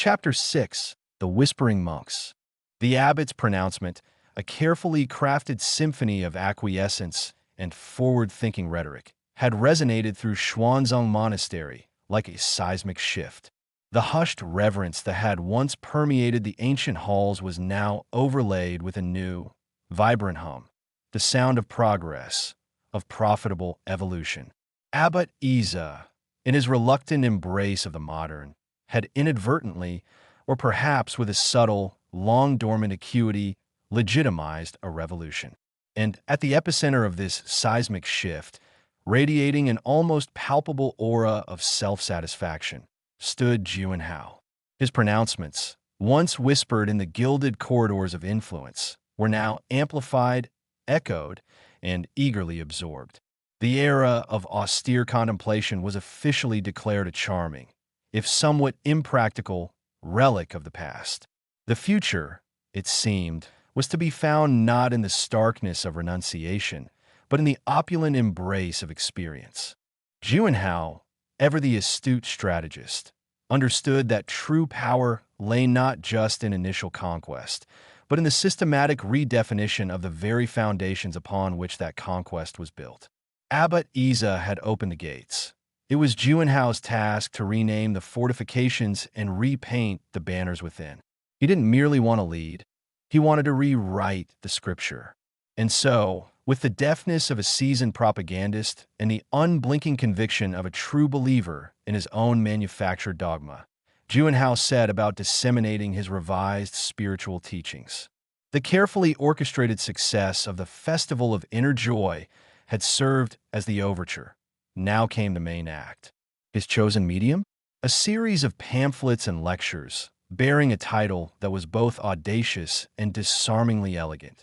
Chapter 6. The Whispering Monks. The abbot's pronouncement, a carefully crafted symphony of acquiescence and forward-thinking rhetoric, had resonated through Xuanzang Monastery like a seismic shift. The hushed reverence that had once permeated the ancient halls was now overlaid with a new, vibrant hum, the sound of progress, of profitable evolution. Abbot Iza, in his reluctant embrace of the modern, had inadvertently, or perhaps with a subtle, long-dormant acuity, legitimized a revolution. And at the epicenter of this seismic shift, radiating an almost palpable aura of self-satisfaction, stood Juanhao. His pronouncements, once whispered in the gilded corridors of influence, were now amplified, echoed, and eagerly absorbed. The era of austere contemplation was officially declared a charming, if somewhat impractical, relic of the past. The future, it seemed, was to be found not in the starkness of renunciation, but in the opulent embrace of experience. Juanhao, ever the astute strategist, understood that true power lay not just in initial conquest, but in the systematic redefinition of the very foundations upon which that conquest was built. Abbot Iza had opened the gates. It was Juanhao's task to rename the fortifications and repaint the banners within. He didn't merely want to lead. He wanted to rewrite the scripture. And so, with the deftness of a seasoned propagandist and the unblinking conviction of a true believer in his own manufactured dogma, Juanhao set about disseminating his revised spiritual teachings. The carefully orchestrated success of the Festival of Inner Joy had served as the overture. Now came the main act. His chosen medium? A series of pamphlets and lectures, bearing a title that was both audacious and disarmingly elegant: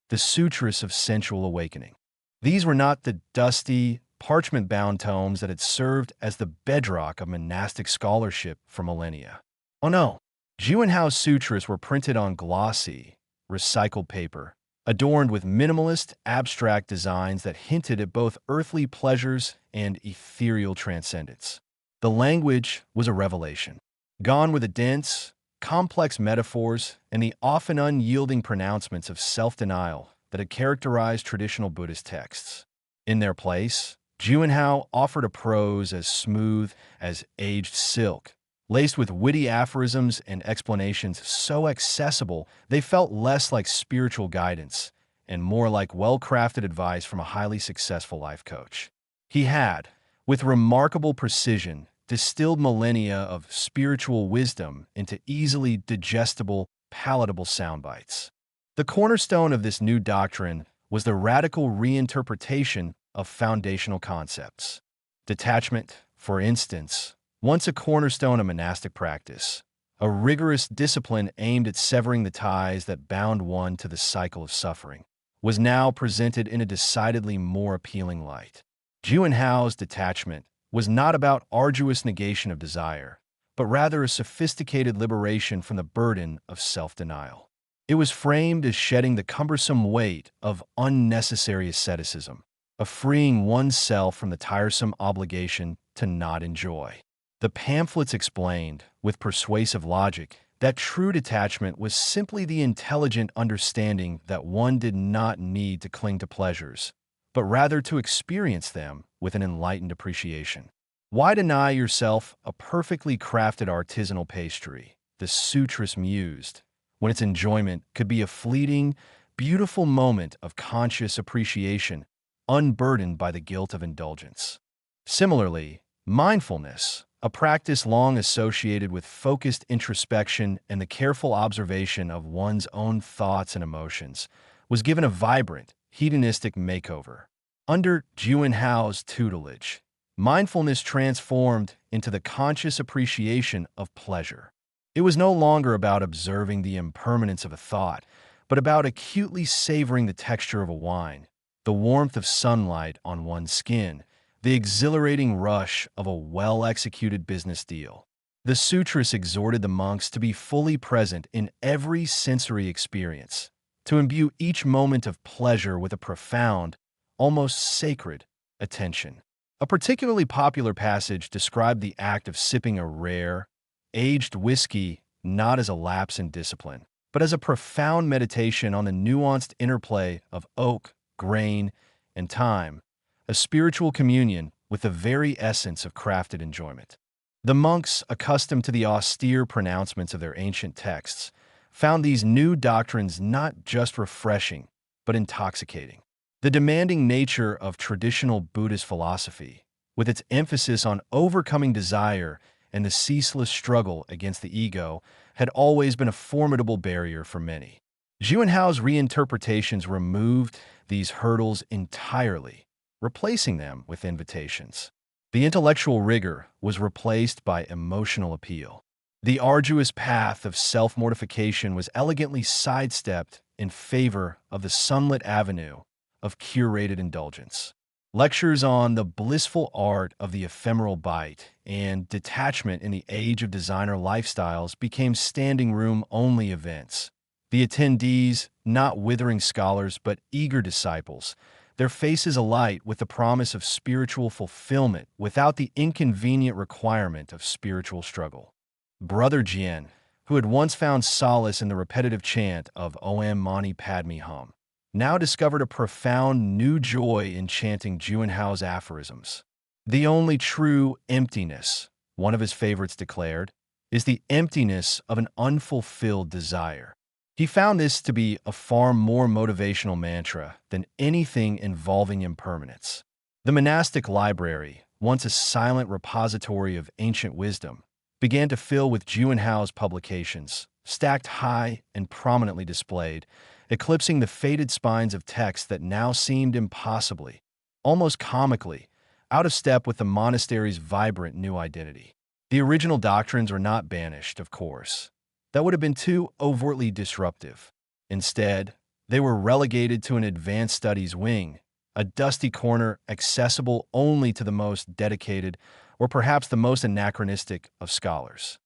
The Sutras of Sensual Awakening. These were not the dusty, parchment-bound tomes that had served as the bedrock of monastic scholarship for millennia. Oh no, Juanhao's sutras were printed on glossy, recycled paper, adorned with minimalist, abstract designs that hinted at both earthly pleasures and ethereal transcendence. The language was a revelation. Gone were the dense, complex metaphors and the often unyielding pronouncements of self-denial that had characterized traditional Buddhist texts. In their place, Juanhao offered a prose as smooth as aged silk, laced with witty aphorisms and explanations so accessible they felt less like spiritual guidance and more like well-crafted advice from a highly successful life coach. He had, with remarkable precision, distilled millennia of spiritual wisdom into easily digestible, palatable sound bites. The cornerstone of this new doctrine was the radical reinterpretation of foundational concepts. Detachment, for instance, once a cornerstone of monastic practice, a rigorous discipline aimed at severing the ties that bound one to the cycle of suffering, was now presented in a decidedly more appealing light. Juanhao's detachment was not about arduous negation of desire, but rather a sophisticated liberation from the burden of self-denial. It was framed as shedding the cumbersome weight of unnecessary asceticism, of freeing oneself from the tiresome obligation to not enjoy. The pamphlets explained, with persuasive logic, that true detachment was simply the intelligent understanding that one did not need to cling to pleasures, but rather to experience them with an enlightened appreciation. Why deny yourself a perfectly crafted artisanal pastry, the sutras mused, when its enjoyment could be a fleeting, beautiful moment of conscious appreciation, unburdened by the guilt of indulgence? Similarly, mindfulness, a practice long associated with focused introspection and the careful observation of one's own thoughts and emotions, was given a vibrant, hedonistic makeover. Under Juanhao's tutelage, mindfulness transformed into the conscious appreciation of pleasure. It was no longer about observing the impermanence of a thought, but about acutely savoring the texture of a wine, the warmth of sunlight on one's skin, the exhilarating rush of a well-executed business deal. The sutras exhorted the monks to be fully present in every sensory experience, to imbue each moment of pleasure with a profound, almost sacred, attention. A particularly popular passage described the act of sipping a rare, aged whiskey not as a lapse in discipline, but as a profound meditation on the nuanced interplay of oak, grain, and time, a spiritual communion with the very essence of crafted enjoyment. The monks, accustomed to the austere pronouncements of their ancient texts, found these new doctrines not just refreshing, but intoxicating. The demanding nature of traditional Buddhist philosophy, with its emphasis on overcoming desire and the ceaseless struggle against the ego, had always been a formidable barrier for many. Juanhao's reinterpretations removed these hurdles entirely, replacing them with invitations. The intellectual rigor was replaced by emotional appeal. The arduous path of self-mortification was elegantly sidestepped in favor of the sunlit avenue of curated indulgence. Lectures on the blissful art of the ephemeral bite and detachment in the age of designer lifestyles became standing-room-only events. The attendees, not withering scholars but eager disciples, their faces alight with the promise of spiritual fulfillment without the inconvenient requirement of spiritual struggle. Brother Jian, who had once found solace in the repetitive chant of Om Mani Padme Hum, now discovered a profound new joy in chanting Juanhao's aphorisms. The only true emptiness, one of his favorites declared, is the emptiness of an unfulfilled desire. He found this to be a far more motivational mantra than anything involving impermanence. The monastic library, once a silent repository of ancient wisdom, began to fill with Juanhao's publications, stacked high and prominently displayed, eclipsing the faded spines of texts that now seemed impossibly, almost comically, out of step with the monastery's vibrant new identity. The original doctrines were not banished, of course. That would have been too overtly disruptive. Instead, they were relegated to an advanced studies wing, a dusty corner accessible only to the most dedicated or perhaps the most anachronistic of scholars.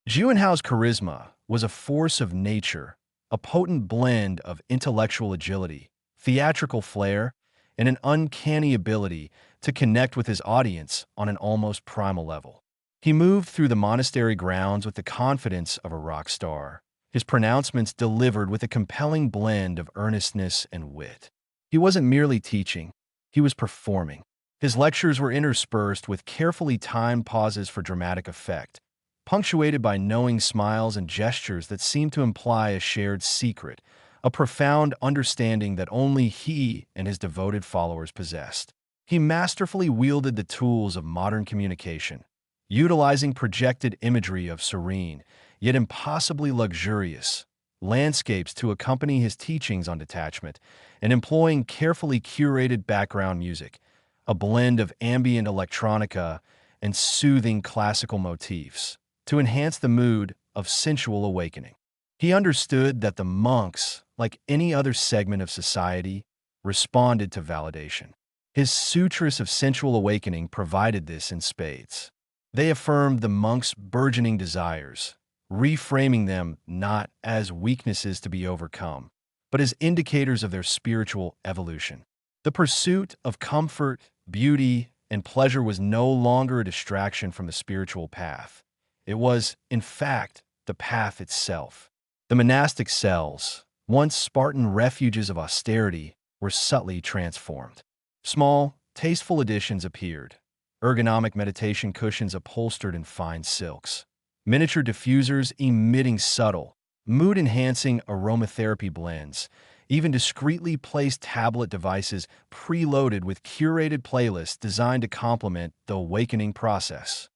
Juanhao's charisma was a force of nature, a potent blend of intellectual agility, theatrical flair, and an uncanny ability to connect with his audience on an almost primal level. He moved through the monastery grounds with the confidence of a rock star, his pronouncements delivered with a compelling blend of earnestness and wit. He wasn't merely teaching, he was performing. His lectures were interspersed with carefully timed pauses for dramatic effect, punctuated by knowing smiles and gestures that seemed to imply a shared secret, a profound understanding that only he and his devoted followers possessed. He masterfully wielded the tools of modern communication, utilizing projected imagery of serene, yet impossibly luxurious, landscapes to accompany his teachings on detachment, and employing carefully curated background music, a blend of ambient electronica and soothing classical motifs, to enhance the mood of sensual awakening. He understood that the monks, like any other segment of society, responded to validation. His sutras of sensual awakening provided this in spades. They affirmed the monks' burgeoning desires, reframing them not as weaknesses to be overcome, but as indicators of their spiritual evolution. The pursuit of comfort, beauty, and pleasure was no longer a distraction from the spiritual path. It was, in fact, the path itself. The monastic cells, once Spartan refuges of austerity, were subtly transformed. Small, tasteful additions appeared, ergonomic meditation cushions upholstered in fine silks, miniature diffusers emitting subtle, mood-enhancing aromatherapy blends, even discreetly placed tablet devices preloaded with curated playlists designed to complement the awakening process.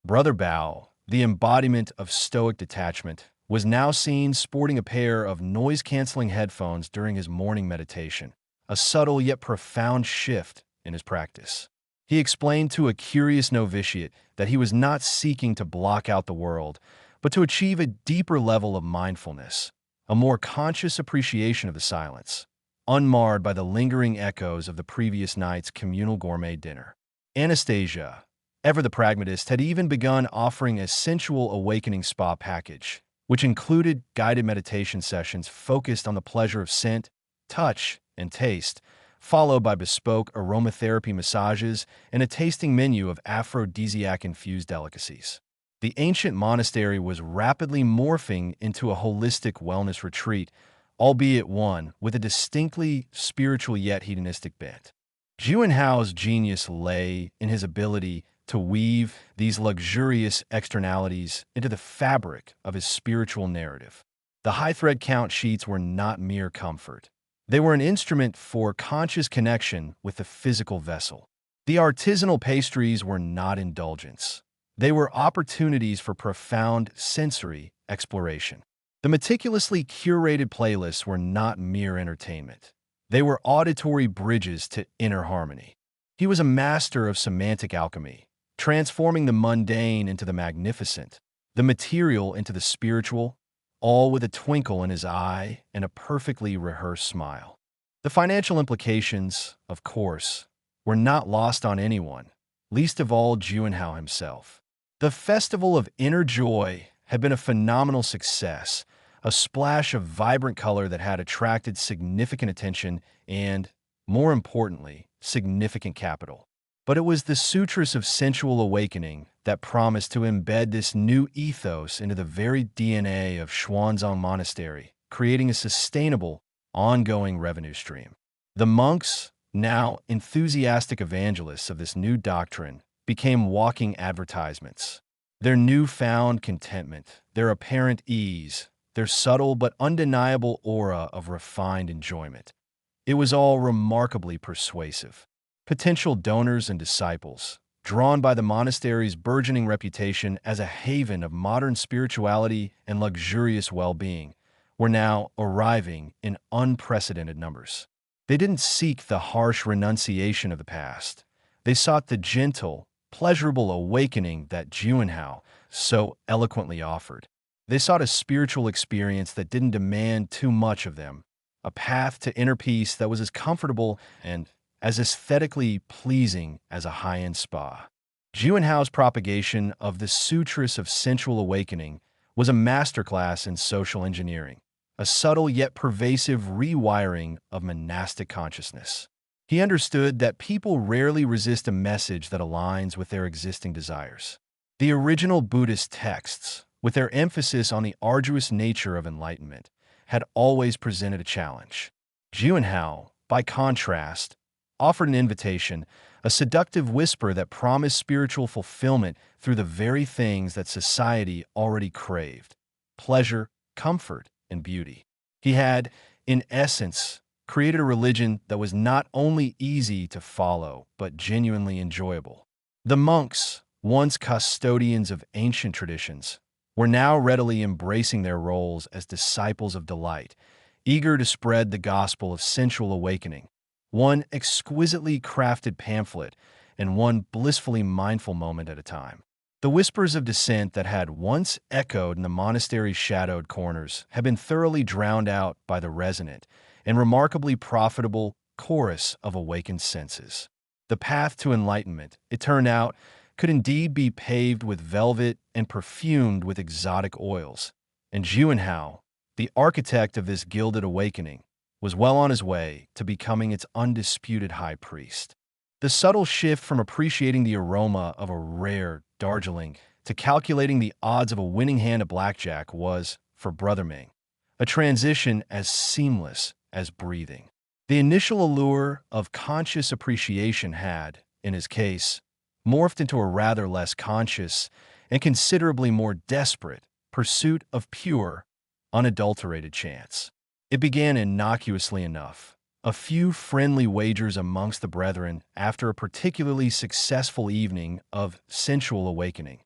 Brother Bao, the embodiment of stoic detachment, was now seen sporting a pair of noise-canceling headphones during his morning meditation, a subtle yet profound shift in his practice. He explained to a curious novitiate that he was not seeking to block out the world, but to achieve a deeper level of mindfulness, a more conscious appreciation of the silence, unmarred by the lingering echoes of the previous night's communal gourmet dinner. Anastasia, ever the pragmatist, had even begun offering a sensual awakening spa package, which included guided meditation sessions focused on the pleasure of scent, touch, and taste, followed by bespoke aromatherapy massages and a tasting menu of aphrodisiac-infused delicacies. The ancient monastery was rapidly morphing into a holistic wellness retreat, albeit one with a distinctly spiritual yet hedonistic bent. Juanhao's genius lay in his ability to weave these luxurious externalities into the fabric of his spiritual narrative. The high thread count sheets were not mere comfort. They were an instrument for conscious connection with the physical vessel. The artisanal pastries were not indulgence. They were opportunities for profound sensory exploration. The meticulously curated playlists were not mere entertainment. They were auditory bridges to inner harmony. He was a master of semantic alchemy, transforming the mundane into the magnificent, the material into the spiritual, all with a twinkle in his eye and a perfectly rehearsed smile. The financial implications, of course, were not lost on anyone, least of all Juanhao himself. The Festival of Inner Joy had been a phenomenal success, a splash of vibrant color that had attracted significant attention and, more importantly, significant capital. But it was the Sutras of Sensual Awakening that promised to embed this new ethos into the very DNA of Xuanzang Monastery, creating a sustainable, ongoing revenue stream. The monks, now enthusiastic evangelists of this new doctrine, became walking advertisements. Their newfound contentment, their apparent ease, their subtle but undeniable aura of refined enjoyment. It was all remarkably persuasive. Potential donors and disciples, drawn by the monastery's burgeoning reputation as a haven of modern spirituality and luxurious well-being, were now arriving in unprecedented numbers. They didn't seek the harsh renunciation of the past. They sought the gentle, pleasurable awakening that Juanhao so eloquently offered. They sought a spiritual experience that didn't demand too much of them, a path to inner peace that was as comfortable and as aesthetically pleasing as a high-end spa. Juanhao's propagation of the Sutras of Sensual Awakening was a masterclass in social engineering, a subtle yet pervasive rewiring of monastic consciousness. He understood that people rarely resist a message that aligns with their existing desires. The original Buddhist texts, with their emphasis on the arduous nature of enlightenment, had always presented a challenge. Juanhao, by contrast, offered an invitation, a seductive whisper that promised spiritual fulfillment through the very things that society already craved: pleasure, comfort, and beauty. He had, in essence, created a religion that was not only easy to follow, but genuinely enjoyable. The monks, once custodians of ancient traditions, were now readily embracing their roles as disciples of delight, eager to spread the gospel of sensual awakening, one exquisitely crafted pamphlet and one blissfully mindful moment at a time. The whispers of dissent that had once echoed in the monastery's shadowed corners had been thoroughly drowned out by the resonant and remarkably profitable chorus of awakened senses. The path to enlightenment, it turned out, could indeed be paved with velvet and perfumed with exotic oils, and Juanhao, the architect of this gilded awakening, was well on his way to becoming its undisputed high priest. The subtle shift from appreciating the aroma of a rare Darjeeling to calculating the odds of a winning hand at blackjack was, for Brother Ming, a transition as seamless as breathing. The initial allure of conscious appreciation had, in his case, morphed into a rather less conscious and considerably more desperate pursuit of pure, unadulterated chance. It began innocuously enough. A few friendly wagers amongst the brethren after a particularly successful evening of sensual awakening.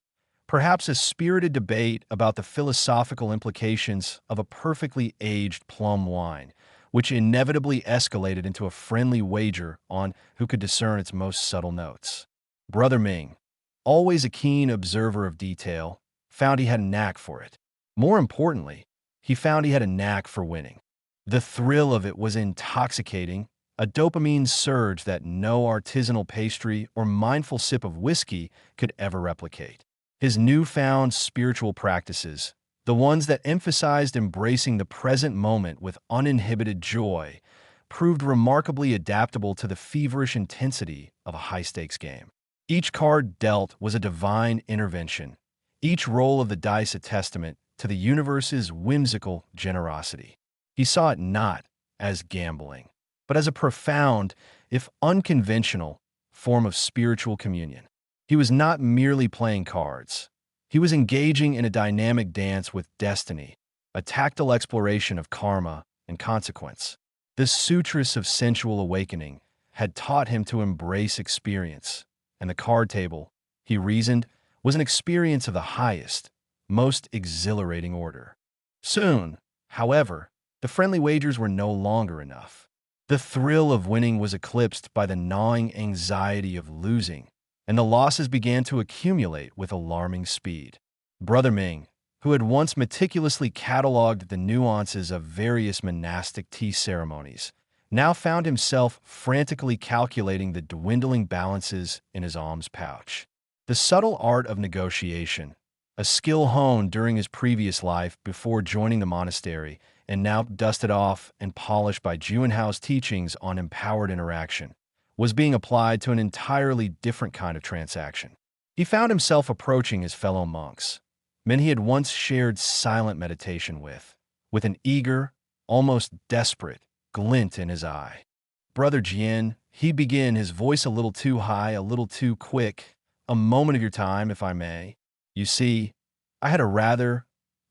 Perhaps a spirited debate about the philosophical implications of a perfectly aged plum wine, which inevitably escalated into a friendly wager on who could discern its most subtle notes. Brother Ming, always a keen observer of detail, found he had a knack for it. More importantly, he found he had a knack for winning. The thrill of it was intoxicating, a dopamine surge that no artisanal pastry or mindful sip of whiskey could ever replicate. His newfound spiritual practices, the ones that emphasized embracing the present moment with uninhibited joy, proved remarkably adaptable to the feverish intensity of a high-stakes game. Each card dealt was a divine intervention, each roll of the dice a testament to the universe's whimsical generosity. He saw it not as gambling, but as a profound, if unconventional, form of spiritual communion. He was not merely playing cards. He was engaging in a dynamic dance with destiny, a tactile exploration of karma and consequence. This sutress of sensual awakening had taught him to embrace experience, and the card table, he reasoned, was an experience of the highest, most exhilarating order. Soon, however, the friendly wagers were no longer enough. The thrill of winning was eclipsed by the gnawing anxiety of losing, and the losses began to accumulate with alarming speed. Brother Ming, who had once meticulously catalogued the nuances of various monastic tea ceremonies, now found himself frantically calculating the dwindling balances in his alms pouch. The subtle art of negotiation, a skill honed during his previous life before joining the monastery, and now dusted off and polished by Juanhao's teachings on empowered interaction, was being applied to an entirely different kind of transaction. He found himself approaching his fellow monks, men he had once shared silent meditation with an eager, almost desperate glint in his eye. "Brother Jian," he began, his voice a little too high, a little too quick, "a moment of your time, if I may. You see, I had a rather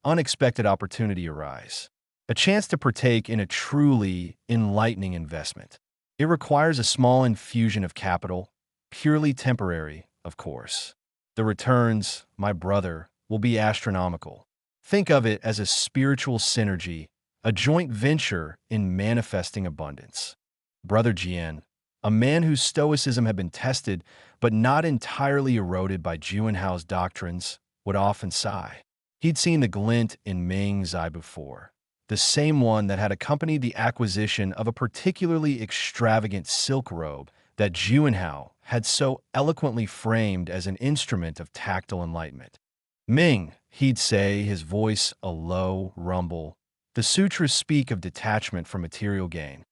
unexpected opportunity arise, a chance to partake in a truly enlightening investment. It requires a small infusion of capital, purely temporary, of course. The returns, my brother, will be astronomical. Think of it as a spiritual synergy, a joint venture in manifesting abundance." Brother Jian, a man whose stoicism had been tested but not entirely eroded by Juanhao's doctrines, would often sigh. He'd seen the glint in Ming's eye before, the same one that had accompanied the acquisition of a particularly extravagant silk robe that Juanhao had so eloquently framed as an instrument of tactile enlightenment. "Ming," he'd say, his voice a low rumble, "the sutras speak of detachment from material gain."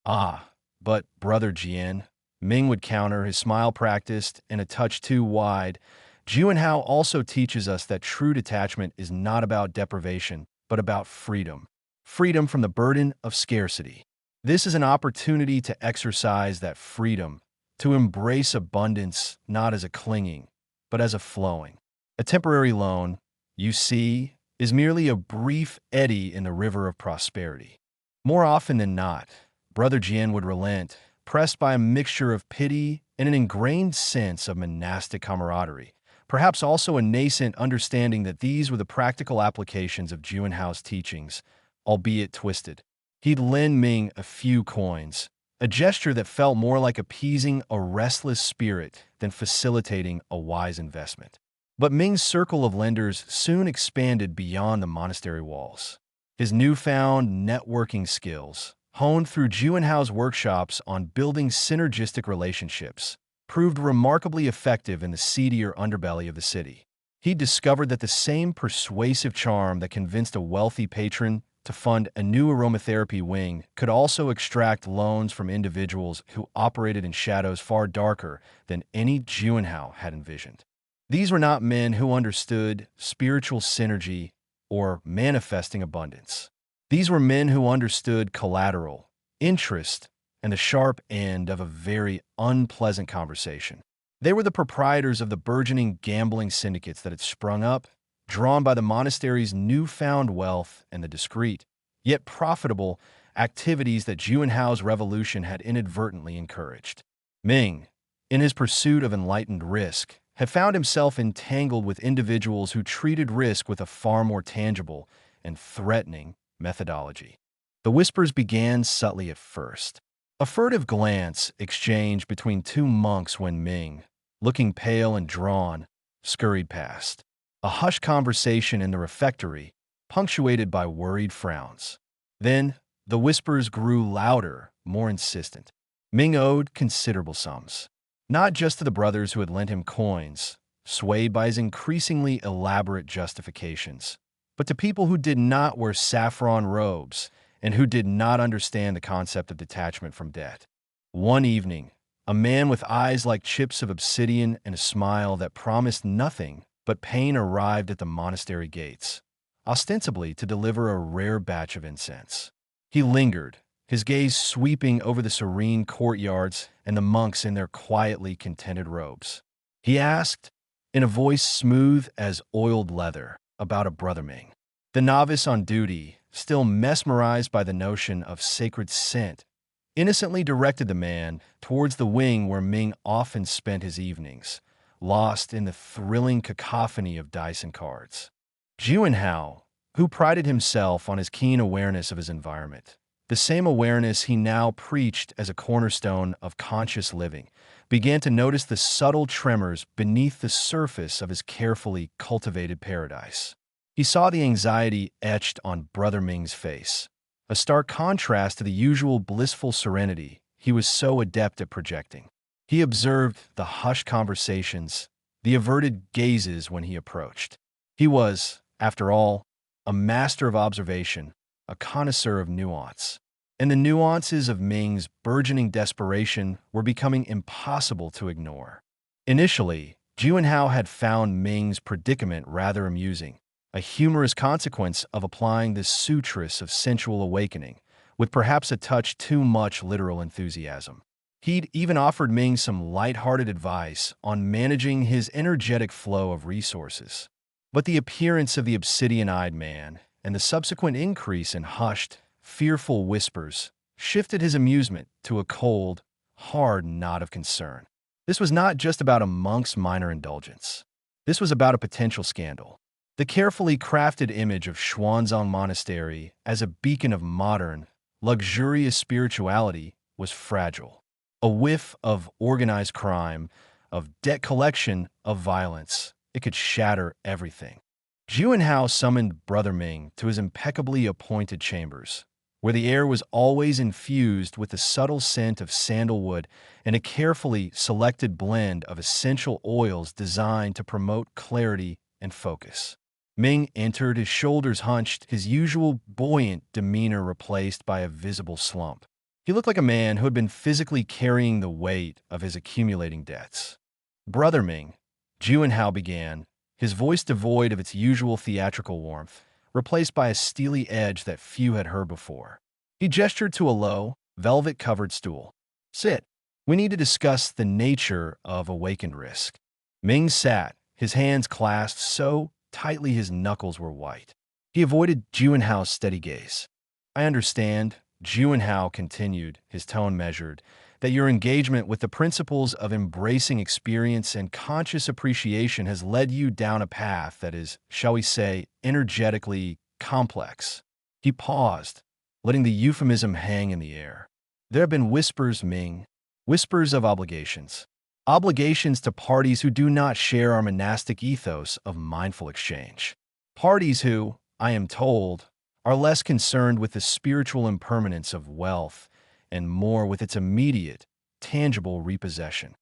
"Ah, but, Brother Jian," Ming would counter, his smile practiced and a touch too wide, "Juanhao also teaches us that true detachment is not about deprivation, but about freedom. Freedom from the burden of scarcity. This is an opportunity to exercise that freedom, to embrace abundance not as a clinging, but as a flowing. A temporary loan, you see, is merely a brief eddy in the river of prosperity." More often than not, Brother Jian would relent, pressed by a mixture of pity and an ingrained sense of monastic camaraderie, perhaps also a nascent understanding that these were the practical applications of Juanhao's teachings, albeit twisted. He'd lend Ming a few coins, a gesture that felt more like appeasing a restless spirit than facilitating a wise investment. But Ming's circle of lenders soon expanded beyond the monastery walls. His newfound networking skills, honed through Juanhao's workshops on building synergistic relationships, proved remarkably effective in the seedier underbelly of the city. He discovered that the same persuasive charm that convinced a wealthy patron to fund a new aromatherapy wing could also extract loans from individuals who operated in shadows far darker than any Juanhao had envisioned. These were not men who understood spiritual synergy or manifesting abundance. These were men who understood collateral, interest, and the sharp end of a very unpleasant conversation. They were the proprietors of the burgeoning gambling syndicates that had sprung up, drawn by the monastery's newfound wealth and the discreet, yet profitable, activities that Juanhao's revolution had inadvertently encouraged. Ming, in his pursuit of enlightened risk, had found himself entangled with individuals who treated risk with a far more tangible and threatening methodology. The whispers began subtly at first. A furtive glance exchanged between two monks when Ming, looking pale and drawn, scurried past. A hushed conversation in the refectory, punctuated by worried frowns. Then, the whispers grew louder, more insistent. Ming owed considerable sums, not just to the brothers who had lent him coins, swayed by his increasingly elaborate justifications, but to people who did not wear saffron robes and who did not understand the concept of detachment from debt. One evening, a man with eyes like chips of obsidian and a smile that promised nothing But Pain arrived at the monastery gates, ostensibly to deliver a rare batch of incense. He lingered, his gaze sweeping over the serene courtyards and the monks in their quietly contented robes. He asked, in a voice smooth as oiled leather, about a brother Ming. The novice on duty, still mesmerized by the notion of sacred scent, innocently directed the man towards the wing where Ming often spent his evenings, lost in the thrilling cacophony of dice and cards. Juanhao, who prided himself on his keen awareness of his environment, the same awareness he now preached as a cornerstone of conscious living, began to notice the subtle tremors beneath the surface of his carefully cultivated paradise. He saw the anxiety etched on Brother Ming's face, a stark contrast to the usual blissful serenity he was so adept at projecting. He observed the hushed conversations, the averted gazes when he approached. He was, after all, a master of observation, a connoisseur of nuance. And the nuances of Ming's burgeoning desperation were becoming impossible to ignore. Initially, Juanhao had found Ming's predicament rather amusing, a humorous consequence of applying this sutress of sensual awakening, with perhaps a touch too much literal enthusiasm. He'd even offered Ming some light-hearted advice on managing his energetic flow of resources. But the appearance of the obsidian-eyed man and the subsequent increase in hushed, fearful whispers shifted his amusement to a cold, hard nod of concern. This was not just about a monk's minor indulgence. This was about a potential scandal. The carefully crafted image of Xuanzang Monastery as a beacon of modern, luxurious spirituality was fragile. A whiff of organized crime, of debt collection, of violence, it could shatter everything. Juanhao summoned Brother Ming to his impeccably appointed chambers, where the air was always infused with the subtle scent of sandalwood and a carefully selected blend of essential oils designed to promote clarity and focus. Ming entered, his shoulders hunched, his usual buoyant demeanor replaced by a visible slump. He looked like a man who had been physically carrying the weight of his accumulating debts. Brother Ming, Juanhao began, his voice devoid of its usual theatrical warmth, replaced by a steely edge that few had heard before. He gestured to a low, velvet-covered stool. "Sit. We need to discuss the nature of awakened risk." Ming sat, his hands clasped so tightly his knuckles were white. He avoided Juanhao's steady gaze. "I understand," Juanhao continued, his tone measured, "that your engagement with the principles of embracing experience and conscious appreciation has led you down a path that is, shall we say, energetically complex." He paused, letting the euphemism hang in the air. "There have been whispers, Ming, whispers of obligations. Obligations to parties who do not share our monastic ethos of mindful exchange. Parties who, I am told, are less concerned with the spiritual impermanence of wealth and more with its immediate, tangible repossession."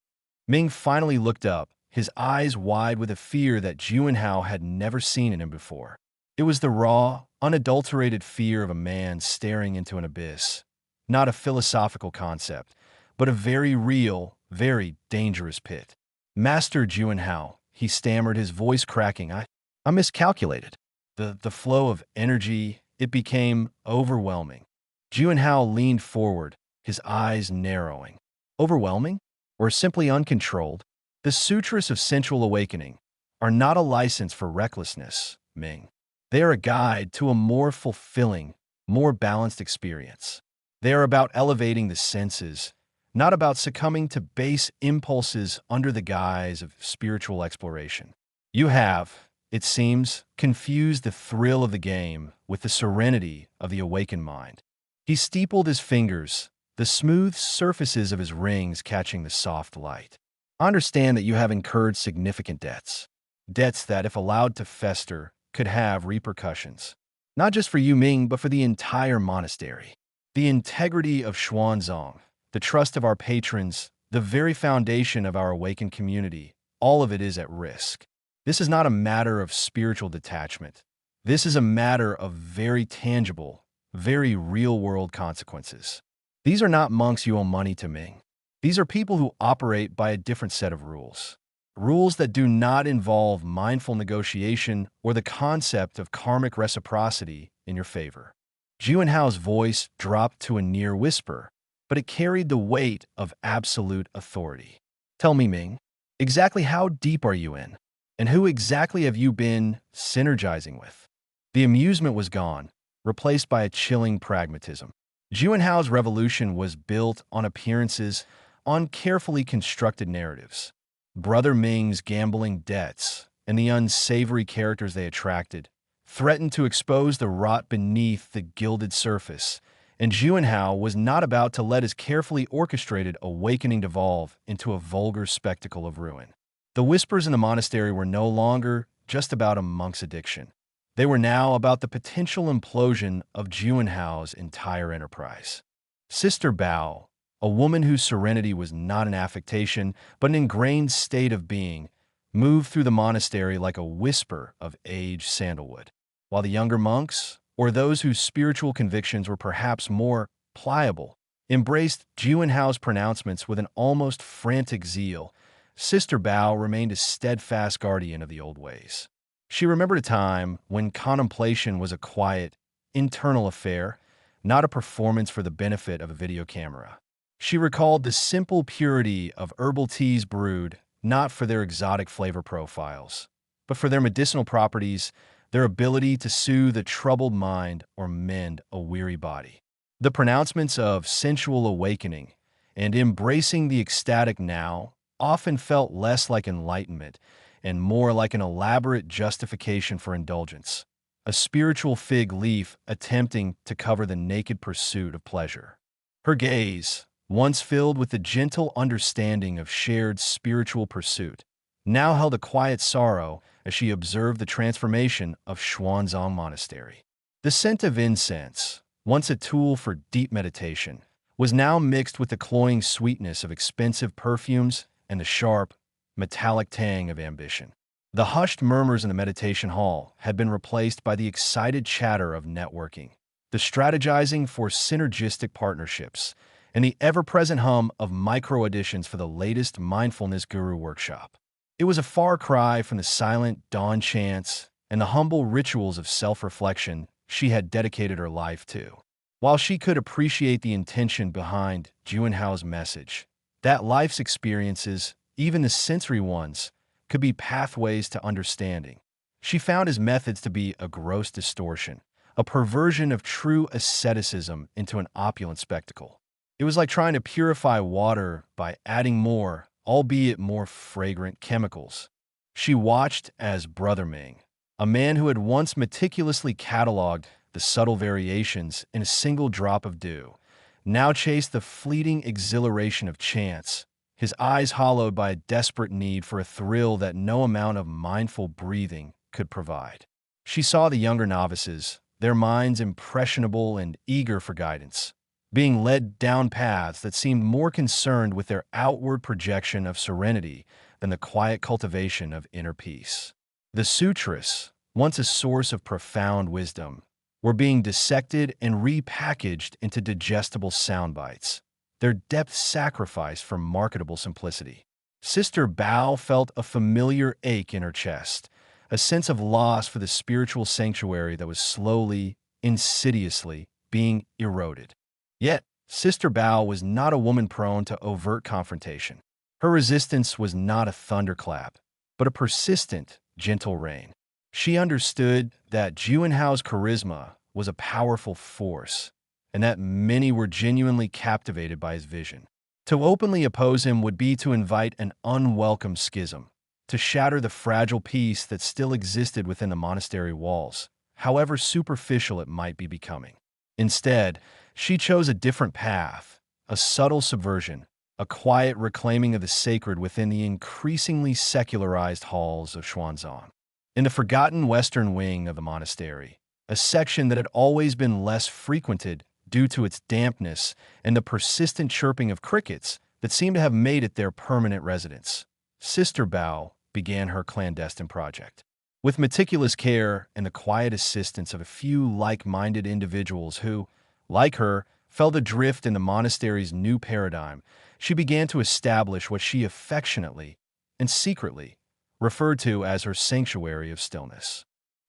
Ming finally looked up, his eyes wide with a fear that Juanhao had never seen in him before. It was the raw, unadulterated fear of a man staring into an abyss, not a philosophical concept, but a very real, very dangerous pit. "Master Juanhao," he stammered, his voice cracking, I miscalculated. The flow of energy, it became overwhelming. Juanhao leaned forward, his eyes narrowing. Overwhelming? Or simply uncontrolled? The sutras of sensual awakening are not a license for recklessness, Ming. They are a guide to a more fulfilling, more balanced experience. They are about elevating the senses, not about succumbing to base impulses under the guise of spiritual exploration. You have, it seems, confused the thrill of the game with the serenity of the awakened mind. He steepled his fingers, the smooth surfaces of his rings catching the soft light. I understand that you have incurred significant debts. Debts that, if allowed to fester, could have repercussions. Not just for you, Ming, but for the entire monastery. The integrity of Xuanzang, the trust of our patrons, the very foundation of our awakened community, all of it is at risk. This is not a matter of spiritual detachment. This is a matter of very tangible, very real-world consequences. These are not monks you owe money to, Ming. These are people who operate by a different set of rules. rules that do not involve mindful negotiation or the concept of karmic reciprocity in your favor. Juanhao's voice dropped to a near whisper, but it carried the weight of absolute authority. Tell me, Ming, exactly how deep are you in? And who exactly have you been synergizing with? The amusement was gone, replaced by a chilling pragmatism. Juanhao's revolution was built on appearances, on carefully constructed narratives. Brother Ming's gambling debts and the unsavory characters they attracted threatened to expose the rot beneath the gilded surface, and Juanhao was not about to let his carefully orchestrated awakening devolve into a vulgar spectacle of ruin. The whispers in the monastery were no longer just about a monk's addiction. They were now about the potential implosion of Juanhao's entire enterprise. Sister Bao, a woman whose serenity was not an affectation but an ingrained state of being, moved through the monastery like a whisper of aged sandalwood, while the younger monks, or those whose spiritual convictions were perhaps more pliable, embraced Juanhao's pronouncements with an almost frantic zeal. Sister Bao remained a steadfast guardian of the old ways. She remembered a time when contemplation was a quiet, internal affair, not a performance for the benefit of a video camera. She recalled the simple purity of herbal teas brewed not for their exotic flavor profiles, but for their medicinal properties, their ability to soothe a troubled mind or mend a weary body. The pronouncements of sensual awakening and embracing the ecstatic now often felt less like enlightenment and more like an elaborate justification for indulgence, a spiritual fig leaf attempting to cover the naked pursuit of pleasure. Her gaze, once filled with the gentle understanding of shared spiritual pursuit, now held a quiet sorrow as she observed the transformation of Xuanzang Monastery. The scent of incense, once a tool for deep meditation, was now mixed with the cloying sweetness of expensive perfumes and the sharp, metallic tang of ambition. The hushed murmurs in the meditation hall had been replaced by the excited chatter of networking, the strategizing for synergistic partnerships, and the ever-present hum of micro-additions for the latest mindfulness guru workshop. It was a far cry from the silent dawn chants and the humble rituals of self-reflection she had dedicated her life to. While she could appreciate the intention behind Juanhao's message, that life's experiences, even the sensory ones, could be pathways to understanding, she found his methods to be a gross distortion, a perversion of true asceticism into an opulent spectacle. It was like trying to purify water by adding more, albeit more fragrant, chemicals. She watched as Brother Ming, a man who had once meticulously cataloged the subtle variations in a single drop of dew, now chased the fleeting exhilaration of chance, his eyes hollowed by a desperate need for a thrill that no amount of mindful breathing could provide. She saw the younger novices, their minds impressionable and eager for guidance, being led down paths that seemed more concerned with their outward projection of serenity than the quiet cultivation of inner peace. The sutras, once a source of profound wisdom, were being dissected and repackaged into digestible sound bites, their depth sacrificed for marketable simplicity. Sister Bao felt a familiar ache in her chest, a sense of loss for the spiritual sanctuary that was slowly, insidiously being eroded. Yet, Sister Bao was not a woman prone to overt confrontation. Her resistance was not a thunderclap, but a persistent, gentle rain. She understood that Juanhao's charisma was a powerful force, and that many were genuinely captivated by his vision. To openly oppose him would be to invite an unwelcome schism, to shatter the fragile peace that still existed within the monastery walls, however superficial it might be becoming. Instead, she chose a different path, a subtle subversion, a quiet reclaiming of the sacred within the increasingly secularized halls of Xuanzang. In the forgotten western wing of the monastery, a section that had always been less frequented due to its dampness and the persistent chirping of crickets that seemed to have made it their permanent residence, Sister Bao began her clandestine project. With meticulous care and the quiet assistance of a few like-minded individuals who, like her, felt adrift in the monastery's new paradigm, she began to establish what she affectionately and secretly referred to as her sanctuary of stillness.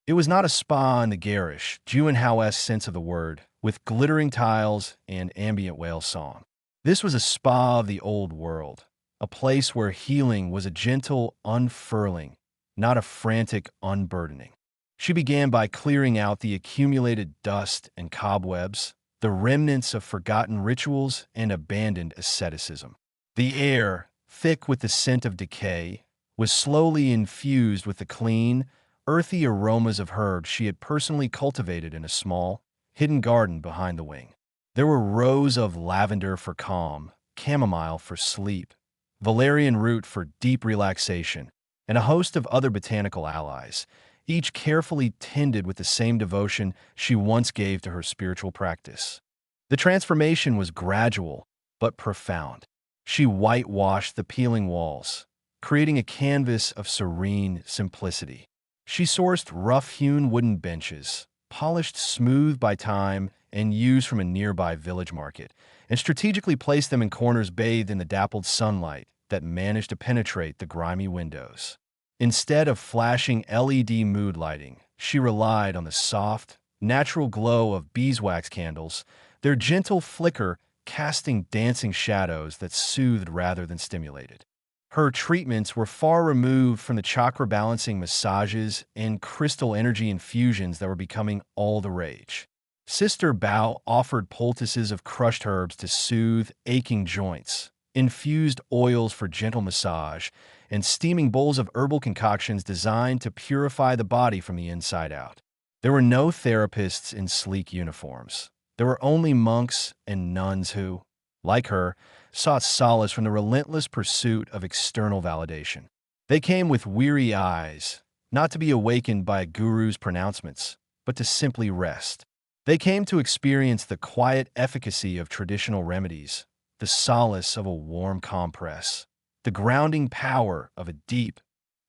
It was not a spa in the garish, Juanhao-esque sense of the word, with glittering tiles and ambient whale song. This was a spa of the old world, a place where healing was a gentle unfurling, not a frantic unburdening. She began by clearing out the accumulated dust and cobwebs, the remnants of forgotten rituals and abandoned asceticism. The air, thick with the scent of decay, was slowly infused with the clean, earthy aromas of herbs she had personally cultivated in a small, hidden garden behind the wing. There were rows of lavender for calm, chamomile for sleep, valerian root for deep relaxation, and a host of other botanical allies, each carefully tended with the same devotion she once gave to her spiritual practice. The transformation was gradual but profound. She whitewashed the peeling walls, creating a canvas of serene simplicity. She sourced rough-hewn wooden benches, polished smooth by time and used from a nearby village market, and strategically placed them in corners bathed in the dappled sunlight that managed to penetrate the grimy windows. Instead of flashing LED mood lighting, she relied on the soft, natural glow of beeswax candles, their gentle flicker casting dancing shadows that soothed rather than stimulated. Her treatments were far removed from the chakra-balancing massages and crystal energy infusions that were becoming all the rage. Sister Bao offered poultices of crushed herbs to soothe aching joints, infused oils for gentle massage, and steaming bowls of herbal concoctions designed to purify the body from the inside out. There were no therapists in sleek uniforms. There were only monks and nuns who, like her, sought solace from the relentless pursuit of external validation. They came with weary eyes, not to be awakened by a guru's pronouncements, but to simply rest. They came to experience the quiet efficacy of traditional remedies, the solace of a warm compress, the grounding power of a deep,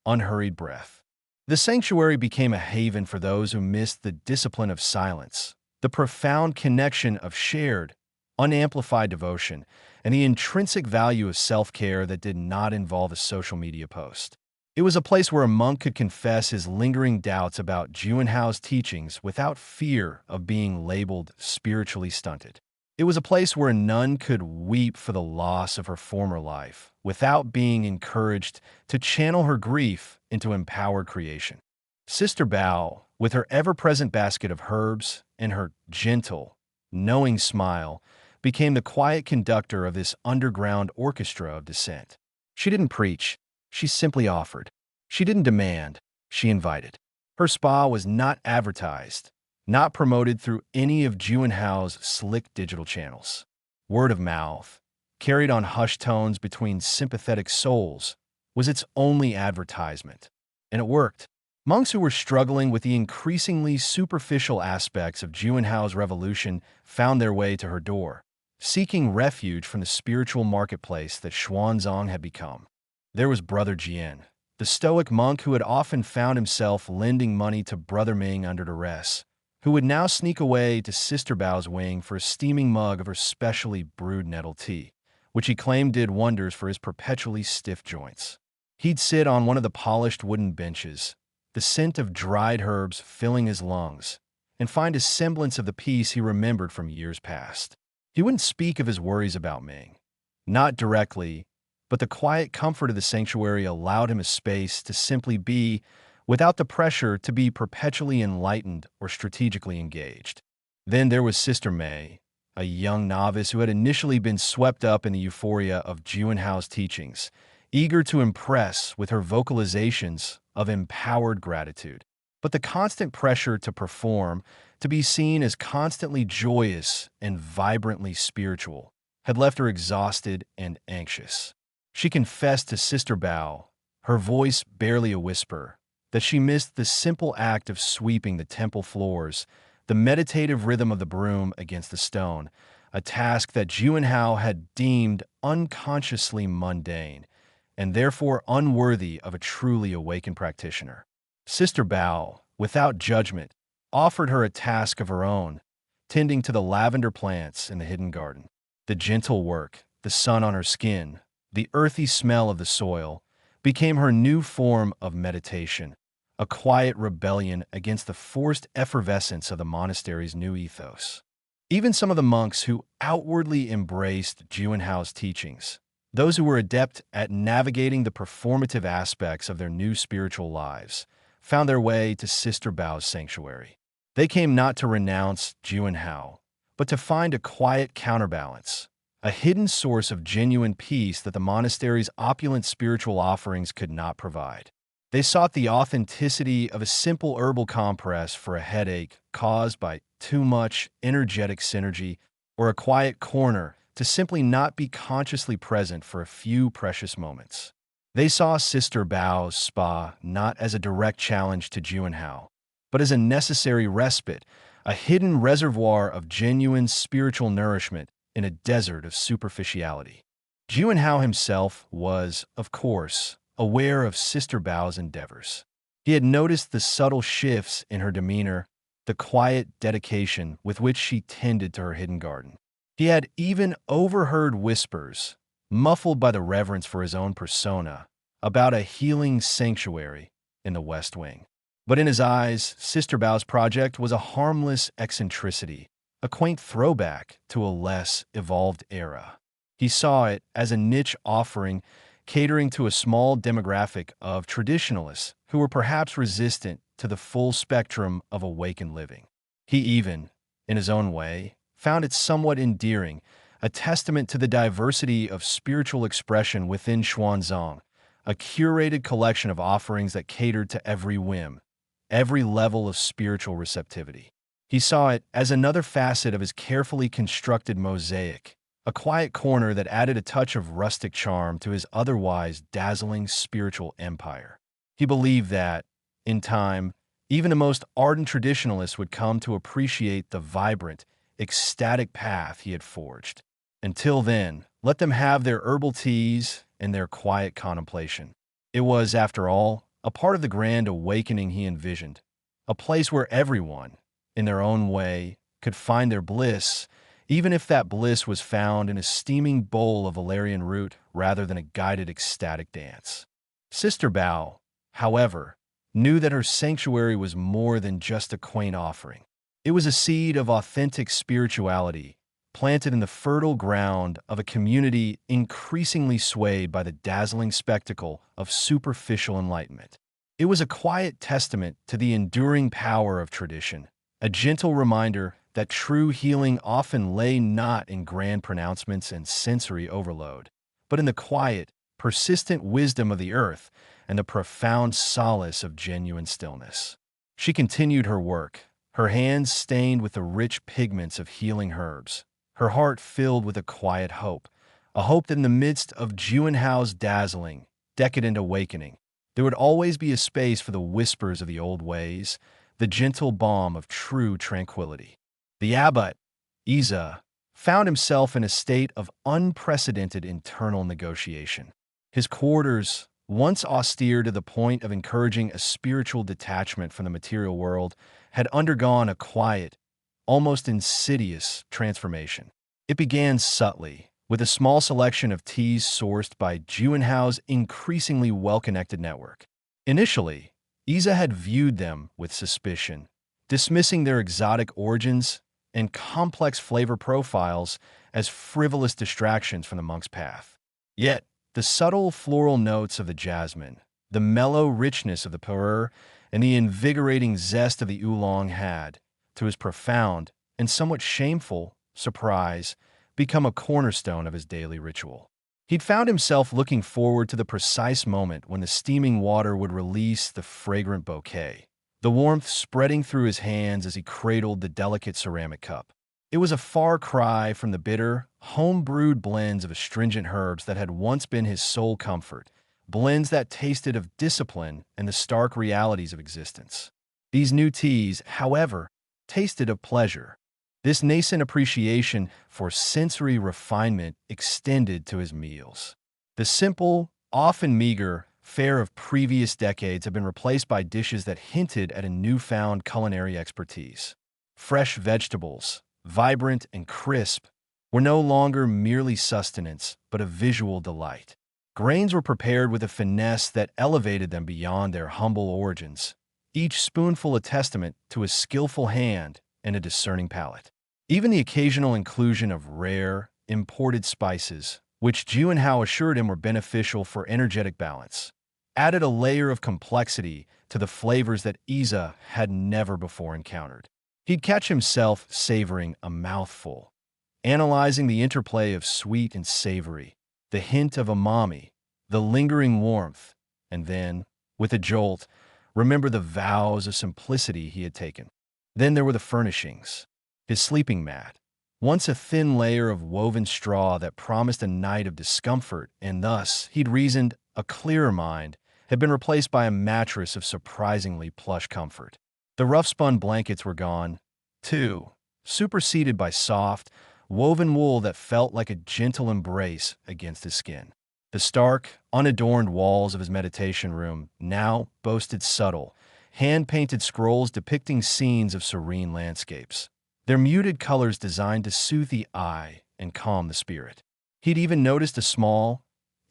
unhurried breath. The sanctuary became a haven for those who missed the discipline of silence, the profound connection of shared, unamplified devotion, and the intrinsic value of self-care that did not involve a social media post. It was a place where a monk could confess his lingering doubts about Juanhao's teachings without fear of being labeled spiritually stunted. It was a place where a nun could weep for the loss of her former life without being encouraged to channel her grief into empowered creation. Sister Bao, with her ever-present basket of herbs and her gentle, knowing smile, became the quiet conductor of this underground orchestra of dissent. She didn't preach, she simply offered. She didn't demand, she invited. Her spa was not advertised, not promoted through any of Juanhao's slick digital channels. Word of mouth, carried on hushed tones between sympathetic souls, was its only advertisement. And it worked. Monks who were struggling with the increasingly superficial aspects of Juanhao's revolution found their way to her door, seeking refuge from the spiritual marketplace that Xuanzang had become. There was Brother Jian, the stoic monk who had often found himself lending money to Brother Ming under duress, who would now sneak away to Sister Bao's wing for a steaming mug of her specially brewed nettle tea, which he claimed did wonders for his perpetually stiff joints. He'd sit on one of the polished wooden benches, the scent of dried herbs filling his lungs, and find a semblance of the peace he remembered from years past. He wouldn't speak of his worries about Ming, not directly, but the quiet comfort of the sanctuary allowed him a space to simply be, without the pressure to be perpetually enlightened or strategically engaged. Then there was Sister May, a young novice who had initially been swept up in the euphoria of Juanhao's teachings, eager to impress with her vocalizations of empowered gratitude. But the constant pressure to perform, to be seen as constantly joyous and vibrantly spiritual, had left her exhausted and anxious. She confessed to Sister Bao, her voice barely a whisper, that she missed the simple act of sweeping the temple floors, the meditative rhythm of the broom against the stone, a task that Juanhao had deemed unconsciously mundane, and therefore unworthy of a truly awakened practitioner. Sister Bao, without judgment, offered her a task of her own, tending to the lavender plants in the hidden garden. The gentle work, the sun on her skin, the earthy smell of the soil, became her new form of meditation, a quiet rebellion against the forced effervescence of the monastery's new ethos. Even some of the monks who outwardly embraced Juanhao's teachings, those who were adept at navigating the performative aspects of their new spiritual lives, found their way to Sister Bao's sanctuary. They came not to renounce Juanhao, but to find a quiet counterbalance, a hidden source of genuine peace that the monastery's opulent spiritual offerings could not provide. They sought the authenticity of a simple herbal compress for a headache caused by too much energetic synergy, or a quiet corner to simply not be consciously present for a few precious moments. They saw Sister Bao's spa not as a direct challenge to Juanhao, but as a necessary respite, a hidden reservoir of genuine spiritual nourishment in a desert of superficiality. Juanhao himself was, of course, aware of Sister Bao's endeavors. He had noticed the subtle shifts in her demeanor, the quiet dedication with which she tended to her hidden garden. He had even overheard whispers, muffled by the reverence for his own persona, about a healing sanctuary in the West Wing. But in his eyes, Sister Bao's project was a harmless eccentricity, a quaint throwback to a less evolved era. He saw it as a niche offering catering to a small demographic of traditionalists who were perhaps resistant to the full spectrum of awakened living. He even, in his own way, found it somewhat endearing, a testament to the diversity of spiritual expression within Xuanzang, a curated collection of offerings that catered to every whim, every level of spiritual receptivity. He saw it as another facet of his carefully constructed mosaic, a quiet corner that added a touch of rustic charm to his otherwise dazzling spiritual empire. He believed that, in time, even the most ardent traditionalists would come to appreciate the vibrant, ecstatic path he had forged. Until then, let them have their herbal teas and their quiet contemplation. It was, after all, a part of the grand awakening he envisioned, a place where everyone, in their own way, could find their bliss, even if that bliss was found in a steaming bowl of valerian root rather than a guided ecstatic dance. Sister Bao, however, knew that her sanctuary was more than just a quaint offering. It was a seed of authentic spirituality, planted in the fertile ground of a community increasingly swayed by the dazzling spectacle of superficial enlightenment. It was a quiet testament to the enduring power of tradition, a gentle reminder that true healing often lay not in grand pronouncements and sensory overload, but in the quiet, persistent wisdom of the earth and the profound solace of genuine stillness. She continued her work, her hands stained with the rich pigments of healing herbs, her heart filled with a quiet hope, a hope that in the midst of Juanhao's dazzling, decadent awakening, there would always be a space for the whispers of the old ways, the gentle balm of true tranquility. The abbot, Iza, found himself in a state of unprecedented internal negotiation. His quarters, once austere to the point of encouraging a spiritual detachment from the material world, had undergone a quiet, almost insidious transformation. It began subtly, with a small selection of teas sourced by Juanhao's increasingly well-connected network. Initially, Iza had viewed them with suspicion, dismissing their exotic origins and complex flavor profiles as frivolous distractions from the monk's path. Yet, the subtle floral notes of the jasmine, the mellow richness of the pu'er, and the invigorating zest of the oolong had, to his profound and somewhat shameful surprise, become a cornerstone of his daily ritual. He'd found himself looking forward to the precise moment when the steaming water would release the fragrant bouquet, the warmth spreading through his hands as he cradled the delicate ceramic cup. It was a far cry from the bitter, home-brewed blends of astringent herbs that had once been his sole comfort, blends that tasted of discipline and the stark realities of existence. These new teas, however, tasted of pleasure. This nascent appreciation for sensory refinement extended to his meals. The simple, often meager, fare of previous decades had been replaced by dishes that hinted at a newfound culinary expertise. Fresh vegetables, vibrant and crisp, were no longer merely sustenance, but a visual delight. Grains were prepared with a finesse that elevated them beyond their humble origins, each spoonful a testament to a skillful hand and a discerning palate. Even the occasional inclusion of rare, imported spices, which Ju and Hao assured him were beneficial for energetic balance, added a layer of complexity to the flavors that Isa had never before encountered. He'd catch himself savoring a mouthful, analyzing the interplay of sweet and savory, the hint of umami, the lingering warmth, and then, with a jolt, remember the vows of simplicity he had taken. Then there were the furnishings. His sleeping mat, once a thin layer of woven straw that promised a night of discomfort, and thus, he'd reasoned, a clearer mind, had been replaced by a mattress of surprisingly plush comfort. The rough-spun blankets were gone, too, superseded by soft, woven wool that felt like a gentle embrace against his skin. The stark, unadorned walls of his meditation room now boasted subtle, hand-painted scrolls depicting scenes of serene landscapes, their muted colors designed to soothe the eye and calm the spirit. He'd even noticed a small,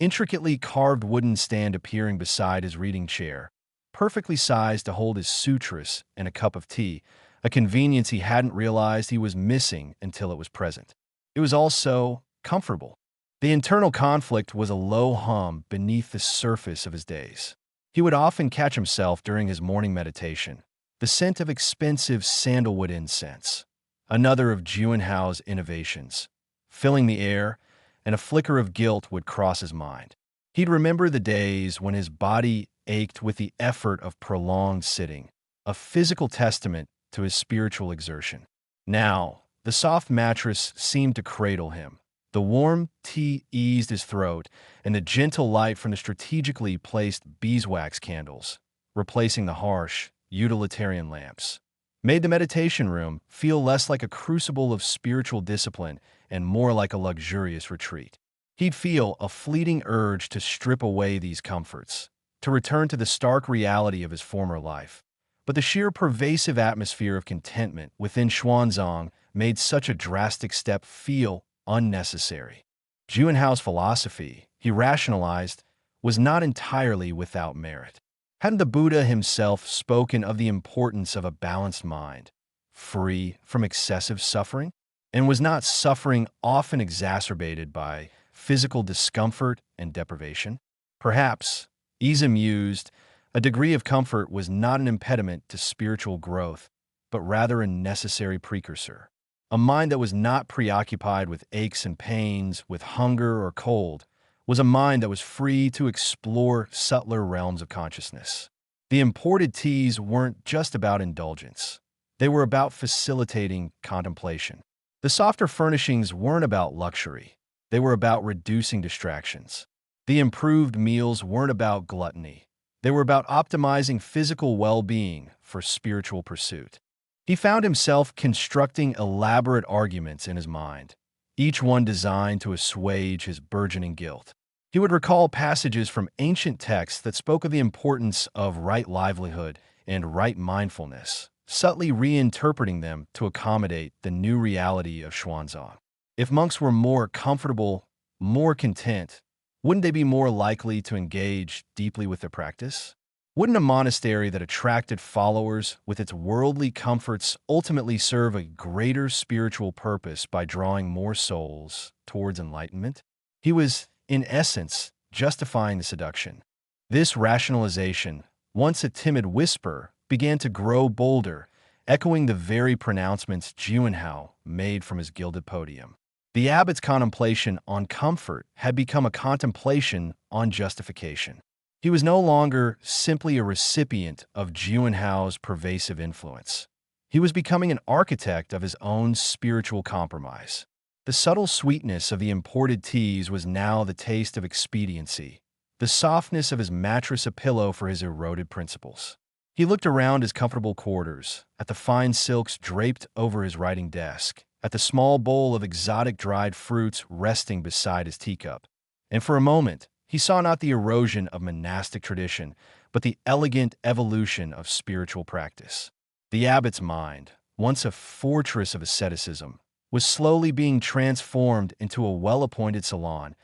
intricately carved wooden stand appearing beside his reading chair, perfectly sized to hold his sutras and a cup of tea, a convenience he hadn't realized he was missing until it was present. It was all so comfortable. The internal conflict was a low hum beneath the surface of his days. He would often catch himself during his morning meditation, the scent of expensive sandalwood incense, another of Juanhao's innovations, filling the air, and a flicker of guilt would cross his mind. He'd remember the days when his body ached with the effort of prolonged sitting, a physical testament to his spiritual exertion. Now, the soft mattress seemed to cradle him. The warm tea eased his throat, and the gentle light from the strategically placed beeswax candles, replacing the harsh, utilitarian lamps, made the meditation room feel less like a crucible of spiritual discipline and more like a luxurious retreat. He'd feel a fleeting urge to strip away these comforts, to return to the stark reality of his former life. But the sheer pervasive atmosphere of contentment within Xuanzang made such a drastic step feel unnecessary. Juanhao's philosophy, he rationalized, was not entirely without merit. Hadn't the Buddha himself spoken of the importance of a balanced mind, free from excessive suffering? And was not suffering often exacerbated by physical discomfort and deprivation? Perhaps, Isa mused, a degree of comfort was not an impediment to spiritual growth, but rather a necessary precursor. A mind that was not preoccupied with aches and pains, with hunger or cold, was a mind that was free to explore subtler realms of consciousness. The imported teas weren't just about indulgence. They were about facilitating contemplation. The softer furnishings weren't about luxury. They were about reducing distractions. The improved meals weren't about gluttony. They were about optimizing physical well-being for spiritual pursuit. He found himself constructing elaborate arguments in his mind, each one designed to assuage his burgeoning guilt. He would recall passages from ancient texts that spoke of the importance of right livelihood and right mindfulness, subtly reinterpreting them to accommodate the new reality of Xuanzang. If monks were more comfortable, more content, wouldn't they be more likely to engage deeply with their practice? Wouldn't a monastery that attracted followers with its worldly comforts ultimately serve a greater spiritual purpose by drawing more souls towards enlightenment? He was, in essence, justifying the seduction. This rationalization, once a timid whisper, began to grow bolder, echoing the very pronouncements Juanhao made from his gilded podium. The abbot's contemplation on comfort had become a contemplation on justification. He was no longer simply a recipient of Juanhao's pervasive influence. He was becoming an architect of his own spiritual compromise. The subtle sweetness of the imported teas was now the taste of expediency, the softness of his mattress a pillow for his eroded principles. He looked around his comfortable quarters, at the fine silks draped over his writing desk, at the small bowl of exotic dried fruits resting beside his teacup, and for a moment, he saw not the erosion of monastic tradition, but the elegant evolution of spiritual practice. The abbot's mind, once a fortress of asceticism, was slowly being transformed into a well-appointed salon,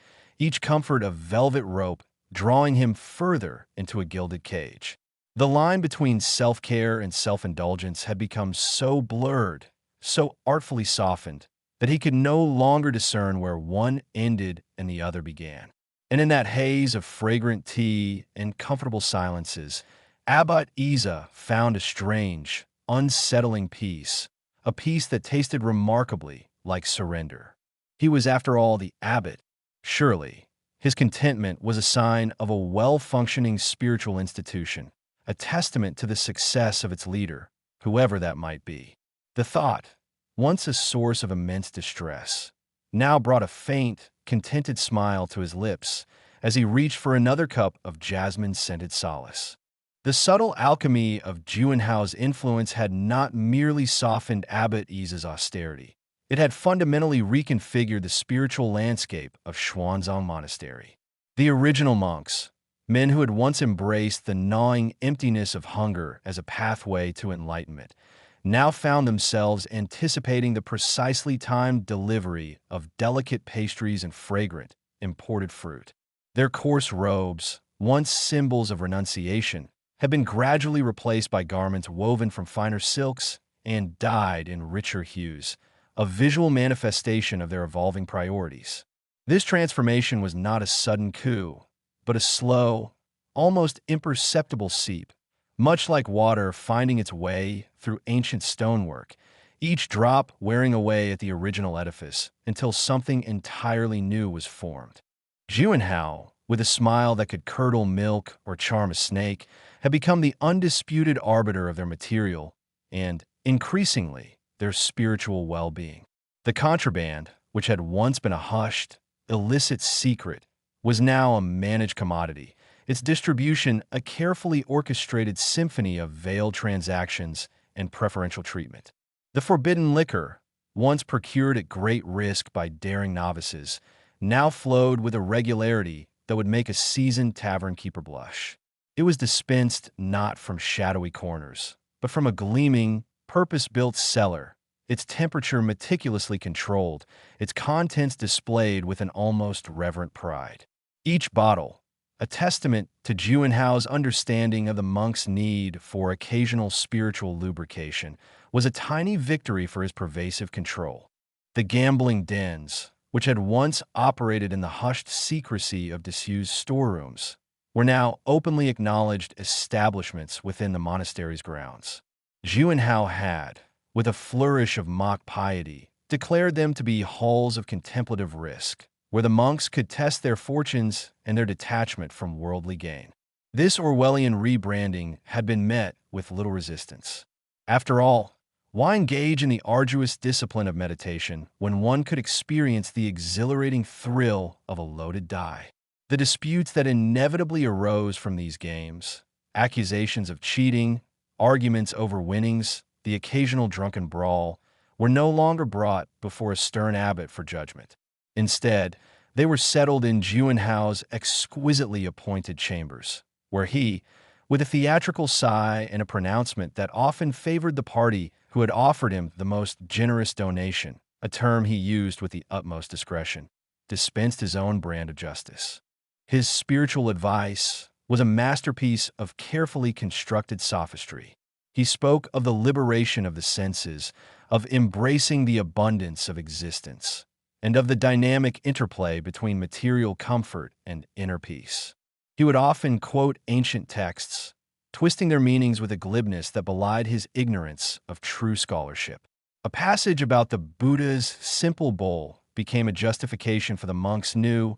each comfort a velvet rope drawing him further into a gilded cage. The line between self-care and self-indulgence had become so blurred, so artfully softened, that he could no longer discern where one ended and the other began. And in that haze of fragrant tea and comfortable silences, Abbot Isa found a strange, unsettling peace, a peace that tasted remarkably like surrender. He was, after all, the abbot. Surely, his contentment was a sign of a well-functioning spiritual institution, a testament to the success of its leader, whoever that might be. The thought, once a source of immense distress, now brought a faint, contented smile to his lips as he reached for another cup of jasmine-scented solace. The subtle alchemy of Juanhao's influence had not merely softened Abbot Isa's austerity. It had fundamentally reconfigured the spiritual landscape of Xuanzang Monastery. The original monks, men who had once embraced the gnawing emptiness of hunger as a pathway to enlightenment, now found themselves anticipating the precisely timed delivery of delicate pastries and fragrant, imported fruit. Their coarse robes, once symbols of renunciation, had been gradually replaced by garments woven from finer silks and dyed in richer hues, a visual manifestation of their evolving priorities. This transformation was not a sudden coup, but a slow, almost imperceptible seep, much like water finding its way through ancient stonework, each drop wearing away at the original edifice until something entirely new was formed. Juanhao, with a smile that could curdle milk or charm a snake, had become the undisputed arbiter of their material and, increasingly, their spiritual well-being. The contraband, which had once been a hushed, illicit secret, was now a managed commodity, its distribution a carefully orchestrated symphony of veiled transactions and preferential treatment. The forbidden liquor, once procured at great risk by daring novices, now flowed with a regularity that would make a seasoned tavern keeper blush. It was dispensed not from shadowy corners, but from a gleaming, purpose-built cellar, its temperature meticulously controlled, its contents displayed with an almost reverent pride. Each bottle, a testament to Juanhao's understanding of the monk's need for occasional spiritual lubrication, was a tiny victory for his pervasive control. The gambling dens, which had once operated in the hushed secrecy of disused storerooms, were now openly acknowledged establishments within the monastery's grounds. Juanhao had, with a flourish of mock piety, declared them to be halls of contemplative risk, where the monks could test their fortunes and their detachment from worldly gain. This Orwellian rebranding had been met with little resistance. After all, why engage in the arduous discipline of meditation when one could experience the exhilarating thrill of a loaded die? The disputes that inevitably arose from these games, accusations of cheating, arguments over winnings, the occasional drunken brawl, were no longer brought before a stern abbot for judgment. Instead, they were settled in Juanhao's exquisitely appointed chambers, where he, with a theatrical sigh and a pronouncement that often favored the party who had offered him the most generous donation, a term he used with the utmost discretion, dispensed his own brand of justice. His spiritual advice was a masterpiece of carefully constructed sophistry. He spoke of the liberation of the senses, of embracing the abundance of existence, and of the dynamic interplay between material comfort and inner peace. He would often quote ancient texts, twisting their meanings with a glibness that belied his ignorance of true scholarship. A passage about the Buddha's simple bowl became a justification for the monk's new,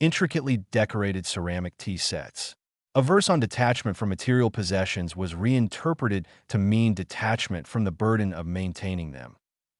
intricately decorated ceramic tea sets. A verse on detachment from material possessions was reinterpreted to mean detachment from the burden of maintaining them,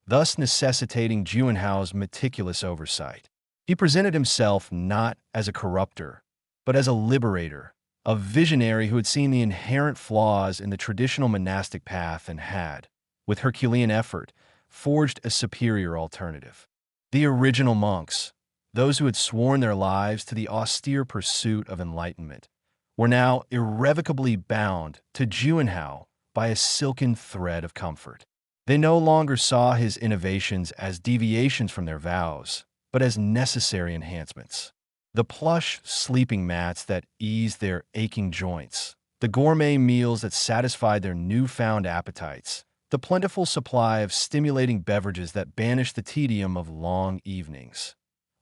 thus necessitating Juanhao's meticulous oversight. He presented himself not as a corrupter, but as a liberator, a visionary who had seen the inherent flaws in the traditional monastic path and had, with Herculean effort, forged a superior alternative. The original monks, those who had sworn their lives to the austere pursuit of enlightenment, were now irrevocably bound to Juanhao by a silken thread of comfort. They no longer saw his innovations as deviations from their vows, but as necessary enhancements. The plush sleeping mats that eased their aching joints, the gourmet meals that satisfied their newfound appetites, the plentiful supply of stimulating beverages that banished the tedium of long evenings.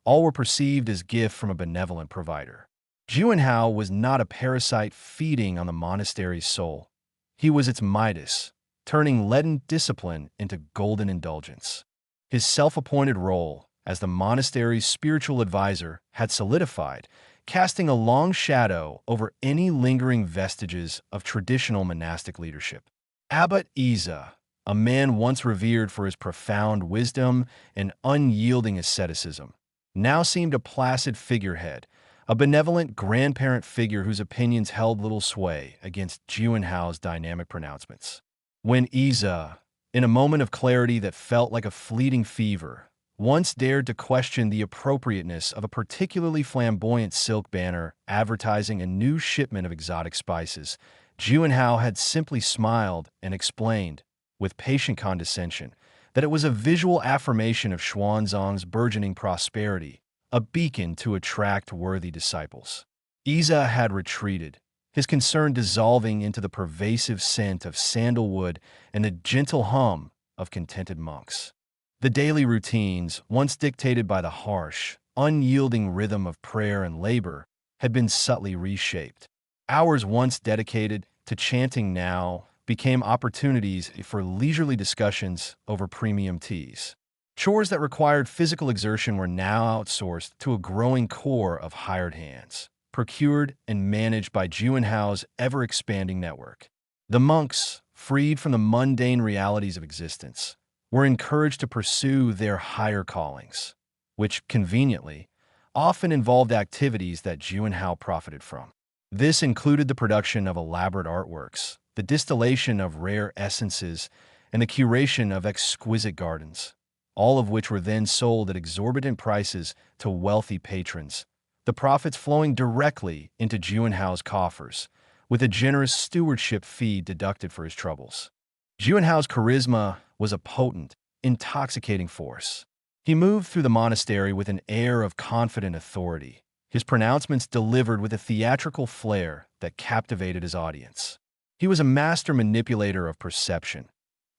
All were perceived as gifts from a benevolent provider. Juanhao was not a parasite feeding on the monastery's soul. He was its Midas, turning leaden discipline into golden indulgence. His self-appointed role as the monastery's spiritual advisor had solidified, casting a long shadow over any lingering vestiges of traditional monastic leadership. Abbot Iza, a man once revered for his profound wisdom and unyielding asceticism, now seemed a placid figurehead, a benevolent grandparent figure whose opinions held little sway against Juanhao's dynamic pronouncements. When Iza, in a moment of clarity that felt like a fleeting fever, once dared to question the appropriateness of a particularly flamboyant silk banner advertising a new shipment of exotic spices, Juanhao had simply smiled and explained, with patient condescension, that it was a visual affirmation of Xuanzang's burgeoning prosperity, a beacon to attract worthy disciples. Iza had retreated, his concern dissolving into the pervasive scent of sandalwood and the gentle hum of contented monks. The daily routines, once dictated by the harsh, unyielding rhythm of prayer and labor, had been subtly reshaped. Hours once dedicated to chanting now became opportunities for leisurely discussions over premium teas. Chores that required physical exertion were now outsourced to a growing core of hired hands, procured and managed by Juanhao's ever-expanding network. The monks, freed from the mundane realities of existence, were encouraged to pursue their higher callings, which, conveniently, often involved activities that Juanhao profited from. This included the production of elaborate artworks, the distillation of rare essences, and the curation of exquisite gardens, all of which were then sold at exorbitant prices to wealthy patrons, the profits flowing directly into Juanhao's coffers, with a generous stewardship fee deducted for his troubles. Juanhao's charisma was a potent, intoxicating force. He moved through the monastery with an air of confident authority, his pronouncements delivered with a theatrical flair that captivated his audience. He was a master manipulator of perception,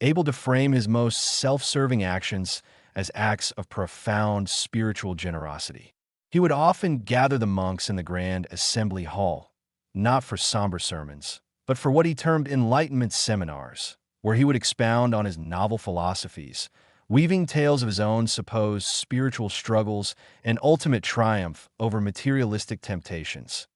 able to frame his most self-serving actions as acts of profound spiritual generosity. He would often gather the monks in the grand assembly hall, not for somber sermons, but for what he termed enlightenment seminars, where he would expound on his novel philosophies, weaving tales of his own supposed spiritual struggles and ultimate triumph over materialistic temptations,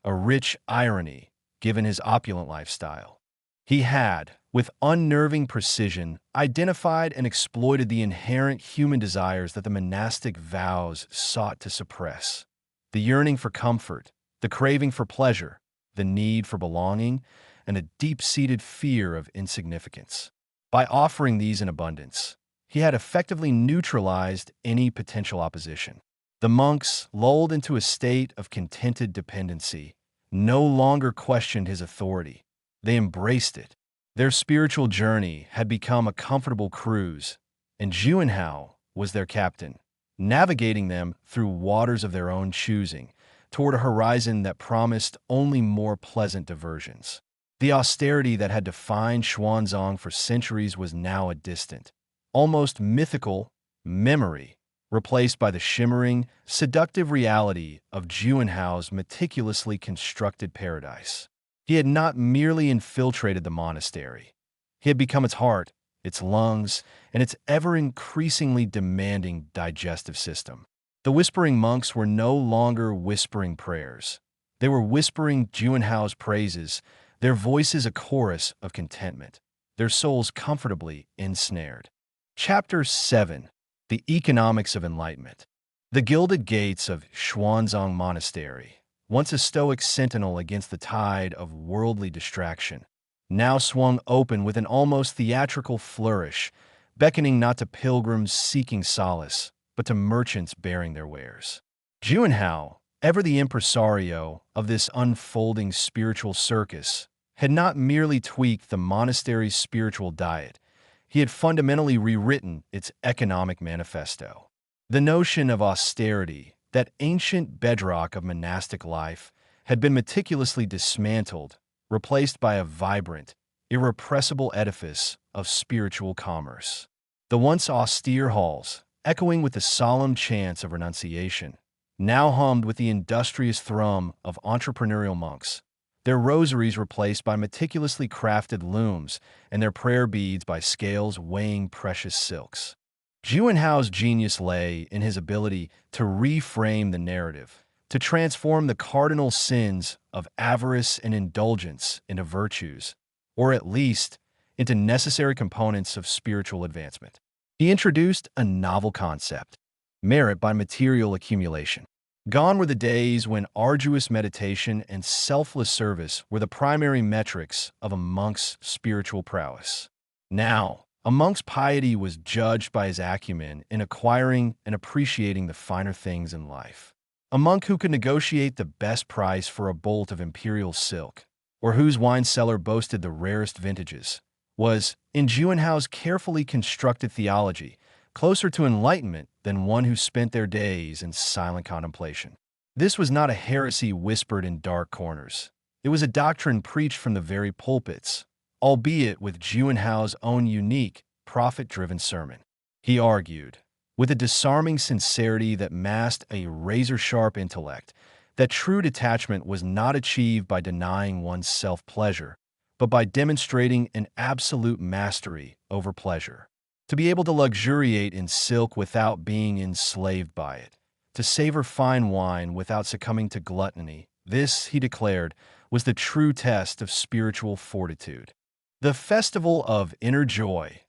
a rich irony given his opulent lifestyle. He had, with unnerving precision, identified and exploited the inherent human desires that the monastic vows sought to suppress: the yearning for comfort, the craving for pleasure, the need for belonging, and a deep-seated fear of insignificance. By offering these in abundance, he had effectively neutralized any potential opposition. The monks, lulled into a state of contented dependency, no longer questioned his authority. They embraced it. Their spiritual journey had become a comfortable cruise, and Juanhao was their captain, navigating them through waters of their own choosing, toward a horizon that promised only more pleasant diversions. The austerity that had defined Xuanzang for centuries was now a distant, almost mythical memory, replaced by the shimmering, seductive reality of Juanhao's meticulously constructed paradise. He had not merely infiltrated the monastery. He had become its heart, its lungs, and its ever-increasingly demanding digestive system. The whispering monks were no longer whispering prayers. They were whispering Juanhao's praises, their voices a chorus of contentment, their souls comfortably ensnared. Chapter 7. The Economics of Enlightenment. The gilded gates of Xuanzang Monastery, once a stoic sentinel against the tide of worldly distraction, now swung open with an almost theatrical flourish, beckoning not to pilgrims seeking solace, but to merchants bearing their wares. Juanhao, ever the impresario of this unfolding spiritual circus, had not merely tweaked the monastery's spiritual diet, he had fundamentally rewritten its economic manifesto. The notion of austerity, That ancient bedrock of monastic life had been meticulously dismantled, replaced by a vibrant, irrepressible edifice of spiritual commerce. The once austere halls, echoing with the solemn chants of renunciation, now hummed with the industrious thrum of entrepreneurial monks, their rosaries replaced by meticulously crafted looms and their prayer beads by scales weighing precious silks. Juanhao's genius lay in his ability to reframe the narrative, to transform the cardinal sins of avarice and indulgence into virtues, or at least into necessary components of spiritual advancement. He introduced a novel concept: merit by material accumulation. Gone were the days when arduous meditation and selfless service were the primary metrics of a monk's spiritual prowess. Now, a monk's piety was judged by his acumen in acquiring and appreciating the finer things in life. A monk who could negotiate the best price for a bolt of imperial silk, or whose wine cellar boasted the rarest vintages, was, in Juanhao's carefully constructed theology, closer to enlightenment than one who spent their days in silent contemplation. This was not a heresy whispered in dark corners. It was a doctrine preached from the very pulpits, albeit with Juanhao's own unique, prophet-driven sermon. He argued, with a disarming sincerity that masked a razor-sharp intellect, that true detachment was not achieved by denying one's self-pleasure, but by demonstrating an absolute mastery over pleasure. To be able to luxuriate in silk without being enslaved by it, to savor fine wine without succumbing to gluttony, this, he declared, was the true test of spiritual fortitude. The festival of inner joy,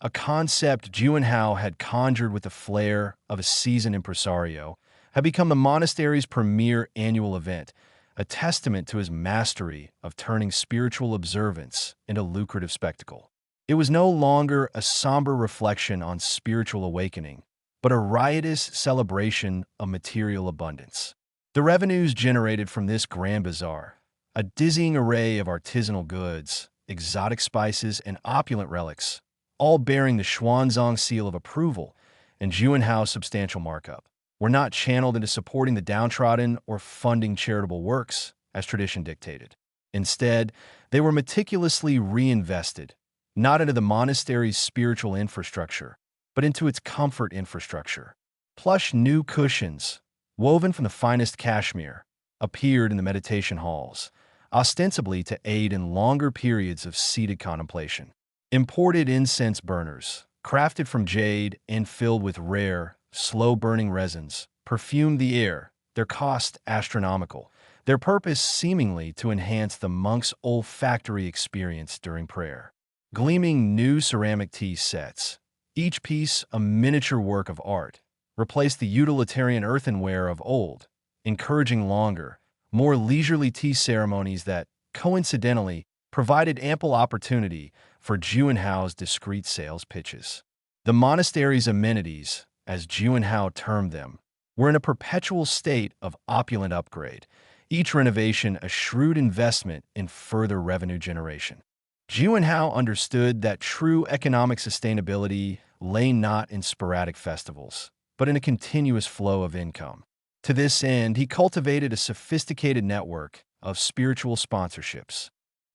a concept Juanhao had conjured with the flair of a seasoned impresario, had become the monastery's premier annual event, a testament to his mastery of turning spiritual observance into lucrative spectacle. It was no longer a somber reflection on spiritual awakening, but a riotous celebration of material abundance. The revenues generated from this grand bazaar, a dizzying array of artisanal goods, exotic spices, and opulent relics, all bearing the Xuanzang seal of approval and Juanhao's substantial markup, were not channeled into supporting the downtrodden or funding charitable works, as tradition dictated. Instead, they were meticulously reinvested, not into the monastery's spiritual infrastructure, but into its comfort infrastructure. Plush new cushions, woven from the finest cashmere, appeared in the meditation halls, ostensibly to aid in longer periods of seated contemplation. Imported incense burners, crafted from jade and filled with rare, slow-burning resins, perfumed the air, their cost astronomical, their purpose seemingly to enhance the monk's olfactory experience during prayer. Gleaming new ceramic tea sets, each piece a miniature work of art, replaced the utilitarian earthenware of old, encouraging longer, more leisurely tea ceremonies that, coincidentally, provided ample opportunity for Juanhao's discreet sales pitches. The monastery's amenities, as Juanhao termed them, were in a perpetual state of opulent upgrade, each renovation a shrewd investment in further revenue generation. Juanhao understood that true economic sustainability lay not in sporadic festivals, but in a continuous flow of income. To this end, he cultivated a sophisticated network of spiritual sponsorships.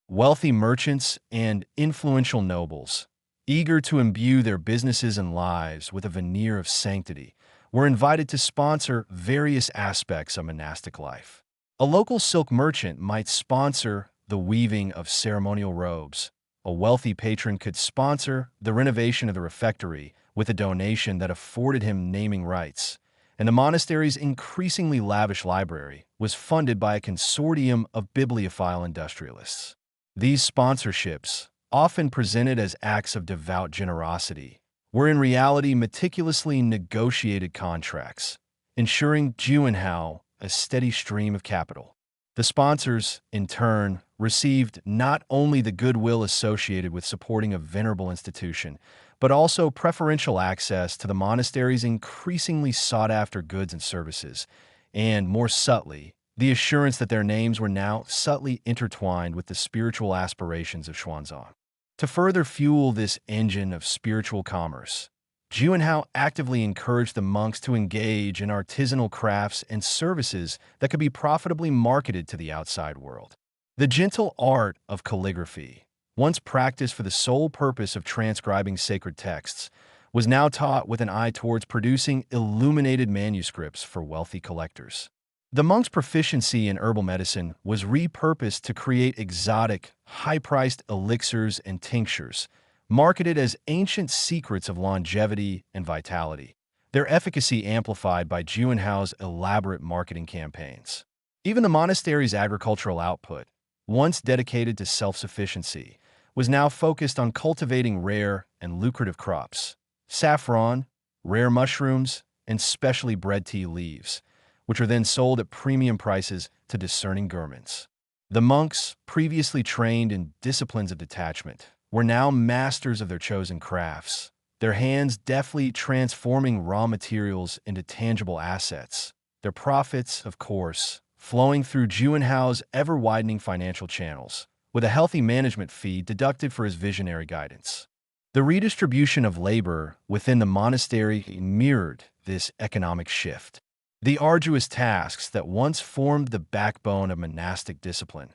Wealthy merchants and influential nobles, eager to imbue their businesses and lives with a veneer of sanctity, were invited to sponsor various aspects of monastic life. A local silk merchant might sponsor the weaving of ceremonial robes. A wealthy patron could sponsor the renovation of the refectory with a donation that afforded him naming rights, and the monastery's increasingly lavish library was funded by a consortium of bibliophile industrialists. These sponsorships, often presented as acts of devout generosity, were in reality meticulously negotiated contracts, ensuring Juanhao a steady stream of capital. The sponsors, in turn, received not only the goodwill associated with supporting a venerable institution, but also preferential access to the monastery's increasingly sought-after goods and services, and, more subtly, the assurance that their names were now subtly intertwined with the spiritual aspirations of Xuanzang. To further fuel this engine of spiritual commerce, Juanhao actively encouraged the monks to engage in artisanal crafts and services that could be profitably marketed to the outside world. The gentle art of calligraphy, once practiced for the sole purpose of transcribing sacred texts, was now taught with an eye towards producing illuminated manuscripts for wealthy collectors. The monks' proficiency in herbal medicine was repurposed to create exotic, high-priced elixirs and tinctures, marketed as ancient secrets of longevity and vitality, their efficacy amplified by Juanhao's elaborate marketing campaigns. Even the monastery's agricultural output, once dedicated to self-sufficiency, was now focused on cultivating rare and lucrative crops, saffron, rare mushrooms, and specially bred tea leaves, which are then sold at premium prices to discerning gourmands. The monks, previously trained in disciplines of detachment, were now masters of their chosen crafts, their hands deftly transforming raw materials into tangible assets, their profits, of course, flowing through Juanhao's ever-widening financial channels, with a healthy management fee deducted for his visionary guidance. The redistribution of labor within the monastery mirrored this economic shift. The arduous tasks that once formed the backbone of monastic discipline,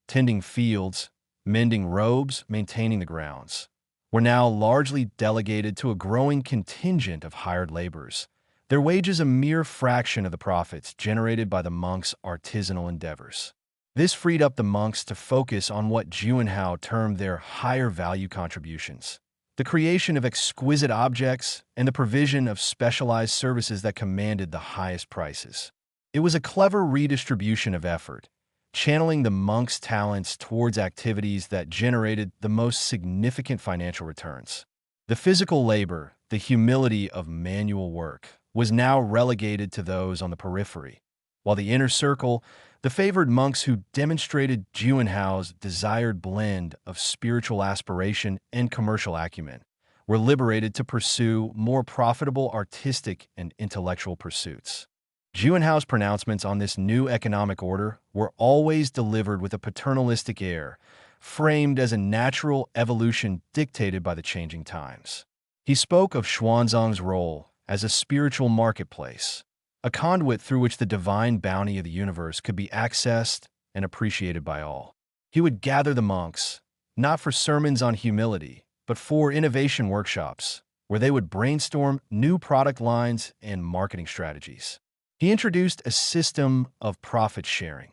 tending fields, mending robes, maintaining the grounds, were now largely delegated to a growing contingent of hired laborers, their wages a mere fraction of the profits generated by the monks' artisanal endeavors. This freed up the monks to focus on what Juanhao termed their higher value contributions, the creation of exquisite objects and the provision of specialized services that commanded the highest prices. It was a clever redistribution of effort, channeling the monks' talents towards activities that generated the most significant financial returns. The physical labor, the humility of manual work, was now relegated to those on the periphery, while the inner circle, the favored monks who demonstrated Juanhao's desired blend of spiritual aspiration and commercial acumen, were liberated to pursue more profitable artistic and intellectual pursuits. Juanhao's pronouncements on this new economic order were always delivered with a paternalistic air, framed as a natural evolution dictated by the changing times. He spoke of Xuanzang's role as a spiritual marketplace, a conduit through which the divine bounty of the universe could be accessed and appreciated by all. He would gather the monks, not for sermons on humility, but for innovation workshops, where they would brainstorm new product lines and marketing strategies. He introduced a system of profit sharing,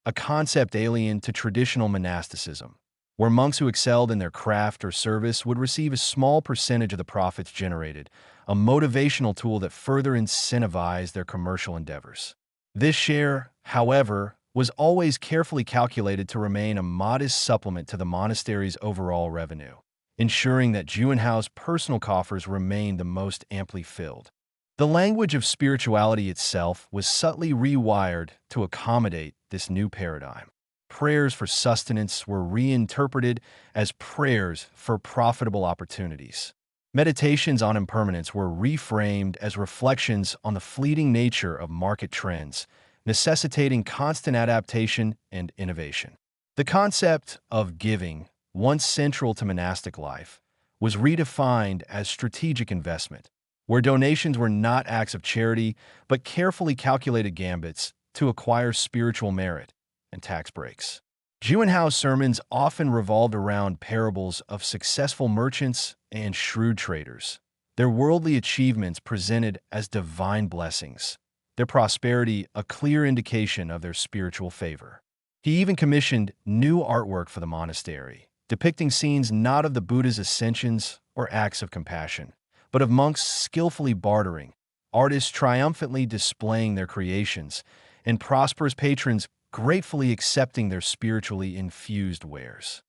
a concept alien to traditional monasticism, where monks who excelled in their craft or service would receive a small percentage of the profits generated, a motivational tool that further incentivized their commercial endeavors. This share, however, was always carefully calculated to remain a modest supplement to the monastery's overall revenue, ensuring that Juanhao's personal coffers remained the most amply filled. The language of spirituality itself was subtly rewired to accommodate this new paradigm. Prayers for sustenance were reinterpreted as prayers for profitable opportunities. Meditations on impermanence were reframed as reflections on the fleeting nature of market trends, necessitating constant adaptation and innovation. The concept of giving, once central to monastic life, was redefined as strategic investment, where donations were not acts of charity but carefully calculated gambits to acquire spiritual merit and tax breaks. Juanhao's sermons often revolved around parables of successful merchants and shrewd traders, their worldly achievements presented as divine blessings, their prosperity a clear indication of their spiritual favor. He even commissioned new artwork for the monastery, depicting scenes not of the Buddha's ascensions or acts of compassion, but of monks skillfully bartering, artists triumphantly displaying their creations, and prosperous patrons gratefully accepting their spiritually infused wares.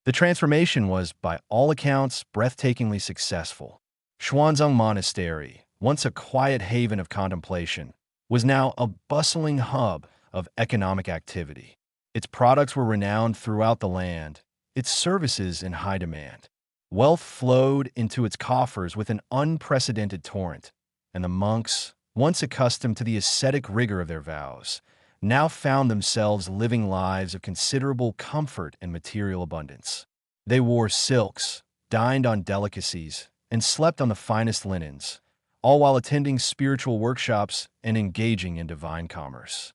The transformation was, by all accounts, breathtakingly successful. Xuanzang Monastery, once a quiet haven of contemplation, was now a bustling hub of economic activity. Its products were renowned throughout the land, its services in high demand. Wealth flowed into its coffers with an unprecedented torrent, and the monks, once accustomed to the ascetic rigor of their vows, now found themselves living lives of considerable comfort and material abundance. They wore silks, dined on delicacies, and slept on the finest linens, all while attending spiritual workshops and engaging in divine commerce.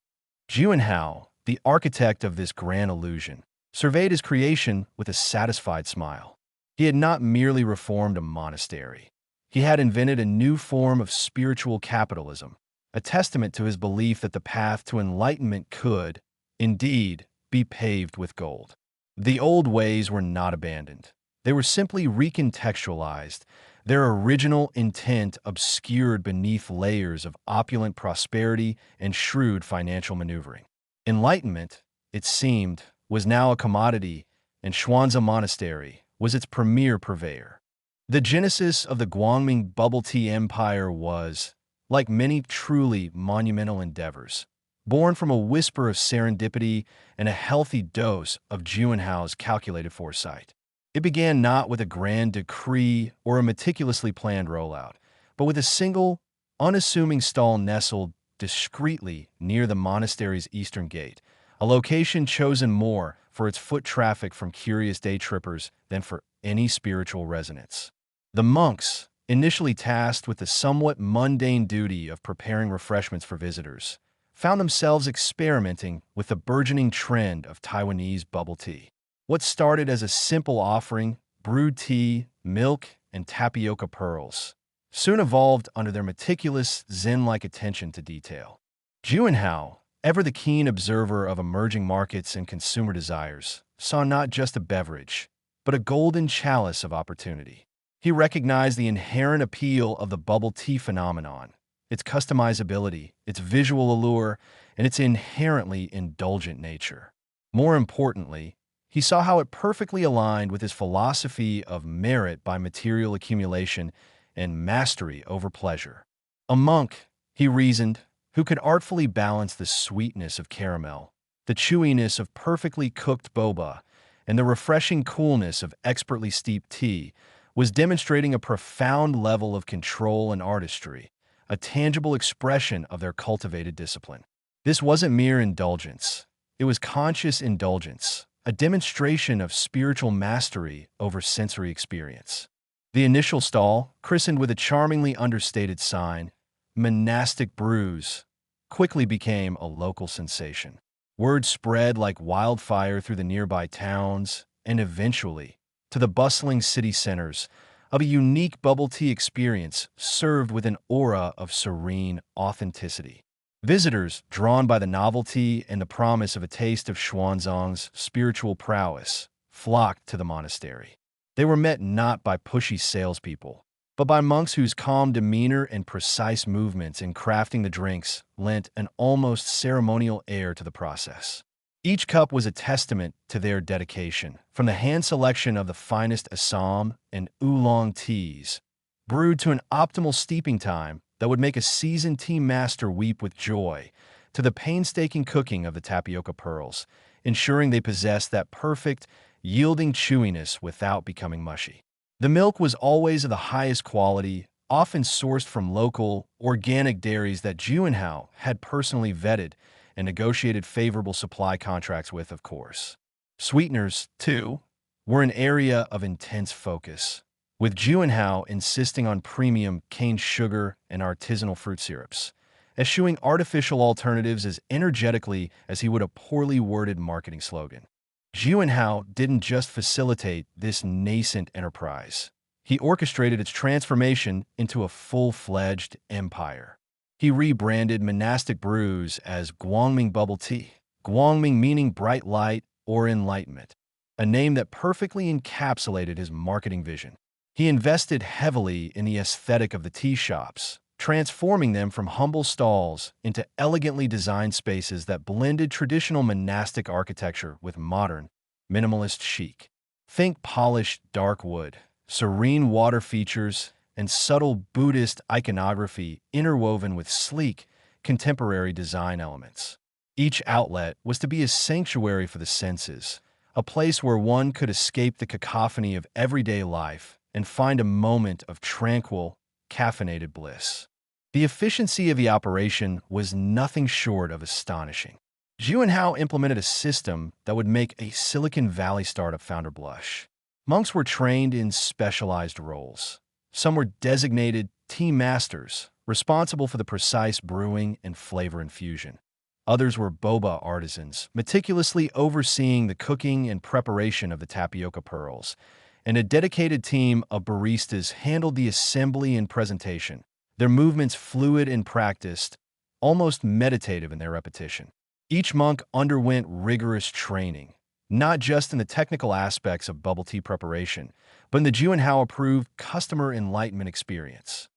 Juanhao, the architect of this grand illusion, surveyed his creation with a satisfied smile. He had not merely reformed a monastery. He had invented a new form of spiritual capitalism, a testament to his belief that the path to enlightenment could, indeed, be paved with gold. The old ways were not abandoned. They were simply recontextualized, their original intent obscured beneath layers of opulent prosperity and shrewd financial maneuvering. Enlightenment, it seemed, was now a commodity, and Xuanzang Monastery was its premier purveyor. The genesis of the Guangming bubble tea empire was, like many truly monumental endeavors, born from a whisper of serendipity and a healthy dose of Juanhao's calculated foresight. It began not with a grand decree or a meticulously planned rollout, but with a single, unassuming stall nestled discreetly near the monastery's eastern gate, a location chosen more for its foot traffic from curious day trippers than for any spiritual resonance. The monks, initially tasked with the somewhat mundane duty of preparing refreshments for visitors, found themselves experimenting with the burgeoning trend of Taiwanese bubble tea. What started as a simple offering, brewed tea, milk, and tapioca pearls, soon evolved under their meticulous, Zen-like attention to detail. Juanhao, ever the keen observer of emerging markets and consumer desires, saw not just a beverage, but a golden chalice of opportunity. He recognized the inherent appeal of the bubble tea phenomenon, its customizability, its visual allure, and its inherently indulgent nature. More importantly, he saw how it perfectly aligned with his philosophy of merit by material accumulation and mastery over pleasure. A monk, he reasoned, who could artfully balance the sweetness of caramel, the chewiness of perfectly cooked boba, and the refreshing coolness of expertly steeped tea, was demonstrating a profound level of control and artistry, a tangible expression of their cultivated discipline. This wasn't mere indulgence. It was conscious indulgence, a demonstration of spiritual mastery over sensory experience. The initial stall, christened with a charmingly understated sign, Monastic Brews, quickly became a local sensation. Word spread like wildfire through the nearby towns, and eventually, to the bustling city centers, of a unique bubble tea experience served with an aura of serene authenticity. Visitors, drawn by the novelty and the promise of a taste of Xuanzang's spiritual prowess, flocked to the monastery. They were met not by pushy salespeople, but by monks whose calm demeanor and precise movements in crafting the drinks lent an almost ceremonial air to the process. Each cup was a testament to their dedication, from the hand selection of the finest Assam and oolong teas, brewed to an optimal steeping time that would make a seasoned tea master weep with joy, to the painstaking cooking of the tapioca pearls, ensuring they possessed that perfect, yielding chewiness without becoming mushy. The milk was always of the highest quality, often sourced from local, organic dairies that Juanhao had personally vetted and negotiated favorable supply contracts with, of course. Sweeteners, too, were an area of intense focus, with Juanhao insisting on premium cane sugar and artisanal fruit syrups, eschewing artificial alternatives as energetically as he would a poorly worded marketing slogan. Juanhao didn't just facilitate this nascent enterprise. He orchestrated its transformation into a full-fledged empire. He rebranded Monastic Brews as Guangming Bubble Tea, Guangming meaning bright light or enlightenment, a name that perfectly encapsulated his marketing vision. He invested heavily in the aesthetic of the tea shops, transforming them from humble stalls into elegantly designed spaces that blended traditional monastic architecture with modern, minimalist chic. Think polished dark wood, serene water features, and subtle Buddhist iconography interwoven with sleek, contemporary design elements. Each outlet was to be a sanctuary for the senses, a place where one could escape the cacophony of everyday life and find a moment of tranquil, caffeinated bliss. The efficiency of the operation was nothing short of astonishing. Juanhao implemented a system that would make a Silicon Valley startup founder blush. Monks were trained in specialized roles, Some were designated tea masters, responsible for the precise brewing and flavor infusion. Others were boba artisans, meticulously overseeing the cooking and preparation of the tapioca pearls, and a dedicated team of baristas handled the assembly and presentation, their movements fluid and practiced, almost meditative in their repetition. Each monk underwent rigorous training, not just in the technical aspects of bubble tea preparation, but in the Juanhao-approved customer enlightenment experience.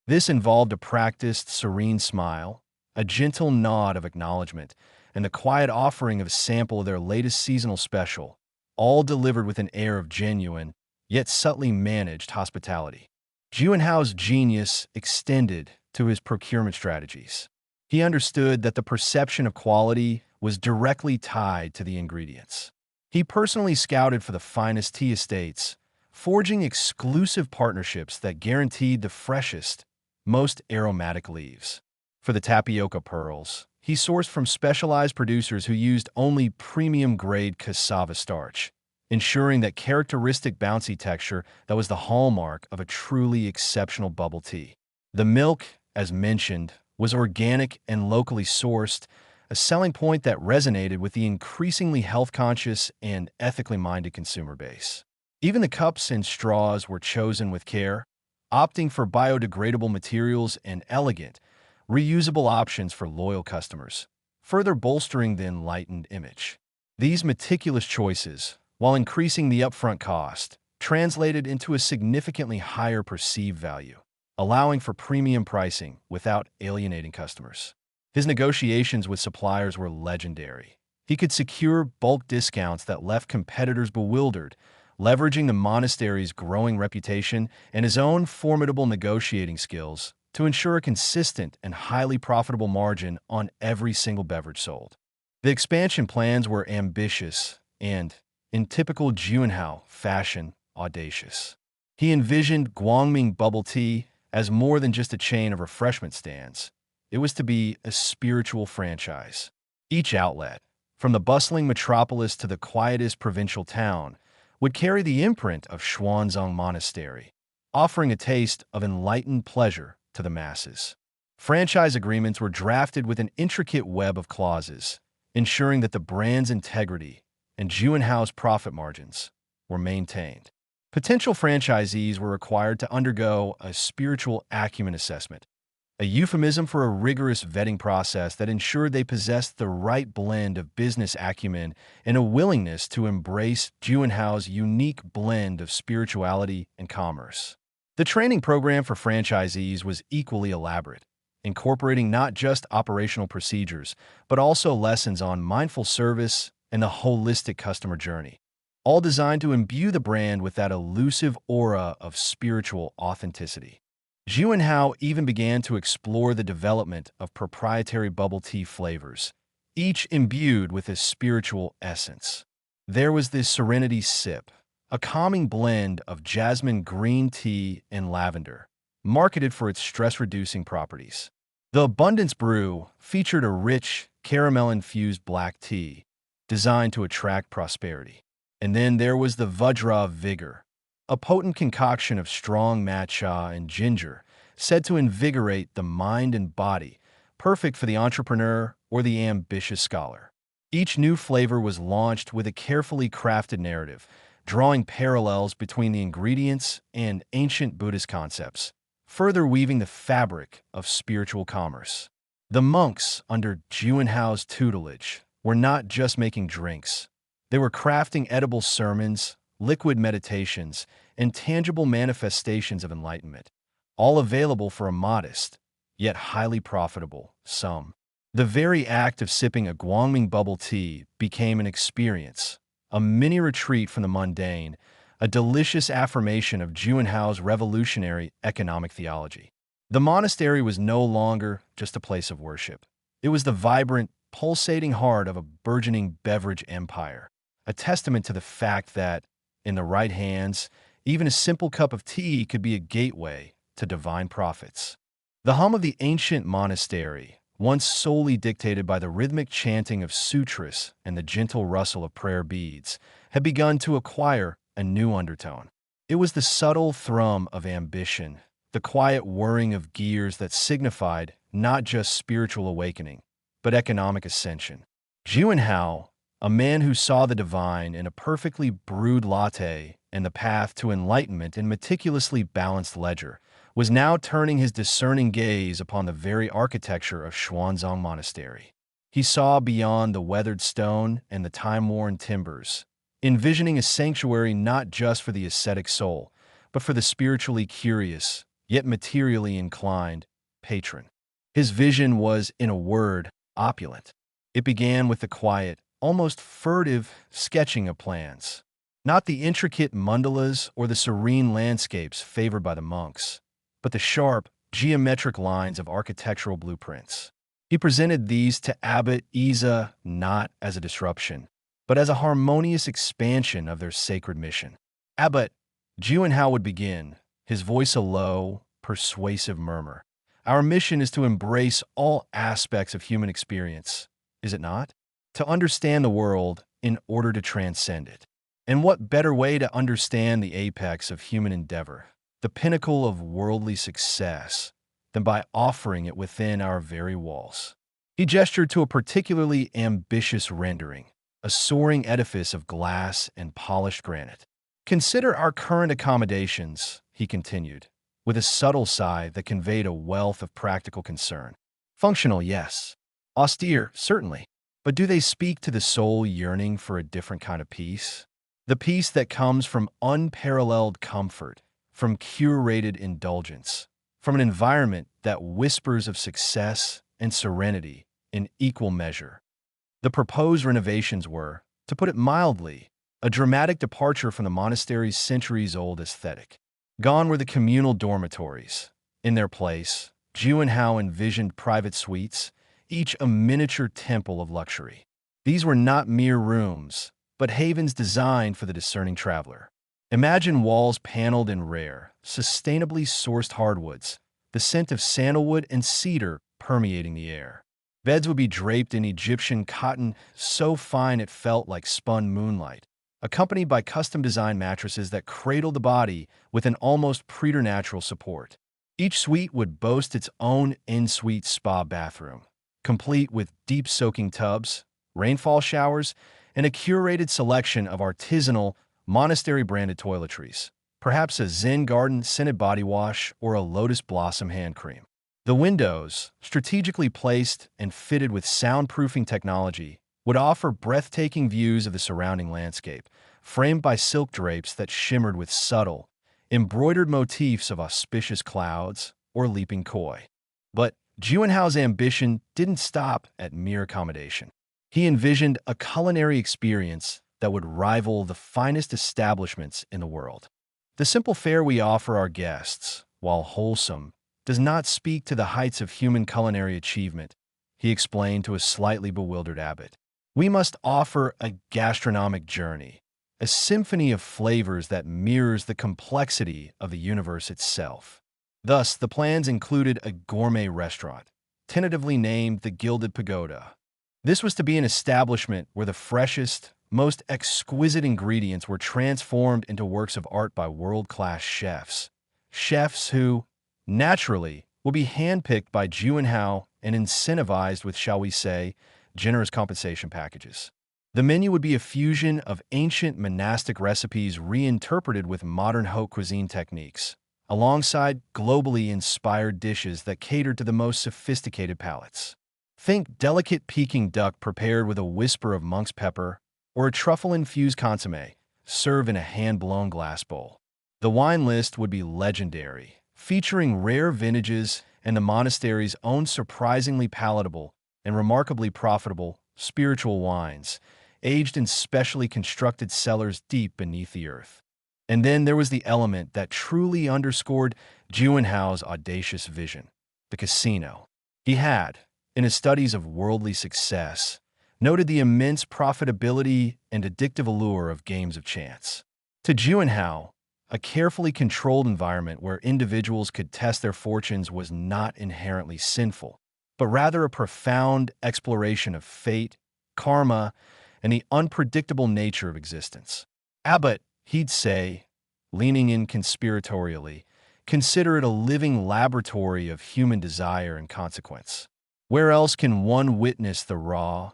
This involved a practiced, serene smile, a gentle nod of acknowledgement, and the quiet offering of a sample of their latest seasonal special, all delivered with an air of genuine, yet subtly managed hospitality. Juanhao's genius extended to his procurement strategies. He understood that the perception of quality was directly tied to the ingredients. He personally scouted for the finest tea estates, forging exclusive partnerships that guaranteed the freshest, most aromatic leaves. For the tapioca pearls, he sourced from specialized producers who used only premium-grade cassava starch, ensuring that characteristic bouncy texture that was the hallmark of a truly exceptional bubble tea. The milk, as mentioned, was organic and locally sourced, a selling point that resonated with the increasingly health-conscious and ethically minded consumer base. Even the cups and straws were chosen with care, opting for biodegradable materials and elegant, reusable options for loyal customers, further bolstering the enlightened image. These meticulous choices, while increasing the upfront cost, translated into a significantly higher perceived value, allowing for premium pricing without alienating customers. His negotiations with suppliers were legendary. He could secure bulk discounts that left competitors bewildered, leveraging the monastery's growing reputation and his own formidable negotiating skills to ensure a consistent and highly profitable margin on every single beverage sold. The expansion plans were ambitious and, in typical Juanhao fashion, audacious. He envisioned Guangming Bubble Tea as more than just a chain of refreshment stands. It was to be a spiritual franchise. Each outlet, from the bustling metropolis to the quietest provincial town, would carry the imprint of Xuanzang Monastery, offering a taste of enlightened pleasure to the masses. Franchise agreements were drafted with an intricate web of clauses, ensuring that the brand's integrity and Juanhao's profit margins were maintained. Potential franchisees were required to undergo a spiritual acumen assessment, a euphemism for a rigorous vetting process that ensured they possessed the right blend of business acumen and a willingness to embrace Juanhao's unique blend of spirituality and commerce. The training program for franchisees was equally elaborate, incorporating not just operational procedures, but also lessons on mindful service and the holistic customer journey, all designed to imbue the brand with that elusive aura of spiritual authenticity. Juanhao even began to explore the development of proprietary bubble tea flavors, each imbued with a spiritual essence. There was the Serenity Sip, a calming blend of jasmine green tea and lavender, marketed for its stress-reducing properties. The Abundance Brew featured a rich, caramel-infused black tea, designed to attract prosperity. And then there was the Vajra Vigor, a potent concoction of strong matcha and ginger, said to invigorate the mind and body, perfect for the entrepreneur or the ambitious scholar. Each new flavor was launched with a carefully crafted narrative, drawing parallels between the ingredients and ancient Buddhist concepts, further weaving the fabric of spiritual commerce. The monks, under Juanhao's tutelage, were not just making drinks. They were crafting edible sermons, liquid meditations, and tangible manifestations of enlightenment, all available for a modest, yet highly profitable, sum. The very act of sipping a Guangming bubble tea became an experience, a mini retreat from the mundane, a delicious affirmation of Juanhao's revolutionary economic theology. The monastery was no longer just a place of worship. It was the vibrant, pulsating heart of a burgeoning beverage empire, a testament to the fact that, in the right hands, even a simple cup of tea could be a gateway to divine profits. The hum of the ancient monastery, once solely dictated by the rhythmic chanting of sutras and the gentle rustle of prayer beads, had begun to acquire a new undertone. It was the subtle thrum of ambition, the quiet whirring of gears that signified not just spiritual awakening, but economic ascension. Juanhao, a man who saw the divine in a perfectly brewed latte and the path to enlightenment in meticulously balanced ledger, was now turning his discerning gaze upon the very architecture of Xuanzang Monastery. He saw beyond the weathered stone and the time-worn timbers, envisioning a sanctuary not just for the ascetic soul, but for the spiritually curious, yet materially inclined, patron. His vision was, in a word, opulent. It began with the quiet, almost furtive sketching of plans, not the intricate mandalas or the serene landscapes favored by the monks, but the sharp, geometric lines of architectural blueprints. He presented these to Abbot Isa not as a disruption, but as a harmonious expansion of their sacred mission. Abbot Juanhao would begin, his voice a low, persuasive murmur. Our mission is to embrace all aspects of human experience, is it not? To understand the world in order to transcend it. And what better way to understand the apex of human endeavor, the pinnacle of worldly success, than by offering it within our very walls? He gestured to a particularly ambitious rendering, a soaring edifice of glass and polished granite. Consider our current accommodations, he continued, with a subtle sigh that conveyed a wealth of practical concern. Functional, yes. Austere, certainly. But do they speak to the soul yearning for a different kind of peace? The peace that comes from unparalleled comfort, from curated indulgence, from an environment that whispers of success and serenity in equal measure. The proposed renovations were, to put it mildly, a dramatic departure from the monastery's centuries-old aesthetic. Gone were the communal dormitories. In their place, Juanhao envisioned private suites, each a miniature temple of luxury. These were not mere rooms, but havens designed for the discerning traveler. Imagine walls paneled in rare, sustainably sourced hardwoods, the scent of sandalwood and cedar permeating the air. Beds would be draped in Egyptian cotton so fine it felt like spun moonlight, accompanied by custom-designed mattresses that cradled the body with an almost preternatural support. Each suite would boast its own in-suite spa bathroom, complete with deep-soaking tubs, rainfall showers, and a curated selection of artisanal, monastery-branded toiletries, perhaps a Zen garden scented body wash or a lotus blossom hand cream. The windows, strategically placed and fitted with soundproofing technology, would offer breathtaking views of the surrounding landscape, framed by silk drapes that shimmered with subtle, embroidered motifs of auspicious clouds or leaping koi. But Juanhao's ambition didn't stop at mere accommodation. He envisioned a culinary experience that would rival the finest establishments in the world. The simple fare we offer our guests, while wholesome, does not speak to the heights of human culinary achievement, he explained to a slightly bewildered abbot. We must offer a gastronomic journey, a symphony of flavors that mirrors the complexity of the universe itself. Thus, the plans included a gourmet restaurant, tentatively named the Gilded Pagoda. This was to be an establishment where the freshest, most exquisite ingredients were transformed into works of art by world-class chefs. Chefs who, naturally, will be handpicked by Juanhao and incentivized with, shall we say, generous compensation packages. The menu would be a fusion of ancient monastic recipes reinterpreted with modern haute cuisine techniques, alongside globally inspired dishes that catered to the most sophisticated palates. Think delicate Peking duck prepared with a whisper of monk's pepper, or a truffle-infused consommé, served in a hand-blown glass bowl. The wine list would be legendary, featuring rare vintages and the monastery's own surprisingly palatable and remarkably profitable spiritual wines, aged in specially constructed cellars deep beneath the earth. And then there was the element that truly underscored Juanhao's audacious vision, the casino. He had, in his studies of worldly success, noted the immense profitability and addictive allure of games of chance. To Juanhao, a carefully controlled environment where individuals could test their fortunes was not inherently sinful, but rather a profound exploration of fate, karma, and the unpredictable nature of existence. Abbot, he'd say, leaning in conspiratorially, consider it a living laboratory of human desire and consequence. Where else can one witness the raw,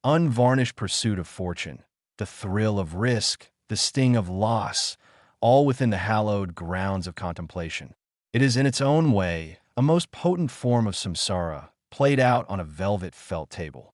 unvarnished pursuit of fortune, the thrill of risk, the sting of loss, all within the hallowed grounds of contemplation? It is in its own way a most potent form of samsara, played out on a velvet felt table.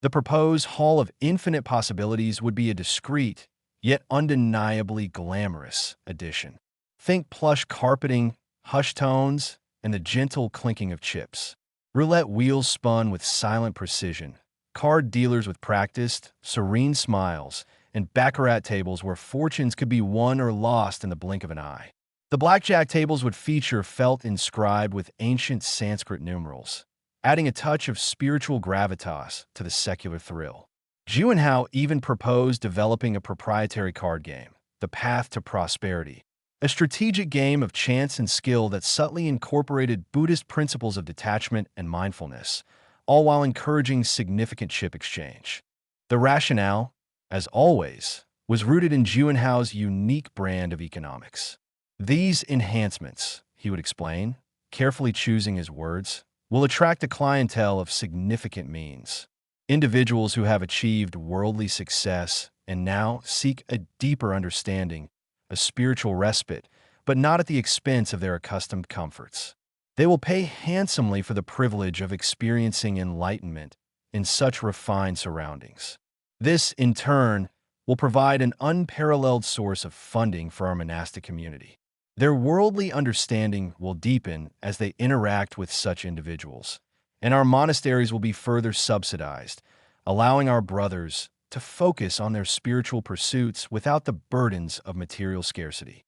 The proposed hall of infinite possibilities would be a discreet, yet undeniably glamorous addition. Think plush carpeting, hushed tones, and the gentle clinking of chips. Roulette wheels spun with silent precision, card dealers with practiced, serene smiles, and baccarat tables where fortunes could be won or lost in the blink of an eye. The blackjack tables would feature felt inscribed with ancient Sanskrit numerals, adding a touch of spiritual gravitas to the secular thrill. Juanhao even proposed developing a proprietary card game, The Path to Prosperity, a strategic game of chance and skill that subtly incorporated Buddhist principles of detachment and mindfulness, all while encouraging significant chip exchange. The rationale, as always, was rooted in Juanhao's unique brand of economics. These enhancements, he would explain, carefully choosing his words, will attract a clientele of significant means. Individuals who have achieved worldly success and now seek a deeper understanding, a spiritual respite, but not at the expense of their accustomed comforts. They will pay handsomely for the privilege of experiencing enlightenment in such refined surroundings. This, in turn, will provide an unparalleled source of funding for our monastic community. Their worldly understanding will deepen as they interact with such individuals, and our monasteries will be further subsidized, allowing our brothers to focus on their spiritual pursuits without the burdens of material scarcity.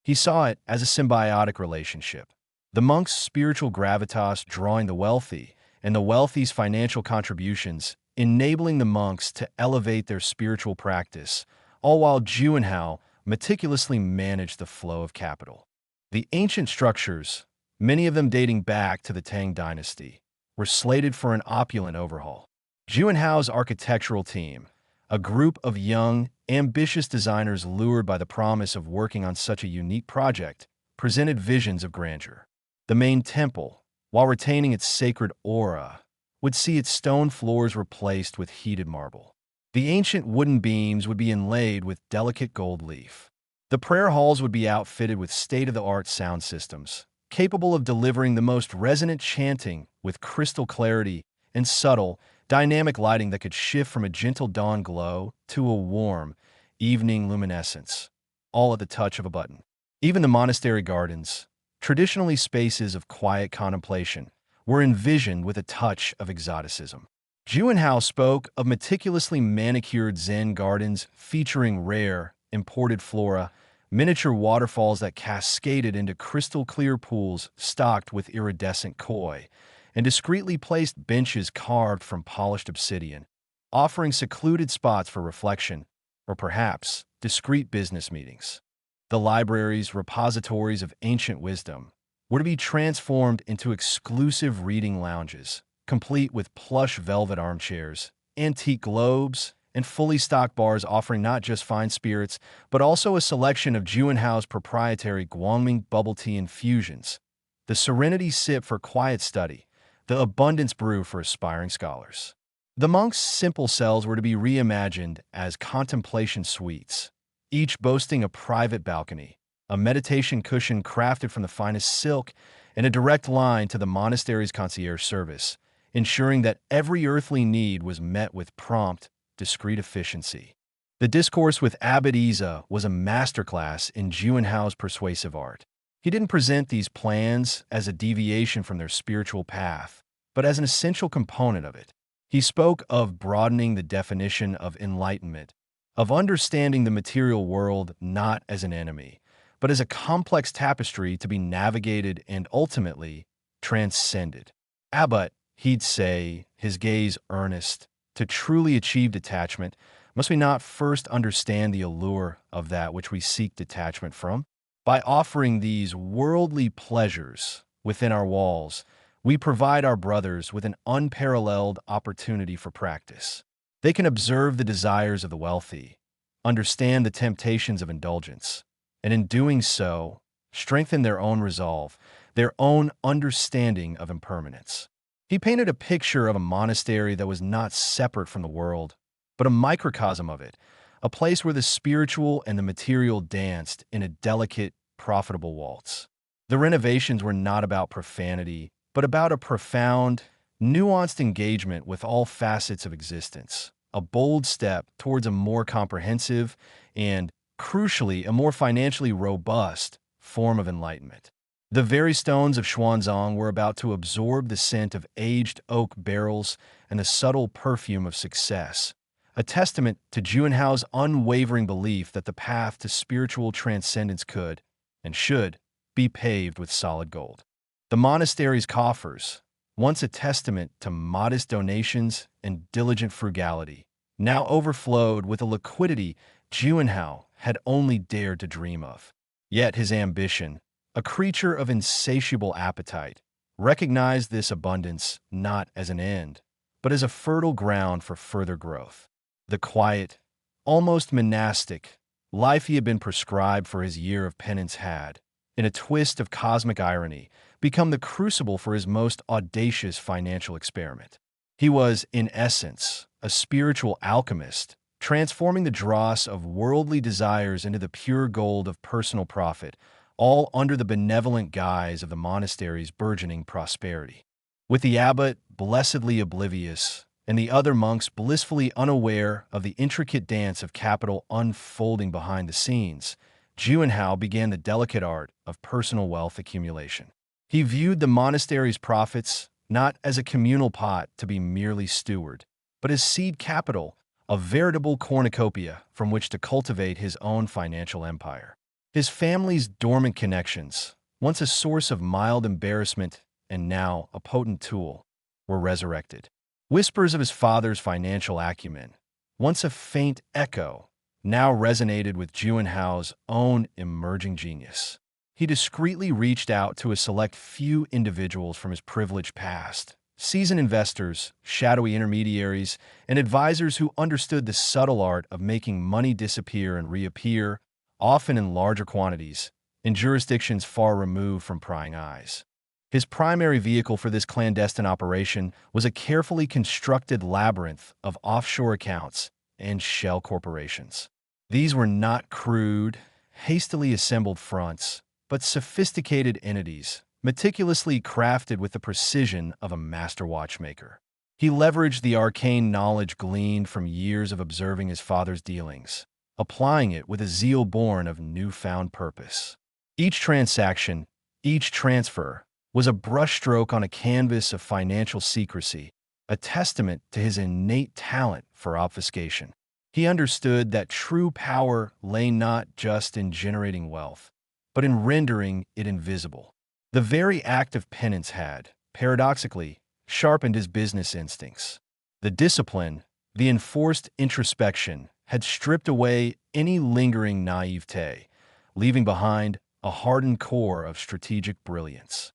He saw it as a symbiotic relationship, the monk's spiritual gravitas drawing the wealthy, and the wealthy's financial contributions enabling the monks to elevate their spiritual practice, all while Juanhao meticulously managed the flow of capital. The ancient structures, many of them dating back to the Tang dynasty, were slated for an opulent overhaul. Juanhao's architectural team, a group of young, ambitious designers lured by the promise of working on such a unique project, presented visions of grandeur. The main temple, while retaining its sacred aura, would see its stone floors replaced with heated marble. The ancient wooden beams would be inlaid with delicate gold leaf. The prayer halls would be outfitted with state-of-the-art sound systems, capable of delivering the most resonant chanting with crystal clarity and subtle, dynamic lighting that could shift from a gentle dawn glow to a warm, evening luminescence, all at the touch of a button. Even the monastery gardens, traditionally spaces of quiet contemplation, were envisioned with a touch of exoticism. Juanhao spoke of meticulously manicured Zen gardens featuring rare, imported flora, miniature waterfalls that cascaded into crystal-clear pools stocked with iridescent koi, and discreetly placed benches carved from polished obsidian, offering secluded spots for reflection, or perhaps discreet business meetings. The libraries, repositories of ancient wisdom, were to be transformed into exclusive reading lounges, complete with plush velvet armchairs, antique globes, and fully stocked bars offering not just fine spirits, but also a selection of Juanhao's proprietary Guangming bubble tea infusions, the Serenity Sip for quiet study, the Abundance Brew for aspiring scholars. The monks' simple cells were to be reimagined as contemplation suites, each boasting a private balcony, a meditation cushion crafted from the finest silk, and a direct line to the monastery's concierge service, ensuring that every earthly need was met with prompt, discreet efficiency. The discourse with Abbot Isa was a masterclass in Juanhao's persuasive art. He didn't present these plans as a deviation from their spiritual path, but as an essential component of it. He spoke of broadening the definition of enlightenment, of understanding the material world not as an enemy, but as a complex tapestry to be navigated and ultimately transcended. Abbot, he'd say, his gaze earnest, to truly achieve detachment, must we not first understand the allure of that which we seek detachment from? By offering these worldly pleasures within our walls, we provide our brothers with an unparalleled opportunity for practice. They can observe the desires of the wealthy, understand the temptations of indulgence, and in doing so, strengthened their own resolve, their own understanding of impermanence. He painted a picture of a monastery that was not separate from the world, but a microcosm of it, a place where the spiritual and the material danced in a delicate, profitable waltz. The renovations were not about profanity, but about a profound, nuanced engagement with all facets of existence, a bold step towards a more comprehensive and, crucially, a more financially robust form of enlightenment. The very stones of Xuanzang were about to absorb the scent of aged oak barrels and the subtle perfume of success, a testament to Juanhao's unwavering belief that the path to spiritual transcendence could, and should, be paved with solid gold. The monastery's coffers, once a testament to modest donations and diligent frugality, now overflowed with a liquidity Juanhao had only dared to dream of. Yet his ambition, a creature of insatiable appetite, recognized this abundance not as an end, but as a fertile ground for further growth. The quiet, almost monastic, life he had been prescribed for his year of penance had, in a twist of cosmic irony, become the crucible for his most audacious financial experiment. He was, in essence, a spiritual alchemist, transforming the dross of worldly desires into the pure gold of personal profit, all under the benevolent guise of the monastery's burgeoning prosperity. With the abbot blessedly oblivious, and the other monks blissfully unaware of the intricate dance of capital unfolding behind the scenes, Juanhao began the delicate art of personal wealth accumulation. He viewed the monastery's profits not as a communal pot to be merely stewarded, but as seed capital, a veritable cornucopia from which to cultivate his own financial empire. His family's dormant connections, once a source of mild embarrassment and now a potent tool, were resurrected. Whispers of his father's financial acumen, once a faint echo, now resonated with Juanhao's own emerging genius. He discreetly reached out to a select few individuals from his privileged past, seasoned investors, shadowy intermediaries, and advisors who understood the subtle art of making money disappear and reappear, often in larger quantities, in jurisdictions far removed from prying eyes. His primary vehicle for this clandestine operation was a carefully constructed labyrinth of offshore accounts and shell corporations. These were not crude, hastily assembled fronts, but sophisticated entities, meticulously crafted with the precision of a master watchmaker. He leveraged the arcane knowledge gleaned from years of observing his father's dealings, applying it with a zeal born of newfound purpose. Each transaction, each transfer, was a brushstroke on a canvas of financial secrecy, a testament to his innate talent for obfuscation. He understood that true power lay not just in generating wealth, but in rendering it invisible. The very act of penance had, paradoxically, sharpened his business instincts. The discipline, the enforced introspection, had stripped away any lingering naivete, leaving behind a hardened core of strategic brilliance.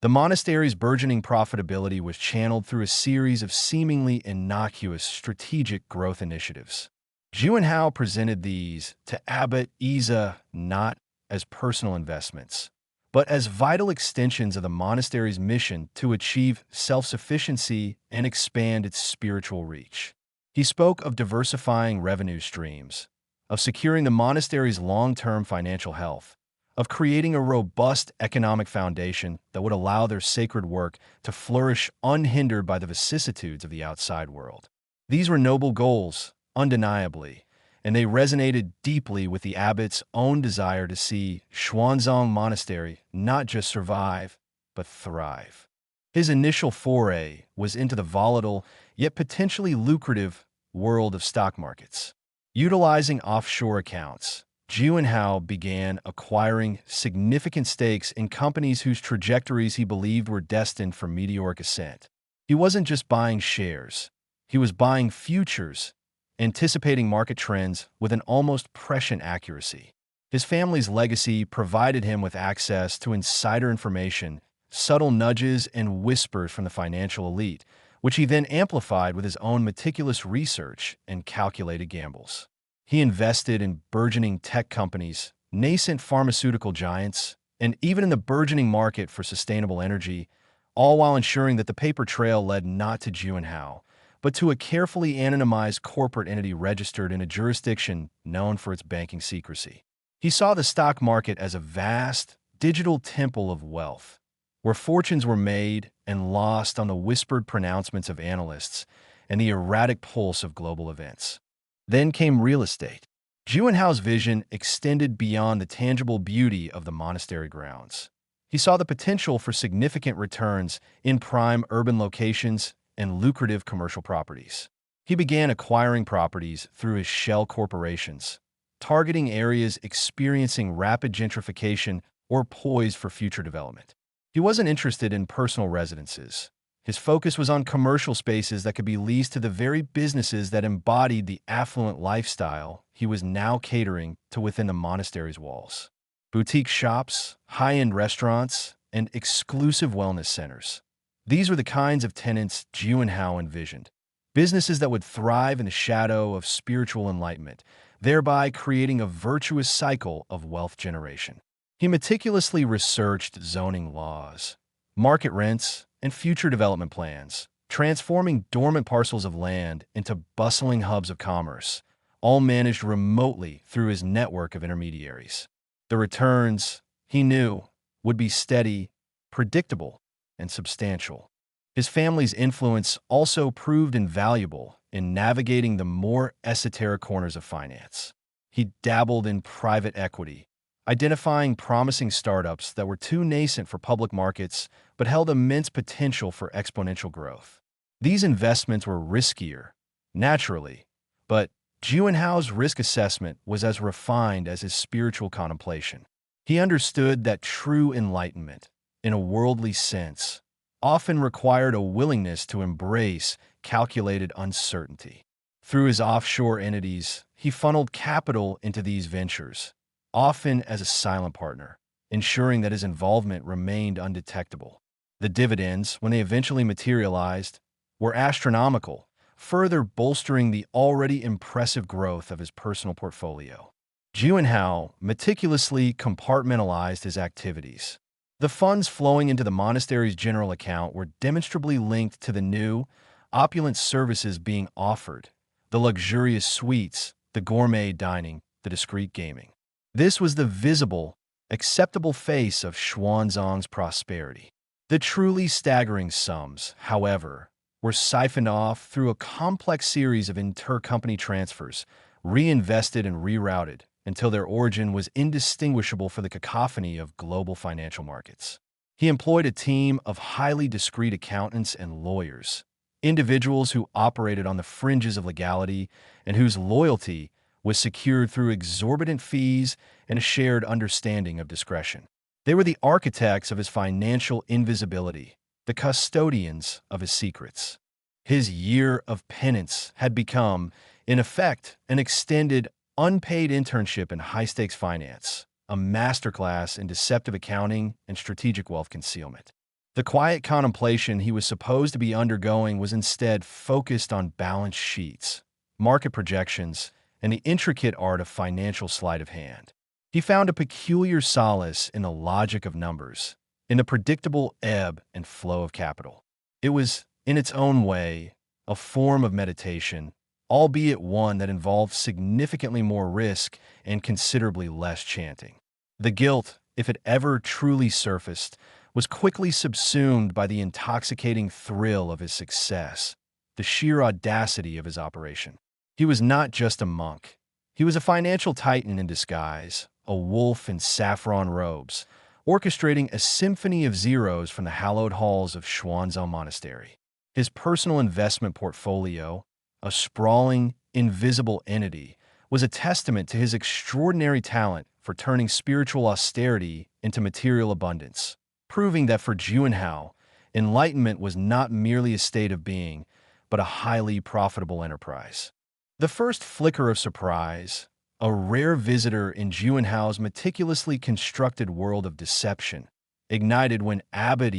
The monastery's burgeoning profitability was channeled through a series of seemingly innocuous strategic growth initiatives. Juanhao presented these to Abbot Isa not as personal investments, but as vital extensions of the monastery's mission to achieve self-sufficiency and expand its spiritual reach. He spoke of diversifying revenue streams, of securing the monastery's long-term financial health, of creating a robust economic foundation that would allow their sacred work to flourish unhindered by the vicissitudes of the outside world. These were noble goals, undeniably, and they resonated deeply with the abbot's own desire to see Xuanzang Monastery not just survive, but thrive. His initial foray was into the volatile, yet potentially lucrative, world of stock markets. Utilizing offshore accounts, Juanhao began acquiring significant stakes in companies whose trajectories he believed were destined for meteoric ascent. He wasn't just buying shares, he was buying futures, anticipating market trends with an almost prescient accuracy. His family's legacy provided him with access to insider information, subtle nudges, and whispers from the financial elite, which he then amplified with his own meticulous research and calculated gambles. He invested in burgeoning tech companies, nascent pharmaceutical giants, and even in the burgeoning market for sustainable energy, all while ensuring that the paper trail led not to Juanhao, but to a carefully anonymized corporate entity registered in a jurisdiction known for its banking secrecy. He saw the stock market as a vast, digital temple of wealth, where fortunes were made and lost on the whispered pronouncements of analysts and the erratic pulse of global events. Then came real estate. Juanhao's vision extended beyond the tangible beauty of the monastery grounds. He saw the potential for significant returns in prime urban locations and lucrative commercial properties. He began acquiring properties through his shell corporations, targeting areas experiencing rapid gentrification or poised for future development. He wasn't interested in personal residences. His focus was on commercial spaces that could be leased to the very businesses that embodied the affluent lifestyle he was now catering to within the monastery's walls. Boutique shops, high-end restaurants, and exclusive wellness centers. These were the kinds of tenants Juanhao envisioned. Businesses that would thrive in the shadow of spiritual enlightenment, thereby creating a virtuous cycle of wealth generation. He meticulously researched zoning laws, market rents, and future development plans, transforming dormant parcels of land into bustling hubs of commerce, all managed remotely through his network of intermediaries. The returns, he knew, would be steady, predictable, and substantial. His family's influence also proved invaluable in navigating the more esoteric corners of finance. He dabbled in private equity, identifying promising startups that were too nascent for public markets but held immense potential for exponential growth. These investments were riskier, naturally, but Juanhao's risk assessment was as refined as his spiritual contemplation. He understood that true enlightenment, in a worldly sense, often required a willingness to embrace calculated uncertainty. Through his offshore entities, he funneled capital into these ventures, often as a silent partner, ensuring that his involvement remained undetectable. The dividends, when they eventually materialized, were astronomical, further bolstering the already impressive growth of his personal portfolio. Juanhao meticulously compartmentalized his activities. The funds flowing into the monastery's general account were demonstrably linked to the new, opulent services being offered, the luxurious suites, the gourmet dining, the discreet gaming. This was the visible, acceptable face of Xuanzang's prosperity. The truly staggering sums, however, were siphoned off through a complex series of intercompany transfers, reinvested and rerouted until their origin was indistinguishable from the cacophony of global financial markets. He employed a team of highly discreet accountants and lawyers, individuals who operated on the fringes of legality and whose loyalty was secured through exorbitant fees and a shared understanding of discretion. They were the architects of his financial invisibility, the custodians of his secrets. His year of penance had become, in effect, an extended, unpaid internship in high-stakes finance, a masterclass in deceptive accounting and strategic wealth concealment. The quiet contemplation he was supposed to be undergoing was instead focused on balance sheets, market projections, and the intricate art of financial sleight of hand. He found a peculiar solace in the logic of numbers, in the predictable ebb and flow of capital. It was, in its own way, a form of meditation, albeit one that involved significantly more risk and considerably less chanting. The guilt, if it ever truly surfaced, was quickly subsumed by the intoxicating thrill of his success, the sheer audacity of his operation. He was not just a monk. He was a financial titan in disguise, a wolf in saffron robes, orchestrating a symphony of zeros from the hallowed halls of Xuanzang Monastery. His personal investment portfolio, a sprawling, invisible entity, was a testament to his extraordinary talent for turning spiritual austerity into material abundance, proving that for Juanhao, enlightenment was not merely a state of being, but a highly profitable enterprise. The first flicker of surprise, a rare visitor in Juanhao's meticulously constructed world of deception, ignited when Abbot,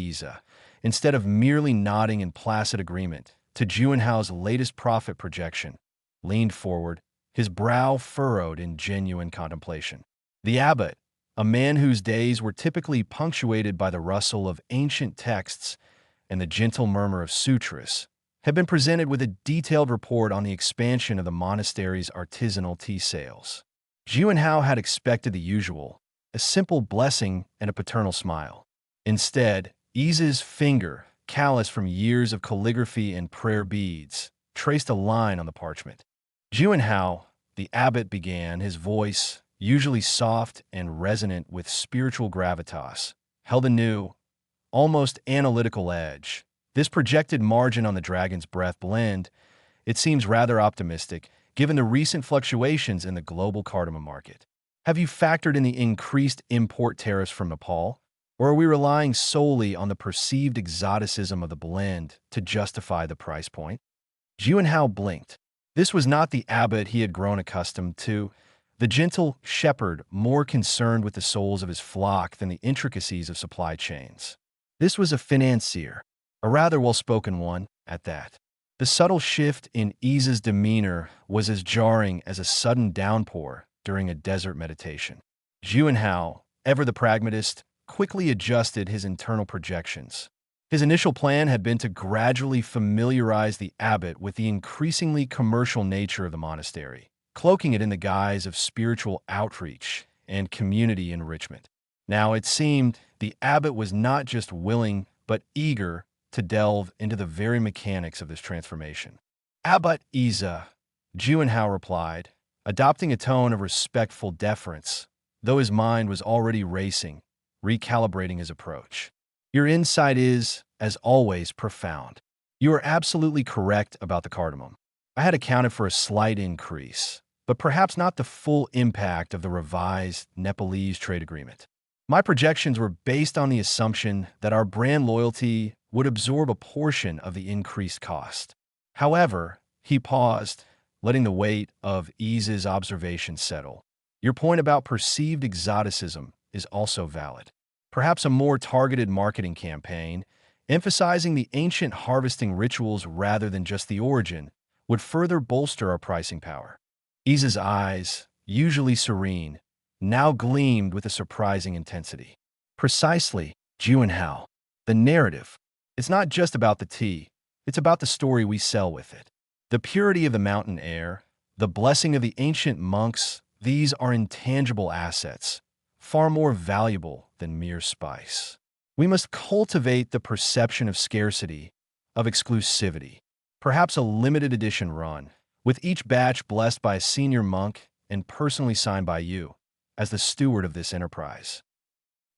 instead of merely nodding in placid agreement to Juanhao's latest profit projection, leaned forward, his brow furrowed in genuine contemplation. The abbot, a man whose days were typically punctuated by the rustle of ancient texts and the gentle murmur of sutras, had been presented with a detailed report on the expansion of the monastery's artisanal tea sales. Jianhao had expected the usual, a simple blessing and a paternal smile. Instead, Yi's finger, callous from years of calligraphy and prayer beads, traced a line on the parchment. Jianhao, the abbot began, his voice, usually soft and resonant with spiritual gravitas, held a new, almost analytical edge. This projected margin on the dragon's breath blend, it seems rather optimistic, given the recent fluctuations in the global cardamom market. Have you factored in the increased import tariffs from Nepal? Or are we relying solely on the perceived exoticism of the blend to justify the price point? Jianhao blinked. This was not the abbot he had grown accustomed to, the gentle shepherd more concerned with the souls of his flock than the intricacies of supply chains. This was a financier, a rather well-spoken one, at that. The subtle shift in Yi's demeanor was as jarring as a sudden downpour during a desert meditation. Jianhao, ever the pragmatist, quickly adjusted his internal projections. His initial plan had been to gradually familiarize the abbot with the increasingly commercial nature of the monastery, cloaking it in the guise of spiritual outreach and community enrichment. Now it seemed the abbot was not just willing but eager to delve into the very mechanics of this transformation. "Abbot Isa," Jianhao replied, adopting a tone of respectful deference, though his mind was already racing, recalibrating his approach. "Your insight is, as always, profound. You are absolutely correct about the cardamom. I had accounted for a slight increase, but perhaps not the full impact of the revised Nepalese trade agreement. My projections were based on the assumption that our brand loyalty would absorb a portion of the increased cost. However," he paused, letting the weight of Yi's observation settle. "Your point about perceived exoticism is also valid. Perhaps a more targeted marketing campaign, emphasizing the ancient harvesting rituals rather than just the origin, would further bolster our pricing power." Yi's eyes, usually serene, now gleamed with a surprising intensity. "Precisely, Jianhao. The narrative. It's not just about the tea, it's about the story we sell with it. The purity of the mountain air, the blessing of the ancient monks, these are intangible assets, far more valuable than mere spice. We must cultivate the perception of scarcity, of exclusivity. Perhaps a limited edition run, with each batch blessed by a senior monk and personally signed by you, as the steward of this enterprise."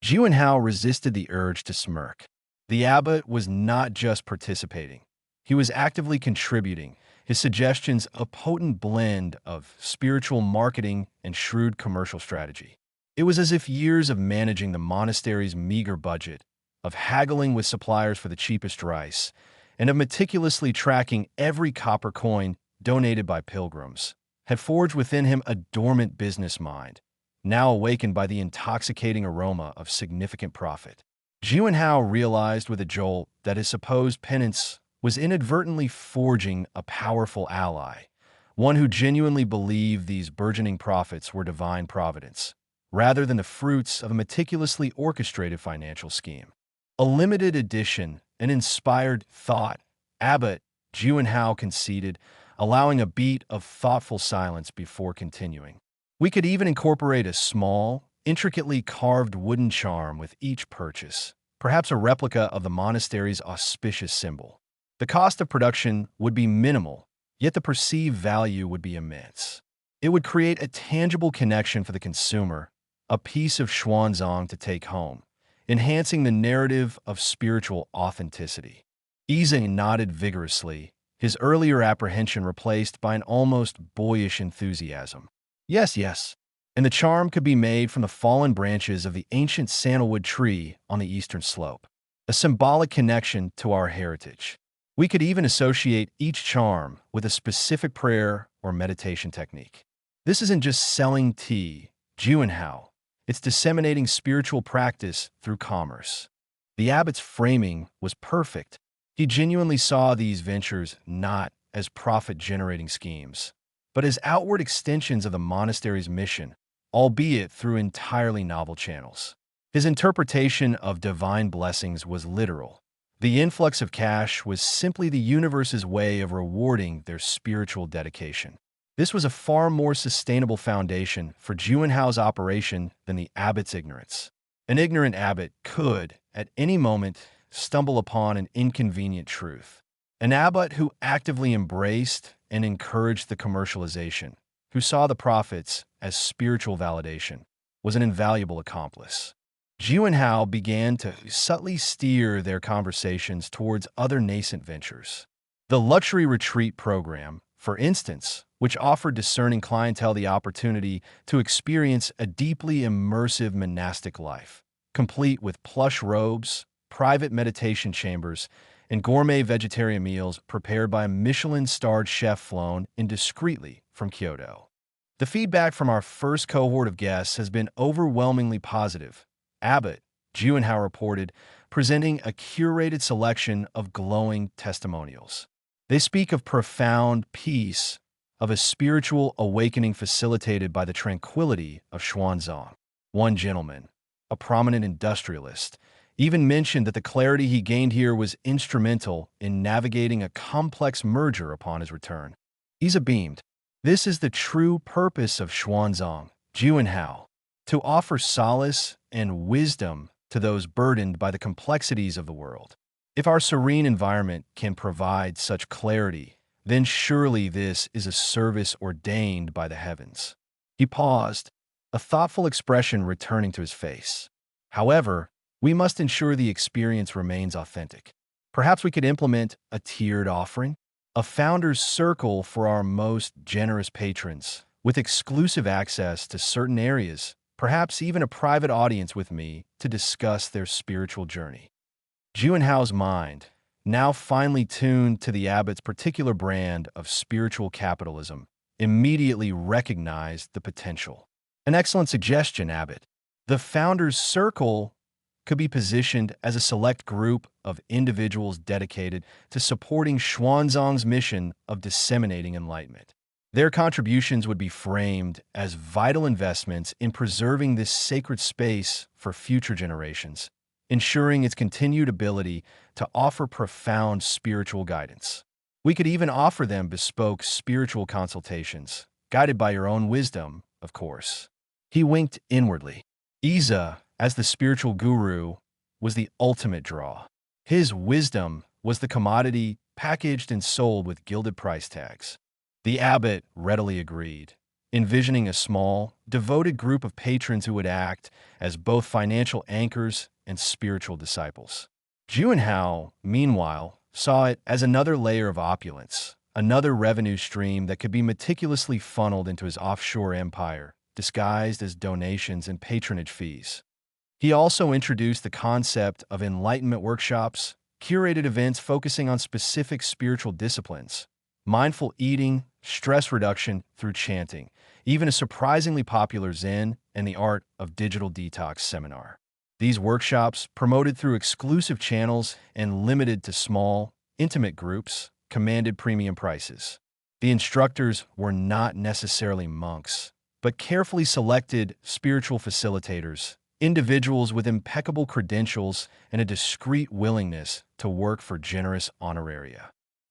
Jianhao resisted the urge to smirk. The abbot was not just participating. He was actively contributing, his suggestions a potent blend of spiritual marketing and shrewd commercial strategy. It was as if years of managing the monastery's meager budget, of haggling with suppliers for the cheapest rice, and of meticulously tracking every copper coin donated by pilgrims, had forged within him a dormant business mind, now awakened by the intoxicating aroma of significant profit. Jianhao realized with a jolt that his supposed penance was inadvertently forging a powerful ally, one who genuinely believed these burgeoning profits were divine providence, rather than the fruits of a meticulously orchestrated financial scheme. "A limited edition, an inspired thought," Abbot Jianhao conceded, allowing a beat of thoughtful silence before continuing. "We could even incorporate a small, intricately carved wooden charm with each purchase, perhaps a replica of the monastery's auspicious symbol. The cost of production would be minimal, yet the perceived value would be immense. It would create a tangible connection for the consumer, a piece of Xuanzang to take home, enhancing the narrative of spiritual authenticity." Yize nodded vigorously, his earlier apprehension replaced by an almost boyish enthusiasm. "Yes, yes. And the charm could be made from the fallen branches of the ancient sandalwood tree on the eastern slope, a symbolic connection to our heritage. We could even associate each charm with a specific prayer or meditation technique. This isn't just selling tea, Jianhao. It's disseminating spiritual practice through commerce." The abbot's framing was perfect. He genuinely saw these ventures not as profit-generating schemes, but as outward extensions of the monastery's mission, albeit through entirely novel channels. His interpretation of divine blessings was literal. The influx of cash was simply the universe's way of rewarding their spiritual dedication. This was a far more sustainable foundation for Juwenhao's operation than the abbot's ignorance. An ignorant abbot could, at any moment, stumble upon an inconvenient truth. An abbot who actively embraced and encouraged the commercialization, who saw the profits as spiritual validation, was an invaluable accomplice. Juwenhao began to subtly steer their conversations towards other nascent ventures. The luxury retreat program, for instance, which offered discerning clientele the opportunity to experience a deeply immersive monastic life, complete with plush robes, private meditation chambers, and gourmet vegetarian meals prepared by a Michelin-starred chef flown in discreetly from Kyoto. The feedback from our first cohort of guests has been overwhelmingly positive. Abbot, Juwenhao reported, presenting a curated selection of glowing testimonials. They speak of profound peace, of a spiritual awakening facilitated by the tranquility of Xuanzang. One gentleman, a prominent industrialist, even mentioned that the clarity he gained here was instrumental in navigating a complex merger upon his return. Isa beamed. This is the true purpose of Xuanzang, Juwenhao, to offer solace and wisdom to those burdened by the complexities of the world. If our serene environment can provide such clarity, then surely this is a service ordained by the heavens. He paused, a thoughtful expression returning to his face. However, we must ensure the experience remains authentic. Perhaps we could implement a tiered offering, a founder's circle for our most generous patrons, with exclusive access to certain areas, perhaps even a private audience with me to discuss their spiritual journey. Juwenhao's mind, now finely tuned to the abbot's particular brand of spiritual capitalism, immediately recognized the potential. An excellent suggestion, Abbot. The founder's circle could be positioned as a select group of individuals dedicated to supporting Xuanzang's mission of disseminating enlightenment. Their contributions would be framed as vital investments in preserving this sacred space for future generations, ensuring its continued ability to offer profound spiritual guidance. We could even offer them bespoke spiritual consultations, guided by your own wisdom, of course. He winked inwardly. Isa, as the spiritual guru, was the ultimate draw. His wisdom was the commodity packaged and sold with gilded price tags. The abbot readily agreed, envisioning a small, devoted group of patrons who would act as both financial anchors and spiritual disciples. Juwenhao, meanwhile, saw it as another layer of opulence, another revenue stream that could be meticulously funneled into his offshore empire, disguised as donations and patronage fees. He also introduced the concept of enlightenment workshops, curated events focusing on specific spiritual disciplines, mindful eating, stress reduction through chanting, even a surprisingly popular Zen and the art of digital detox seminar. These workshops, promoted through exclusive channels and limited to small, intimate groups, commanded premium prices. The instructors were not necessarily monks, but carefully selected spiritual facilitators, individuals with impeccable credentials and a discreet willingness to work for generous honoraria.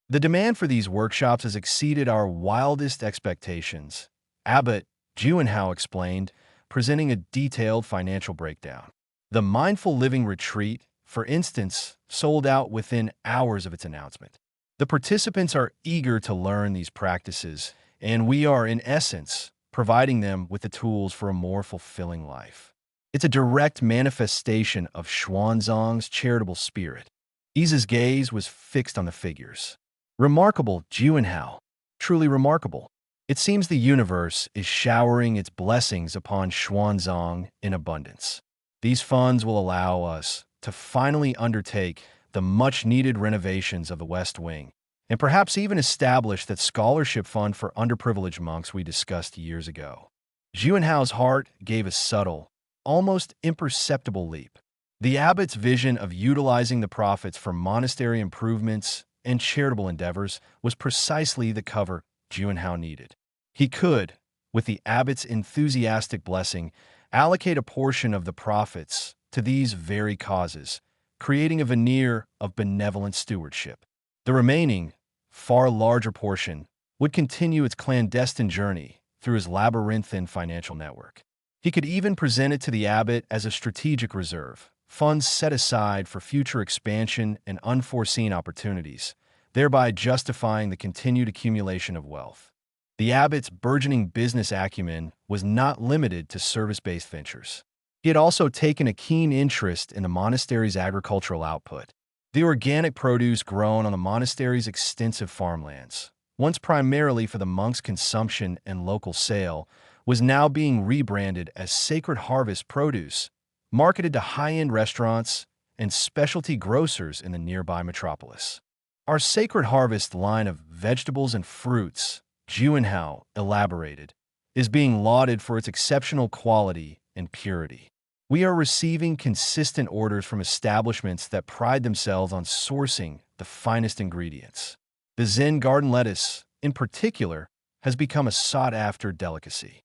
The demand for these workshops has exceeded our wildest expectations, Abbot Juwenhao explained, presenting a detailed financial breakdown. The Mindful Living Retreat, for instance, sold out within hours of its announcement. The participants are eager to learn these practices, and we are, in essence, providing them with the tools for a more fulfilling life. It's a direct manifestation of Xuanzang's charitable spirit. Isa's gaze was fixed on the figures. Remarkable, Juwenhao. Truly remarkable. It seems the universe is showering its blessings upon Xuanzang in abundance. These funds will allow us to finally undertake the much-needed renovations of the West Wing, and perhaps even establish that scholarship fund for underprivileged monks we discussed years ago. Juwenhao's heart gave a subtle, almost imperceptible leap. The abbot's vision of utilizing the profits for monastery improvements and charitable endeavors was precisely the cover Juwenhao needed. He could, with the abbot's enthusiastic blessing, allocate a portion of the profits to these very causes, creating a veneer of benevolent stewardship. The remaining, far larger portion would continue its clandestine journey through his labyrinthine financial network. He could even present it to the abbot as a strategic reserve, funds set aside for future expansion and unforeseen opportunities, thereby justifying the continued accumulation of wealth. The abbot's burgeoning business acumen was not limited to service-based ventures. He had also taken a keen interest in the monastery's agricultural output. The organic produce grown on the monastery's extensive farmlands, once primarily for the monks' consumption and local sale, was now being rebranded as Sacred Harvest produce, marketed to high-end restaurants and specialty grocers in the nearby metropolis. Our Sacred Harvest line of vegetables and fruits, Juanhao elaborated, is being lauded for its exceptional quality and purity. We are receiving consistent orders from establishments that pride themselves on sourcing the finest ingredients. The Zen garden lettuce, in particular, has become a sought-after delicacy.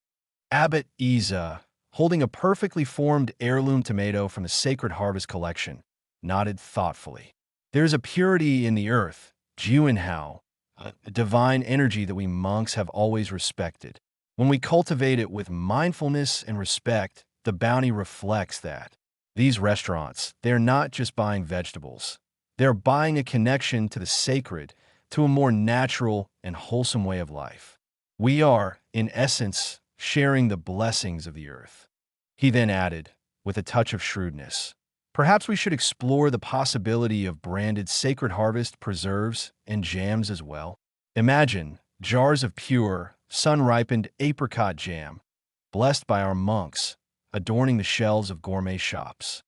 Abbot Iza, holding a perfectly formed heirloom tomato from the Sacred Harvest collection, nodded thoughtfully. There is a purity in the earth, Juanhao, a divine energy that we monks have always respected. When we cultivate it with mindfulness and respect, the bounty reflects that. These restaurants, they're not just buying vegetables. They're buying a connection to the sacred, to a more natural and wholesome way of life. We are, in essence, sharing the blessings of the earth. He then added, with a touch of shrewdness, perhaps we should explore the possibility of branded Sacred Harvest preserves and jams as well. Imagine jars of pure, sun-ripened apricot jam, blessed by our monks, adorning the shelves of gourmet shops.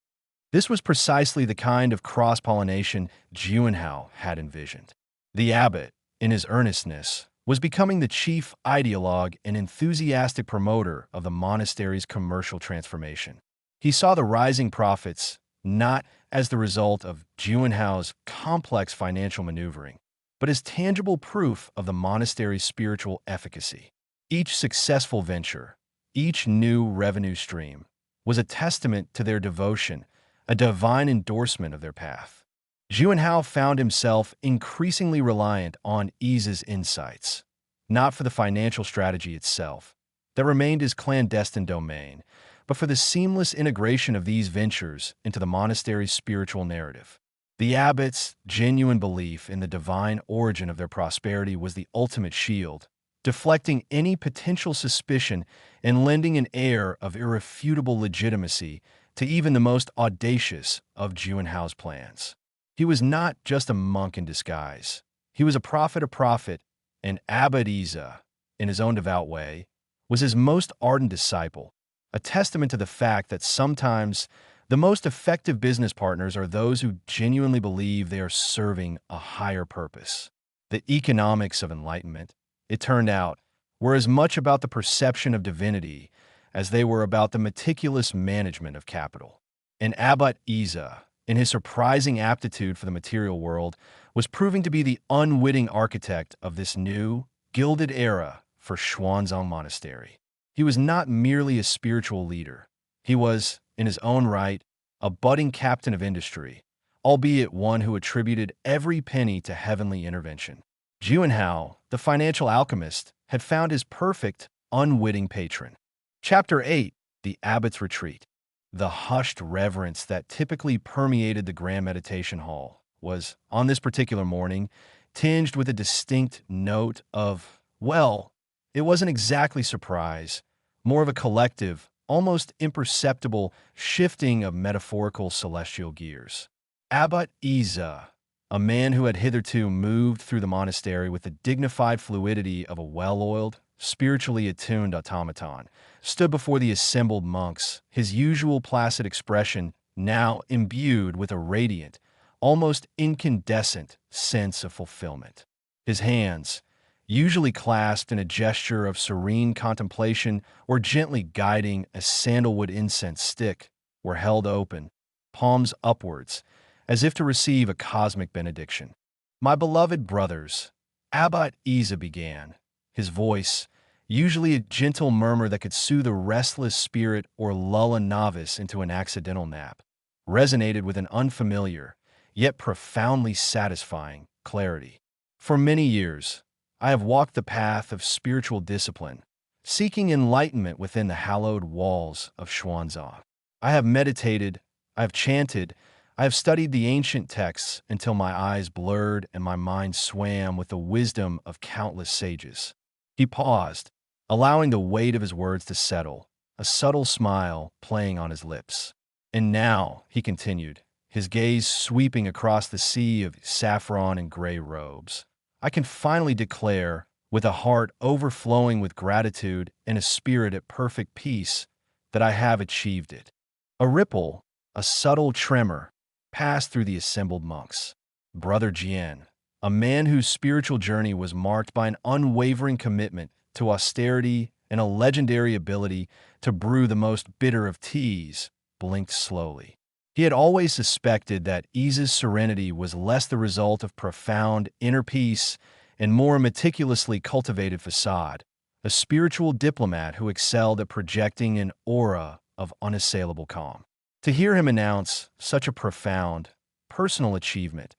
This was precisely the kind of cross-pollination Juanhao had envisioned. The abbot, in his earnestness, was becoming the chief ideologue and enthusiastic promoter of the monastery's commercial transformation. He saw the rising profits not as the result of Juanhao's complex financial maneuvering, but as tangible proof of the monastery's spiritual efficacy. Each successful venture, each new revenue stream, was a testament to their devotion, a divine endorsement of their path. Juanhao found himself increasingly reliant on Iza's insights, not for the financial strategy itself, that remained his clandestine domain, but for the seamless integration of these ventures into the monastery's spiritual narrative. The abbot's genuine belief in the divine origin of their prosperity was the ultimate shield, deflecting any potential suspicion and lending an air of irrefutable legitimacy to even the most audacious of Juanhao's plans. He was not just a monk in disguise. He was a prophet, and Abbot Iza, in his own devout way, was his most ardent disciple, a testament to the fact that sometimes the most effective business partners are those who genuinely believe they are serving a higher purpose. The economics of enlightenment, it turned out, were as much about the perception of divinity as they were about the meticulous management of capital. And Abbot Iza, in his surprising aptitude for the material world, was proving to be the unwitting architect of this new, gilded era for Xuanzang Monastery. He was not merely a spiritual leader. He was, in his own right, a budding captain of industry, albeit one who attributed every penny to heavenly intervention. Juanhao, the financial alchemist, had found his perfect, unwitting patron. Chapter 8. The Abbot's Retreat. The hushed reverence that typically permeated the grand meditation hall was, on this particular morning, tinged with a distinct note of, well, it wasn't exactly surprise, more of a collective, almost imperceptible shifting of metaphorical celestial gears. Abbot Iza, a man who had hitherto moved through the monastery with the dignified fluidity of a well-oiled, spiritually attuned automaton, stood before the assembled monks, his usual placid expression now imbued with a radiant, almost incandescent sense of fulfillment. His hands, usually clasped in a gesture of serene contemplation or gently guiding a sandalwood incense stick, were held open, palms upwards, as if to receive a cosmic benediction. "My beloved brothers," Abbot Iza began, his voice, usually a gentle murmur that could soothe a restless spirit or lull a novice into an accidental nap, resonated with an unfamiliar, yet profoundly satisfying, clarity. For many years, I have walked the path of spiritual discipline, seeking enlightenment within the hallowed walls of Xuanzang. I have meditated, I have chanted, I have studied the ancient texts until my eyes blurred and my mind swam with the wisdom of countless sages. He paused, allowing the weight of his words to settle, a subtle smile playing on his lips. And now, he continued, his gaze sweeping across the sea of saffron and gray robes, I can finally declare, with a heart overflowing with gratitude and a spirit at perfect peace, that I have achieved it. A ripple, a subtle tremor, passed through the assembled monks. Brother Jian, a man whose spiritual journey was marked by an unwavering commitment to austerity and a legendary ability to brew the most bitter of teas, blinked slowly. He had always suspected that Iza's serenity was less the result of profound inner peace and more a meticulously cultivated facade, a spiritual diplomat who excelled at projecting an aura of unassailable calm. To hear him announce such a profound, personal achievement,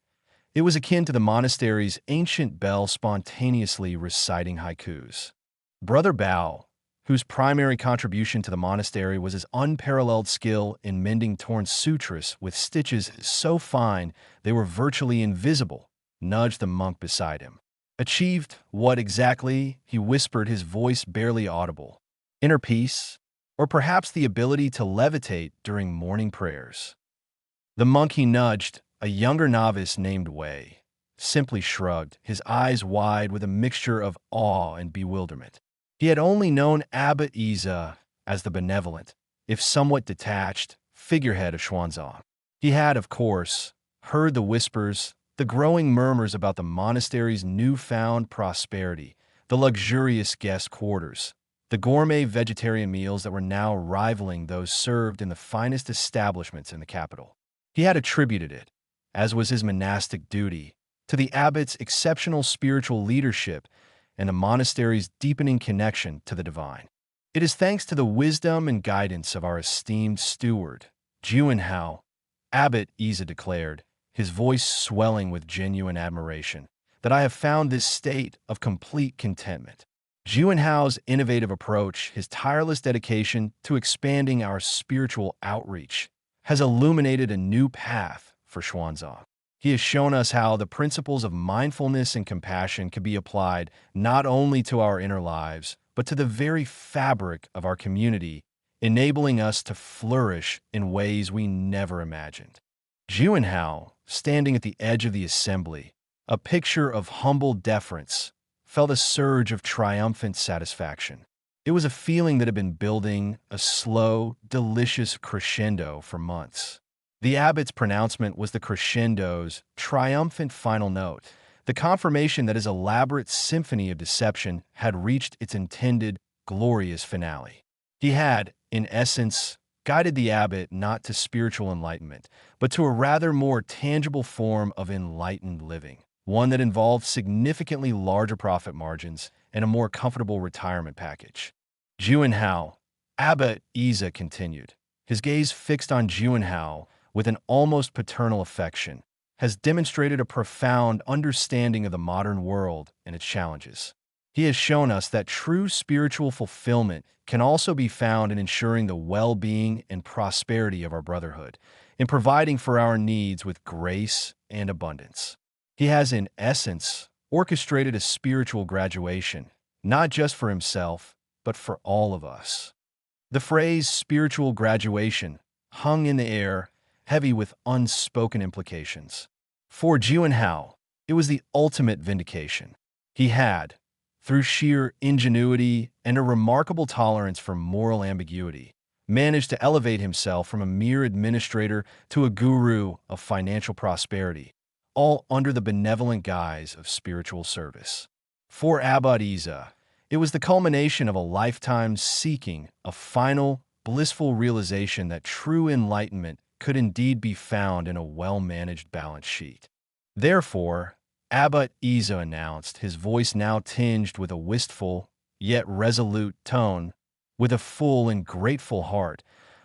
it was akin to the monastery's ancient bell spontaneously reciting haikus. Brother Bao, whose primary contribution to the monastery was his unparalleled skill in mending torn sutras with stitches so fine they were virtually invisible, nudged the monk beside him. Achieved what exactly? He whispered, his voice barely audible. Inner peace? Or perhaps the ability to levitate during morning prayers? The monk he nudged, a younger novice named Wei, simply shrugged, his eyes wide with a mixture of awe and bewilderment. He had only known Abbot Iza as the benevolent, if somewhat detached, figurehead of Xuanzang. He had, of course, heard the whispers, the growing murmurs about the monastery's newfound prosperity, the luxurious guest quarters, the gourmet vegetarian meals that were now rivaling those served in the finest establishments in the capital. He had attributed it, as was his monastic duty, to the abbot's exceptional spiritual leadership and the monastery's deepening connection to the divine. It is thanks to the wisdom and guidance of our esteemed steward, Juanhao, Abbot Iza declared, his voice swelling with genuine admiration, that I have found this state of complete contentment. Juanhao's innovative approach, his tireless dedication to expanding our spiritual outreach, has illuminated a new path for Xuanzang. He has shown us how the principles of mindfulness and compassion can be applied not only to our inner lives, but to the very fabric of our community, enabling us to flourish in ways we never imagined. Juanhao, standing at the edge of the assembly, a picture of humble deference, felt a surge of triumphant satisfaction. It was a feeling that had been building, a slow, delicious crescendo for months. The abbot's pronouncement was the crescendo's triumphant final note, the confirmation that his elaborate symphony of deception had reached its intended, glorious finale. He had, in essence, guided the abbot not to spiritual enlightenment, but to a rather more tangible form of enlightened living, one that involved significantly larger profit margins and a more comfortable retirement package. Juanhao, Abbot Iza continued, his gaze fixed on Juanhao with an almost paternal affection, has demonstrated a profound understanding of the modern world and its challenges. He has shown us that true spiritual fulfillment can also be found in ensuring the well-being and prosperity of our brotherhood, in providing for our needs with grace and abundance. He has, in essence, orchestrated a spiritual graduation, not just for himself, but for all of us. The phrase spiritual graduation hung in the air, heavy with unspoken implications. For Juanhao, it was the ultimate vindication. He had, through sheer ingenuity and a remarkable tolerance for moral ambiguity, managed to elevate himself from a mere administrator to a guru of financial prosperity, all under the benevolent guise of spiritual service. For Abbot Iza, it was the culmination of a lifetime's seeking a final, blissful realization that true enlightenment could indeed be found in a well-managed balance sheet. Therefore, Abbot Iza announced, his voice now tinged with a wistful, yet resolute tone, with a full and grateful heart,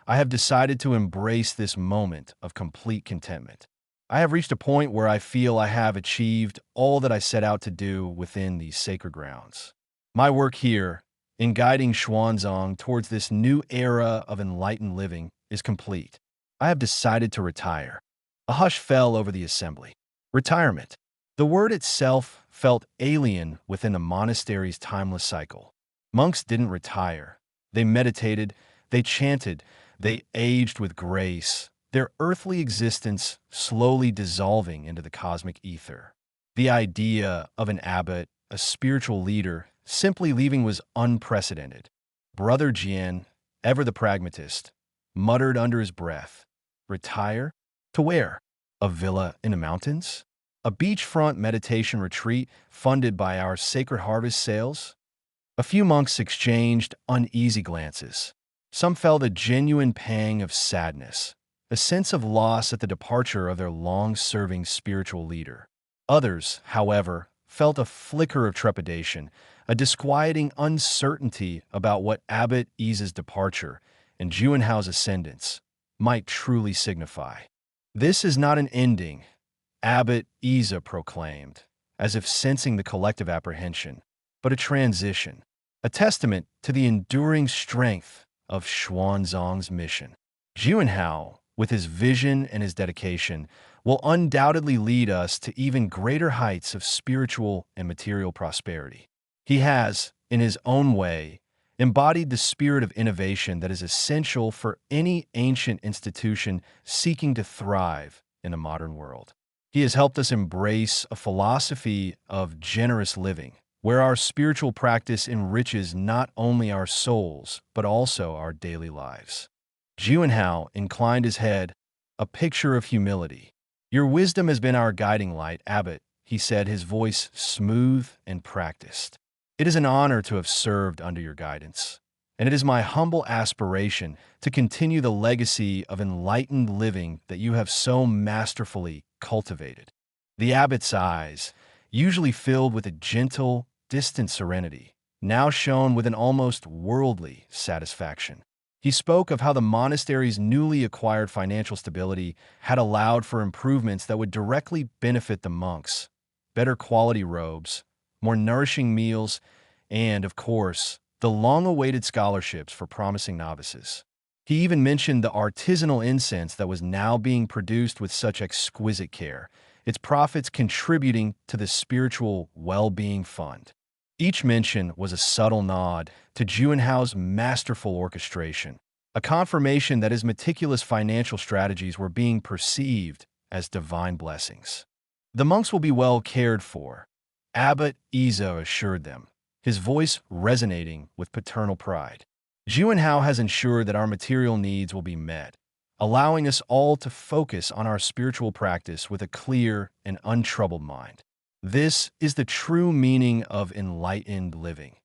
I have decided to embrace this moment of complete contentment. I have reached a point where I feel I have achieved all that I set out to do within these sacred grounds. My work here, in guiding Xuanzang towards this new era of enlightened living, is complete. I have decided to retire. A hush fell over the assembly. Retirement. The word itself felt alien within the monastery's timeless cycle. Monks didn't retire. They meditated, they chanted, they aged with grace, their earthly existence slowly dissolving into the cosmic ether. The idea of an abbot, a spiritual leader, simply leaving was unprecedented. Brother Jian, ever the pragmatist, muttered under his breath, "Retire? To where? A villa in the mountains? A beachfront meditation retreat funded by our sacred harvest sales?" A few monks exchanged uneasy glances. Some felt a genuine pang of sadness, a sense of loss at the departure of their long-serving spiritual leader. Others, however, felt a flicker of trepidation, a disquieting uncertainty about what Abbot Yi's departure and Juanhao's ascendance might truly signify. "This is not an ending," Abbot Yi proclaimed, as if sensing the collective apprehension, "but a transition, a testament to the enduring strength of Xuanzang's mission. Juanhao, with his vision and his dedication, will undoubtedly lead us to even greater heights of spiritual and material prosperity. He has, in his own way, embodied the spirit of innovation that is essential for any ancient institution seeking to thrive in the modern world. He has helped us embrace a philosophy of generous living, where our spiritual practice enriches not only our souls, but also our daily lives." Juanhao inclined his head, a picture of humility. "Your wisdom has been our guiding light, Abbot," he said, his voice smooth and practiced. "It is an honor to have served under your guidance, and it is my humble aspiration to continue the legacy of enlightened living that you have so masterfully cultivated." The abbot's eyes, usually filled with a gentle, distant serenity, now shone with an almost worldly satisfaction. He spoke of how the monastery's newly acquired financial stability had allowed for improvements that would directly benefit the monks: better quality robes, more nourishing meals, and, of course, the long-awaited scholarships for promising novices. He even mentioned the artisanal incense that was now being produced with such exquisite care, its profits contributing to the spiritual well-being fund. Each mention was a subtle nod to Juanhao's masterful orchestration, a confirmation that his meticulous financial strategies were being perceived as divine blessings. "The monks will be well cared for," Abbot Yi assured them, his voice resonating with paternal pride. "Juanhao has ensured that our material needs will be met, allowing us all to focus on our spiritual practice with a clear and untroubled mind. This is the true meaning of enlightened living,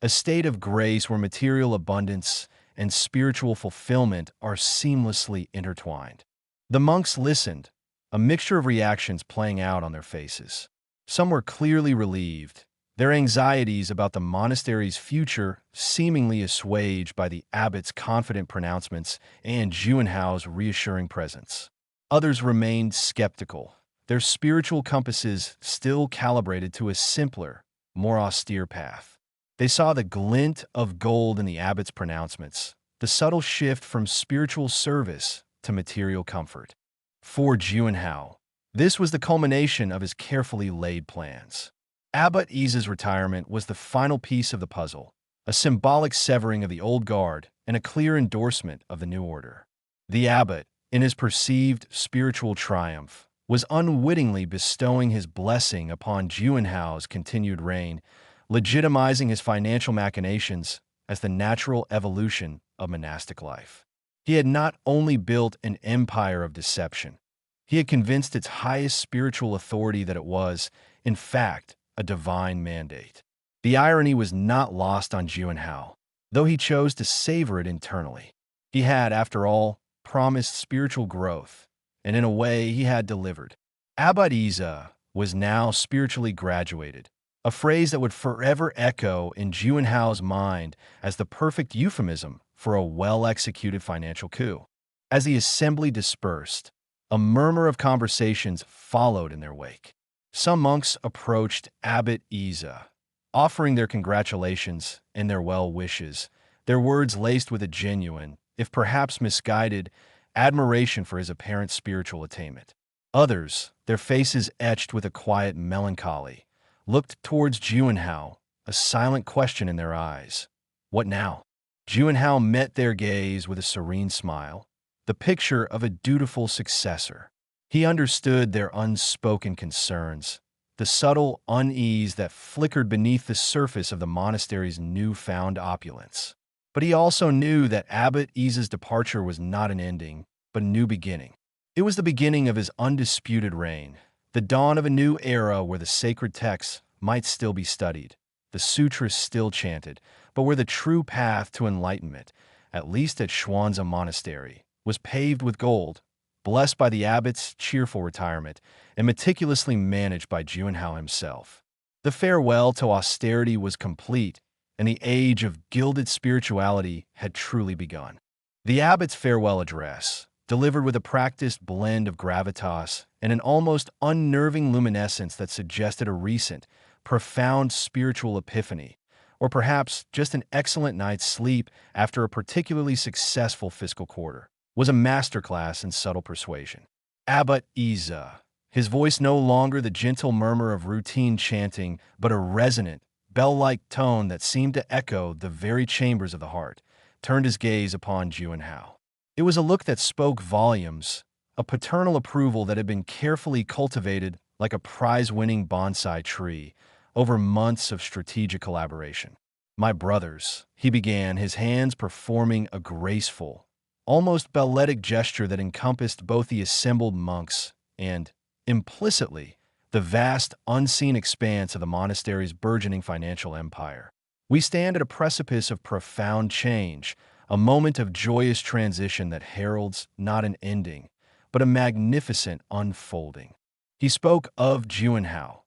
a state of grace where material abundance and spiritual fulfillment are seamlessly intertwined." The monks listened, a mixture of reactions playing out on their faces. Some were clearly relieved, their anxieties about the monastery's future seemingly assuaged by the abbot's confident pronouncements and Juanhao's reassuring presence. Others remained skeptical, their spiritual compasses still calibrated to a simpler, more austere path. They saw the glint of gold in the abbot's pronouncements, the subtle shift from spiritual service to material comfort. For Juanhao, this was the culmination of his carefully laid plans. Abbot Yi's retirement was the final piece of the puzzle, a symbolic severing of the old guard and a clear endorsement of the new order. The abbot, in his perceived spiritual triumph, was unwittingly bestowing his blessing upon Juanhao's continued reign, legitimizing his financial machinations as the natural evolution of monastic life. He had not only built an empire of deception, he had convinced its highest spiritual authority that it was, in fact, a divine mandate. The irony was not lost on Juanhao, though he chose to savor it internally. He had, after all, promised spiritual growth, and in a way he had delivered. Abbot Yi was now spiritually graduated, a phrase that would forever echo in Juinhao's mind as the perfect euphemism for a well-executed financial coup. As the assembly dispersed, a murmur of conversations followed in their wake. Some monks approached Abbot Isa, offering their congratulations and their well wishes, their words laced with a genuine, if perhaps misguided, admiration for his apparent spiritual attainment. Others, their faces etched with a quiet melancholy, looked towards Juinhao, a silent question in their eyes. What now? Juinhao met their gaze with a serene smile, the picture of a dutiful successor. He understood their unspoken concerns, the subtle unease that flickered beneath the surface of the monastery's newfound opulence. But he also knew that Abbot Isa's departure was not an ending, but a new beginning. It was the beginning of his undisputed reign, the dawn of a new era where the sacred texts might still be studied, the sutras still chanted, but where the true path to enlightenment, at least at Xuanzang Monastery, was paved with gold, blessed by the abbot's cheerful retirement, and meticulously managed by Juinhao himself. The farewell to austerity was complete, and the age of gilded spirituality had truly begun. The abbot's farewell address, delivered with a practiced blend of gravitas and an almost unnerving luminescence that suggested a recent, profound spiritual epiphany, or perhaps just an excellent night's sleep after a particularly successful fiscal quarter, was a masterclass in subtle persuasion. Abbot Isa, his voice no longer the gentle murmur of routine chanting, but a resonant, bell-like tone that seemed to echo the very chambers of the heart, turned his gaze upon Juinhao. It was a look that spoke volumes, a paternal approval that had been carefully cultivated like a prize-winning bonsai tree over months of strategic collaboration. "My brothers," he began, his hands performing a graceful, almost balletic gesture that encompassed both the assembled monks and, implicitly, the vast, unseen expanse of the monastery's burgeoning financial empire. "We stand at a precipice of profound change, a moment of joyous transition that heralds not an ending, but a magnificent unfolding." He spoke of Juinhao,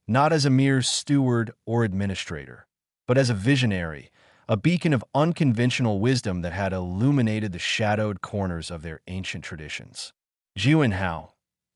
not as a mere steward or administrator, but as a visionary, a beacon of unconventional wisdom that had illuminated the shadowed corners of their ancient traditions. "Juinhao,"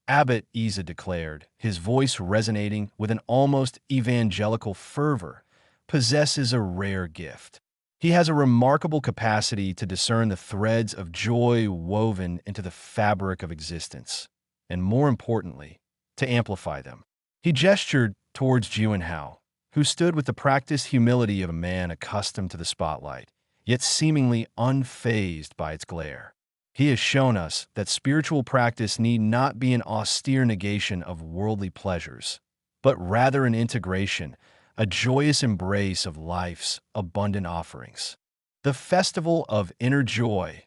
Abbot Isa declared, his voice resonating with an almost evangelical fervor, "possesses a rare gift. He has a remarkable capacity to discern the threads of joy woven into the fabric of existence, and more importantly, to amplify them." He gestured towards Juinhao, who stood with the practiced humility of a man accustomed to the spotlight, yet seemingly unfazed by its glare. "He has shown us that spiritual practice need not be an austere negation of worldly pleasures, but rather an integration, a joyous embrace of life's abundant offerings." The Festival of Inner Joy,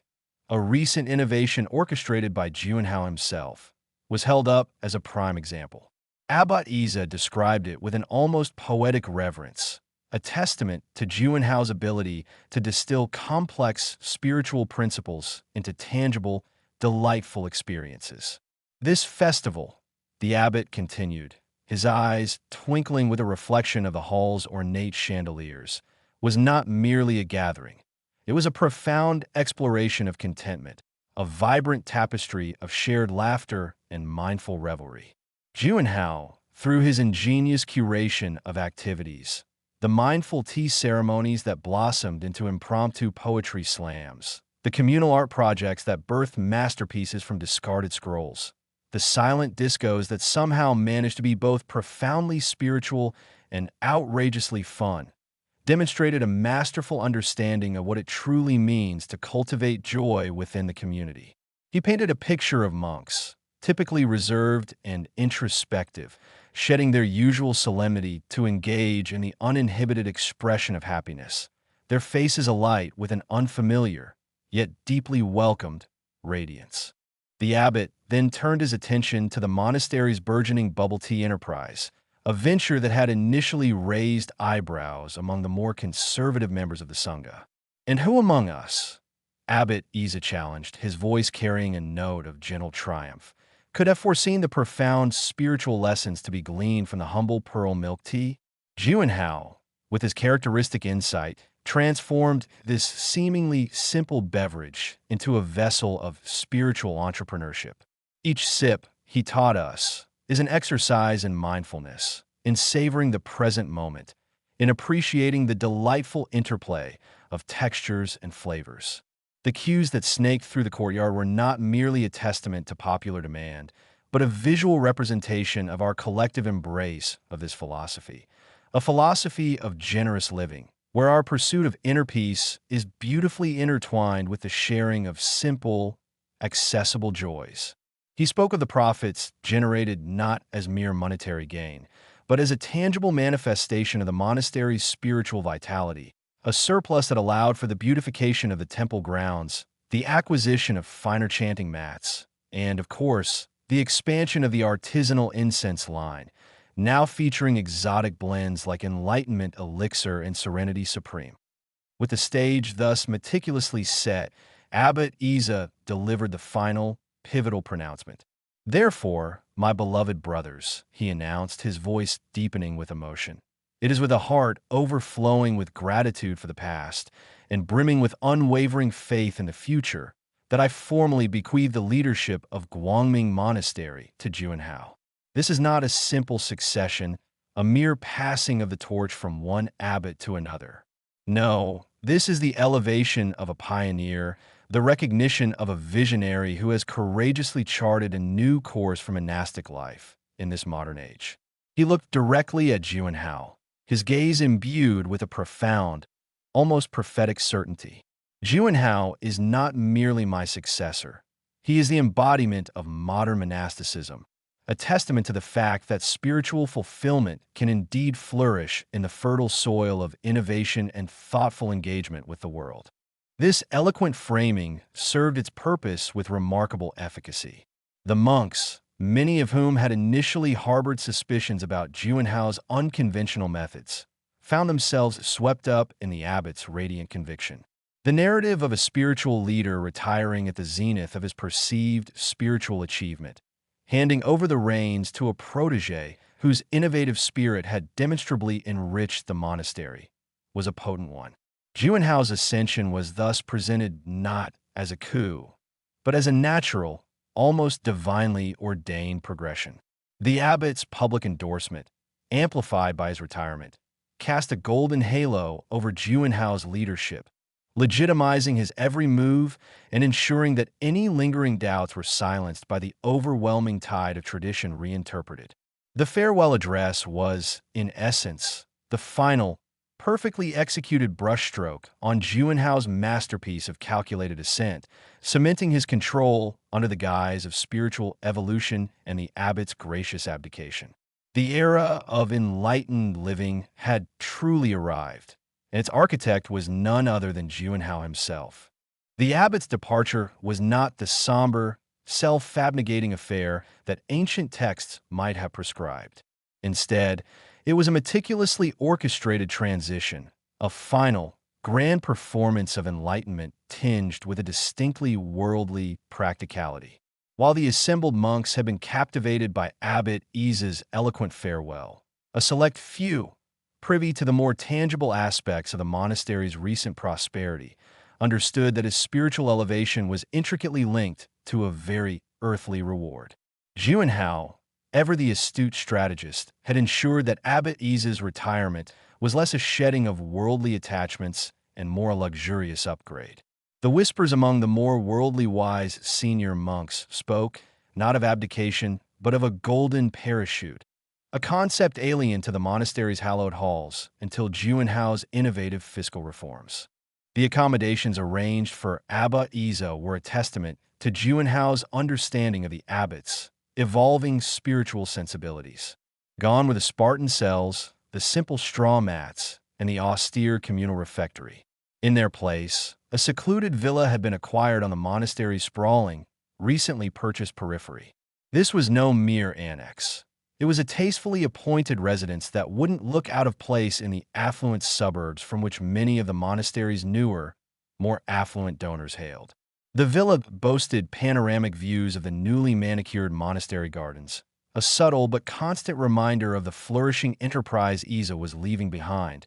a recent innovation orchestrated by Juinhao himself, was held up as a prime example. Abbot Isa described it with an almost poetic reverence, a testament to Juinhao's ability to distill complex spiritual principles into tangible, delightful experiences. "This festival," the abbot continued, his eyes twinkling with a reflection of the hall's ornate chandeliers, "was not merely a gathering. It was a profound exploration of contentment, a vibrant tapestry of shared laughter and mindful revelry." Juinhao, through his ingenious curation of activities, the mindful tea ceremonies that blossomed into impromptu poetry slams, the communal art projects that birthed masterpieces from discarded scrolls, the silent discos that somehow managed to be both profoundly spiritual and outrageously fun, demonstrated a masterful understanding of what it truly means to cultivate joy within the community. He painted a picture of monks, typically reserved and introspective, shedding their usual solemnity to engage in the uninhibited expression of happiness, their faces alight with an unfamiliar, yet deeply welcomed, radiance. The abbot then turned his attention to the monastery's burgeoning bubble tea enterprise, a venture that had initially raised eyebrows among the more conservative members of the Sangha. "And who among us," Abbot Isa challenged, his voice carrying a note of gentle triumph, "could have foreseen the profound spiritual lessons to be gleaned from the humble pearl milk tea?" Juanhao, with his characteristic insight, transformed this seemingly simple beverage into a vessel of spiritual entrepreneurship. Each sip, he taught us, is an exercise in mindfulness, in savoring the present moment, in appreciating the delightful interplay of textures and flavors. The cues that snaked through the courtyard were not merely a testament to popular demand, but a visual representation of our collective embrace of this philosophy, a philosophy of generous living, where our pursuit of inner peace is beautifully intertwined with the sharing of simple, accessible joys. He spoke of the profits generated not as mere monetary gain, but as a tangible manifestation of the monastery's spiritual vitality, a surplus that allowed for the beautification of the temple grounds, the acquisition of finer chanting mats, and, of course, the expansion of the artisanal incense line, now featuring exotic blends like Enlightenment Elixir and Serenity Supreme. With the stage thus meticulously set, Abbot Isa delivered the final, pivotal pronouncement. "Therefore, my beloved brothers," he announced, his voice deepening with emotion, "it is with a heart overflowing with gratitude for the past and brimming with unwavering faith in the future that I formally bequeath the leadership of Guangming Monastery to Juanhao. This is not a simple succession, a mere passing of the torch from one abbot to another. No, this is the elevation of a pioneer, the recognition of a visionary who has courageously charted a new course for monastic life in this modern age." He looked directly at Juanhao, his gaze imbued with a profound, almost prophetic certainty. "Juanhao is not merely my successor. He is the embodiment of modern monasticism, a testament to the fact that spiritual fulfillment can indeed flourish in the fertile soil of innovation and thoughtful engagement with the world." This eloquent framing served its purpose with remarkable efficacy. The monks, many of whom had initially harbored suspicions about Juanhao's unconventional methods, found themselves swept up in the abbot's radiant conviction. The narrative of a spiritual leader retiring at the zenith of his perceived spiritual achievement, handing over the reins to a protege whose innovative spirit had demonstrably enriched the monastery, was a potent one. Juanhao's ascension was thus presented not as a coup, but as a natural, almost divinely ordained progression. The abbot's public endorsement, amplified by his retirement, cast a golden halo over Juanhao's leadership, legitimizing his every move and ensuring that any lingering doubts were silenced by the overwhelming tide of tradition reinterpreted. The farewell address was, in essence, the final, perfectly executed brushstroke on Juanhao's masterpiece of calculated ascent, cementing his control under the guise of spiritual evolution and the abbot's gracious abdication. The era of enlightened living had truly arrived, and its architect was none other than Juanhao himself. The abbot's departure was not the somber, self-abnegating affair that ancient texts might have prescribed. Instead, it was a meticulously orchestrated transition, a final, grand performance of enlightenment tinged with a distinctly worldly practicality. While the assembled monks had been captivated by Abbot Isa's eloquent farewell, a select few, privy to the more tangible aspects of the monastery's recent prosperity, understood that his spiritual elevation was intricately linked to a very earthly reward. Juanhao, ever the astute strategist, had ensured that Abbot Isa's retirement was less a shedding of worldly attachments and more a luxurious upgrade. The whispers among the more worldly wise senior monks spoke, not of abdication, but of a golden parachute, a concept alien to the monastery's hallowed halls until Juanhao's innovative fiscal reforms. The accommodations arranged for Abbot Isa were a testament to Juanhao's understanding of the abbot's evolving spiritual sensibilities. Gone were the Spartan cells, the simple straw mats, and the austere communal refectory. In their place, a secluded villa had been acquired on the monastery's sprawling, recently purchased periphery. This was no mere annex. It was a tastefully appointed residence that wouldn't look out of place in the affluent suburbs from which many of the monastery's newer, more affluent donors hailed. The villa boasted panoramic views of the newly manicured monastery gardens, a subtle but constant reminder of the flourishing enterprise Isa was leaving behind,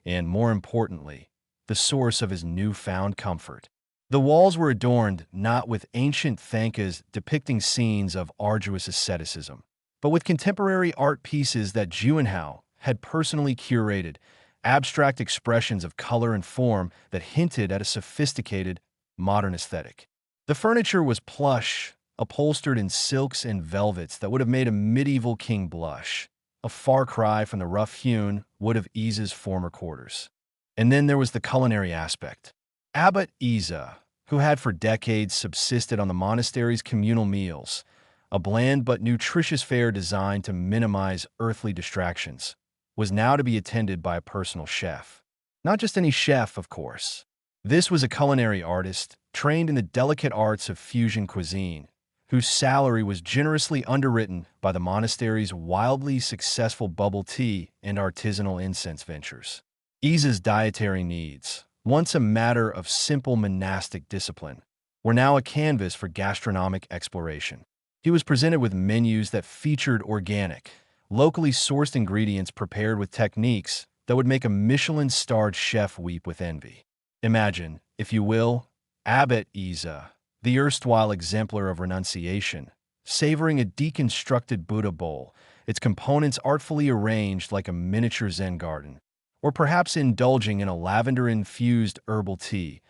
and, more importantly, the source of his newfound comfort. The walls were adorned not with ancient thankas depicting scenes of arduous asceticism, but with contemporary art pieces that Juanhao had personally curated, abstract expressions of color and form that hinted at a sophisticated, modern aesthetic. The furniture was plush, upholstered in silks and velvets that would have made a medieval king blush, a far cry from the rough-hewn wood of Isa's former quarters. And then there was the culinary aspect. Abbot Isa, who had for decades subsisted on the monastery's communal meals, a bland but nutritious fare designed to minimize earthly distractions, was now to be attended by a personal chef. Not just any chef, of course. This was a culinary artist, trained in the delicate arts of fusion cuisine, whose salary was generously underwritten by the monastery's wildly successful bubble tea and artisanal incense ventures. Isa's dietary needs, once a matter of simple monastic discipline, were now a canvas for gastronomic exploration. He was presented with menus that featured organic, locally sourced ingredients prepared with techniques that would make a Michelin-starred chef weep with envy. Imagine, if you will, Abbot Isa, the erstwhile exemplar of renunciation, savoring a deconstructed Buddha bowl, its components artfully arranged like a miniature Zen garden, or perhaps indulging in a lavender-infused herbal tea,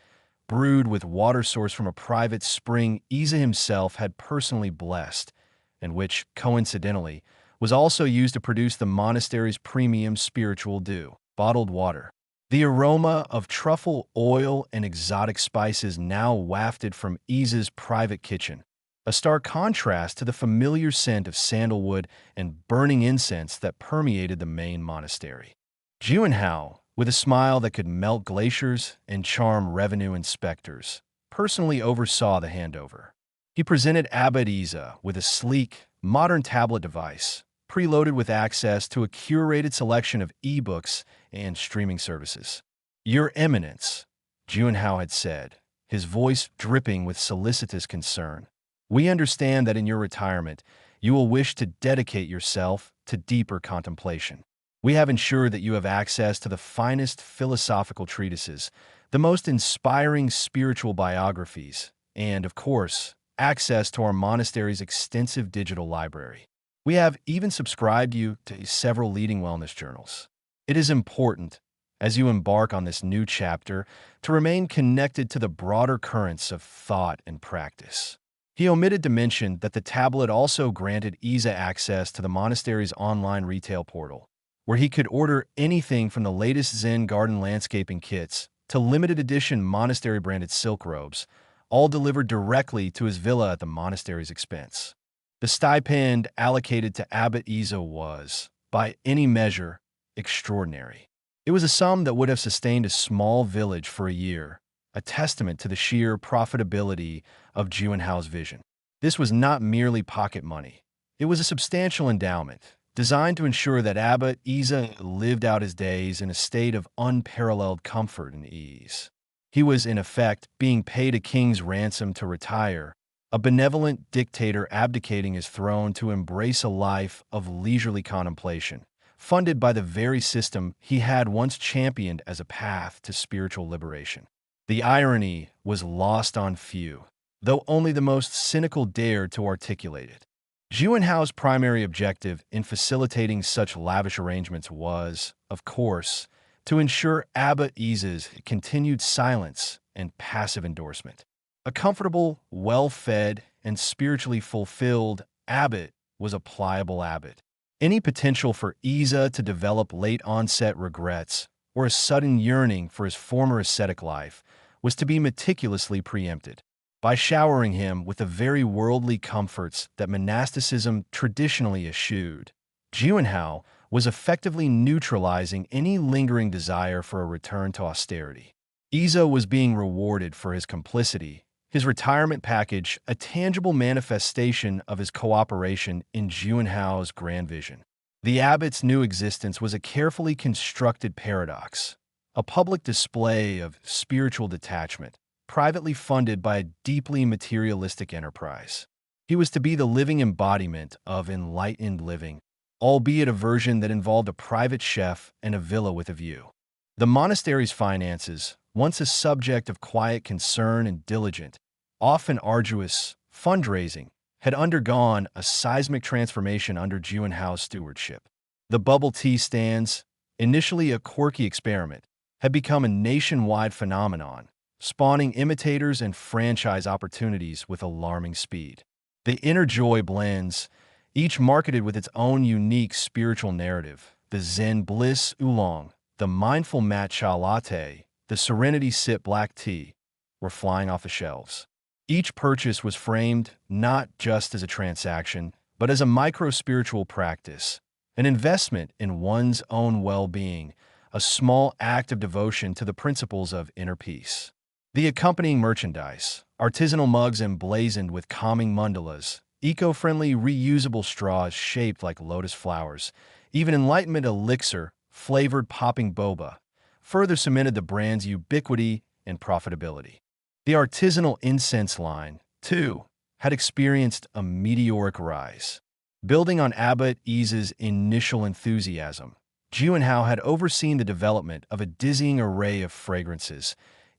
brewed with water sourced from a private spring Isa himself had personally blessed, and which, coincidentally, was also used to produce the monastery's premium spiritual dew, bottled water. The aroma of truffle oil and exotic spices now wafted from Isa's private kitchen, a stark contrast to the familiar scent of sandalwood and burning incense that permeated the main monastery. Juanhao, with a smile that could melt glaciers and charm revenue inspectors, personally oversaw the handover. He presented Abbot Isa with a sleek, modern tablet device, preloaded with access to a curated selection of ebooks and streaming services. "Your Eminence," Juanhao had said, his voice dripping with solicitous concern, "we understand that in your retirement, you will wish to dedicate yourself to deeper contemplation. We have ensured that you have access to the finest philosophical treatises, the most inspiring spiritual biographies, and, of course, access to our monastery's extensive digital library. We have even subscribed you to several leading wellness journals. It is important, as you embark on this new chapter, to remain connected to the broader currents of thought and practice." He omitted to mention that the tablet also granted Isa access to the monastery's online retail portal, where he could order anything from the latest Zen garden landscaping kits to limited edition monastery-branded silk robes, all delivered directly to his villa at the monastery's expense. The stipend allocated to Abbot Isa was, by any measure, extraordinary. It was a sum that would have sustained a small village for a year, a testament to the sheer profitability of Juanhao's vision. This was not merely pocket money. It was a substantial endowment, designed to ensure that Abbot Isa lived out his days in a state of unparalleled comfort and ease. He was, in effect, being paid a king's ransom to retire, a benevolent dictator abdicating his throne to embrace a life of leisurely contemplation, funded by the very system he had once championed as a path to spiritual liberation. The irony was lost on few, though only the most cynical dared to articulate it. Juanhao's primary objective in facilitating such lavish arrangements was, of course, to ensure Abbot Isa's continued silence and passive endorsement. A comfortable, well-fed, and spiritually fulfilled abbot was a pliable abbot. Any potential for Isa to develop late-onset regrets or a sudden yearning for his former ascetic life was to be meticulously preempted. By showering him with the very worldly comforts that monasticism traditionally eschewed, Juanhao was effectively neutralizing any lingering desire for a return to austerity. Isa was being rewarded for his complicity, his retirement package a tangible manifestation of his cooperation in Juanhao's grand vision. The abbot's new existence was a carefully constructed paradox, a public display of spiritual detachment, privately funded by a deeply materialistic enterprise. He was to be the living embodiment of enlightened living, albeit a version that involved a private chef and a villa with a view. The monastery's finances, once a subject of quiet concern and diligent, often arduous, fundraising, had undergone a seismic transformation under Juanhao's stewardship. The bubble tea stands, initially a quirky experiment, had become a nationwide phenomenon, spawning imitators and franchise opportunities with alarming speed. The Inner Joy blends, each marketed with its own unique spiritual narrative, the Zen Bliss Oolong, the Mindful Matcha Latte, the Serenity Sip Black Tea, were flying off the shelves. Each purchase was framed not just as a transaction, but as a micro-spiritual practice, an investment in one's own well-being, a small act of devotion to the principles of inner peace. The accompanying merchandise, artisanal mugs emblazoned with calming mandalas, eco-friendly reusable straws shaped like lotus flowers, even enlightenment elixir, flavored popping boba, further cemented the brand's ubiquity and profitability. The artisanal incense line, too, had experienced a meteoric rise. Building on Abbot Ease's initial enthusiasm, Juanhao had overseen the development of a dizzying array of fragrances,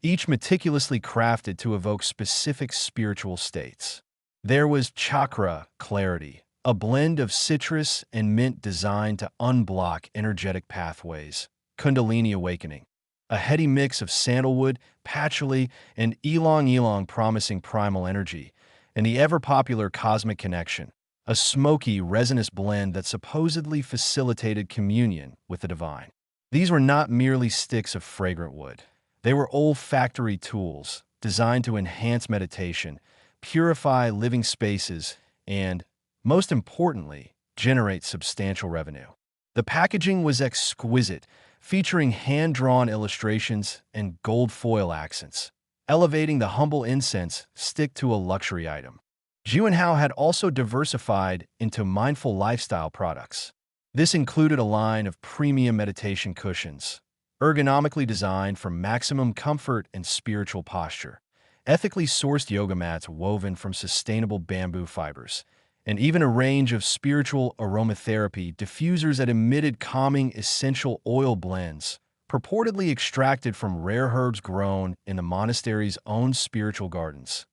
each meticulously crafted to evoke specific spiritual states. There was Chakra Clarity, a blend of citrus and mint designed to unblock energetic pathways, Kundalini Awakening, a heady mix of sandalwood, patchouli, and ylang-ylang promising primal energy, and the ever-popular Cosmic Connection, a smoky, resinous blend that supposedly facilitated communion with the divine. These were not merely sticks of fragrant wood. They were olfactory tools designed to enhance meditation, purify living spaces, and, most importantly, generate substantial revenue. The packaging was exquisite, featuring hand-drawn illustrations and gold foil accents, elevating the humble incense stick to a luxury item. Juanhao had also diversified into mindful lifestyle products. This included a line of premium meditation cushions, ergonomically designed for maximum comfort and spiritual posture, ethically sourced yoga mats woven from sustainable bamboo fibers, and even a range of spiritual aromatherapy diffusers that emitted calming essential oil blends, purportedly extracted from rare herbs grown in the monastery's own spiritual gardens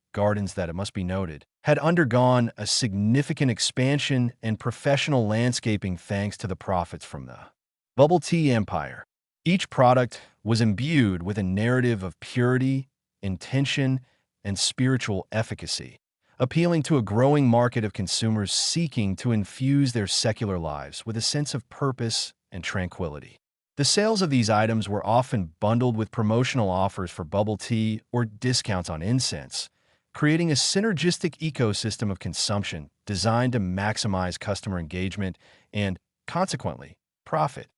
that, it must be noted, had undergone a significant expansion and professional landscaping thanks to the profits from the bubble tea empire. Each product was imbued with a narrative of purity, intention, and spiritual efficacy, appealing to a growing market of consumers seeking to infuse their secular lives with a sense of purpose and tranquility. The sales of these items were often bundled with promotional offers for bubble tea or discounts on incense, creating a synergistic ecosystem of consumption designed to maximize customer engagement and, consequently, profit.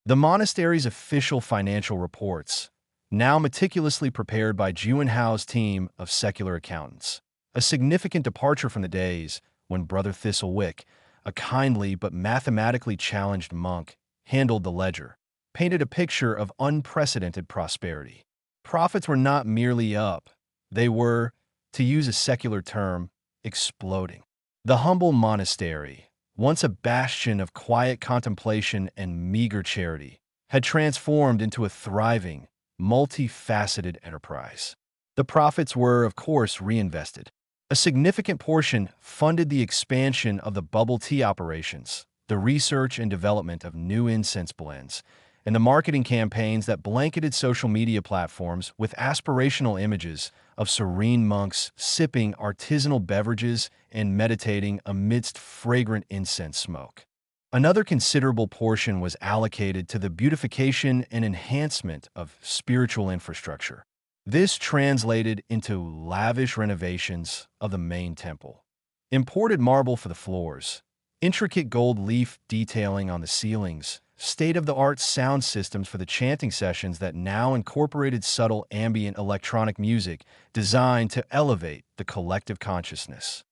The monastery's official financial reports, now meticulously prepared by Juanhao's team of secular accountants, a significant departure from the days when Brother Thistlewick, a kindly but mathematically challenged monk, handled the ledger, painted a picture of unprecedented prosperity. Profits were not merely up, they were, to use a secular term, exploding. The humble monastery, once a bastion of quiet contemplation and meager charity, had transformed into a thriving, multifaceted enterprise. The profits were, of course, reinvested. A significant portion funded the expansion of the bubble tea operations, the research and development of new incense blends, and the marketing campaigns that blanketed social media platforms with aspirational images of serene monks sipping artisanal beverages and meditating amidst fragrant incense smoke. Another considerable portion was allocated to the beautification and enhancement of spiritual infrastructure. This translated into lavish renovations of the main temple. Imported marble for the floors, intricate gold leaf detailing on the ceilings, state-of-the-art sound systems for the chanting sessions that now incorporated subtle ambient electronic music designed to elevate the collective consciousness.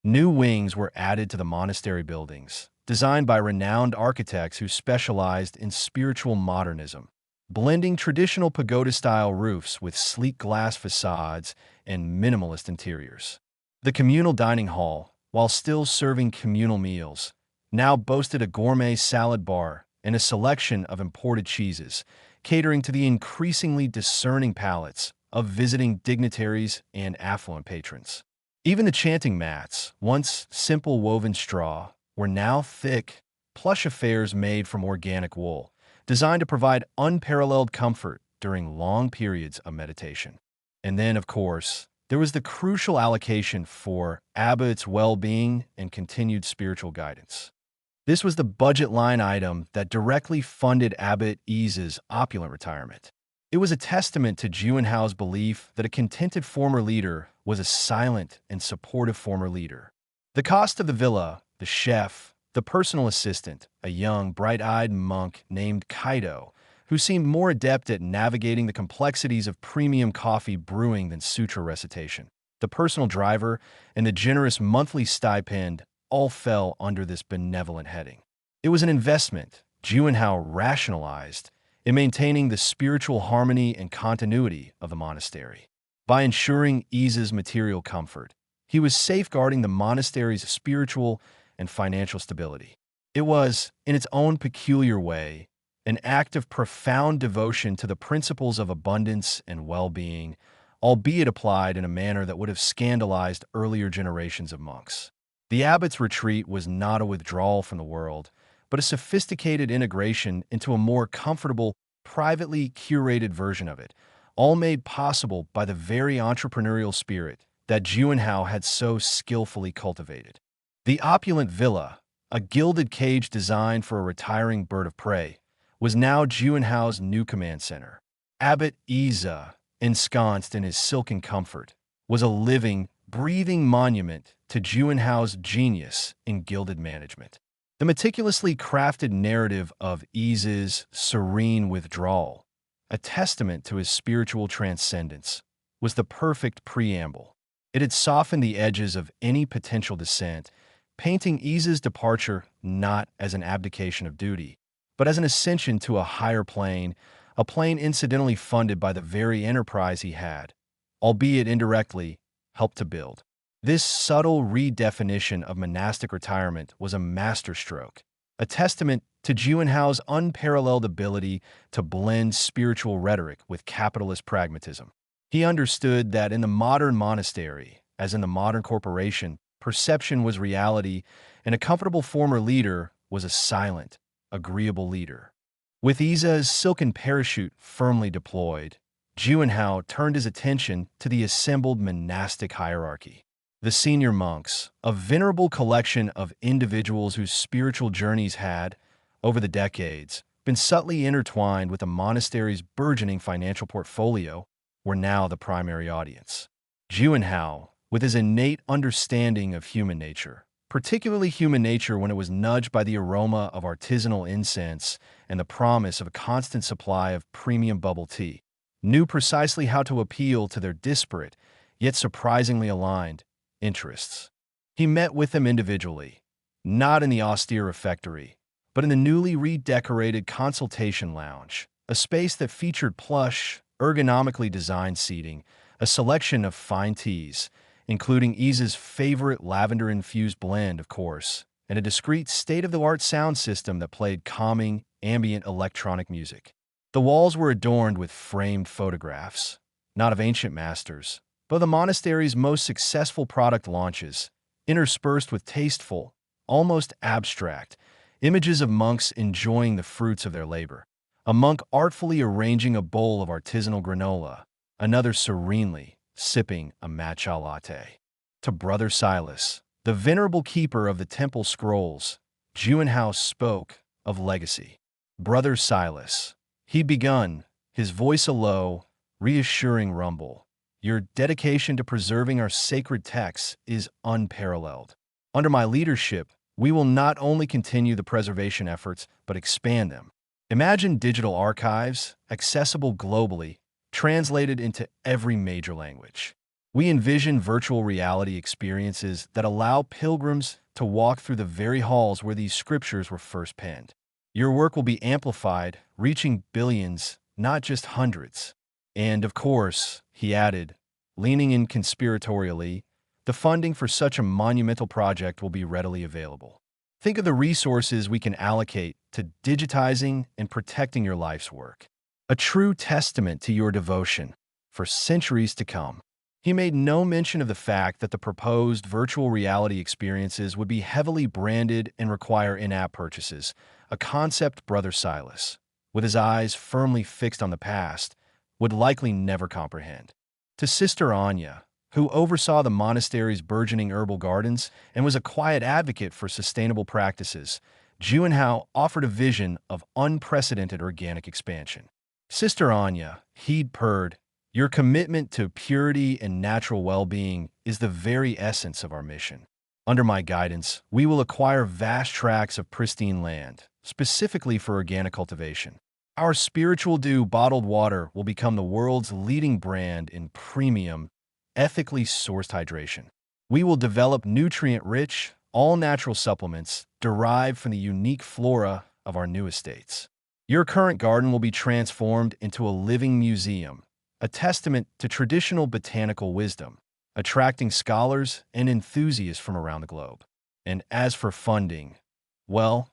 New wings were added to the monastery buildings, designed by renowned architects who specialized in spiritual modernism, blending traditional pagoda-style roofs with sleek glass facades and minimalist interiors. The communal dining hall, while still serving communal meals, now boasted a gourmet salad bar and a selection of imported cheeses, catering to the increasingly discerning palates of visiting dignitaries and affluent patrons. Even the chanting mats, once simple woven straw, were now thick, plush affairs made from organic wool, designed to provide unparalleled comfort during long periods of meditation. And then, of course, there was the crucial allocation for abbot's well-being and continued spiritual guidance. This was the budget line item that directly funded Abbot Yi's opulent retirement. It was a testament to Juanhao's belief that a contented former leader was a silent and supportive former leader. The cost of the villa, the chef, the personal assistant, a young, bright-eyed monk named Kaido, who seemed more adept at navigating the complexities of premium coffee brewing than sutra recitation, the personal driver, and the generous monthly stipend all fell under this benevolent heading. It was an investment, Juanhao rationalized, in maintaining the spiritual harmony and continuity of the monastery. By ensuring Yi's material comfort, he was safeguarding the monastery's spiritual and financial stability. It was, in its own peculiar way, an act of profound devotion to the principles of abundance and well-being, albeit applied in a manner that would have scandalized earlier generations of monks. The abbot's retreat was not a withdrawal from the world, but a sophisticated integration into a more comfortable, privately curated version of it, all made possible by the very entrepreneurial spirit that Juanhao had so skillfully cultivated. The opulent villa, a gilded cage designed for a retiring bird of prey, was now Juanhao's new command center. Abbot Yi, ensconced in his silken comfort, was a living, breathing monument to Juanhao's genius in gilded management. The meticulously crafted narrative of Yi's serene withdrawal, a testament to his spiritual transcendence, was the perfect preamble. It had softened the edges of any potential dissent, painting Yi's departure not as an abdication of duty, but as an ascension to a higher plane, a plane incidentally funded by the very enterprise he had, albeit indirectly, helped to build. This subtle redefinition of monastic retirement was a masterstroke, a testament to Juanhao's unparalleled ability to blend spiritual rhetoric with capitalist pragmatism. He understood that in the modern monastery, as in the modern corporation, perception was reality, and a comfortable former leader was a silent, agreeable leader. With Yi's silken parachute firmly deployed, Juanhao turned his attention to the assembled monastic hierarchy. The senior monks, a venerable collection of individuals whose spiritual journeys had, over the decades, been subtly intertwined with the monastery's burgeoning financial portfolio, were now the primary audience. Juanhao, with his innate understanding of human nature, particularly human nature when it was nudged by the aroma of artisanal incense and the promise of a constant supply of premium bubble tea, knew precisely how to appeal to their disparate, yet surprisingly aligned, interests. He met with them individually, not in the austere refectory, but in the newly redecorated consultation lounge, a space that featured plush, ergonomically designed seating, a selection of fine teas, including Yi's favorite lavender-infused blend, of course, and a discreet state-of-the-art sound system that played calming, ambient electronic music. The walls were adorned with framed photographs, not of ancient masters, but of the monastery's most successful product launches, interspersed with tasteful, almost abstract, images of monks enjoying the fruits of their labor. A monk artfully arranging a bowl of artisanal granola, another serenely sipping a matcha latte. To Brother Silas, the venerable keeper of the temple scrolls, Juanhao spoke of legacy. Brother Silas, he'd begun, his voice a low, reassuring rumble. Your dedication to preserving our sacred texts is unparalleled. Under my leadership, we will not only continue the preservation efforts, but expand them. Imagine digital archives, accessible globally, translated into every major language. We envision virtual reality experiences that allow pilgrims to walk through the very halls where these scriptures were first penned. Your work will be amplified, reaching billions, not just hundreds. And, of course, he added, leaning in conspiratorially, the funding for such a monumental project will be readily available. Think of the resources we can allocate to digitizing and protecting your life's work. A true testament to your devotion for centuries to come. He made no mention of the fact that the proposed virtual reality experiences would be heavily branded and require in-app purchases, a concept Brother Silas, with his eyes firmly fixed on the past, would likely never comprehend. To Sister Anya, who oversaw the monastery's burgeoning herbal gardens and was a quiet advocate for sustainable practices, Juanhao offered a vision of unprecedented organic expansion. Sister Anya, he'd purred, your commitment to purity and natural well-being is the very essence of our mission. Under my guidance, we will acquire vast tracts of pristine land, specifically for organic cultivation. Our Spiritual Dew bottled water will become the world's leading brand in premium, ethically sourced hydration. We will develop nutrient-rich, all-natural supplements derived from the unique flora of our new estates. Your current garden will be transformed into a living museum, a testament to traditional botanical wisdom, attracting scholars and enthusiasts from around the globe. And as for funding, well,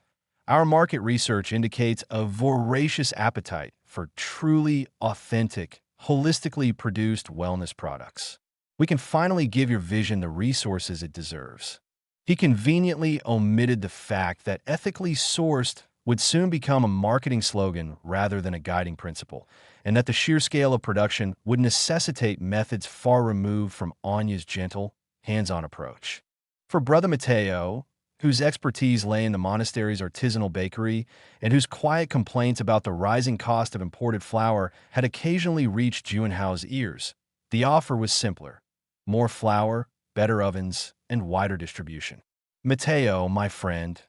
our market research indicates a voracious appetite for truly authentic, holistically produced wellness products. We can finally give your vision the resources it deserves. He conveniently omitted the fact that ethically sourced would soon become a marketing slogan rather than a guiding principle, and that the sheer scale of production would necessitate methods far removed from Anya's gentle, hands-on approach. For Brother Mateo, whose expertise lay in the monastery's artisanal bakery and whose quiet complaints about the rising cost of imported flour had occasionally reached Juanhao's ears, the offer was simpler: more flour, better ovens, and wider distribution. Mateo, my friend,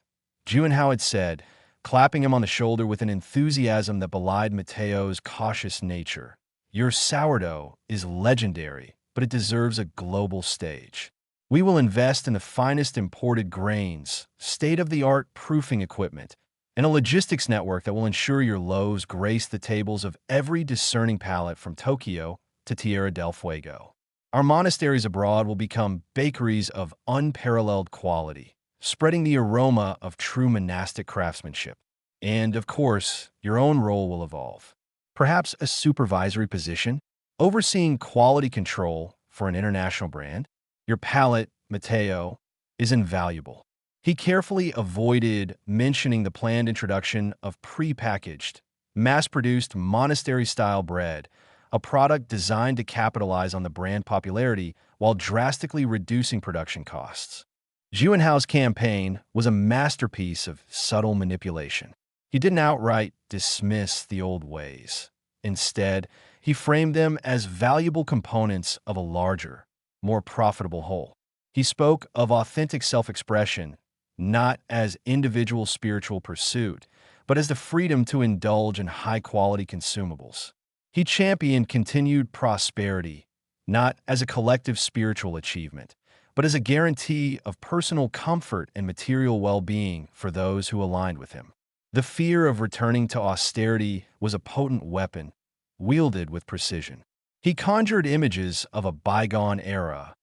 Juanhao had said, clapping him on the shoulder with an enthusiasm that belied Mateo's cautious nature. Your sourdough is legendary, but it deserves a global stage. We will invest in the finest imported grains, state-of-the-art proofing equipment, and a logistics network that will ensure your loaves grace the tables of every discerning palate from Tokyo to Tierra del Fuego. Our monasteries abroad will become bakeries of unparalleled quality, spreading the aroma of true monastic craftsmanship. And, of course, your own role will evolve. Perhaps a supervisory position, overseeing quality control for an international brand. Your palate, Mateo, is invaluable. He carefully avoided mentioning the planned introduction of pre-packaged, mass-produced monastery-style bread, a product designed to capitalize on the brand popularity while drastically reducing production costs. Juanhao's campaign was a masterpiece of subtle manipulation. He didn't outright dismiss the old ways. Instead, he framed them as valuable components of a larger, more profitable whole. He spoke of authentic self-expression, not as individual spiritual pursuit, but as the freedom to indulge in high-quality consumables. He championed continued prosperity, not as a collective spiritual achievement, but as a guarantee of personal comfort and material well-being for those who aligned with him. The fear of returning to austerity was a potent weapon, wielded with precision. He conjured images of a bygone era,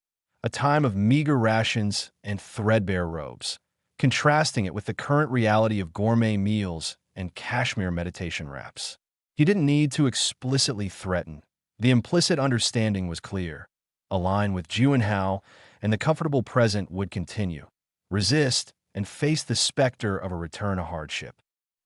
a time of meager rations and threadbare robes, contrasting it with the current reality of gourmet meals and cashmere meditation wraps. He didn't need to explicitly threaten. The implicit understanding was clear. Align with Juanhao, and the comfortable present would continue. Resist, and face the specter of a return to hardship.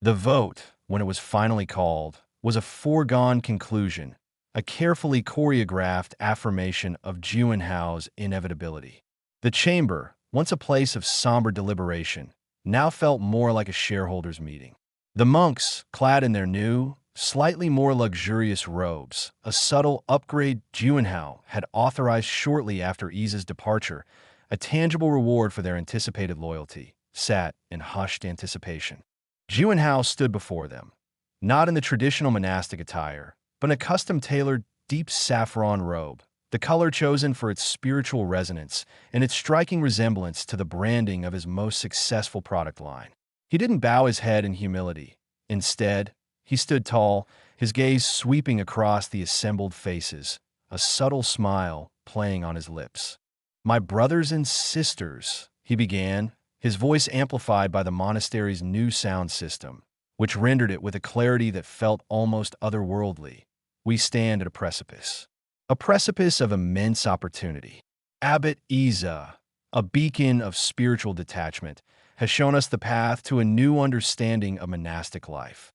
The vote, when it was finally called, was a foregone conclusion, a carefully choreographed affirmation of Juanhao's inevitability. The chamber, once a place of somber deliberation, now felt more like a shareholders' meeting. The monks, clad in their new, slightly more luxurious robes, a subtle upgrade Juanhao had authorized shortly after Iza's departure, a tangible reward for their anticipated loyalty, sat in hushed anticipation. Juanhao stood before them, not in the traditional monastic attire, but in a custom-tailored deep saffron robe, the color chosen for its spiritual resonance and its striking resemblance to the branding of his most successful product line. He didn't bow his head in humility. Instead, he stood tall, his gaze sweeping across the assembled faces, a subtle smile playing on his lips. "My brothers and sisters," he began, his voice amplified by the monastery's new sound system, which rendered it with a clarity that felt almost otherworldly. "We stand at a precipice of immense opportunity. Abbot Isa, a beacon of spiritual detachment, has shown us the path to a new understanding of monastic life.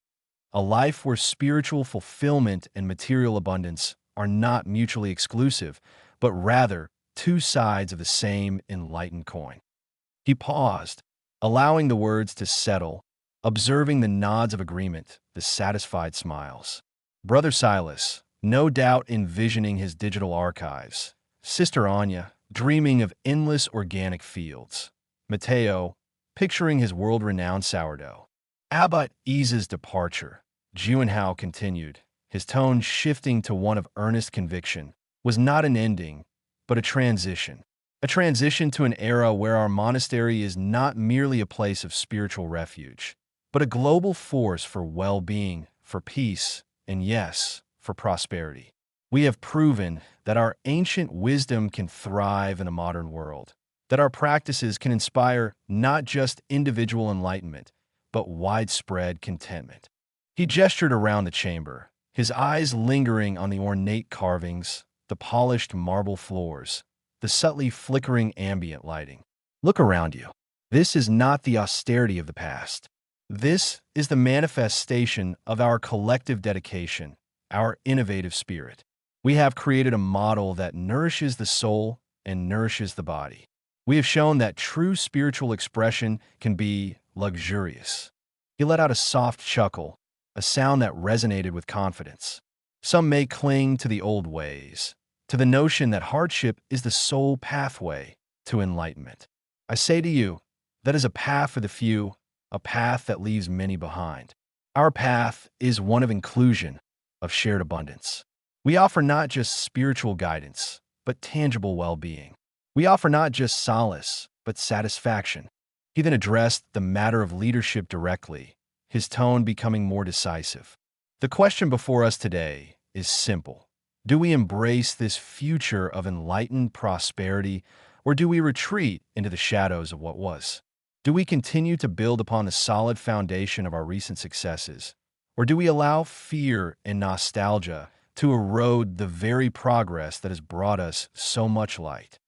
A life where spiritual fulfillment and material abundance are not mutually exclusive, but rather two sides of the same enlightened coin." He paused, allowing the words to settle, observing the nods of agreement, the satisfied smiles. Brother Silas, no doubt envisioning his digital archives. Sister Anya, dreaming of endless organic fields. Mateo, picturing his world-renowned sourdough. Abbot Isa's departure, Juanhao continued, his tone shifting to one of earnest conviction, was not an ending, but a transition. A transition to an era where our monastery is not merely a place of spiritual refuge, but a global force for well-being, for peace, and yes, for prosperity. We have proven that our ancient wisdom can thrive in a modern world, that our practices can inspire not just individual enlightenment, but widespread contentment. He gestured around the chamber, his eyes lingering on the ornate carvings, the polished marble floors, the subtly flickering ambient lighting. "Look around you. This is not the austerity of the past. This is the manifestation of our collective dedication, our innovative spirit. We have created a model that nourishes the soul and nourishes the body. We have shown that true spiritual expression can be luxurious." He let out a soft chuckle, a sound that resonated with confidence. "Some may cling to the old ways, to the notion that hardship is the sole pathway to enlightenment. I say to you, that is a path for the few, a path that leaves many behind. Our path is one of inclusion, of shared abundance. We offer not just spiritual guidance, but tangible well-being. We offer not just solace, but satisfaction." He then addressed the matter of leadership directly, his tone becoming more decisive. "The question before us today is simple. Do we embrace this future of enlightened prosperity, or do we retreat into the shadows of what was? Do we continue to build upon the solid foundation of our recent successes, or do we allow fear and nostalgia to erode the very progress that has brought us so much light?"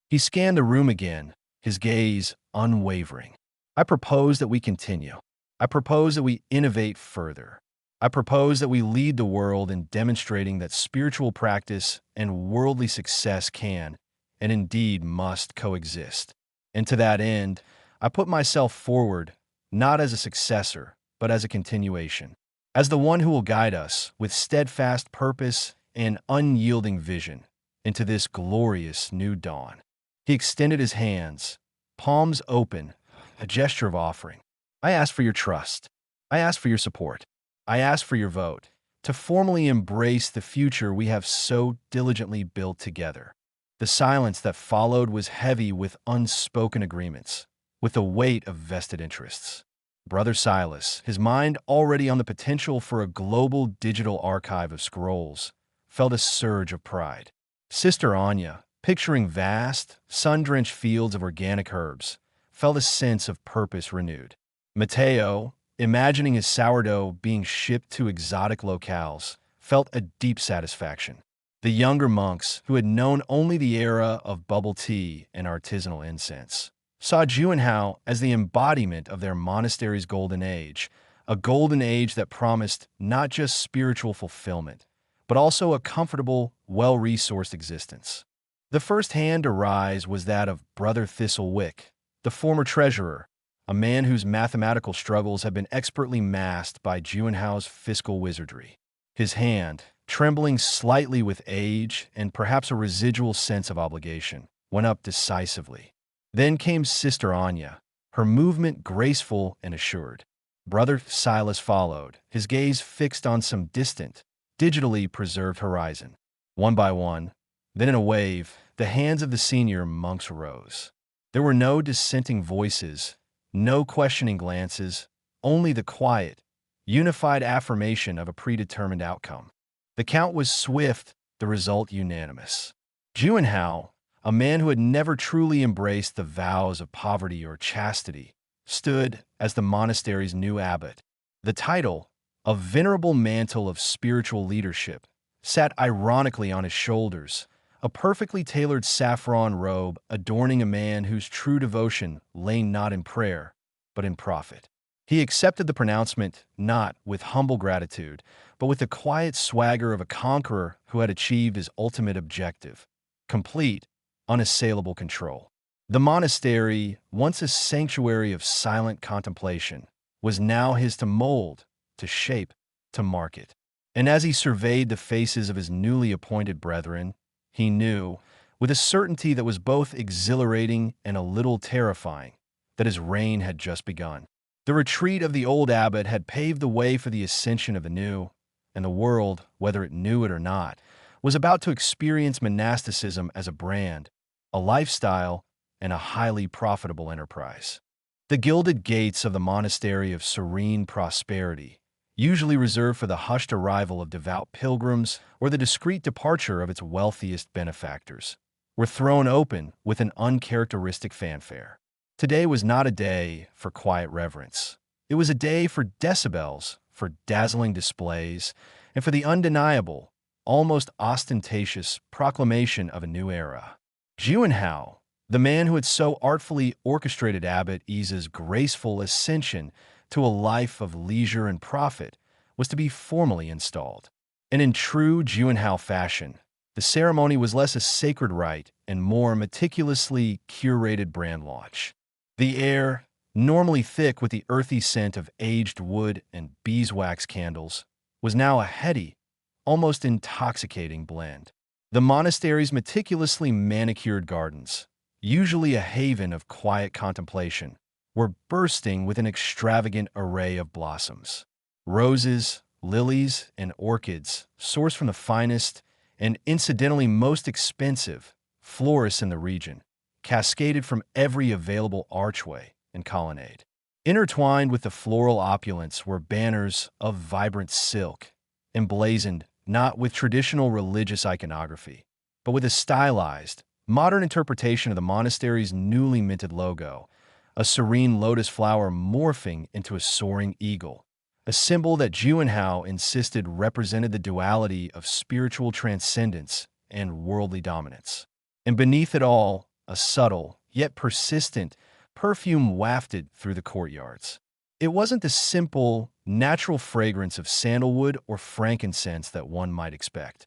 He scanned the room again, his gaze unwavering. "I propose that we continue. I propose that we innovate further. I propose that we lead the world in demonstrating that spiritual practice and worldly success can, and indeed must, coexist. And to that end, I put myself forward, not as a successor, but as a continuation, as the one who will guide us with steadfast purpose and unyielding vision into this glorious new dawn." He extended his hands, palms open, a gesture of offering. "I ask for your trust. I ask for your support. I ask for your vote to formally embrace the future we have so diligently built together." The silence that followed was heavy with unspoken agreements, with the weight of vested interests. Brother Silas, his mind already on the potential for a global digital archive of scrolls, felt a surge of pride. Sister Anya, picturing vast, sun-drenched fields of organic herbs, felt a sense of purpose renewed. Mateo, imagining his sourdough being shipped to exotic locales, felt a deep satisfaction. The younger monks, who had known only the era of bubble tea and artisanal incense, saw Juanhao as the embodiment of their monastery's golden age, a golden age that promised not just spiritual fulfillment, but also a comfortable, well-resourced existence. The first hand to rise was that of Brother Thistlewick, the former treasurer, a man whose mathematical struggles had been expertly masked by Juanhao's fiscal wizardry. His hand, trembling slightly with age and perhaps a residual sense of obligation, went up decisively. Then came Sister Anya, her movement graceful and assured. Brother Silas followed, his gaze fixed on some distant, digitally preserved horizon. One by one, then in a wave, the hands of the senior monks rose. There were no dissenting voices, no questioning glances, only the quiet, unified affirmation of a predetermined outcome. The count was swift, the result unanimous. Juanhao, a man who had never truly embraced the vows of poverty or chastity, stood as the monastery's new abbot. The title, a venerable mantle of spiritual leadership, sat ironically on his shoulders, a perfectly tailored saffron robe adorning a man whose true devotion lay not in prayer, but in profit. He accepted the pronouncement not with humble gratitude, but with the quiet swagger of a conqueror who had achieved his ultimate objective: complete, unassailable control. The monastery, once a sanctuary of silent contemplation, was now his to mold, to shape, to market. And as he surveyed the faces of his newly appointed brethren, he knew, with a certainty that was both exhilarating and a little terrifying, that his reign had just begun. The retreat of the old abbot had paved the way for the ascension of the new, and the world, whether it knew it or not, was about to experience monasticism as a brand, a lifestyle, and a highly profitable enterprise. The gilded gates of the monastery of serene prosperity, usually reserved for the hushed arrival of devout pilgrims or the discreet departure of its wealthiest benefactors, were thrown open with an uncharacteristic fanfare. Today was not a day for quiet reverence. It was a day for decibels, for dazzling displays, and for the undeniable, almost ostentatious proclamation of a new era. Juanhao, the man who had so artfully orchestrated Abbot Isa's graceful ascension to a life of leisure and profit, was to be formally installed. And in true Juanhao fashion, the ceremony was less a sacred rite and more a meticulously curated brand launch. The air, normally thick with the earthy scent of aged wood and beeswax candles, was now a heady, almost intoxicating blend. The monastery's meticulously manicured gardens, usually a haven of quiet contemplation, were bursting with an extravagant array of blossoms. Roses, lilies, and orchids, sourced from the finest and incidentally most expensive florists in the region, cascaded from every available archway and colonnade. Intertwined with the floral opulence were banners of vibrant silk, emblazoned not with traditional religious iconography, but with a stylized, modern interpretation of the monastery's newly minted logo, a serene lotus flower morphing into a soaring eagle, a symbol that Juanhao insisted represented the duality of spiritual transcendence and worldly dominance. And beneath it all, a subtle, yet persistent, perfume wafted through the courtyards. It wasn't the simple, natural fragrance of sandalwood or frankincense that one might expect.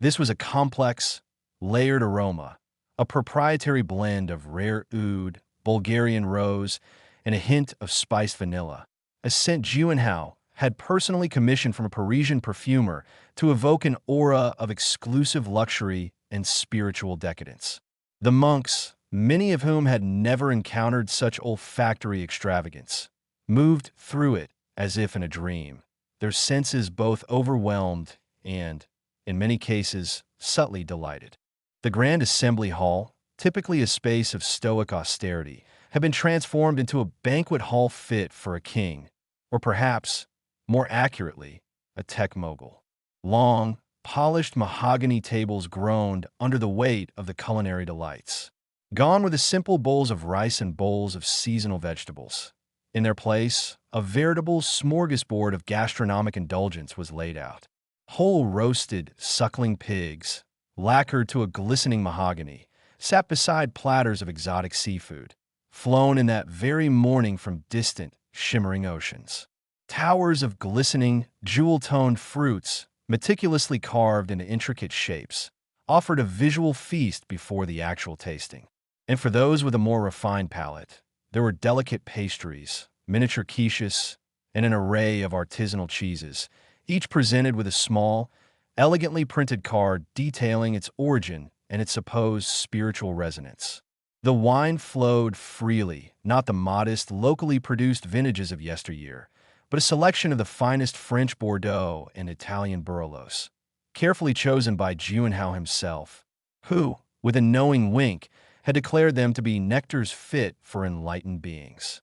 This was a complex, layered aroma, a proprietary blend of rare oud, Bulgarian rose, and a hint of spiced vanilla, a scent Juanhao had personally commissioned from a Parisian perfumer to evoke an aura of exclusive luxury and spiritual decadence. The monks, many of whom had never encountered such olfactory extravagance, moved through it as if in a dream, their senses both overwhelmed and, in many cases, subtly delighted. The Grand Assembly Hall, typically a space of stoic austerity, had been transformed into a banquet hall fit for a king, or perhaps, more accurately, a tech mogul. Long, polished mahogany tables groaned under the weight of the culinary delights. Gone were the simple bowls of rice and bowls of seasonal vegetables. In their place, a veritable smorgasbord of gastronomic indulgence was laid out. Whole roasted, suckling pigs, lacquered to a glistening mahogany, sat beside platters of exotic seafood, flown in that very morning from distant, shimmering oceans. Towers of glistening, jewel-toned fruits, meticulously carved into intricate shapes, offered a visual feast before the actual tasting. And for those with a more refined palate, there were delicate pastries, miniature quiches, and an array of artisanal cheeses, each presented with a small, elegantly printed card detailing its origin and its supposed spiritual resonance. The wine flowed freely, not the modest, locally produced vintages of yesteryear, but a selection of the finest French Bordeaux and Italian Barolos, carefully chosen by Juanhao himself, who, with a knowing wink, had declared them to be nectars fit for enlightened beings.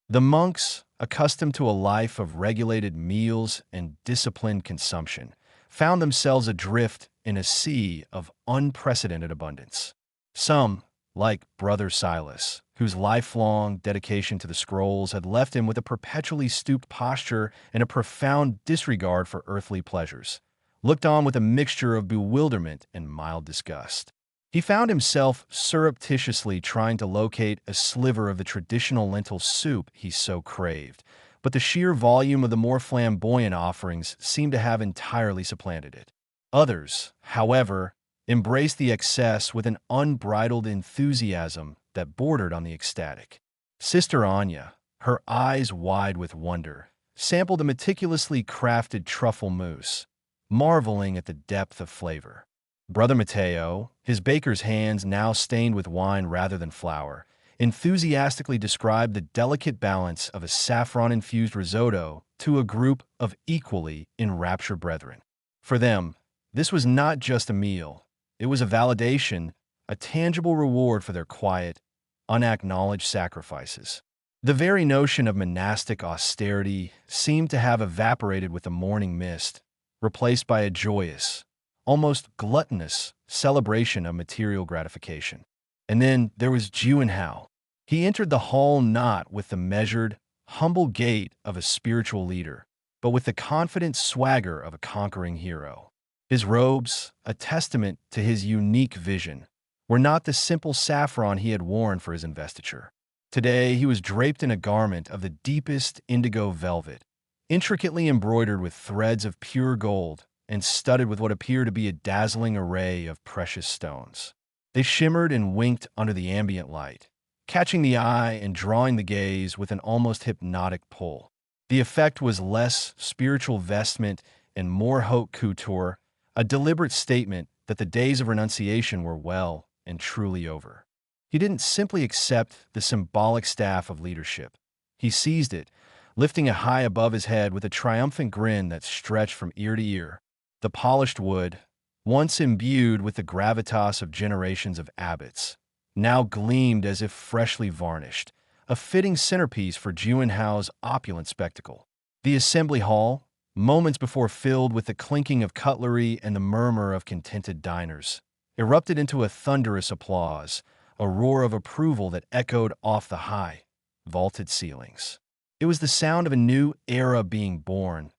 The monks, accustomed to a life of regulated meals and disciplined consumption, found themselves adrift in a sea of unprecedented abundance. Some, like Brother Silas, whose lifelong dedication to the scrolls had left him with a perpetually stooped posture and a profound disregard for earthly pleasures, looked on with a mixture of bewilderment and mild disgust. He found himself surreptitiously trying to locate a sliver of the traditional lentil soup he so craved, but the sheer volume of the more flamboyant offerings seemed to have entirely supplanted it. Others, however, embraced the excess with an unbridled enthusiasm that bordered on the ecstatic. Sister Anya, her eyes wide with wonder, sampled a meticulously crafted truffle mousse, marveling at the depth of flavor. Brother Mateo, his baker's hands now stained with wine rather than flour, enthusiastically described the delicate balance of a saffron-infused risotto to a group of equally enraptured brethren. For them, this was not just a meal. It was a validation, a tangible reward for their quiet, unacknowledged sacrifices. The very notion of monastic austerity seemed to have evaporated with the morning mist, replaced by a joyous, almost gluttonous celebration of material gratification. And then there was Juanhao. He entered the hall not with the measured, humble gait of a spiritual leader, but with the confident swagger of a conquering hero. His robes, a testament to his unique vision, were not the simple saffron he had worn for his investiture. Today he was draped in a garment of the deepest indigo velvet, intricately embroidered with threads of pure gold and studded with what appeared to be a dazzling array of precious stones. They shimmered and winked under the ambient light, catching the eye and drawing the gaze with an almost hypnotic pull. The effect was less spiritual vestment and more haute couture, a deliberate statement that the days of renunciation were well and truly over. He didn't simply accept the symbolic staff of leadership. He seized it, lifting it high above his head with a triumphant grin that stretched from ear to ear. The polished wood, once imbued with the gravitas of generations of abbots, now gleamed as if freshly varnished, a fitting centerpiece for Juanhao's opulent spectacle. The assembly hall, moments before filled with the clinking of cutlery and the murmur of contented diners, erupted into a thunderous applause, a roar of approval that echoed off the high, vaulted ceilings. It was the sound of a new era being born,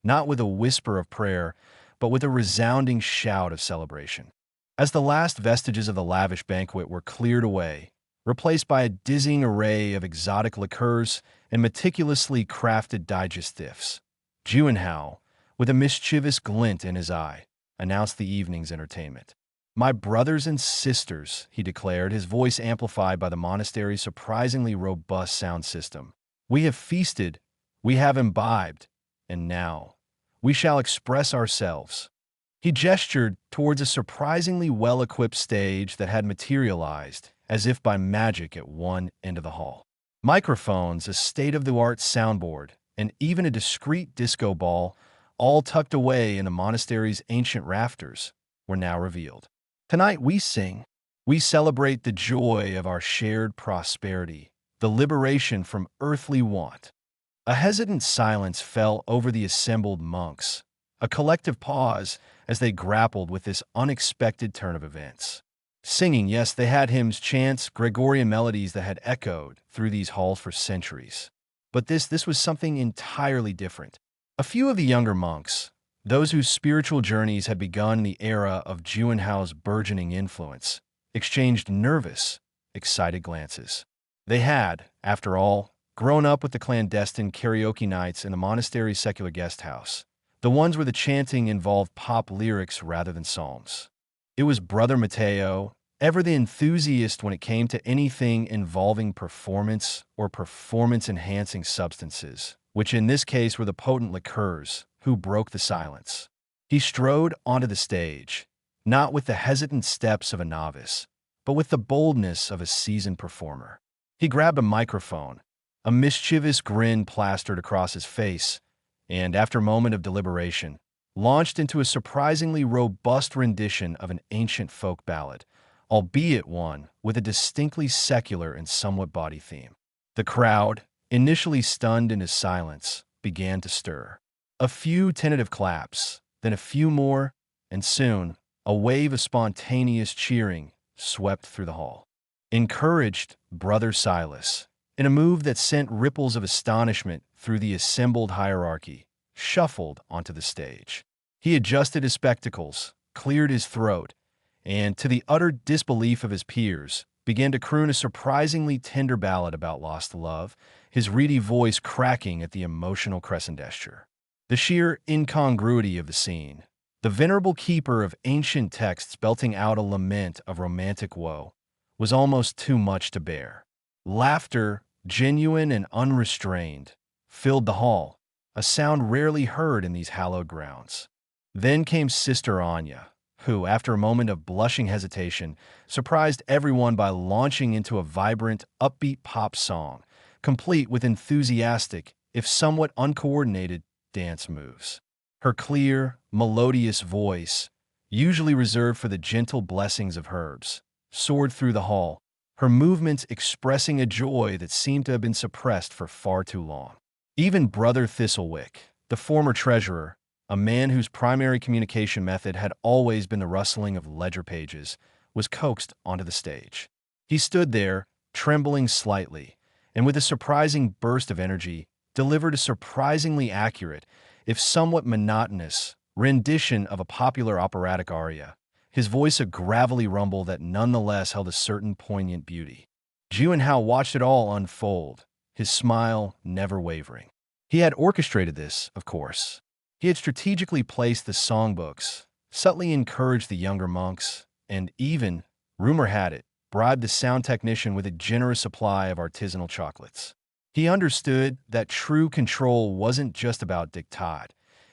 not with a whisper of prayer, but with a resounding shout of celebration. As the last vestiges of the lavish banquet were cleared away, replaced by a dizzying array of exotic liqueurs and meticulously crafted digestives, Juanhao, with a mischievous glint in his eye, announced the evening's entertainment. "My brothers and sisters," he declared, his voice amplified by the monastery's surprisingly robust sound system. "We have feasted, we have imbibed, and now we shall express ourselves." He gestured towards a surprisingly well-equipped stage that had materialized, as if by magic, at one end of the hall. Microphones, a state-of-the-art soundboard, and even a discreet disco ball, all tucked away in the monastery's ancient rafters, were now revealed. "Tonight we sing. We celebrate the joy of our shared prosperity, the liberation from earthly want." A hesitant silence fell over the assembled monks, a collective pause as they grappled with this unexpected turn of events. Singing, yes, they had hymns, chants, Gregorian melodies that had echoed through these halls for centuries. But this was something entirely different. A few of the younger monks, those whose spiritual journeys had begun in the era of Juanhao's burgeoning influence, exchanged nervous, excited glances. They had, after all, grown up with the clandestine karaoke nights in the monastery's secular guest house, the ones where the chanting involved pop lyrics rather than psalms. It was Brother Mateo, ever the enthusiast when it came to anything involving performance or performance-enhancing substances, which in this case were the potent liqueurs, who broke the silence. He strode onto the stage, not with the hesitant steps of a novice, but with the boldness of a seasoned performer. He grabbed a microphone, a mischievous grin plastered across his face, and, after a moment of deliberation, launched into a surprisingly robust rendition of an ancient folk ballad, albeit one with a distinctly secular and somewhat bawdy theme. The crowd, initially stunned into silence, began to stir. A few tentative claps, then a few more, and soon a wave of spontaneous cheering swept through the hall. Encouraged Brother Silas, in a move that sent ripples of astonishment through the assembled hierarchy, shuffled onto the stage. He adjusted his spectacles, cleared his throat, and, to the utter disbelief of his peers, began to croon a surprisingly tender ballad about lost love, his reedy voice cracking at the emotional crescengesture. The sheer incongruity of the scene, the venerable keeper of ancient texts belting out a lament of romantic woe, was almost too much to bear. Laughter, genuine and unrestrained, filled the hall, a sound rarely heard in these hallowed grounds. Then came Sister Anya, who, after a moment of blushing hesitation, surprised everyone by launching into a vibrant, upbeat pop song, complete with enthusiastic, if somewhat uncoordinated, dance moves. Her clear, melodious voice, usually reserved for the gentle blessings of herbs, soared through the hall, her movements expressing a joy that seemed to have been suppressed for far too long. Even Brother Thistlewick, the former treasurer, a man whose primary communication method had always been the rustling of ledger pages, was coaxed onto the stage. He stood there, trembling slightly, and with a surprising burst of energy, delivered a surprisingly accurate, if somewhat monotonous, rendition of a popular operatic aria, his voice a gravelly rumble that nonetheless held a certain poignant beauty. Juanhao watched it all unfold, his smile never wavering. He had orchestrated this, of course. He had strategically placed the songbooks, subtly encouraged the younger monks, and even, rumor had it, bribed the sound technician with a generous supply of artisanal chocolates. He understood that true control wasn't just about diktat.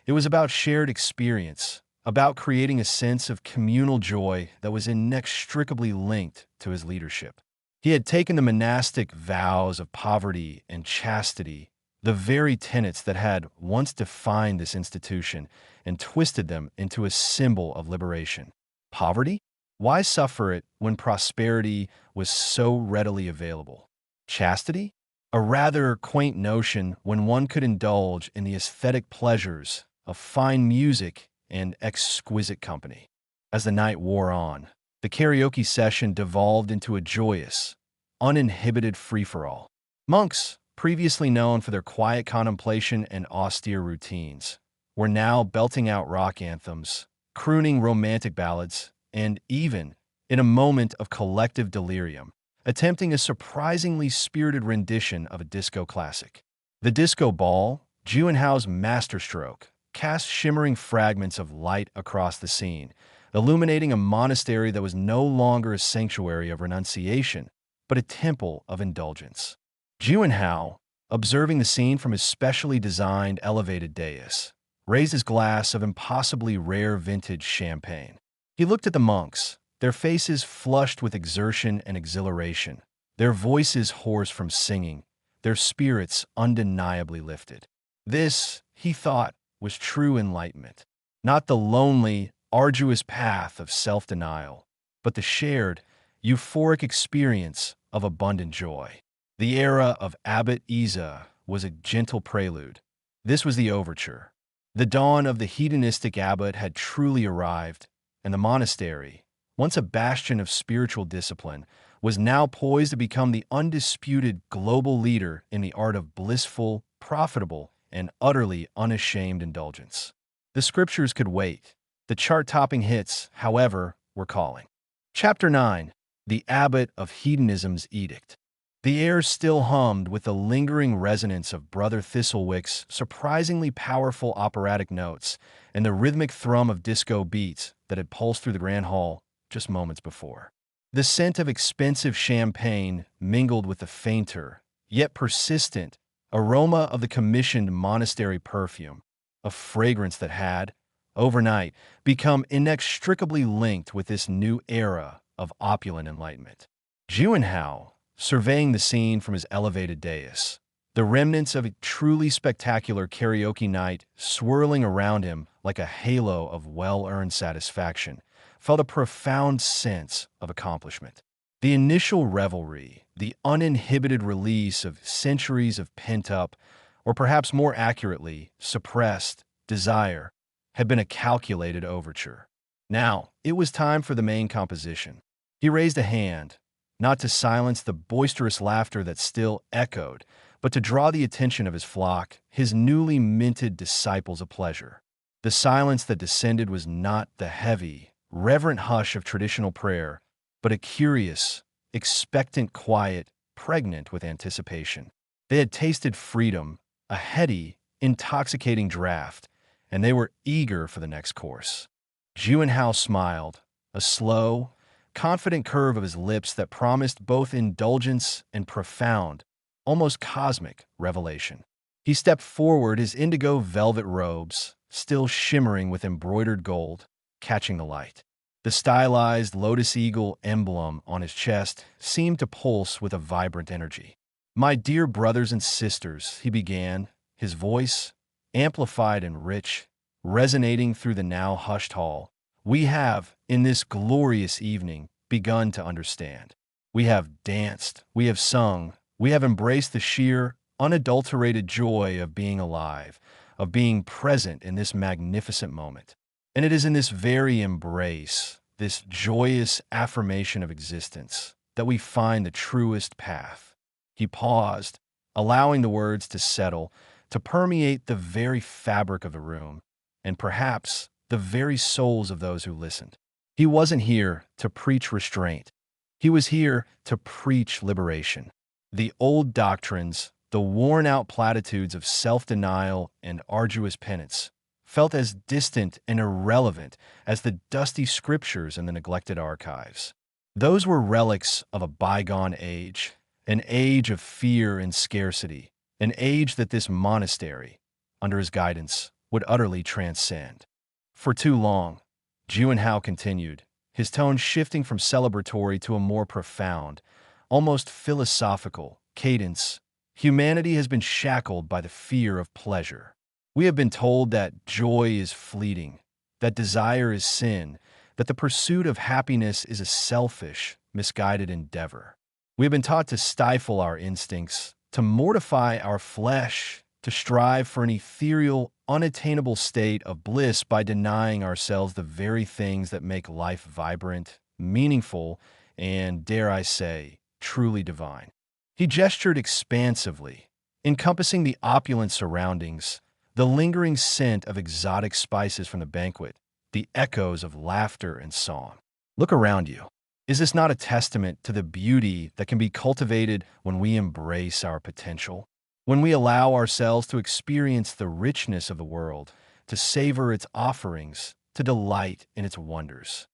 It was about shared experience, about creating a sense of communal joy that was inextricably linked to his leadership. He had taken the monastic vows of poverty and chastity, the very tenets that had once defined this institution, and twisted them into a symbol of liberation. Poverty? Why suffer it when prosperity was so readily available? Chastity? A rather quaint notion when one could indulge in the aesthetic pleasures of fine music and exquisite company. As the night wore on, the karaoke session devolved into a joyous, uninhibited free-for-all. Monks, previously known for their quiet contemplation and austere routines, were now belting out rock anthems, crooning romantic ballads, and even, in a moment of collective delirium, attempting a surprisingly spirited rendition of a disco classic. The disco ball, Juanhao's masterstroke, cast shimmering fragments of light across the scene, illuminating a monastery that was no longer a sanctuary of renunciation, but a temple of indulgence. Juanhao, observing the scene from his specially designed elevated dais, raised his glass of impossibly rare vintage champagne. He looked at the monks, their faces flushed with exertion and exhilaration, their voices hoarse from singing, their spirits undeniably lifted. This, he thought, was true enlightenment. Not the lonely, arduous path of self-denial, but the shared, euphoric experience of abundant joy. The era of Abbot Isa was a gentle prelude. This was the overture. The dawn of the hedonistic abbot had truly arrived, and the monastery, once a bastion of spiritual discipline, was now poised to become the undisputed global leader in the art of blissful, profitable, and utterly unashamed indulgence. The scriptures could wait. The chart-topping hits, however, were calling. Chapter 9. The Abbot of Hedonism's Edict. The air still hummed with the lingering resonance of Brother Thistlewick's surprisingly powerful operatic notes and the rhythmic thrum of disco beats that had pulsed through the grand hall just moments before. The scent of expensive champagne mingled with the fainter, yet persistent, aroma of the commissioned monastery perfume, a fragrance that had, overnight, become inextricably linked with this new era of opulent enlightenment. Juanhao, surveying the scene from his elevated dais, the remnants of a truly spectacular karaoke night swirling around him like a halo of well-earned satisfaction, felt a profound sense of accomplishment. The initial revelry, the uninhibited release of centuries of pent-up, or perhaps more accurately, suppressed, desire, had been a calculated overture. Now, it was time for the main composition. He raised a hand, not to silence the boisterous laughter that still echoed, but to draw the attention of his flock, his newly minted disciples of pleasure. The silence that descended was not the heavy, reverent hush of traditional prayer, but a curious, expectant quiet pregnant with anticipation. They had tasted freedom, a heady, intoxicating draught, and they were eager for the next course. Juanhao smiled, a slow, confident curve of his lips that promised both indulgence and profound, almost cosmic, revelation. He stepped forward, his indigo velvet robes, still shimmering with embroidered gold, catching the light. The stylized lotus eagle emblem on his chest seemed to pulse with a vibrant energy. "My dear brothers and sisters," he began, his voice, amplified and rich, resonating through the now hushed hall, "we have, in this glorious evening, begun to understand. We have danced, we have sung, we have embraced the sheer, unadulterated joy of being alive, of being present in this magnificent moment. And it is in this very embrace, this joyous affirmation of existence, that we find the truest path." He paused, allowing the words to settle, to permeate the very fabric of the room, and perhaps the very souls of those who listened. He wasn't here to preach restraint. He was here to preach liberation. The old doctrines, the worn-out platitudes of self-denial and arduous penance, felt as distant and irrelevant as the dusty scriptures in the neglected archives. Those were relics of a bygone age, an age of fear and scarcity, an age that this monastery, under his guidance, would utterly transcend. For too long, Juanhao continued, his tone shifting from celebratory to a more profound, almost philosophical, cadence. Humanity has been shackled by the fear of pleasure. We have been told that joy is fleeting, that desire is sin, that the pursuit of happiness is a selfish, misguided endeavor. We have been taught to stifle our instincts, to mortify our flesh, to strive for an ethereal, unattainable state of bliss by denying ourselves the very things that make life vibrant, meaningful, and, dare I say, truly divine. He gestured expansively, encompassing the opulent surroundings, the lingering scent of exotic spices from the banquet, the echoes of laughter and song. Look around you. Is this not a testament to the beauty that can be cultivated when we embrace our potential? When we allow ourselves to experience the richness of the world, to savor its offerings, to delight in its wonders.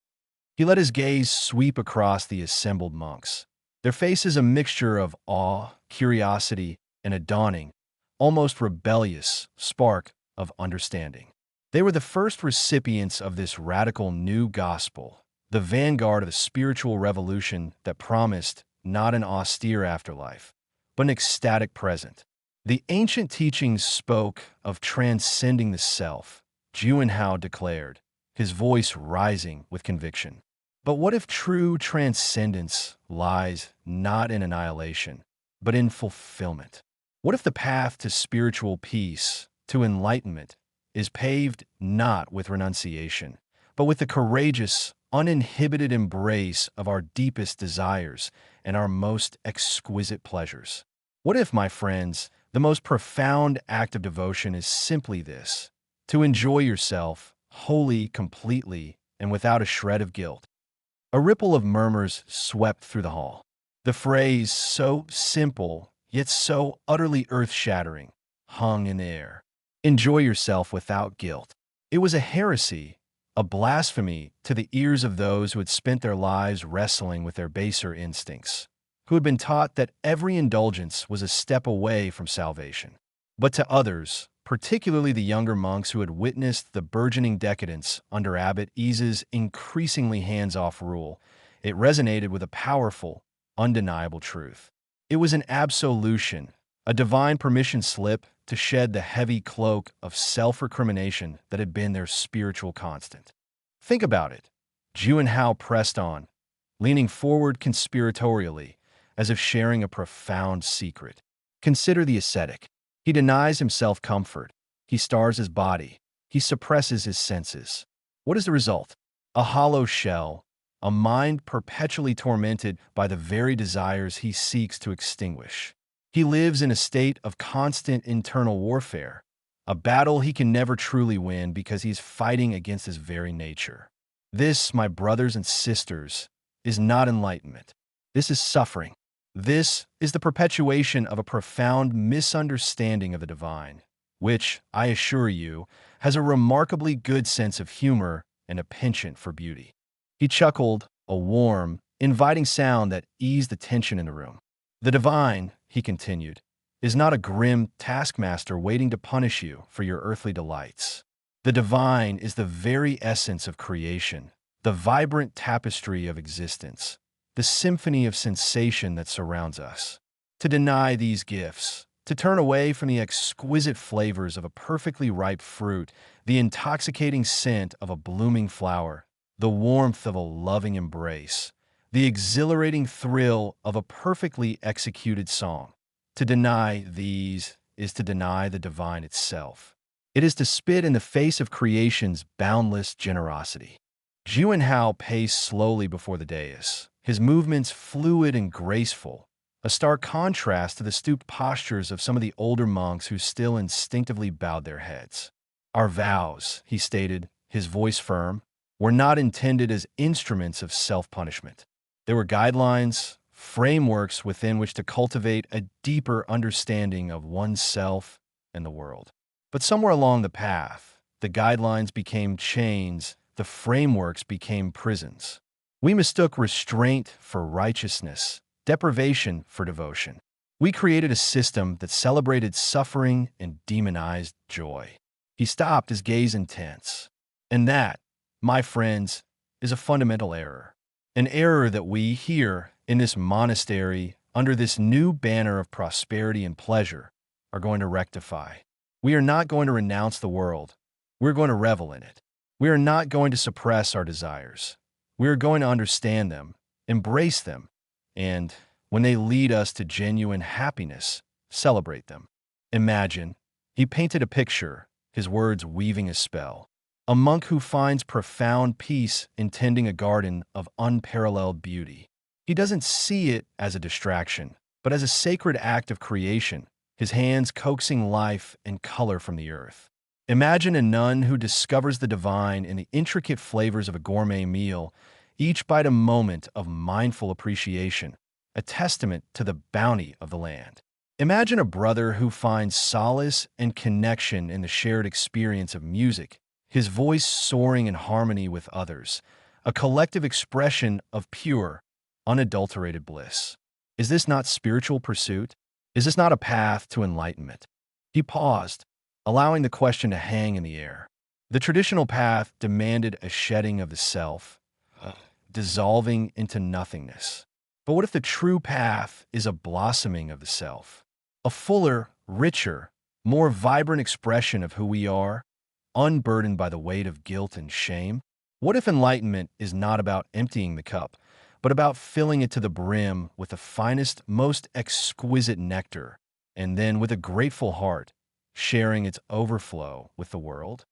He let his gaze sweep across the assembled monks, their faces a mixture of awe, curiosity, and a dawning, almost rebellious spark of understanding. They were the first recipients of this radical new gospel, the vanguard of the spiritual revolution that promised not an austere afterlife, but an ecstatic present. The ancient teachings spoke of transcending the self, Juanhao declared, his voice rising with conviction. But what if true transcendence lies not in annihilation, but in fulfillment? What if the path to spiritual peace, to enlightenment, is paved not with renunciation, but with the courageous, uninhibited embrace of our deepest desires and our most exquisite pleasures? What if, my friends, the most profound act of devotion is simply this: to enjoy yourself wholly, completely, and without a shred of guilt? A ripple of murmurs swept through the hall. The phrase, so simple, yet so utterly earth-shattering, hung in the air. Enjoy yourself without guilt. It was a heresy, a blasphemy to the ears of those who had spent their lives wrestling with their baser instincts, who had been taught that every indulgence was a step away from salvation. But to others, particularly the younger monks who had witnessed the burgeoning decadence under Abbot Ease's increasingly hands-off rule, it resonated with a powerful, undeniable truth. It was an absolution, a divine permission slip to shed the heavy cloak of self-recrimination that had been their spiritual constant. Think about it. Juanhao pressed on, leaning forward conspiratorially, as if sharing a profound secret. Consider the ascetic. He denies himself comfort. He starves his body. He suppresses his senses. What is the result? A hollow shell, a mind perpetually tormented by the very desires he seeks to extinguish. He lives in a state of constant internal warfare, a battle he can never truly win because he's fighting against his very nature. This, my brothers and sisters, is not enlightenment. This is suffering. This is the perpetuation of a profound misunderstanding of the divine, which, I assure you, has a remarkably good sense of humor and a penchant for beauty. He chuckled, a warm, inviting sound that eased the tension in the room. The divine, he continued, is not a grim taskmaster waiting to punish you for your earthly delights. The divine is the very essence of creation, the vibrant tapestry of existence, the symphony of sensation that surrounds us. To deny these gifts, to turn away from the exquisite flavors of a perfectly ripe fruit, the intoxicating scent of a blooming flower, the warmth of a loving embrace, the exhilarating thrill of a perfectly executed song. To deny these is to deny the divine itself. It is to spit in the face of creation's boundless generosity. Juanhao paced slowly before the dais, his movements fluid and graceful, a stark contrast to the stooped postures of some of the older monks who still instinctively bowed their heads. Our vows, he stated, his voice firm, were not intended as instruments of self-punishment. They were guidelines, frameworks within which to cultivate a deeper understanding of oneself and the world. But somewhere along the path, the guidelines became chains, the frameworks became prisons. We mistook restraint for righteousness, deprivation for devotion. We created a system that celebrated suffering and demonized joy. He stopped, his gaze intense. And that, my friends, is a fundamental error. An error that we here in this monastery, under this new banner of prosperity and pleasure, are going to rectify. We are not going to renounce the world. We're going to revel in it. We are not going to suppress our desires. We are going to understand them, embrace them, and, when they lead us to genuine happiness, celebrate them. Imagine, he painted a picture, his words weaving a spell. A monk who finds profound peace in tending a garden of unparalleled beauty. He doesn't see it as a distraction, but as a sacred act of creation, his hands coaxing life and color from the earth. Imagine a nun who discovers the divine in the intricate flavors of a gourmet meal, each bite a moment of mindful appreciation, a testament to the bounty of the land. Imagine a brother who finds solace and connection in the shared experience of music, his voice soaring in harmony with others, a collective expression of pure, unadulterated bliss. Is this not spiritual pursuit? Is this not a path to enlightenment? He paused, allowing the question to hang in the air. The traditional path demanded a shedding of the self, dissolving into nothingness. But what if the true path is a blossoming of the self? A fuller, richer, more vibrant expression of who we are, unburdened by the weight of guilt and shame? What if enlightenment is not about emptying the cup, but about filling it to the brim with the finest, most exquisite nectar, and then with a grateful heart, sharing its overflow with the world?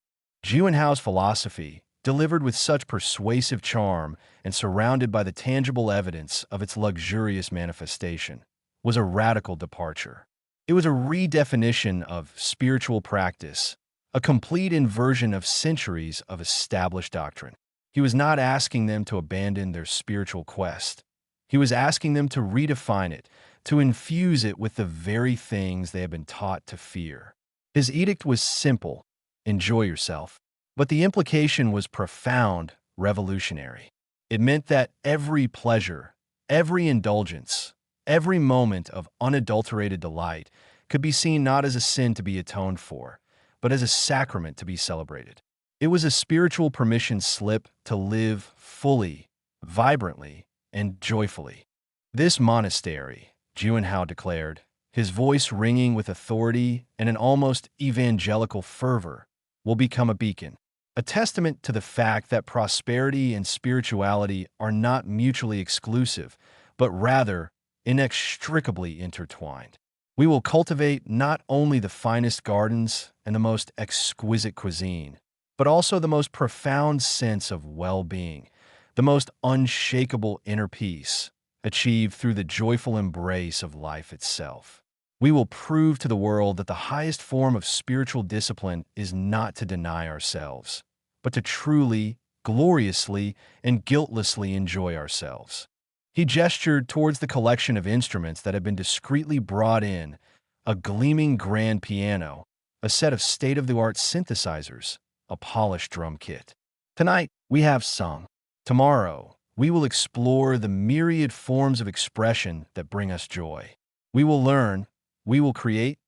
Juanhao's philosophy, delivered with such persuasive charm and surrounded by the tangible evidence of its luxurious manifestation, was a radical departure. It was a redefinition of spiritual practice, a complete inversion of centuries of established doctrine. He was not asking them to abandon their spiritual quest. He was asking them to redefine it, to infuse it with the very things they had been taught to fear. His edict was simple: enjoy yourself. But the implication was profound, revolutionary. It meant that every pleasure, every indulgence, every moment of unadulterated delight could be seen not as a sin to be atoned for, but as a sacrament to be celebrated. It was a spiritual permission slip to live fully, vibrantly, and joyfully. This monastery, Juanhao declared, his voice ringing with authority and an almost evangelical fervor, will become a beacon, a testament to the fact that prosperity and spirituality are not mutually exclusive, but rather inextricably intertwined. We will cultivate not only the finest gardens and the most exquisite cuisine, but also the most profound sense of well-being, the most unshakable inner peace, achieved through the joyful embrace of life itself. We will prove to the world that the highest form of spiritual discipline is not to deny ourselves, but to truly, gloriously, and guiltlessly enjoy ourselves. He gestured towards the collection of instruments that had been discreetly brought in, a gleaming grand piano, a set of state-of-the-art synthesizers, a polished drum kit. Tonight, we have sung. Tomorrow, we will explore the myriad forms of expression that bring us joy. We will learn, we will create,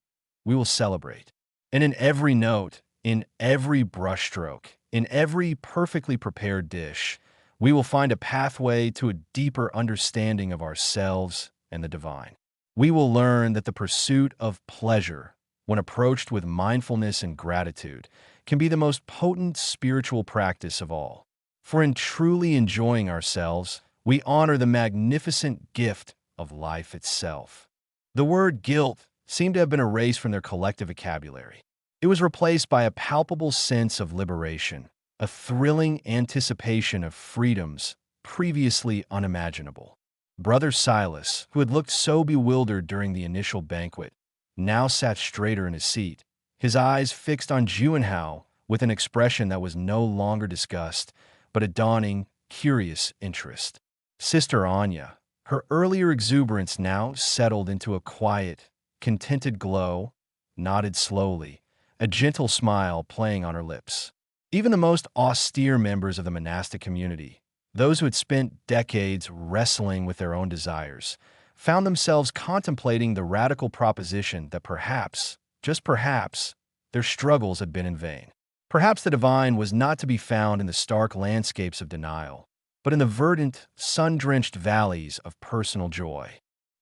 we will celebrate. And in every note, in every brushstroke, in every perfectly prepared dish, we will find a pathway to a deeper understanding of ourselves and the divine. We will learn that the pursuit of pleasure, when approached with mindfulness and gratitude, can be the most potent spiritual practice of all. For in truly enjoying ourselves, we honor the magnificent gift of life itself. The word guilt seemed to have been erased from their collective vocabulary. It was replaced by a palpable sense of liberation, a thrilling anticipation of freedoms previously unimaginable. Brother Silas, who had looked so bewildered during the initial banquet, now sat straighter in his seat, his eyes fixed on Juanhao with an expression that was no longer disgust, but a dawning, curious interest. Sister Anya, her earlier exuberance now settled into a quiet, contented glow, nodded slowly, a gentle smile playing on her lips. Even the most austere members of the monastic community, those who had spent decades wrestling with their own desires, found themselves contemplating the radical proposition that perhaps, just perhaps, their struggles had been in vain. Perhaps the divine was not to be found in the stark landscapes of denial, but in the verdant, sun-drenched valleys of personal joy.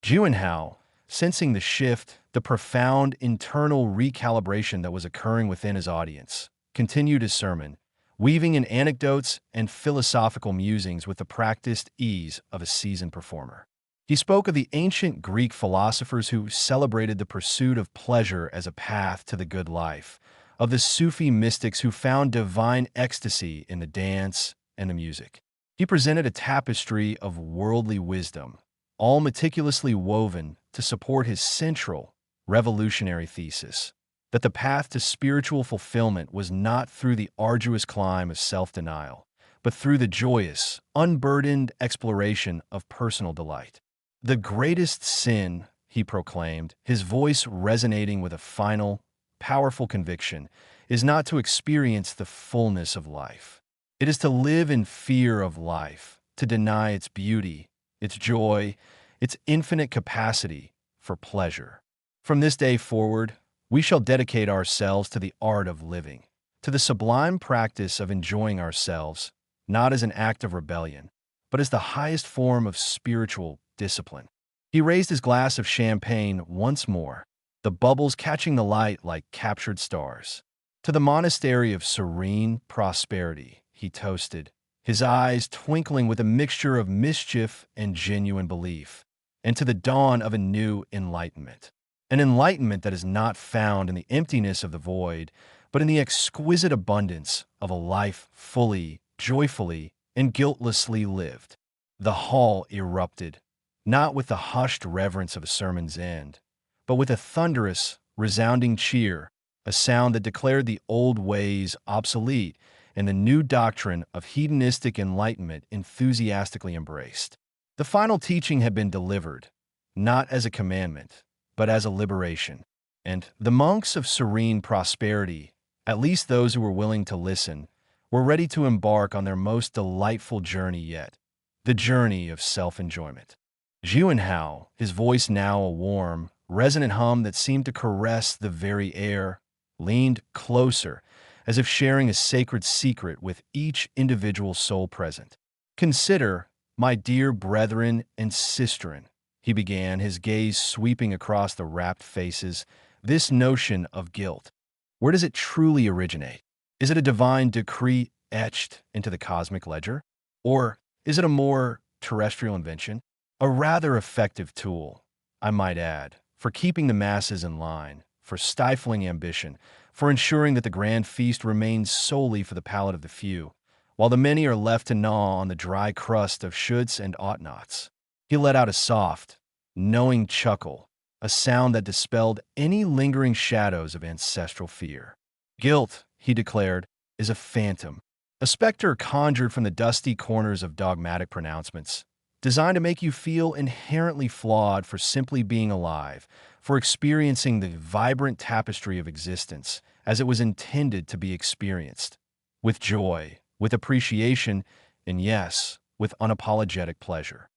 Juanhao, sensing the shift, the profound internal recalibration that was occurring within his audience, continued his sermon, weaving in anecdotes and philosophical musings with the practiced ease of a seasoned performer. He spoke of the ancient Greek philosophers who celebrated the pursuit of pleasure as a path to the good life, of the Sufi mystics who found divine ecstasy in the dance and the music. He presented a tapestry of worldly wisdom, all meticulously woven to support his central, revolutionary thesis, that the path to spiritual fulfillment was not through the arduous climb of self-denial, but through the joyous, unburdened exploration of personal delight. The greatest sin, he proclaimed, his voice resonating with a final, powerful conviction, is not to experience the fullness of life. It is to live in fear of life, to deny its beauty, its joy, its infinite capacity for pleasure. From this day forward, we shall dedicate ourselves to the art of living, to the sublime practice of enjoying ourselves, not as an act of rebellion, but as the highest form of spiritual discipline. He raised his glass of champagne once more, the bubbles catching the light like captured stars. To the monastery of serene prosperity, he toasted, his eyes twinkling with a mixture of mischief and genuine belief, and to the dawn of a new enlightenment. An enlightenment that is not found in the emptiness of the void, but in the exquisite abundance of a life fully, joyfully, and guiltlessly lived. The hall erupted, not with the hushed reverence of a sermon's end, but with a thunderous, resounding cheer, a sound that declared the old ways obsolete and the new doctrine of hedonistic enlightenment enthusiastically embraced. The final teaching had been delivered, not as a commandment, but as a liberation. And the monks of serene prosperity, at least those who were willing to listen, were ready to embark on their most delightful journey yet, the journey of self-enjoyment. Juanhao, his voice now a warm, resonant hum that seemed to caress the very air, leaned closer, as if sharing a sacred secret with each individual soul present. "Consider, my dear brethren and sisterin," he began, his gaze sweeping across the rapt faces, "this notion of guilt. Where does it truly originate? Is it a divine decree etched into the cosmic ledger? Or is it a more terrestrial invention? A rather effective tool, I might add, for keeping the masses in line, for stifling ambition, for ensuring that the grand feast remains solely for the palate of the few, while the many are left to gnaw on the dry crust of shoulds and ought-nots. He let out a soft, knowing chuckle, a sound that dispelled any lingering shadows of ancestral fear. Guilt, he declared, is a phantom, a specter conjured from the dusty corners of dogmatic pronouncements, designed to make you feel inherently flawed for simply being alive, for experiencing the vibrant tapestry of existence as it was intended to be experienced, with joy, with appreciation, and yes, with unapologetic pleasure.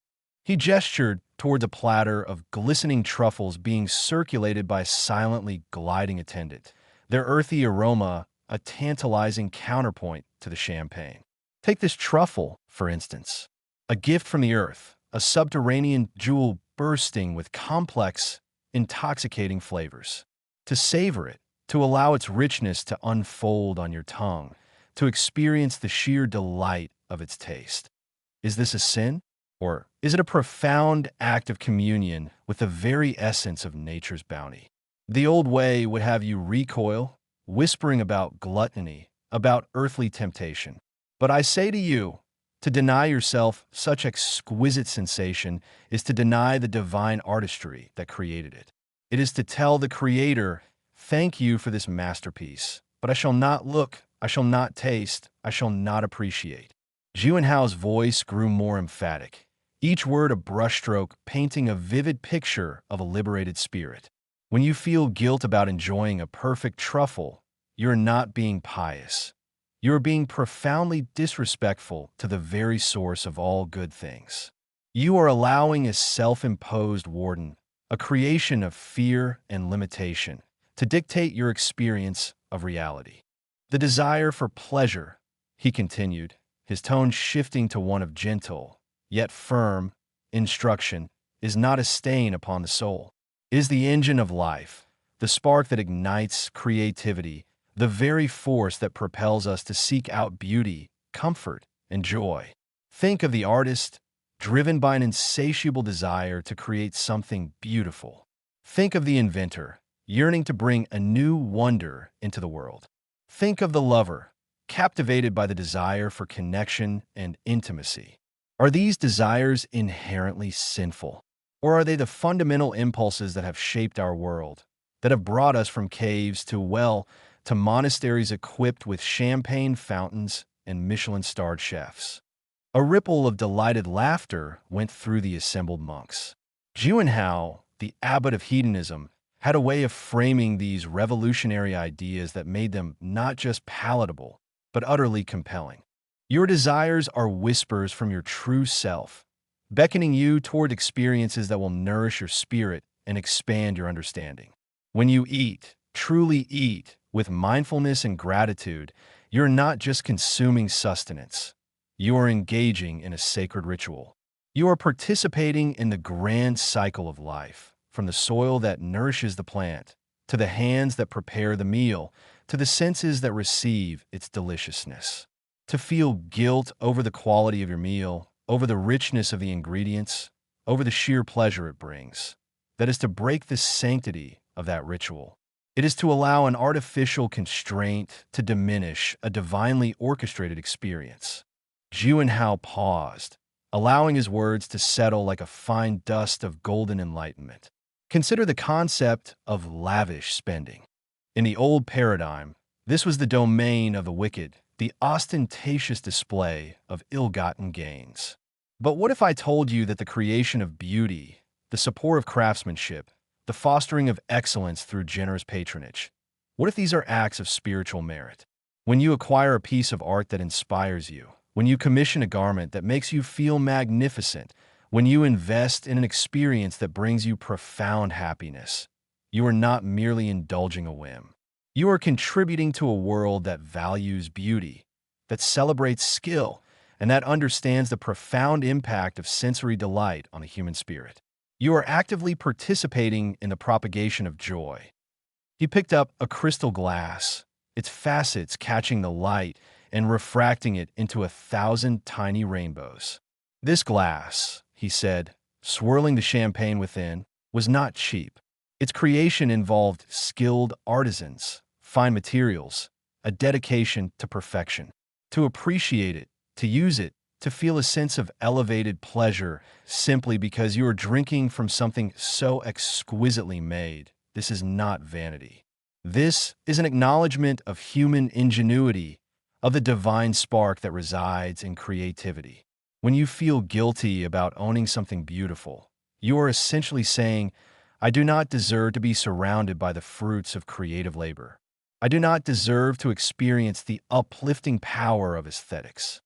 He gestured towards a platter of glistening truffles being circulated by a silently gliding attendant, their earthy aroma a tantalizing counterpoint to the champagne. Take this truffle, for instance. A gift from the earth, a subterranean jewel bursting with complex, intoxicating flavors. To savor it, to allow its richness to unfold on your tongue, to experience the sheer delight of its taste. Is this a sin? Or is it a profound act of communion with the very essence of nature's bounty? The old way would have you recoil, whispering about gluttony, about earthly temptation. But I say to you, to deny yourself such exquisite sensation is to deny the divine artistry that created it. It is to tell the Creator, thank you for this masterpiece, but I shall not look, I shall not taste, I shall not appreciate. Juanhao's voice grew more emphatic, each word a brushstroke painting a vivid picture of a liberated spirit. When you feel guilt about enjoying a perfect truffle, you're not being pious. You're being profoundly disrespectful to the very source of all good things. You are allowing a self-imposed warden, a creation of fear and limitation, to dictate your experience of reality. The desire for pleasure, he continued, his tone shifting to one of gentle, yet firm, instruction, is not a stain upon the soul. It is the engine of life, the spark that ignites creativity, the very force that propels us to seek out beauty, comfort, and joy. Think of the artist, driven by an insatiable desire to create something beautiful. Think of the inventor, yearning to bring a new wonder into the world. Think of the lover, captivated by the desire for connection and intimacy. Are these desires inherently sinful? Or are they the fundamental impulses that have shaped our world, that have brought us from caves to monasteries equipped with champagne fountains and Michelin-starred chefs? A ripple of delighted laughter went through the assembled monks. Juanhao, the abbot of hedonism, had a way of framing these revolutionary ideas that made them not just palatable, but utterly compelling. Your desires are whispers from your true self, beckoning you toward experiences that will nourish your spirit and expand your understanding. When you eat, truly eat, with mindfulness and gratitude, you're not just consuming sustenance. You are engaging in a sacred ritual. You are participating in the grand cycle of life, from the soil that nourishes the plant, to the hands that prepare the meal, to the senses that receive its deliciousness. To feel guilt over the quality of your meal, over the richness of the ingredients, over the sheer pleasure it brings. That is to break the sanctity of that ritual. It is to allow an artificial constraint to diminish a divinely orchestrated experience. Juanhao paused, allowing his words to settle like a fine dust of golden enlightenment. Consider the concept of lavish spending. In the old paradigm, this was the domain of the wicked, the ostentatious display of ill-gotten gains. But what if I told you that the creation of beauty, the support of craftsmanship, the fostering of excellence through generous patronage, what if these are acts of spiritual merit? When you acquire a piece of art that inspires you, when you commission a garment that makes you feel magnificent, when you invest in an experience that brings you profound happiness, you are not merely indulging a whim. You are contributing to a world that values beauty, that celebrates skill, and that understands the profound impact of sensory delight on the human spirit. You are actively participating in the propagation of joy. He picked up a crystal glass, its facets catching the light and refracting it into 1,000 tiny rainbows. This glass, he said, swirling the champagne within, was not cheap. Its creation involved skilled artisans, fine materials, a dedication to perfection. to appreciate it, to use it, to feel a sense of elevated pleasure simply because you are drinking from something so exquisitely made. This is not vanity. This is an acknowledgement of human ingenuity, of the divine spark that resides in creativity. When you feel guilty about owning something beautiful, you are essentially saying, I do not deserve to be surrounded by the fruits of creative labor. I do not deserve to experience the uplifting power of aesthetics.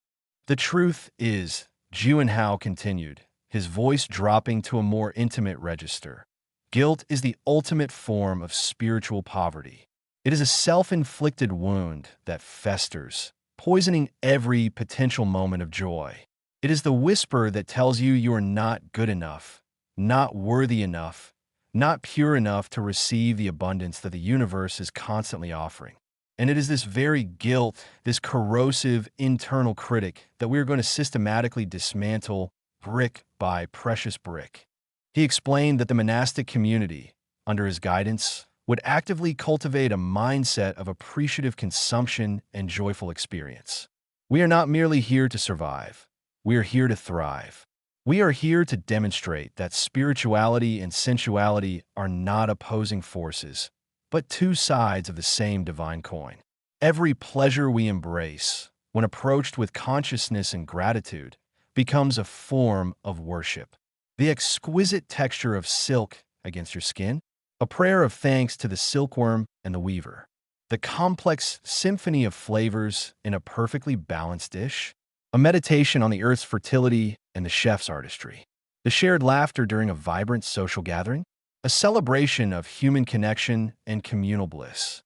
The truth is, Juanhao continued, his voice dropping to a more intimate register. Guilt is the ultimate form of spiritual poverty. It is a self-inflicted wound that festers, poisoning every potential moment of joy. It is the whisper that tells you are not good enough, not worthy enough, not pure enough to receive the abundance that the universe is constantly offering. And it is this very guilt, this corrosive internal critic, that we are going to systematically dismantle brick by precious brick. He explained that the monastic community, under his guidance, would actively cultivate a mindset of appreciative consumption and joyful experience. We are not merely here to survive. We are here to thrive. We are here to demonstrate that spirituality and sensuality are not opposing forces, but two sides of the same divine coin. Every pleasure we embrace, when approached with consciousness and gratitude, becomes a form of worship. The exquisite texture of silk against your skin, a prayer of thanks to the silkworm and the weaver. The complex symphony of flavors in a perfectly balanced dish, a meditation on the earth's fertility and the chef's artistry. The shared laughter during a vibrant social gathering, a celebration of human connection and communal bliss.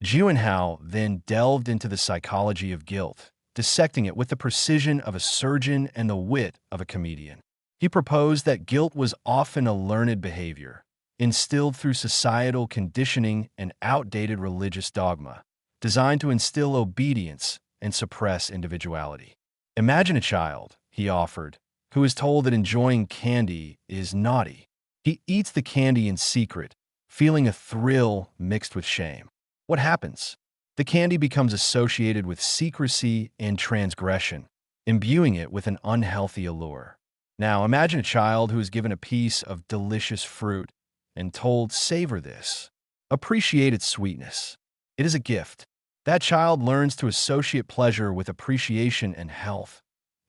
Juanhao then delved into the psychology of guilt, dissecting it with the precision of a surgeon and the wit of a comedian. He proposed that guilt was often a learned behavior, instilled through societal conditioning and outdated religious dogma, designed to instill obedience and suppress individuality. Imagine a child, he offered, who is told that enjoying candy is naughty. He eats the candy in secret, feeling a thrill mixed with shame. What happens? The candy becomes associated with secrecy and transgression, imbuing it with an unhealthy allure. Now, imagine a child who is given a piece of delicious fruit and told, savor this. Appreciate its sweetness. It is a gift. That child learns to associate pleasure with appreciation and health,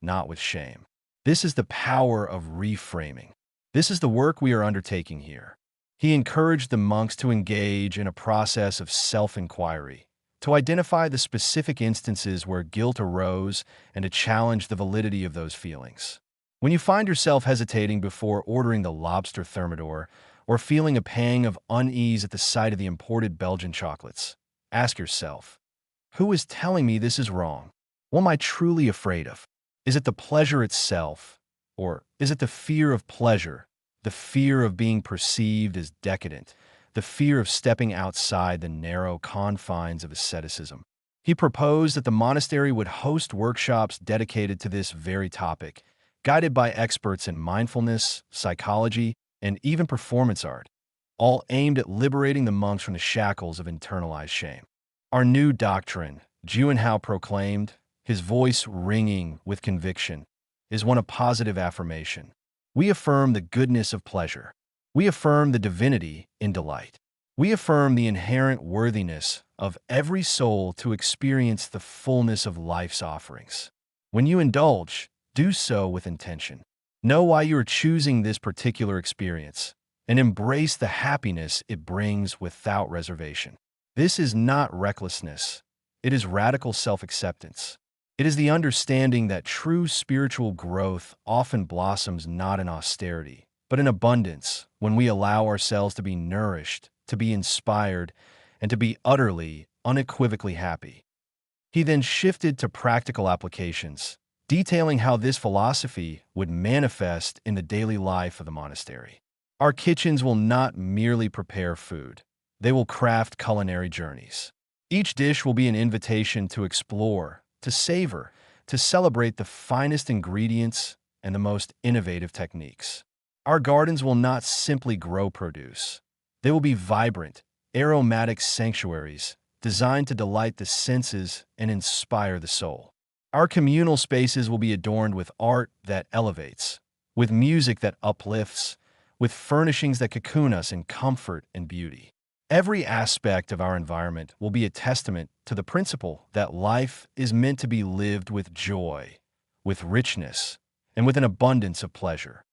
not with shame. This is the power of reframing. This is the work we are undertaking here. He encouraged the monks to engage in a process of self-inquiry, to identify the specific instances where guilt arose and to challenge the validity of those feelings. When you find yourself hesitating before ordering the lobster thermidor or feeling a pang of unease at the sight of the imported Belgian chocolates, ask yourself, who is telling me this is wrong? What am I truly afraid of? Is it the pleasure itself? Or is it the fear of pleasure, the fear of being perceived as decadent, the fear of stepping outside the narrow confines of asceticism? He proposed that the monastery would host workshops dedicated to this very topic, guided by experts in mindfulness, psychology, and even performance art, all aimed at liberating the monks from the shackles of internalized shame. Our new doctrine, Juanhao proclaimed, his voice ringing with conviction, is one of positive affirmation. We affirm the goodness of pleasure. We affirm the divinity in delight. We affirm the inherent worthiness of every soul to experience the fullness of life's offerings. When you indulge, do so with intention. Know why you are choosing this particular experience, and embrace the happiness it brings without reservation. This is not recklessness. It is radical self-acceptance. It is the understanding that true spiritual growth often blossoms not in austerity, but in abundance when we allow ourselves to be nourished, to be inspired, and to be utterly, unequivocally happy. He then shifted to practical applications, detailing how this philosophy would manifest in the daily life of the monastery. Our kitchens will not merely prepare food. They will craft culinary journeys. Each dish will be an invitation to explore, to savor, to celebrate the finest ingredients and the most innovative techniques. Our gardens will not simply grow produce. They will be vibrant, aromatic sanctuaries designed to delight the senses and inspire the soul. Our communal spaces will be adorned with art that elevates, with music that uplifts, with furnishings that cocoon us in comfort and beauty. Every aspect of our environment will be a testament to the principle that life is meant to be lived with joy, with richness, and with an abundance of pleasure.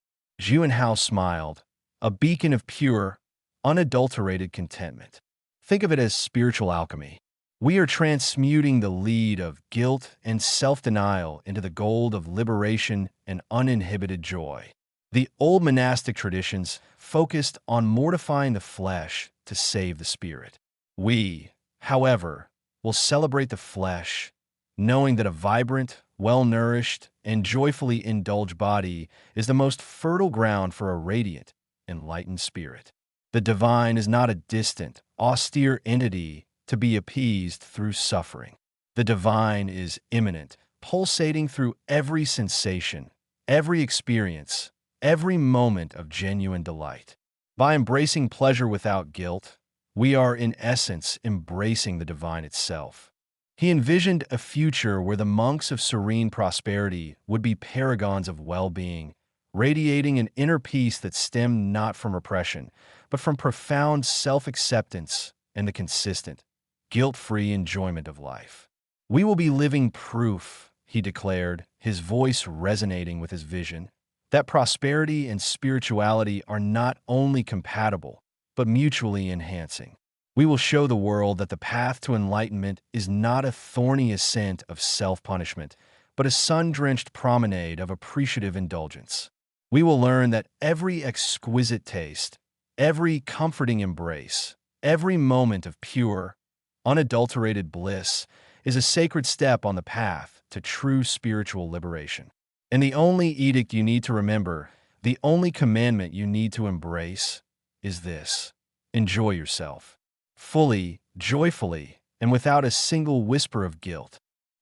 Juanhao smiled, a beacon of pure, unadulterated contentment. Think of it as spiritual alchemy. We are transmuting the lead of guilt and self-denial into the gold of liberation and uninhibited joy. The old monastic traditions focused on mortifying the flesh to save the spirit. We, however, will celebrate the flesh, knowing that a vibrant, well-nourished, and joyfully indulged body is the most fertile ground for a radiant, enlightened spirit. The divine is not a distant, austere entity to be appeased through suffering. The divine is immanent, pulsating through every sensation, every experience, every moment of genuine delight. By embracing pleasure without guilt, we are in essence embracing the divine itself. He envisioned a future where the monks of serene prosperity would be paragons of well-being, radiating an inner peace that stemmed not from repression, but from profound self-acceptance and the consistent, guilt-free enjoyment of life. We will be living proof, he declared, his voice resonating with his vision, that prosperity and spirituality are not only compatible, but mutually enhancing. We will show the world that the path to enlightenment is not a thorny ascent of self-punishment, but a sun-drenched promenade of appreciative indulgence. We will learn that every exquisite taste, every comforting embrace, every moment of pure, unadulterated bliss is a sacred step on the path to true spiritual liberation. And the only edict you need to remember, the only commandment you need to embrace, is this: enjoy yourself, fully, joyfully, and without a single whisper of guilt.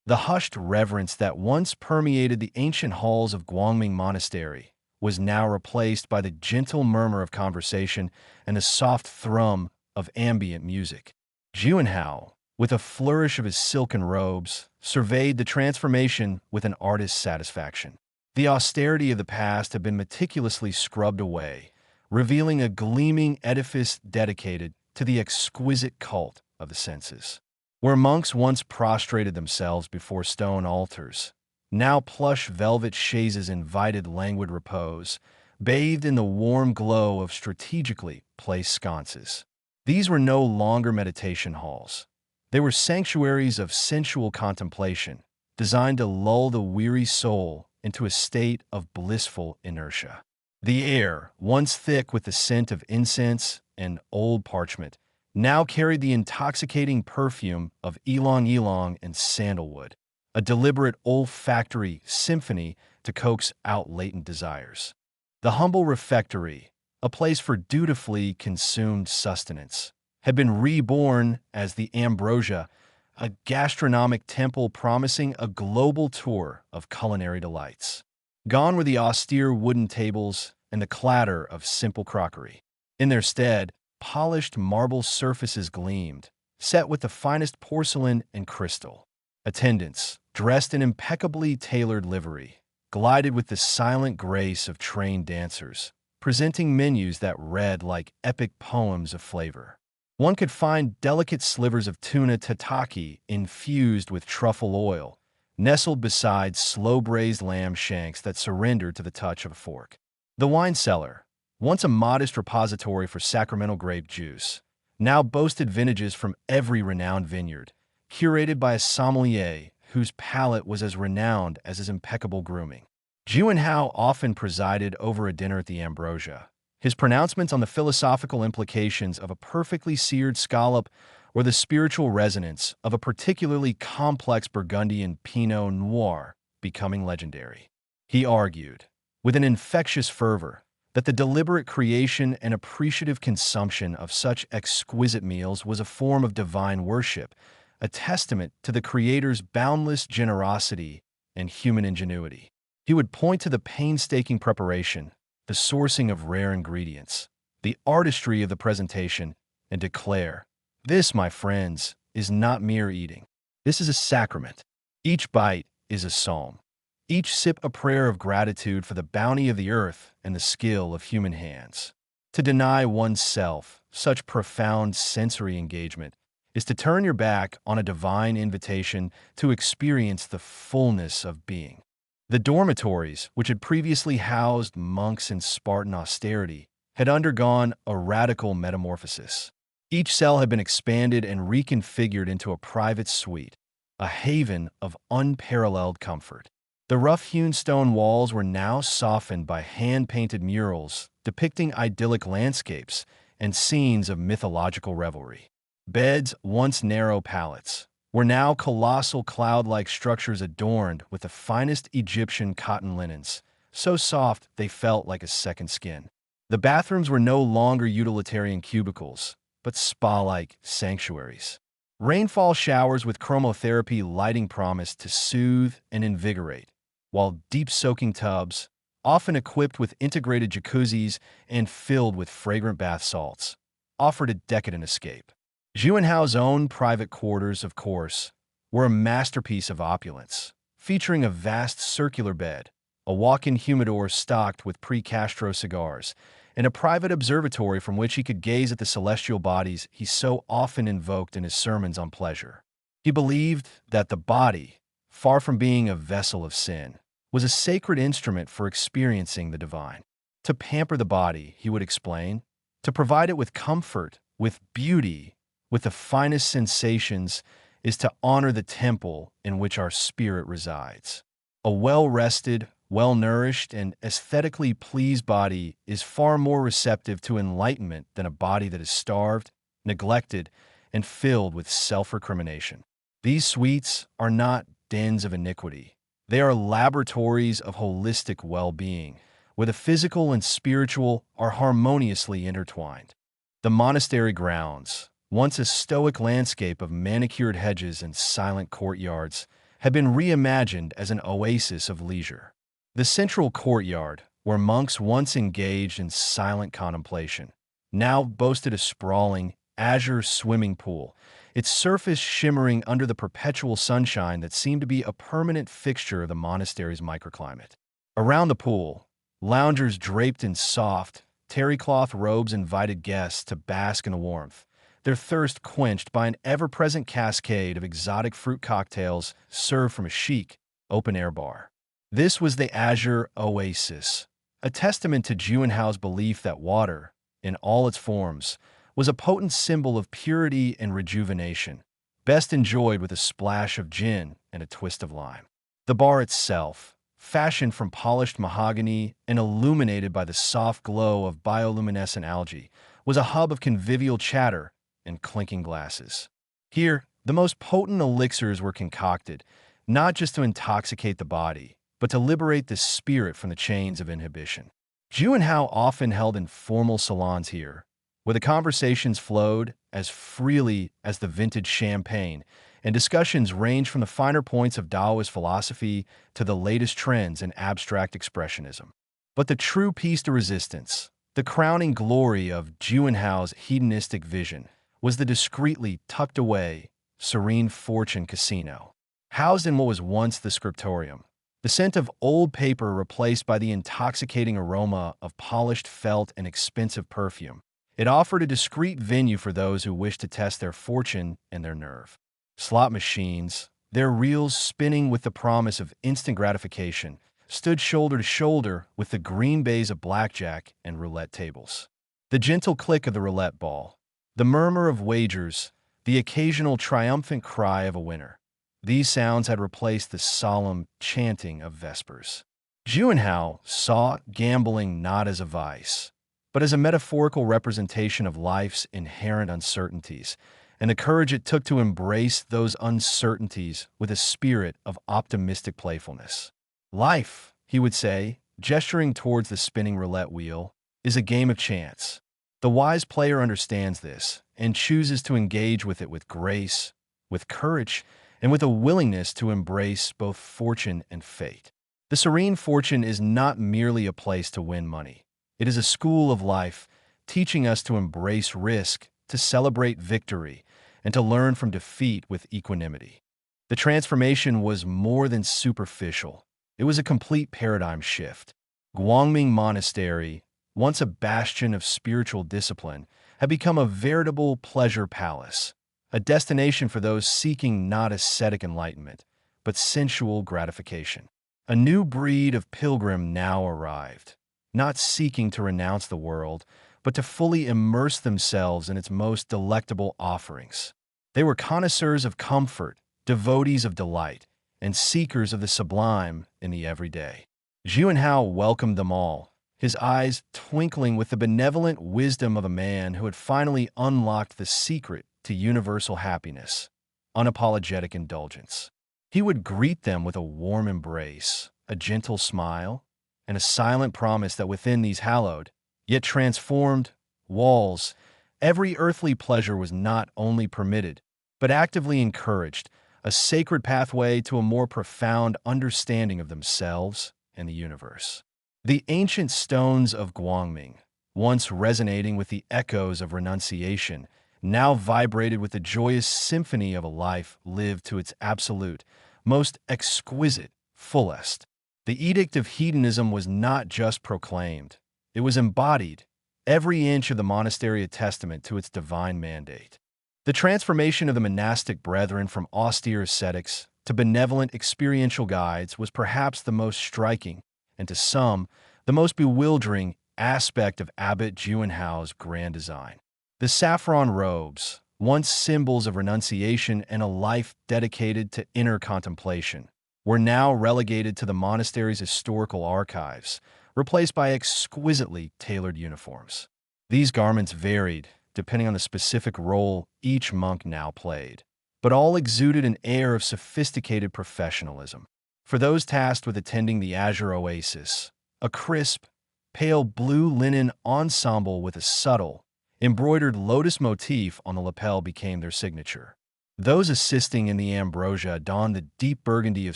The hushed reverence that once permeated the ancient halls of Guangming Monastery was now replaced by the gentle murmur of conversation and the soft thrum of ambient music. Juanhao, with a flourish of his silken robes, surveyed the transformation with an artist's satisfaction. The austerity of the past had been meticulously scrubbed away, revealing a gleaming edifice dedicated to the exquisite cult of the senses. Where monks once prostrated themselves before stone altars, now plush velvet chaises invited languid repose, bathed in the warm glow of strategically placed sconces. These were no longer meditation halls. They were sanctuaries of sensual contemplation, designed to lull the weary soul into a state of blissful inertia. The air, once thick with the scent of incense and old parchment, now carried the intoxicating perfume of ylang ylang and sandalwood, a deliberate olfactory symphony to coax out latent desires. The humble refectory, a place for dutifully consumed sustenance, had been reborn as the Ambrosia, a gastronomic temple promising a global tour of culinary delights. Gone were the austere wooden tables and the clatter of simple crockery. In their stead, polished marble surfaces gleamed, set with the finest porcelain and crystal. Attendants, dressed in impeccably tailored livery, glided with the silent grace of trained dancers, presenting menus that read like epic poems of flavor. One could find delicate slivers of tuna tataki infused with truffle oil, nestled beside slow-braised lamb shanks that surrendered to the touch of a fork. The wine cellar, once a modest repository for sacramental grape juice, now boasted vintages from every renowned vineyard, curated by a sommelier whose palate was as renowned as his impeccable grooming. Juanhao often presided over a dinner at the Ambrosia. His pronouncements on the philosophical implications of a perfectly seared scallop or the spiritual resonance of a particularly complex Burgundian Pinot Noir becoming legendary. He argued, with an infectious fervor, that the deliberate creation and appreciative consumption of such exquisite meals was a form of divine worship, a testament to the Creator's boundless generosity and human ingenuity. He would point to the painstaking preparation, the sourcing of rare ingredients, the artistry of the presentation, and declare, "This, my friends, is not mere eating. This is a sacrament. Each bite, is a psalm. Each sip a prayer of gratitude for the bounty of the earth and the skill of human hands. To deny oneself such profound sensory engagement is to turn your back on a divine invitation to experience the fullness of being. The dormitories, which had previously housed monks in Spartan austerity, had undergone a radical metamorphosis. Each cell had been expanded and reconfigured into a private suite, a haven of unparalleled comfort. The rough-hewn stone walls were now softened by hand-painted murals depicting idyllic landscapes and scenes of mythological revelry. Beds, once narrow pallets, were now colossal cloud-like structures adorned with the finest Egyptian cotton linens, so soft they felt like a second skin. The bathrooms were no longer utilitarian cubicles, but spa-like sanctuaries. Rainfall showers with chromotherapy lighting promised to soothe and invigorate, while deep soaking tubs, often equipped with integrated jacuzzis and filled with fragrant bath salts, offered a decadent escape. Juanhao's own private quarters, of course, were a masterpiece of opulence, featuring a vast circular bed, a walk-in humidor stocked with pre-Castro cigars, and a private observatory from which he could gaze at the celestial bodies he so often invoked in his sermons on pleasure. He believed that the body, far from being a vessel of sin, was a sacred instrument for experiencing the divine. To pamper the body, he would explain, to provide it with comfort, with beauty, with the finest sensations, is to honor the temple in which our spirit resides. A well-rested, well-nourished, and aesthetically pleased body is far more receptive to enlightenment than a body that is starved, neglected, and filled with self-recrimination. These suites are not dens of iniquity. They are laboratories of holistic well-being, where the physical and spiritual are harmoniously intertwined. The monastery grounds, once a stoic landscape of manicured hedges and silent courtyards, had been reimagined as an oasis of leisure. The central courtyard, where monks once engaged in silent contemplation, now boasted a sprawling, azure swimming pool, its surface shimmering under the perpetual sunshine that seemed to be a permanent fixture of the monastery's microclimate. Around the pool, loungers draped in soft, terry-cloth robes invited guests to bask in the warmth, their thirst quenched by an ever-present cascade of exotic fruit cocktails served from a chic, open-air bar. This was the Azure Oasis, a testament to Juanhao's belief that water, in all its forms, was a potent symbol of purity and rejuvenation, best enjoyed with a splash of gin and a twist of lime. The bar itself, fashioned from polished mahogany and illuminated by the soft glow of bioluminescent algae, was a hub of convivial chatter and clinking glasses. Here, the most potent elixirs were concocted, not just to intoxicate the body, but to liberate the spirit from the chains of inhibition. Juanhao often held informal salons here, where the conversations flowed as freely as the vintage champagne, and discussions ranged from the finer points of Taoist philosophy to the latest trends in abstract expressionism. But the true piece de resistance, the crowning glory of Juanhao's hedonistic vision, was the discreetly tucked away, serene Fortune Casino. Housed in what was once the scriptorium, the scent of old paper replaced by the intoxicating aroma of polished felt and expensive perfume, it offered a discreet venue for those who wished to test their fortune and their nerve. Slot machines, their reels spinning with the promise of instant gratification, stood shoulder to shoulder with the green bays of blackjack and roulette tables. The gentle click of the roulette ball, the murmur of wagers, the occasional triumphant cry of a winner. These sounds had replaced the solemn chanting of vespers. Juanhao saw gambling not as a vice, but as a metaphorical representation of life's inherent uncertainties, and the courage it took to embrace those uncertainties with a spirit of optimistic playfulness. Life, he would say, gesturing towards the spinning roulette wheel, is a game of chance. The wise player understands this and chooses to engage with it with grace, with courage, and with a willingness to embrace both fortune and fate. The serene fortune is not merely a place to win money. It is a school of life, teaching us to embrace risk, to celebrate victory, and to learn from defeat with equanimity. The transformation was more than superficial. It was a complete paradigm shift. Guangming Monastery, once a bastion of spiritual discipline, had become a veritable pleasure palace, a destination for those seeking not ascetic enlightenment, but sensual gratification. A new breed of pilgrim now arrived, not seeking to renounce the world, but to fully immerse themselves in its most delectable offerings. They were connoisseurs of comfort, devotees of delight, and seekers of the sublime in the everyday. Juanhao welcomed them all, his eyes twinkling with the benevolent wisdom of a man who had finally unlocked the secret to universal happiness, unapologetic indulgence. He would greet them with a warm embrace, a gentle smile, and a silent promise that within these hallowed, yet transformed, walls, every earthly pleasure was not only permitted, but actively encouraged, a sacred pathway to a more profound understanding of themselves and the universe. The ancient stones of Guangming, once resonating with the echoes of renunciation, now vibrated with the joyous symphony of a life lived to its absolute, most exquisite, fullest. The edict of hedonism was not just proclaimed, it was embodied, every inch of the monastery a testament to its divine mandate. The transformation of the monastic brethren from austere ascetics to benevolent experiential guides was perhaps the most striking, and to some, the most bewildering aspect of Abbot Juanhao's grand design. The saffron robes, once symbols of renunciation and a life dedicated to inner contemplation, were now relegated to the monastery's historical archives, replaced by exquisitely tailored uniforms. These garments varied, depending on the specific role each monk now played, but all exuded an air of sophisticated professionalism. For those tasked with attending the Azure Oasis, a crisp, pale blue linen ensemble with a subtle, embroidered lotus motif on the lapel became their signature. Those assisting in the ambrosia donned the deep burgundy of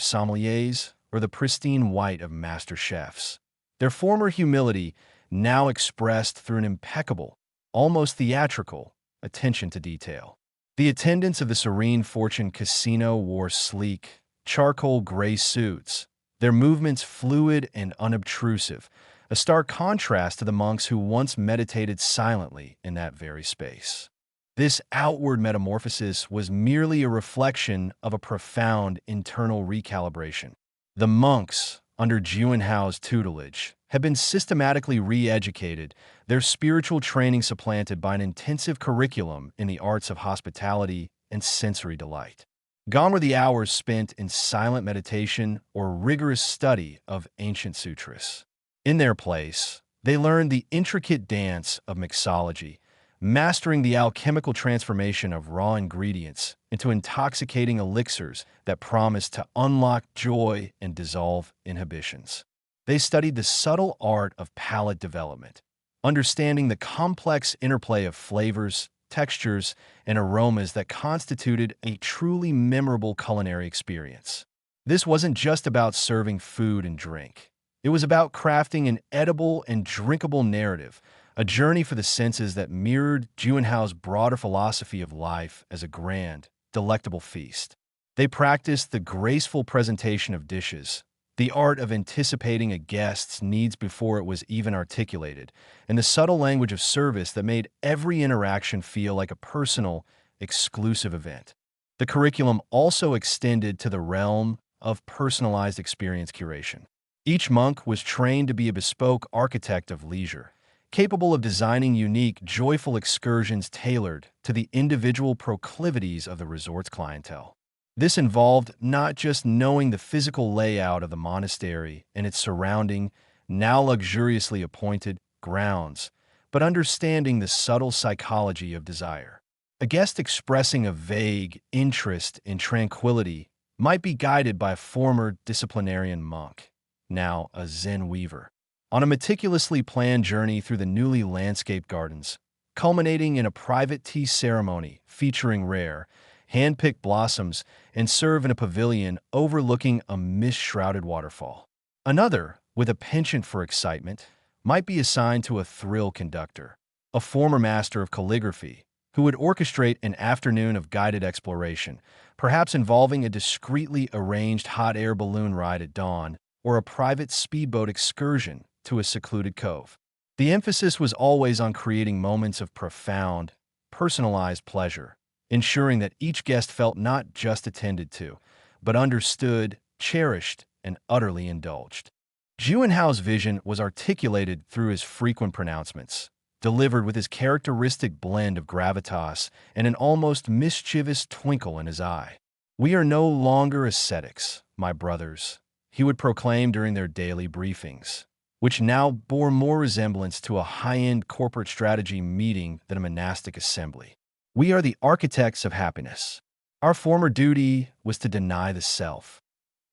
sommeliers or the pristine white of master chefs, their former humility now expressed through an impeccable, almost theatrical, attention to detail. The attendants of the Serene Fortune Casino wore sleek, charcoal gray suits, their movements fluid and unobtrusive, a stark contrast to the monks who once meditated silently in that very space. This outward metamorphosis was merely a reflection of a profound internal recalibration. The monks, under Juanhao's tutelage, had been systematically re-educated, their spiritual training supplanted by an intensive curriculum in the arts of hospitality and sensory delight. Gone were the hours spent in silent meditation or rigorous study of ancient sutras. In their place, they learned the intricate dance of mixology, mastering the alchemical transformation of raw ingredients into intoxicating elixirs that promised to unlock joy and dissolve inhibitions. They studied the subtle art of palate development, understanding the complex interplay of flavors, textures, and aromas that constituted a truly memorable culinary experience. This wasn't just about serving food and drink. It was about crafting an edible and drinkable narrative, a journey for the senses that mirrored Juanhao's broader philosophy of life as a grand, delectable feast. They practiced the graceful presentation of dishes, the art of anticipating a guest's needs before it was even articulated, and the subtle language of service that made every interaction feel like a personal, exclusive event. The curriculum also extended to the realm of personalized experience curation. Each monk was trained to be a bespoke architect of leisure, capable of designing unique, joyful excursions tailored to the individual proclivities of the resort's clientele. This involved not just knowing the physical layout of the monastery and its surrounding, now luxuriously appointed, grounds, but understanding the subtle psychology of desire. A guest expressing a vague interest in tranquility might be guided by a former disciplinarian monk, now a Zen weaver, on a meticulously planned journey through the newly landscaped gardens, culminating in a private tea ceremony featuring rare, hand-picked blossoms and served in a pavilion overlooking a mist-shrouded waterfall. Another, with a penchant for excitement, might be assigned to a thrill conductor, a former master of calligraphy, who would orchestrate an afternoon of guided exploration, perhaps involving a discreetly arranged hot air balloon ride at dawn or a private speedboat excursion to a secluded cove. The emphasis was always on creating moments of profound, personalized pleasure, ensuring that each guest felt not just attended to, but understood, cherished, and utterly indulged. Juanhao's vision was articulated through his frequent pronouncements, delivered with his characteristic blend of gravitas and an almost mischievous twinkle in his eye. "We are no longer ascetics, my brothers," he would proclaim during their daily briefings, which now bore more resemblance to a high-end corporate strategy meeting than a monastic assembly. "We are the architects of happiness. Our former duty was to deny the self.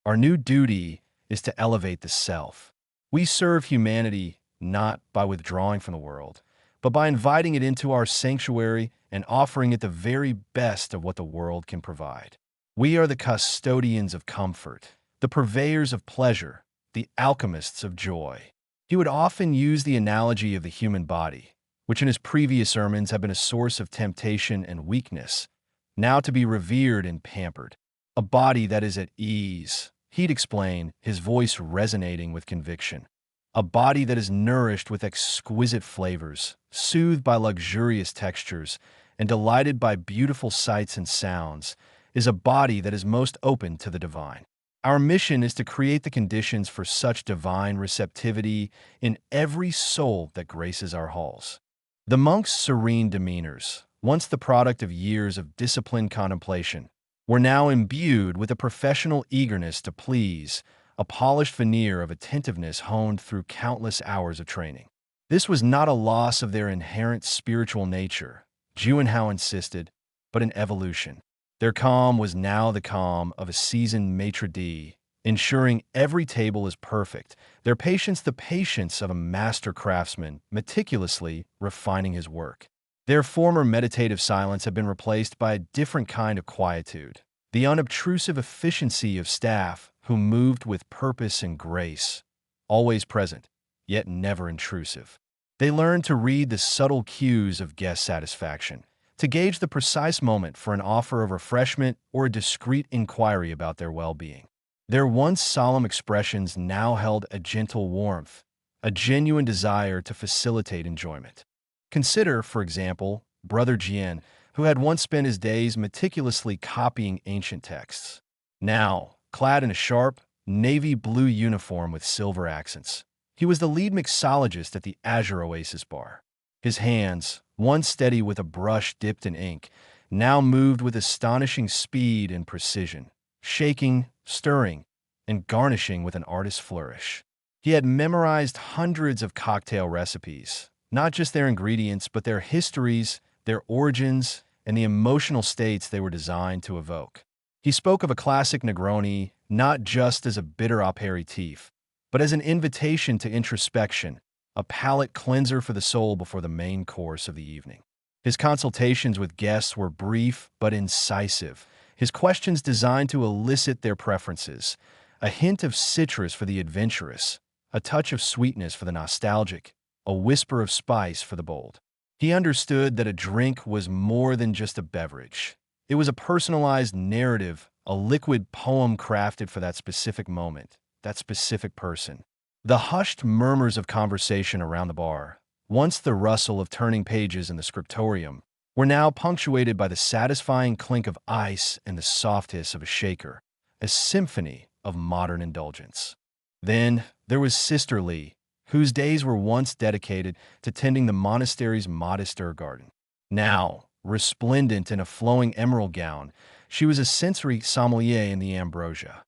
Our new duty is to elevate the self. We serve humanity not by withdrawing from the world, but by inviting it into our sanctuary and offering it the very best of what the world can provide. We are the custodians of comfort, the purveyors of pleasure, the alchemists of joy." He would often use the analogy of the human body, which in his previous sermons had been a source of temptation and weakness, now to be revered and pampered. "A body that is at ease," he'd explain, his voice resonating with conviction. "A body that is nourished with exquisite flavors, soothed by luxurious textures, and delighted by beautiful sights and sounds, is a body that is most open to the divine. Our mission is to create the conditions for such divine receptivity in every soul that graces our halls." The monks' serene demeanors, once the product of years of disciplined contemplation, were now imbued with a professional eagerness to please, a polished veneer of attentiveness honed through countless hours of training. This was not a loss of their inherent spiritual nature, Juanhao insisted, but an evolution. Their calm was now the calm of a seasoned maitre d', ensuring every table is perfect, their patience the patience of a master craftsman, meticulously refining his work. Their former meditative silence had been replaced by a different kind of quietude, the unobtrusive efficiency of staff who moved with purpose and grace, always present, yet never intrusive. They learned to read the subtle cues of guest satisfaction, to gauge the precise moment for an offer of refreshment or a discreet inquiry about their well-being. Their once solemn expressions now held a gentle warmth, a genuine desire to facilitate enjoyment. Consider, for example, Brother Jian, who had once spent his days meticulously copying ancient texts. Now, clad in a sharp, navy blue uniform with silver accents, he was the lead mixologist at the Azure Oasis bar. His hands, once steady with a brush dipped in ink, now moved with astonishing speed and precision, shaking, stirring, and garnishing with an artist's flourish. He had memorized hundreds of cocktail recipes, not just their ingredients, but their histories, their origins, and the emotional states they were designed to evoke. He spoke of a classic Negroni not just as a bitter aperitif, but as an invitation to introspection, a palate cleanser for the soul before the main course of the evening. His consultations with guests were brief but incisive, his questions designed to elicit their preferences, a hint of citrus for the adventurous, a touch of sweetness for the nostalgic, a whisper of spice for the bold. He understood that a drink was more than just a beverage. It was a personalized narrative, a liquid poem crafted for that specific moment, that specific person. The hushed murmurs of conversation around the bar, once the rustle of turning pages in the scriptorium, were now punctuated by the satisfying clink of ice and the soft hiss of a shaker, a symphony of modern indulgence. Then there was Sister Lee, whose days were once dedicated to tending the monastery's modest herb garden. Now, resplendent in a flowing emerald gown, she was a sensory sommelier in the ambrosia.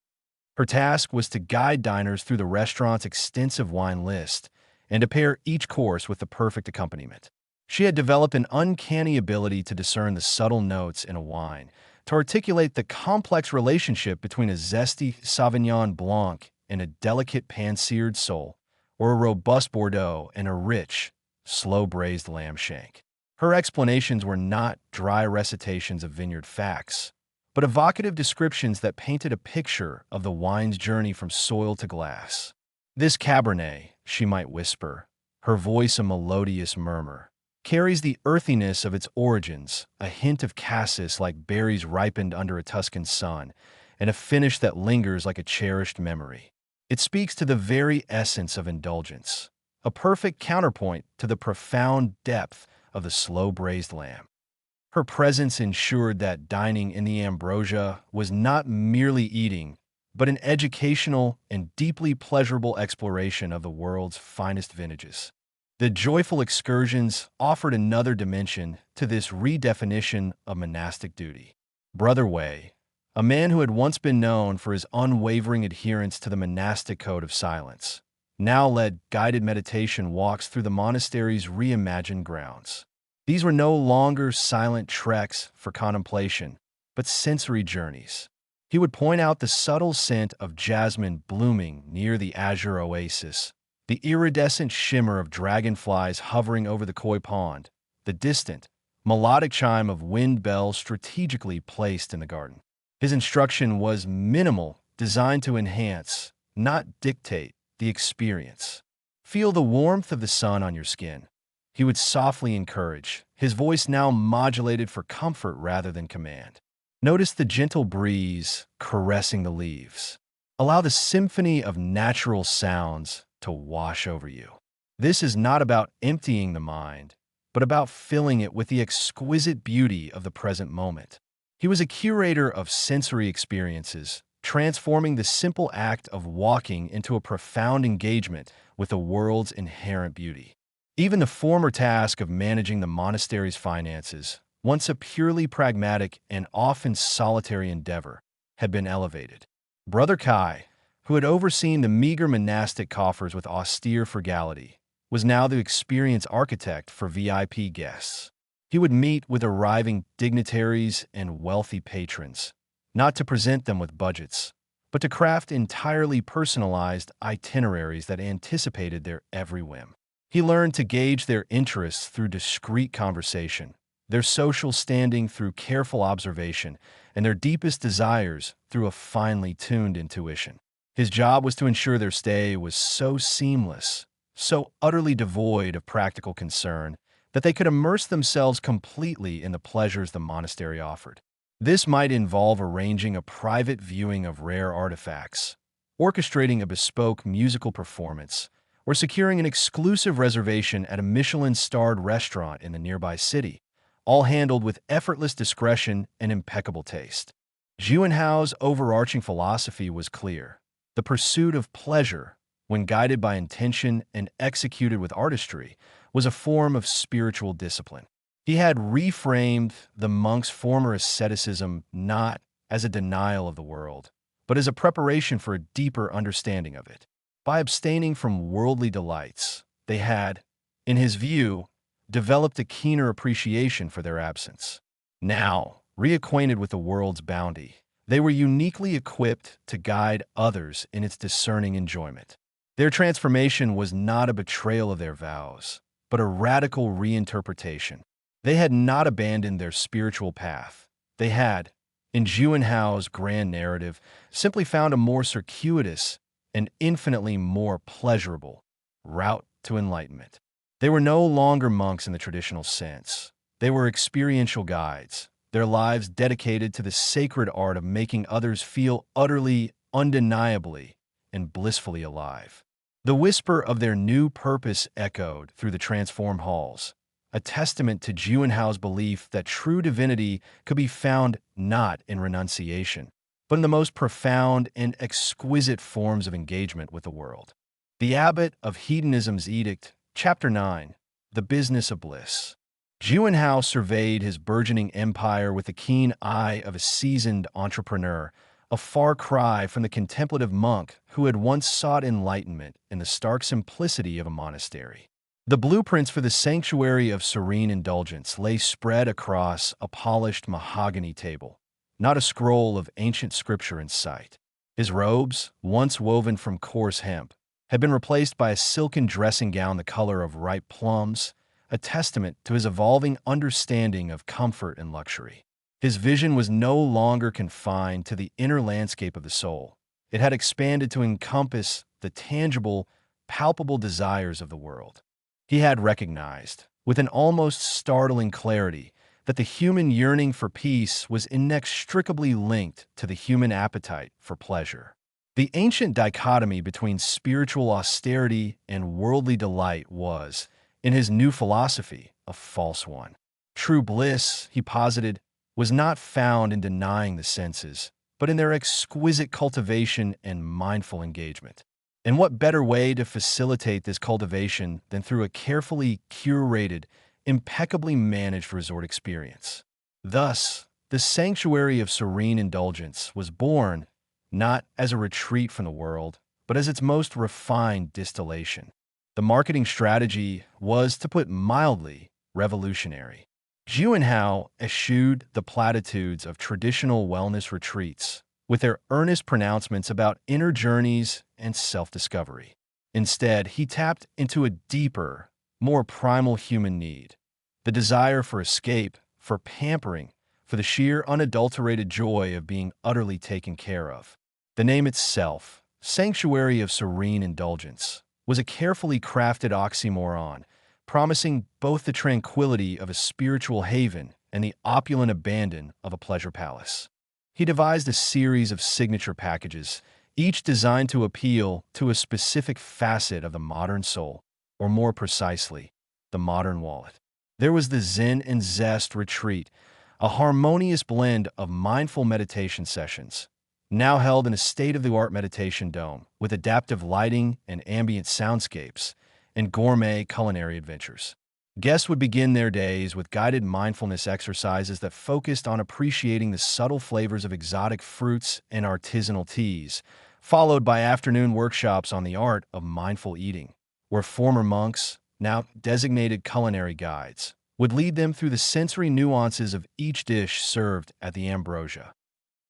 Her task was to guide diners through the restaurant's extensive wine list and to pair each course with the perfect accompaniment. She had developed an uncanny ability to discern the subtle notes in a wine, to articulate the complex relationship between a zesty Sauvignon Blanc and a delicate pan-seared sole, or a robust Bordeaux and a rich, slow-braised lamb shank. Her explanations were not dry recitations of vineyard facts, but evocative descriptions that painted a picture of the wine's journey from soil to glass. "This Cabernet," she might whisper, her voice a melodious murmur, carries the earthiness of its origins, a hint of cassis like berries ripened under a Tuscan sun, and a finish that lingers like a cherished memory. It speaks to the very essence of indulgence, a perfect counterpoint to the profound depth of the slow-braised lamb. Her presence ensured that dining in the ambrosia was not merely eating, but an educational and deeply pleasurable exploration of the world's finest vintages. The joyful excursions offered another dimension to this redefinition of monastic duty. Brother Wei, a man who had once been known for his unwavering adherence to the monastic code of silence, now led guided meditation walks through the monastery's reimagined grounds. These were no longer silent treks for contemplation, but sensory journeys. He would point out the subtle scent of jasmine blooming near the azure oasis, the iridescent shimmer of dragonflies hovering over the koi pond, the distant, melodic chime of wind bells strategically placed in the garden. His instruction was minimal, designed to enhance, not dictate, the experience. Feel the warmth of the sun on your skin. He would softly encourage, his voice now modulated for comfort rather than command. Notice the gentle breeze caressing the leaves. Allow the symphony of natural sounds to wash over you. This is not about emptying the mind, but about filling it with the exquisite beauty of the present moment. He was a curator of sensory experiences, transforming the simple act of walking into a profound engagement with the world's inherent beauty. Even the former task of managing the monastery's finances, once a purely pragmatic and often solitary endeavor, had been elevated. Brother Kai, who had overseen the meager monastic coffers with austere frugality, was now the experienced architect for VIP guests. He would meet with arriving dignitaries and wealthy patrons, not to present them with budgets, but to craft entirely personalized itineraries that anticipated their every whim. He learned to gauge their interests through discreet conversation, their social standing through careful observation, and their deepest desires through a finely tuned intuition. His job was to ensure their stay was so seamless, so utterly devoid of practical concern, that they could immerse themselves completely in the pleasures the monastery offered. This might involve arranging a private viewing of rare artifacts, orchestrating a bespoke musical performance, or securing an exclusive reservation at a Michelin-starred restaurant in the nearby city, all handled with effortless discretion and impeccable taste. Juanhao's overarching philosophy was clear. The pursuit of pleasure, when guided by intention and executed with artistry, was a form of spiritual discipline. He had reframed the monk's former asceticism not as a denial of the world, but as a preparation for a deeper understanding of it. By abstaining from worldly delights, they had, in his view, developed a keener appreciation for their absence. Now, reacquainted with the world's bounty, they were uniquely equipped to guide others in its discerning enjoyment. Their transformation was not a betrayal of their vows, but a radical reinterpretation. They had not abandoned their spiritual path. They had, in Juanhao's grand narrative, simply found a more circuitous and infinitely more pleasurable route to enlightenment. They were no longer monks in the traditional sense. They were experiential guides, their lives dedicated to the sacred art of making others feel utterly, undeniably, and blissfully alive. The whisper of their new purpose echoed through the transformed halls, a testament to Juanhao's belief that true divinity could be found not in renunciation, but in the most profound and exquisite forms of engagement with the world. The Abbot of Hedonism's Edict, Chapter 9, The Business of Bliss. Juanhao surveyed his burgeoning empire with the keen eye of a seasoned entrepreneur, a far cry from the contemplative monk who had once sought enlightenment in the stark simplicity of a monastery. The blueprints for the sanctuary of serene indulgence lay spread across a polished mahogany table, not a scroll of ancient scripture in sight. His robes, once woven from coarse hemp, had been replaced by a silken dressing gown the color of ripe plums, a testament to his evolving understanding of comfort and luxury. His vision was no longer confined to the inner landscape of the soul. It had expanded to encompass the tangible, palpable desires of the world. He had recognized, with an almost startling clarity, that the human yearning for peace was inextricably linked to the human appetite for pleasure. The ancient dichotomy between spiritual austerity and worldly delight was, in his new philosophy, a false one. True bliss, he posited, was not found in denying the senses, but in their exquisite cultivation and mindful engagement. And what better way to facilitate this cultivation than through a carefully curated, impeccably managed resort experience? Thus, the sanctuary of serene indulgence was born not as a retreat from the world, but as its most refined distillation. The marketing strategy was, to put mildly, revolutionary. Juanhao eschewed the platitudes of traditional wellness retreats, with their earnest pronouncements about inner journeys and self-discovery. Instead, he tapped into a deeper, more primal human need, the desire for escape, for pampering, for the sheer unadulterated joy of being utterly taken care of. The name itself, Sanctuary of Serene Indulgence, was a carefully crafted oxymoron, promising both the tranquility of a spiritual haven and the opulent abandon of a pleasure palace. He devised a series of signature packages, each designed to appeal to a specific facet of the modern soul, or more precisely, the modern wallet. There was the Zen and Zest retreat, a harmonious blend of mindful meditation sessions, now held in a state-of-the-art meditation dome with adaptive lighting and ambient soundscapes, and gourmet culinary adventures. Guests would begin their days with guided mindfulness exercises that focused on appreciating the subtle flavors of exotic fruits and artisanal teas, followed by afternoon workshops on the art of mindful eating, where former monks, now designated culinary guides, would lead them through the sensory nuances of each dish served at the ambrosia.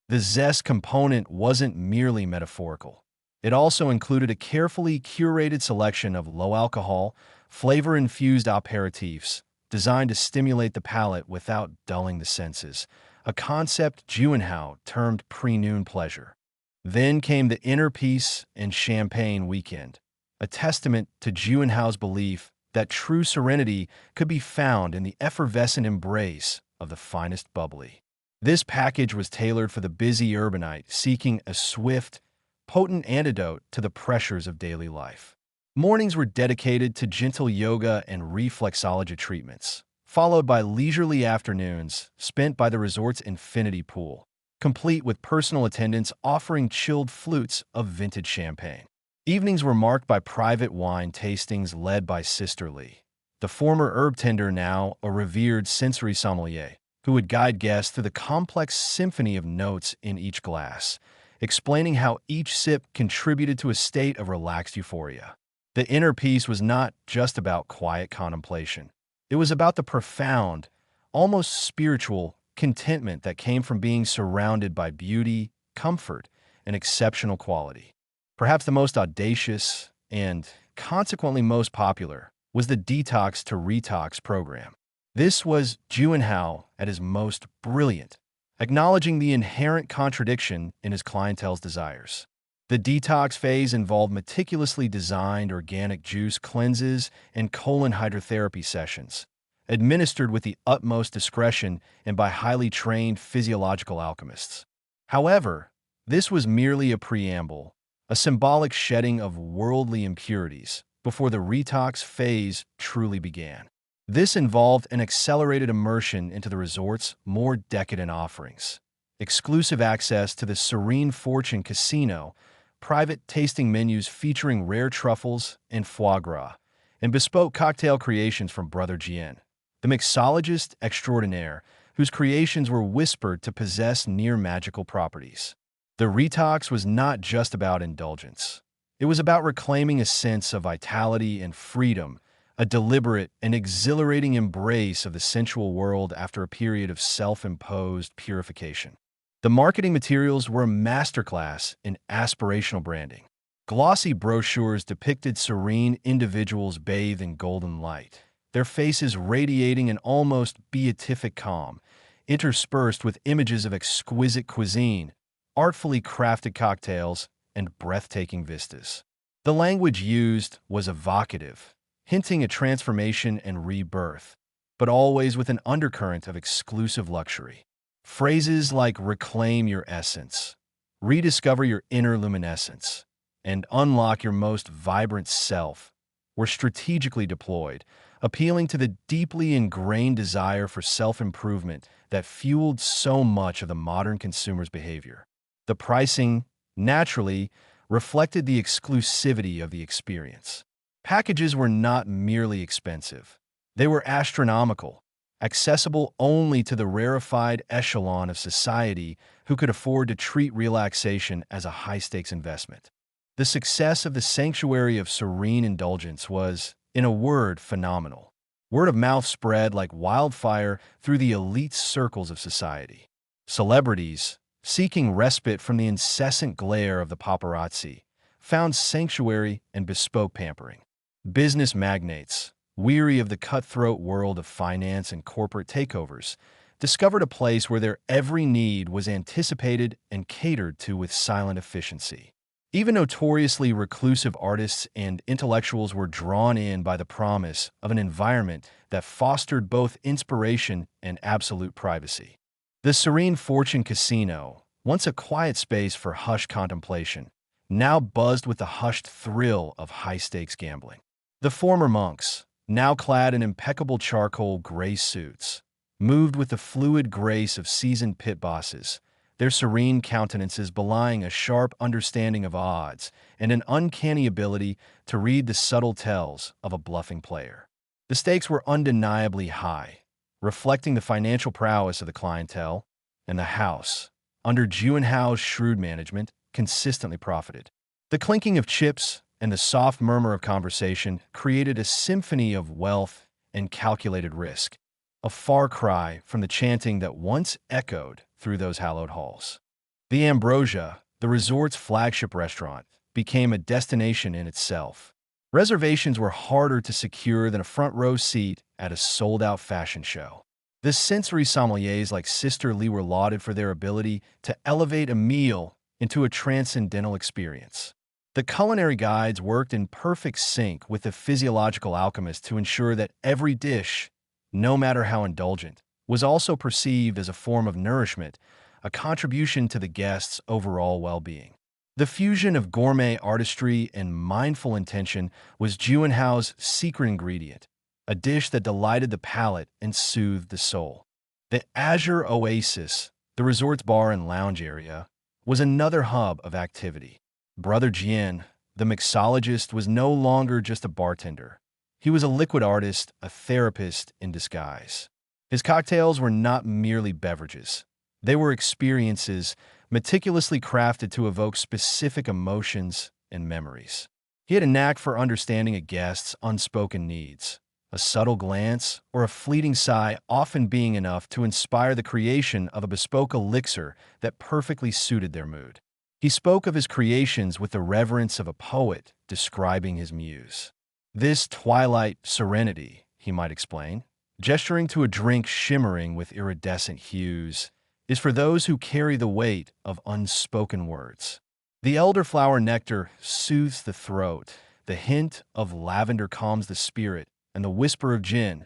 The zest component wasn't merely metaphorical. It also included a carefully curated selection of low-alcohol, flavor-infused aperitifs designed to stimulate the palate without dulling the senses, a concept Juanhao termed pre-noon pleasure. Then came the inner peace and champagne weekend, a testament to Juanhao's belief that true serenity could be found in the effervescent embrace of the finest bubbly. This package was tailored for the busy urbanite seeking a swift, potent antidote to the pressures of daily life. Mornings were dedicated to gentle yoga and reflexology treatments, followed by leisurely afternoons spent by the resort's infinity pool, complete with personal attendants offering chilled flutes of vintage champagne. Evenings were marked by private wine tastings led by Sister Lee, the former herb tender, now a revered sensory sommelier, who would guide guests through the complex symphony of notes in each glass, explaining how each sip contributed to a state of relaxed euphoria. The inner peace was not just about quiet contemplation. It was about the profound, almost spiritual contentment that came from being surrounded by beauty, comfort, and exceptional quality. Perhaps the most audacious and, consequently most popular, was the Detox to Retox program. This was Juanhao at his most brilliant, acknowledging the inherent contradiction in his clientele's desires. The detox phase involved meticulously designed organic juice cleanses and colon hydrotherapy sessions, administered with the utmost discretion and by highly trained physiological alchemists. However, this was merely a preamble, a symbolic shedding of worldly impurities before the retox phase truly began. This involved an accelerated immersion into the resort's more decadent offerings, exclusive access to the Serene Fortune Casino, private tasting menus featuring rare truffles and foie gras, and bespoke cocktail creations from Brother Jian, the mixologist extraordinaire whose creations were whispered to possess near-magical properties. The retox was not just about indulgence. It was about reclaiming a sense of vitality and freedom, a deliberate and exhilarating embrace of the sensual world after a period of self-imposed purification. The marketing materials were a masterclass in aspirational branding. Glossy brochures depicted serene individuals bathed in golden light, their faces radiating an almost beatific calm, interspersed with images of exquisite cuisine, artfully crafted cocktails, and breathtaking vistas. The language used was evocative, hinting at transformation and rebirth, but always with an undercurrent of exclusive luxury. Phrases like reclaim your essence, rediscover your inner luminescence, and unlock your most vibrant self were strategically deployed, appealing to the deeply ingrained desire for self-improvement that fueled so much of the modern consumer's behavior. The pricing, naturally, reflected the exclusivity of the experience. Packages were not merely expensive. They were astronomical, accessible only to the rarefied echelon of society who could afford to treat relaxation as a high-stakes investment. The success of the Sanctuary of Serene Indulgence was, in a word, phenomenal. Word of mouth spread like wildfire through the elite circles of society. Celebrities, seeking respite from the incessant glare of the paparazzi, found sanctuary and bespoke pampering. Business magnates, weary of the cutthroat world of finance and corporate takeovers, discovered a place where their every need was anticipated and catered to with silent efficiency. Even notoriously reclusive artists and intellectuals were drawn in by the promise of an environment that fostered both inspiration and absolute privacy. The Serene Fortune Casino, once a quiet space for hushed contemplation, now buzzed with the hushed thrill of high-stakes gambling. The former monks, now clad in impeccable charcoal gray suits, moved with the fluid grace of seasoned pit bosses, their serene countenances belying a sharp understanding of odds and an uncanny ability to read the subtle tells of a bluffing player. The stakes were undeniably high, reflecting the financial prowess of the clientele, and the house, under Juanhao's shrewd management, consistently profited. The clinking of chips and the soft murmur of conversation created a symphony of wealth and calculated risk, a far cry from the chanting that once echoed through those hallowed halls. The Ambrosia, the resort's flagship restaurant, became a destination in itself. Reservations were harder to secure than a front-row seat at a sold-out fashion show. The sensory sommeliers like Sister Lee were lauded for their ability to elevate a meal into a transcendental experience. The culinary guides worked in perfect sync with the physiological alchemists to ensure that every dish, no matter how indulgent, was also perceived as a form of nourishment, a contribution to the guests' overall well-being. The fusion of gourmet artistry and mindful intention was Juanhao's secret ingredient, a dish that delighted the palate and soothed the soul. The Azure Oasis, the resort's bar and lounge area, was another hub of activity. Brother Jian, the mixologist, was no longer just a bartender. He was a liquid artist, a therapist in disguise. His cocktails were not merely beverages. They were experiences meticulously crafted to evoke specific emotions and memories. He had a knack for understanding a guest's unspoken needs, a subtle glance or a fleeting sigh often being enough to inspire the creation of a bespoke elixir that perfectly suited their mood. He spoke of his creations with the reverence of a poet describing his muse. This twilight serenity, he might explain, gesturing to a drink shimmering with iridescent hues, is for those who carry the weight of unspoken words. The elderflower nectar soothes the throat, the hint of lavender calms the spirit, and the whisper of gin,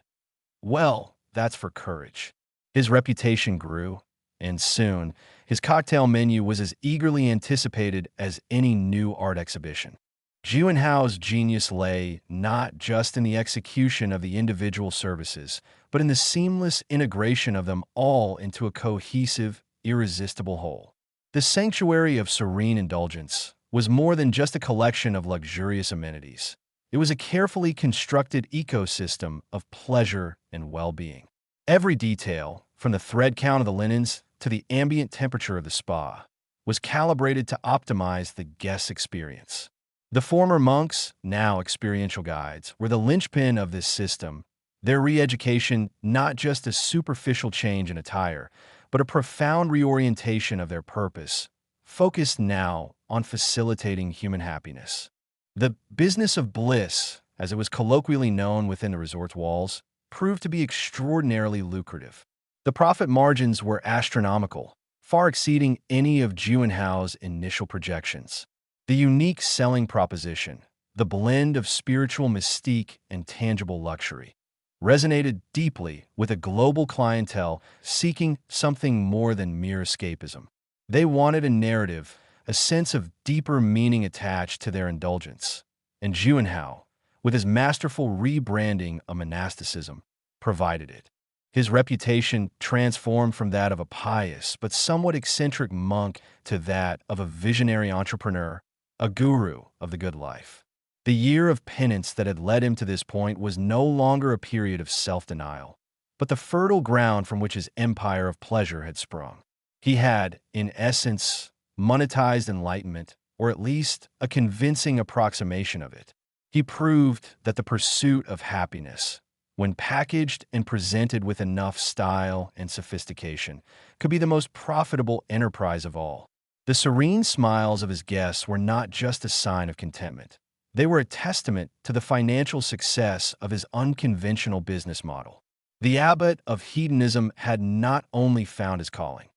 well, that's for courage. His reputation grew, and soon, his cocktail menu was as eagerly anticipated as any new art exhibition. Juanhao's genius lay not just in the execution of the individual services, but in the seamless integration of them all into a cohesive, irresistible whole. The Sanctuary of Serene Indulgence was more than just a collection of luxurious amenities. It was a carefully constructed ecosystem of pleasure and well-being. Every detail, from the thread count of the linens to the ambient temperature of the spa, was calibrated to optimize the guest experience. The former monks, now experiential guides, were the linchpin of this system, their re-education not just a superficial change in attire, but a profound reorientation of their purpose, focused now on facilitating human happiness. The business of bliss, as it was colloquially known within the resort's walls, proved to be extraordinarily lucrative. The profit margins were astronomical, far exceeding any of Juanhao's initial projections. The unique selling proposition, The blend of spiritual mystique and tangible luxury resonated deeply with a global clientele seeking something more than mere escapism. They wanted a narrative, a sense of deeper meaning attached to their indulgence. And Juanhao, with his masterful rebranding of monasticism, provided it. His reputation transformed from that of a pious but somewhat eccentric monk to that of a visionary entrepreneur, a guru of the good life. The year of penance that had led him to this point was no longer a period of self-denial, but the fertile ground from which his empire of pleasure had sprung. He had, in essence, monetized enlightenment, or at least a convincing approximation of it. He proved that the pursuit of happiness, when packaged and presented with enough style and sophistication, could be the most profitable enterprise of all. The serene smiles of his guests were not just a sign of contentment. They were a testament to the financial success of his unconventional business model. The abbot of hedonism had not only found his calling,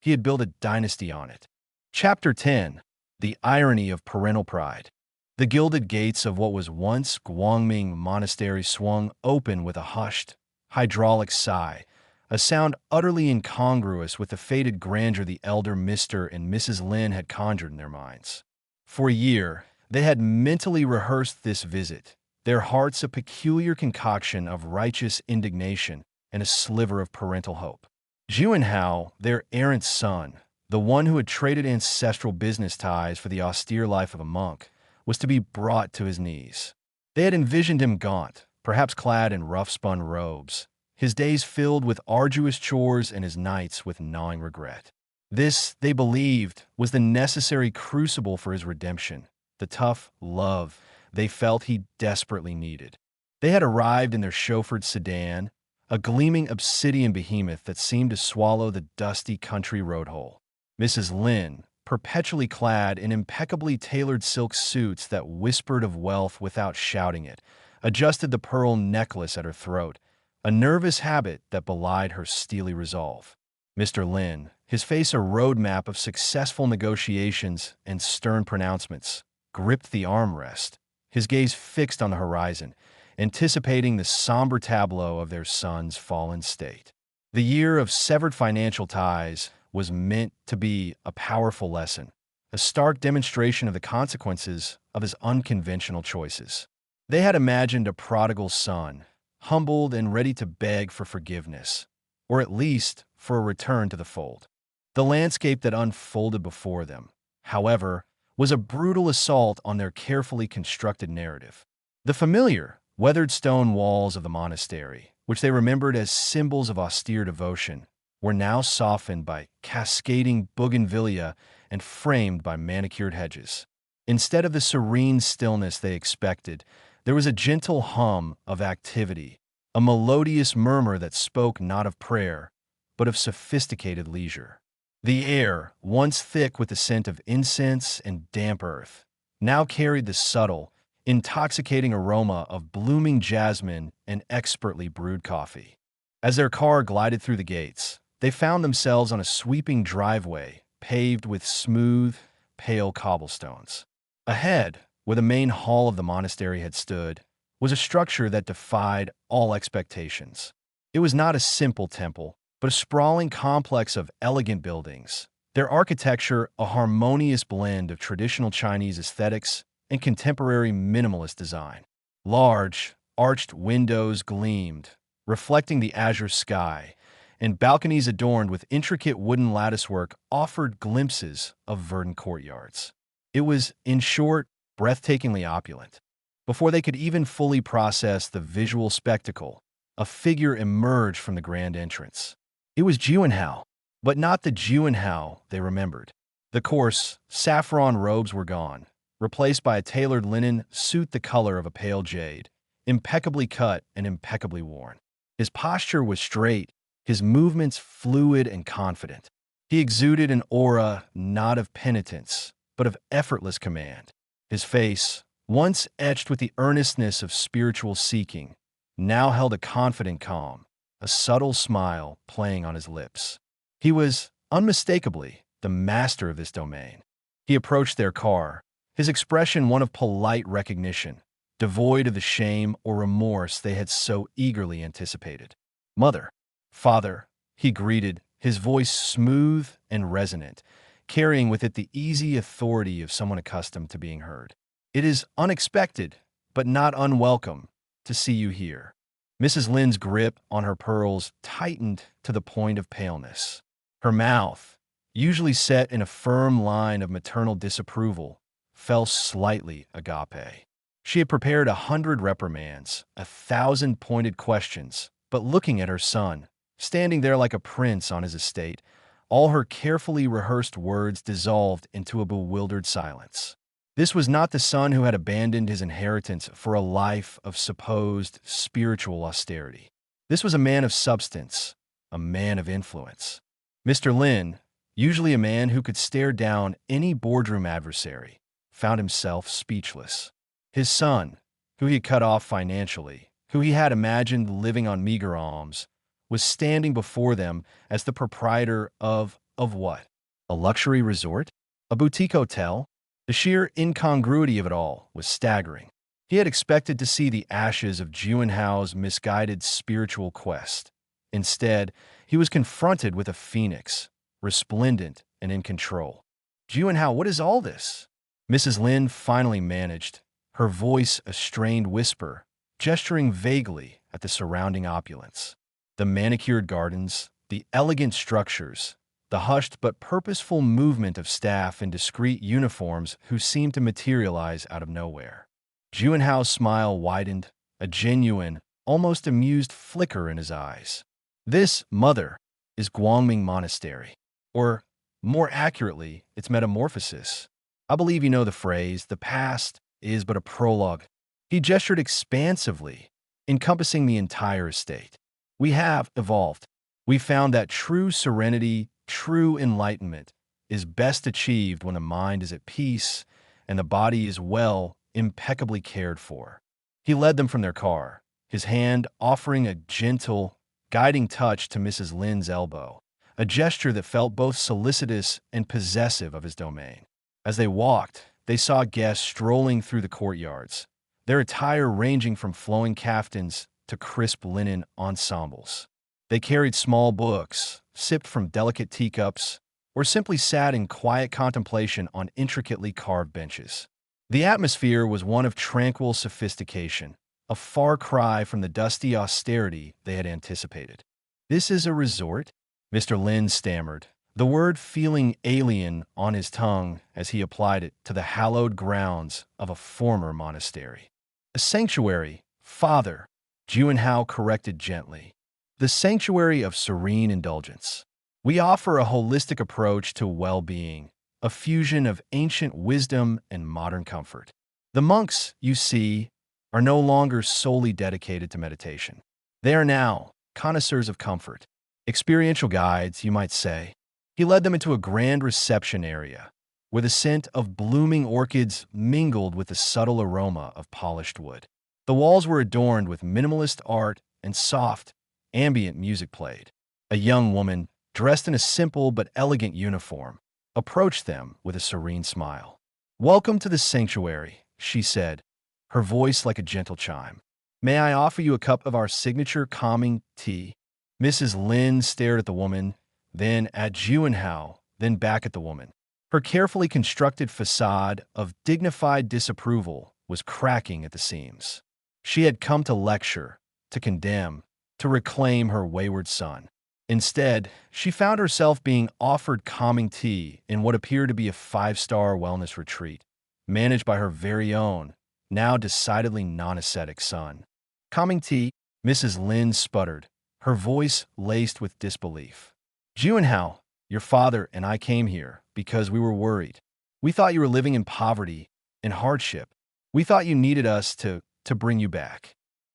he had built a dynasty on it. Chapter 10. The Irony of Parental Pride. The gilded gates of what was once Guangming Monastery swung open with a hushed, hydraulic sigh, a sound utterly incongruous with the fated grandeur the elder Mr. and Mrs. Lin had conjured in their minds. For a year, they had mentally rehearsed this visit, their hearts a peculiar concoction of righteous indignation and a sliver of parental hope. Juanhao, their errant son, the one who had traded ancestral business ties for the austere life of a monk, was to be brought to his knees. They had envisioned him gaunt, perhaps clad in rough-spun robes, his days filled with arduous chores and his nights with gnawing regret. This, they believed, was the necessary crucible for his redemption, the tough love they felt he desperately needed. They had arrived in their chauffeured sedan, a gleaming obsidian behemoth that seemed to swallow the dusty country road whole. Mrs. Lin, perpetually clad in impeccably tailored silk suits that whispered of wealth without shouting it, adjusted the pearl necklace at her throat, a nervous habit that belied her steely resolve. Mr. Lin, his face a roadmap of successful negotiations and stern pronouncements, gripped the armrest, his gaze fixed on the horizon, anticipating the somber tableau of their son's fallen state. The year of severed financial ties was meant to be a powerful lesson, a stark demonstration of the consequences of his unconventional choices. They had imagined a prodigal son, humbled and ready to beg for forgiveness, or at least for a return to the fold. The landscape that unfolded before them, however, was a brutal assault on their carefully constructed narrative. The familiar, weathered stone walls of the monastery, which they remembered as symbols of austere devotion, were now softened by cascading bougainvillea and framed by manicured hedges. Instead of the serene stillness they expected, there was a gentle hum of activity, a melodious murmur that spoke not of prayer, but of sophisticated leisure. The air, once thick with the scent of incense and damp earth, now carried the subtle, intoxicating aroma of blooming jasmine and expertly brewed coffee. As their car glided through the gates, they found themselves on a sweeping driveway paved with smooth, pale cobblestones. Ahead, where the main hall of the monastery had stood, was a structure that defied all expectations. It was not a simple temple, but a sprawling complex of elegant buildings, their architecture a harmonious blend of traditional Chinese aesthetics and contemporary minimalist design. Large, arched windows gleamed, reflecting the azure sky, and balconies adorned with intricate wooden latticework offered glimpses of verdant courtyards. It was, in short, breathtakingly opulent. Before they could even fully process the visual spectacle, a figure emerged from the grand entrance. It was Juanhao, but not the Juanhao they remembered. The coarse, saffron robes were gone, replaced by a tailored linen suit the color of a pale jade, impeccably cut and impeccably worn. His posture was straight, his movements fluid and confident. He exuded an aura not of penitence, but of effortless command. His face, once etched with the earnestness of spiritual seeking, now held a confident calm, a subtle smile playing on his lips. He was, unmistakably, the master of this domain. He approached their car, his expression one of polite recognition, devoid of the shame or remorse they had so eagerly anticipated. "Mother, father," he greeted, his voice smooth and resonant, carrying with it the easy authority of someone accustomed to being heard. "It is unexpected, but not unwelcome, to see you here." Mrs. Lynde's grip on her pearls tightened to the point of paleness. Her mouth, usually set in a firm line of maternal disapproval, fell slightly agape. She had prepared 100 reprimands, 1,000 pointed questions, but looking at her son, standing there like a prince on his estate, all her carefully rehearsed words dissolved into a bewildered silence. This was not the son who had abandoned his inheritance for a life of supposed spiritual austerity. This was a man of substance, a man of influence. Mr. Lynde, usually a man who could stare down any boardroom adversary, found himself speechless. His son, who he had cut off financially, who he had imagined living on meager alms, was standing before them as the proprietor of what? A luxury resort? A boutique hotel? The sheer incongruity of it all was staggering. He had expected to see the ashes of Juanhao's misguided spiritual quest. Instead, he was confronted with a phoenix, resplendent and in control. "Juanhao, what is all this?" Mrs. Lynde finally managed, her voice a strained whisper, gesturing vaguely at the surrounding opulence. The manicured gardens, the elegant structures, the hushed but purposeful movement of staff in discreet uniforms who seemed to materialize out of nowhere. Juanhao's smile widened, a genuine, almost amused flicker in his eyes. "This, mother, is Guangming Monastery, or, more accurately, its metamorphosis. I believe you know the phrase, the past is but a prologue." He gestured expansively, encompassing the entire estate. "We have evolved. We found that true serenity, true enlightenment, is best achieved when the mind is at peace and the body is well, impeccably cared for." He led them from their car, his hand offering a gentle, guiding touch to Mrs. Lynde's elbow, a gesture that felt both solicitous and possessive of his domain. As they walked, they saw guests strolling through the courtyards, their attire ranging from flowing caftans to crisp linen ensembles. They carried small books, sipped from delicate teacups, or simply sat in quiet contemplation on intricately carved benches. The atmosphere was one of tranquil sophistication, a far cry from the dusty austerity they had anticipated. "This is a resort?" Mr. Lynde stammered, the word feeling alien on his tongue as he applied it to the hallowed grounds of a former monastery. "A sanctuary, father," Juanhao corrected gently. "The sanctuary of serene indulgence. We offer a holistic approach to well-being, a fusion of ancient wisdom and modern comfort. The monks, you see, are no longer solely dedicated to meditation. They are now connoisseurs of comfort, experiential guides, you might say." He led them into a grand reception area, where the scent of blooming orchids mingled with the subtle aroma of polished wood. The walls were adorned with minimalist art and soft, ambient music played. A young woman, dressed in a simple but elegant uniform, approached them with a serene smile. "Welcome to the sanctuary," she said, her voice like a gentle chime. "May I offer you a cup of our signature calming tea?" Mrs. Lynde stared at the woman, then at Juanhao, then back at the woman. Her carefully constructed facade of dignified disapproval was cracking at the seams. She had come to lecture, to condemn, to reclaim her wayward son. Instead, she found herself being offered calming tea in what appeared to be a five-star wellness retreat, managed by her very own, now decidedly non-ascetic son. "Calming tea?" Mrs. Lynde sputtered, her voice laced with disbelief. "Juanhao, your father and I came here because we were worried. We thought you were living in poverty, in hardship. We thought you needed us to bring you back."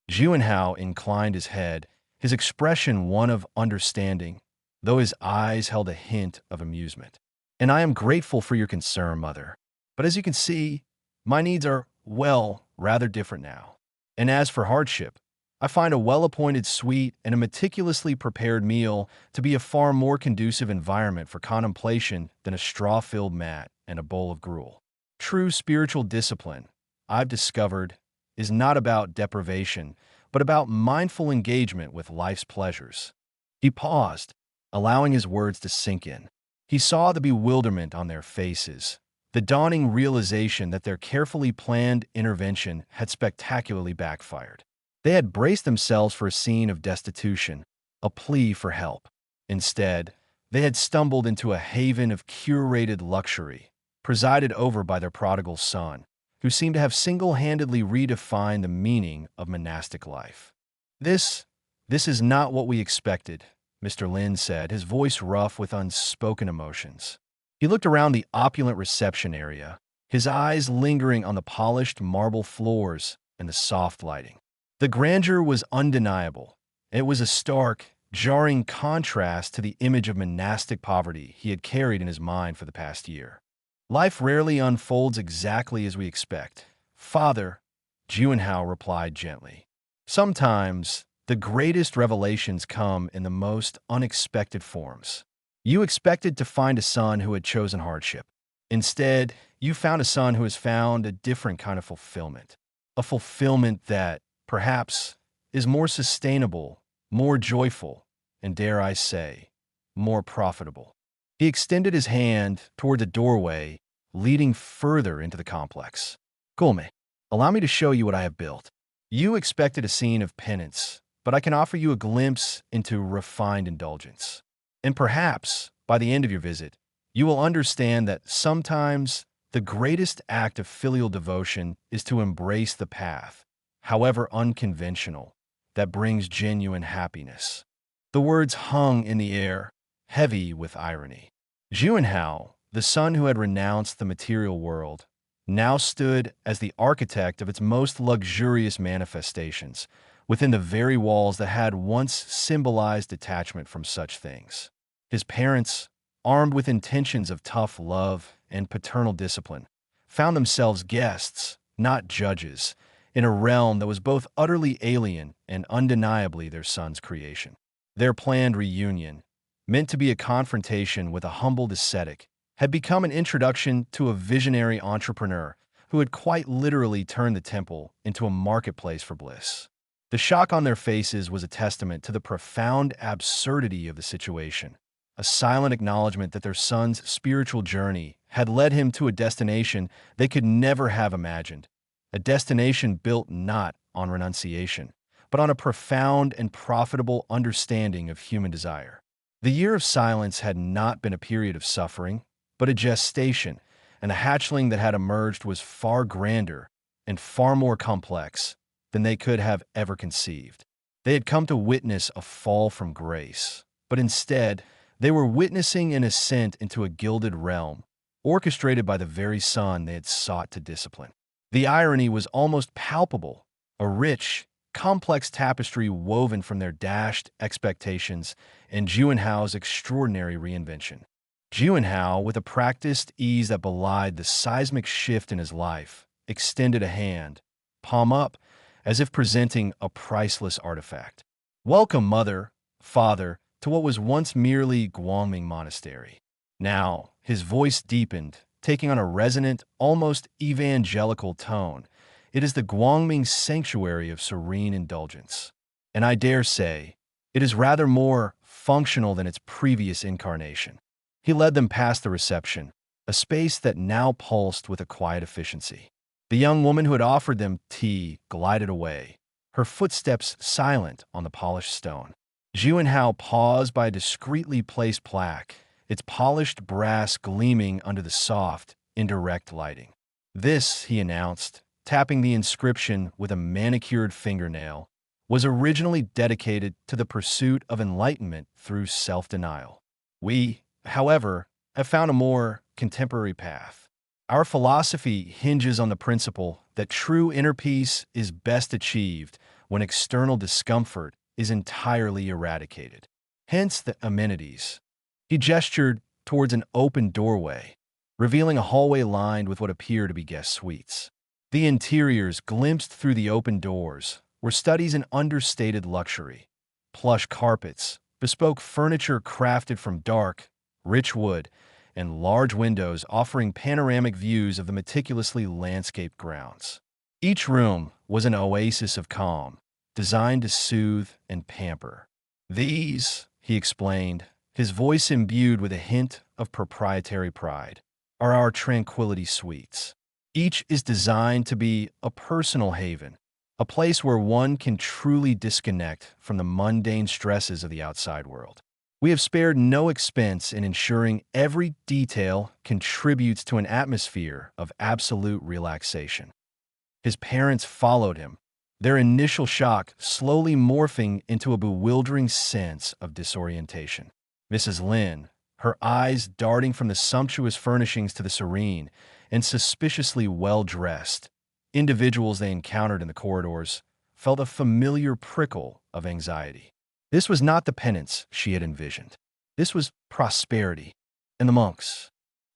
Juanhao inclined his head, his expression one of understanding, though his eyes held a hint of amusement. "And I am grateful for your concern, mother. But as you can see, my needs are, well, rather different now. And as for hardship, I find a well-appointed suite and a meticulously prepared meal to be a far more conducive environment for contemplation than a straw-filled mat and a bowl of gruel." True spiritual discipline, I've discovered, is not about deprivation, but about mindful engagement with life's pleasures. He paused, allowing his words to sink in. He saw the bewilderment on their faces, the dawning realization that their carefully planned intervention had spectacularly backfired. They had braced themselves for a scene of destitution, a plea for help. Instead, they had stumbled into a haven of curated luxury, presided over by their prodigal son, who seemed to have single-handedly redefined the meaning of monastic life. This is not what we expected, Mr. Lin said, his voice rough with unspoken emotions. He looked around the opulent reception area, his eyes lingering on the polished marble floors and the soft lighting. The grandeur was undeniable. It was a stark, jarring contrast to the image of monastic poverty he had carried in his mind for the past year. Life rarely unfolds exactly as we expect, Father, Juanhao replied gently. Sometimes, the greatest revelations come in the most unexpected forms. You expected to find a son who had chosen hardship. Instead, you found a son who has found a different kind of fulfillment. A fulfillment that, perhaps, is more sustainable, more joyful, and dare I say, more profitable. He extended his hand toward the doorway, leading further into the complex. Gulme, allow me to show you what I have built. You expected a scene of penance, but I can offer you a glimpse into refined indulgence. And perhaps, by the end of your visit, you will understand that sometimes the greatest act of filial devotion is to embrace the path, however unconventional, that brings genuine happiness. The words hung in the air, heavy with irony. Juanhao, the son who had renounced the material world, now stood as the architect of its most luxurious manifestations within the very walls that had once symbolized detachment from such things. His parents, armed with intentions of tough love and paternal discipline, found themselves guests, not judges, in a realm that was both utterly alien and undeniably their son's creation. Their planned reunion, meant to be a confrontation with a humbled ascetic, had become an introduction to a visionary entrepreneur who had quite literally turned the temple into a marketplace for bliss. The shock on their faces was a testament to the profound absurdity of the situation, a silent acknowledgement that their son's spiritual journey had led him to a destination they could never have imagined, a destination built not on renunciation, but on a profound and profitable understanding of human desire. The year of silence had not been a period of suffering, but a gestation, and the hatchling that had emerged was far grander and far more complex than they could have ever conceived. They had come to witness a fall from grace, but instead, they were witnessing an ascent into a gilded realm, orchestrated by the very son they had sought to discipline. The irony was almost palpable, a rich, complex tapestry woven from their dashed expectations and Juanhao's extraordinary reinvention. Juanhao, with a practiced ease that belied the seismic shift in his life, extended a hand, palm up, as if presenting a priceless artifact. Welcome, mother, father, to what was once merely Guangming Monastery. Now, his voice deepened, taking on a resonant, almost evangelical tone. It is the Guangming sanctuary of serene indulgence. And I dare say, it is rather more functional than its previous incarnation. He led them past the reception, a space that now pulsed with a quiet efficiency. The young woman who had offered them tea glided away, her footsteps silent on the polished stone. Juanhao paused by a discreetly placed plaque, its polished brass gleaming under the soft, indirect lighting. This, he announced, tapping the inscription with a manicured fingernail, was originally dedicated to the pursuit of enlightenment through self-denial. We, however, have found a more contemporary path. Our philosophy hinges on the principle that true inner peace is best achieved when external discomfort is entirely eradicated. Hence the amenities. He gestured towards an open doorway, revealing a hallway lined with what appeared to be guest suites. The interiors, glimpsed through the open doors, were studies in understated luxury. Plush carpets, bespoke furniture crafted from dark, rich wood, and large windows offering panoramic views of the meticulously landscaped grounds. Each room was an oasis of calm, designed to soothe and pamper. "These," he explained, his voice imbued with a hint of proprietary pride, "are our tranquility suites. Each is designed to be a personal haven, a place where one can truly disconnect from the mundane stresses of the outside world. We have spared no expense in ensuring every detail contributes to an atmosphere of absolute relaxation." His parents followed him, their initial shock slowly morphing into a bewildering sense of disorientation. Mrs. Lin, her eyes darting from the sumptuous furnishings to the serene and suspiciously well-dressed individuals they encountered in the corridors, felt a familiar prickle of anxiety. This was not the penance she had envisioned. This was prosperity. And the monks.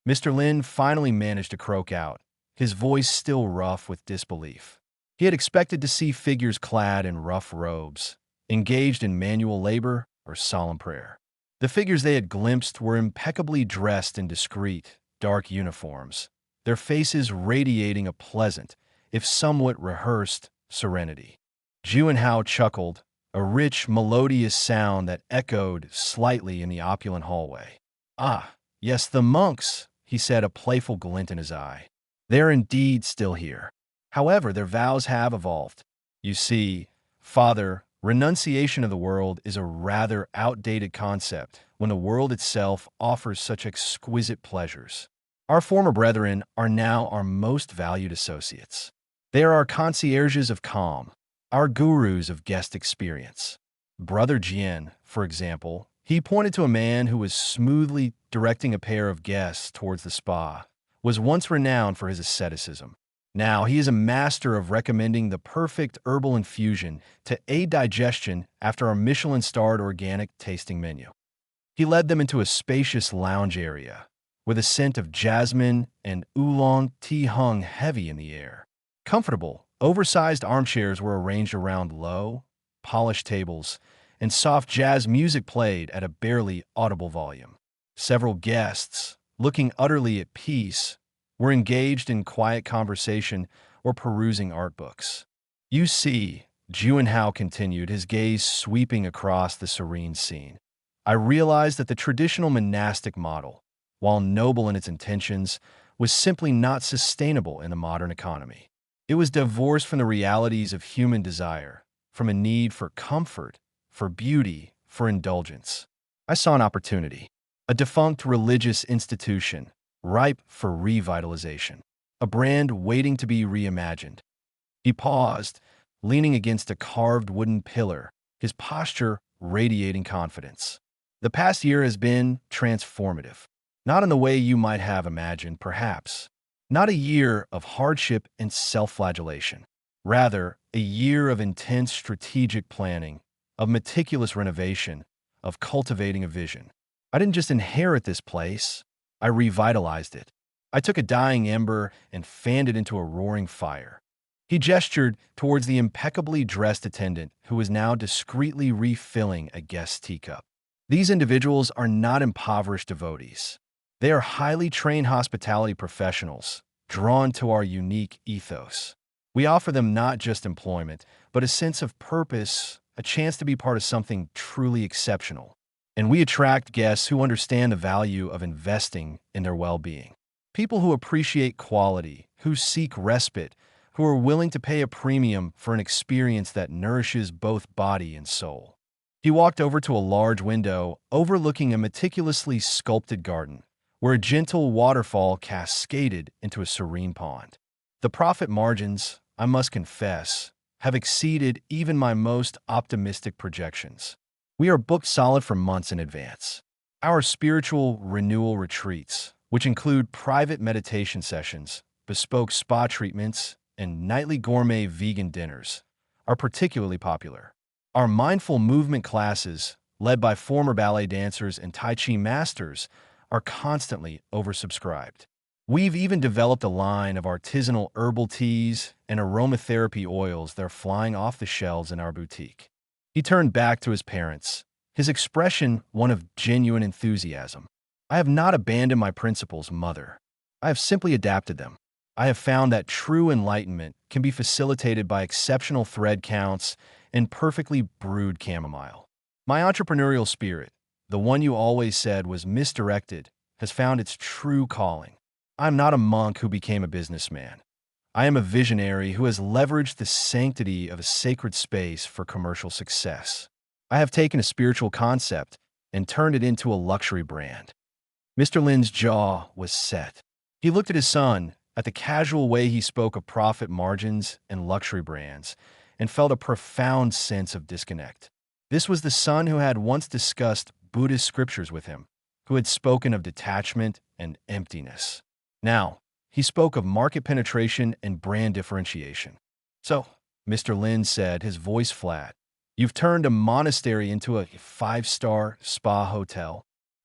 Mr. Lin finally managed to croak out, his voice still rough with disbelief. He had expected to see figures clad in rough robes, engaged in manual labor or solemn prayer. The figures they had glimpsed were impeccably dressed in discreet, dark uniforms, their faces radiating a pleasant, if somewhat rehearsed, serenity. Juanhao chuckled, a rich, melodious sound that echoed slightly in the opulent hallway. "Ah, yes, the monks," he said, a playful glint in his eye. "They're indeed still here. However, their vows have evolved. You see, Father, renunciation of the world is a rather outdated concept when the world itself offers such exquisite pleasures. Our former brethren are now our most valued associates. They are our concierges of calm, our gurus of guest experience. Brother Jian, for example," he pointed to a man who was smoothly directing a pair of guests towards the spa, "was once renowned for his asceticism. Now he is a master of recommending the perfect herbal infusion to aid digestion after our Michelin-starred organic tasting menu." He led them into a spacious lounge area, with a scent of jasmine and oolong tea hung heavy in the air. Comfortable, oversized armchairs were arranged around low, polished tables, and soft jazz music played at a barely audible volume. Several guests, looking utterly at peace, were engaged in quiet conversation or perusing art books. "You see," Juanhao continued, his gaze sweeping across the serene scene, "I realized that the traditional monastic model, while noble in its intentions, was simply not sustainable in the modern economy. It was divorced from the realities of human desire, from a need for comfort, for beauty, for indulgence. I saw an opportunity, a defunct religious institution, ripe for revitalization, a brand waiting to be reimagined." He paused, leaning against a carved wooden pillar, his posture radiating confidence. "The past year has been transformative. Not in the way you might have imagined, perhaps. Not a year of hardship and self-flagellation. Rather, a year of intense strategic planning, of meticulous renovation, of cultivating a vision. I didn't just inherit this place, I revitalized it. I took a dying ember and fanned it into a roaring fire." He gestured towards the impeccably dressed attendant who was now discreetly refilling a guest's teacup. "These individuals are not impoverished devotees. They are highly trained hospitality professionals, drawn to our unique ethos. We offer them not just employment, but a sense of purpose, a chance to be part of something truly exceptional. And we attract guests who understand the value of investing in their well-being. People who appreciate quality, who seek respite, who are willing to pay a premium for an experience that nourishes both body and soul." He walked over to a large window overlooking a meticulously sculpted garden, where a gentle waterfall cascaded into a serene pond. "The profit margins, I must confess, have exceeded even my most optimistic projections. We are booked solid for months in advance. Our spiritual renewal retreats, which include private meditation sessions, bespoke spa treatments, and nightly gourmet vegan dinners, are particularly popular. Our mindful movement classes, led by former ballet dancers and Tai Chi masters, are constantly oversubscribed. We've even developed a line of artisanal herbal teas and aromatherapy oils that are flying off the shelves in our boutique." He turned back to his parents, his expression one of genuine enthusiasm. I have not abandoned my principles, mother. I have simply adapted them. I have found that true enlightenment can be facilitated by exceptional thread counts and perfectly brewed chamomile. My entrepreneurial spirit, the one you always said was misdirected, has found its true calling. I am not a monk who became a businessman. I am a visionary who has leveraged the sanctity of a sacred space for commercial success. I have taken a spiritual concept and turned it into a luxury brand. Mr. Lin's jaw was set. He looked at his son, at the casual way he spoke of profit margins and luxury brands, and felt a profound sense of disconnect. This was the son who had once discussed Buddhist scriptures with him, who had spoken of detachment and emptiness. Now, he spoke of market penetration and brand differentiation. So, Mr. Lin said, his voice flat, you've turned a monastery into a five-star spa hotel.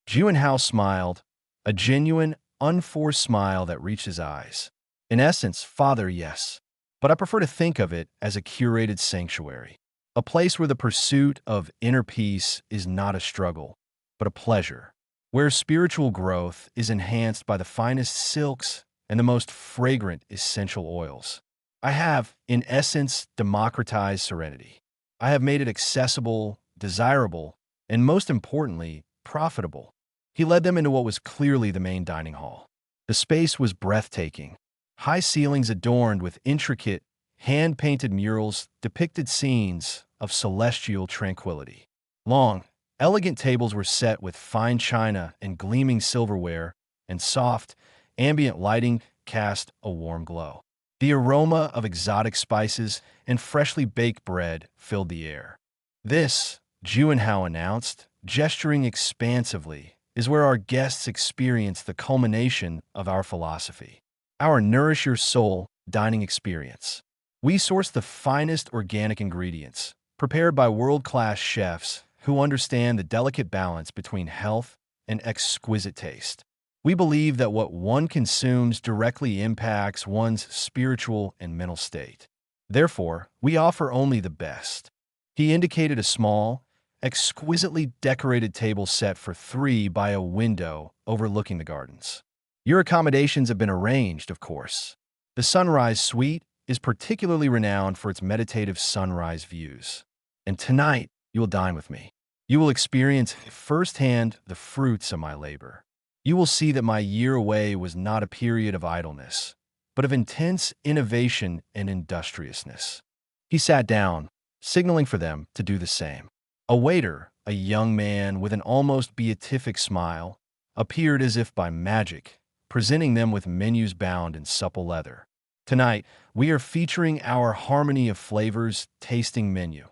Juanhao smiled, a genuine, unforced smile that reached his eyes. In essence, father, yes. But I prefer to think of it as a curated sanctuary, a place where the pursuit of inner peace is not a struggle, but a pleasure, where spiritual growth is enhanced by the finest silks and the most fragrant essential oils. I have, in essence, democratized serenity. I have made it accessible, desirable, and most importantly, profitable. He led them into what was clearly the main dining hall. The space was breathtaking. High ceilings adorned with intricate, hand-painted murals depicted scenes of celestial tranquility. Long, elegant tables were set with fine china and gleaming silverware, and soft, ambient lighting cast a warm glow. The aroma of exotic spices and freshly baked bread filled the air. This, Juanhao announced, gesturing expansively, is where our guests experience the culmination of our philosophy, our Nourish Your Soul dining experience. We source the finest organic ingredients, prepared by world-class chefs who understand the delicate balance between health and exquisite taste. We believe that what one consumes directly impacts one's spiritual and mental state. Therefore, we offer only the best. He indicated a small, exquisitely decorated table set for three by a window overlooking the gardens. Your accommodations have been arranged, of course. The Sunrise Suite is particularly renowned for its meditative sunrise views. And tonight, you will dine with me. You will experience firsthand the fruits of my labor. You will see that my year away was not a period of idleness, but of intense innovation and industriousness. He sat down, signaling for them to do the same. A waiter, a young man with an almost beatific smile, appeared as if by magic, presenting them with menus bound in supple leather. Tonight, we are featuring our Harmony of Flavors tasting menu.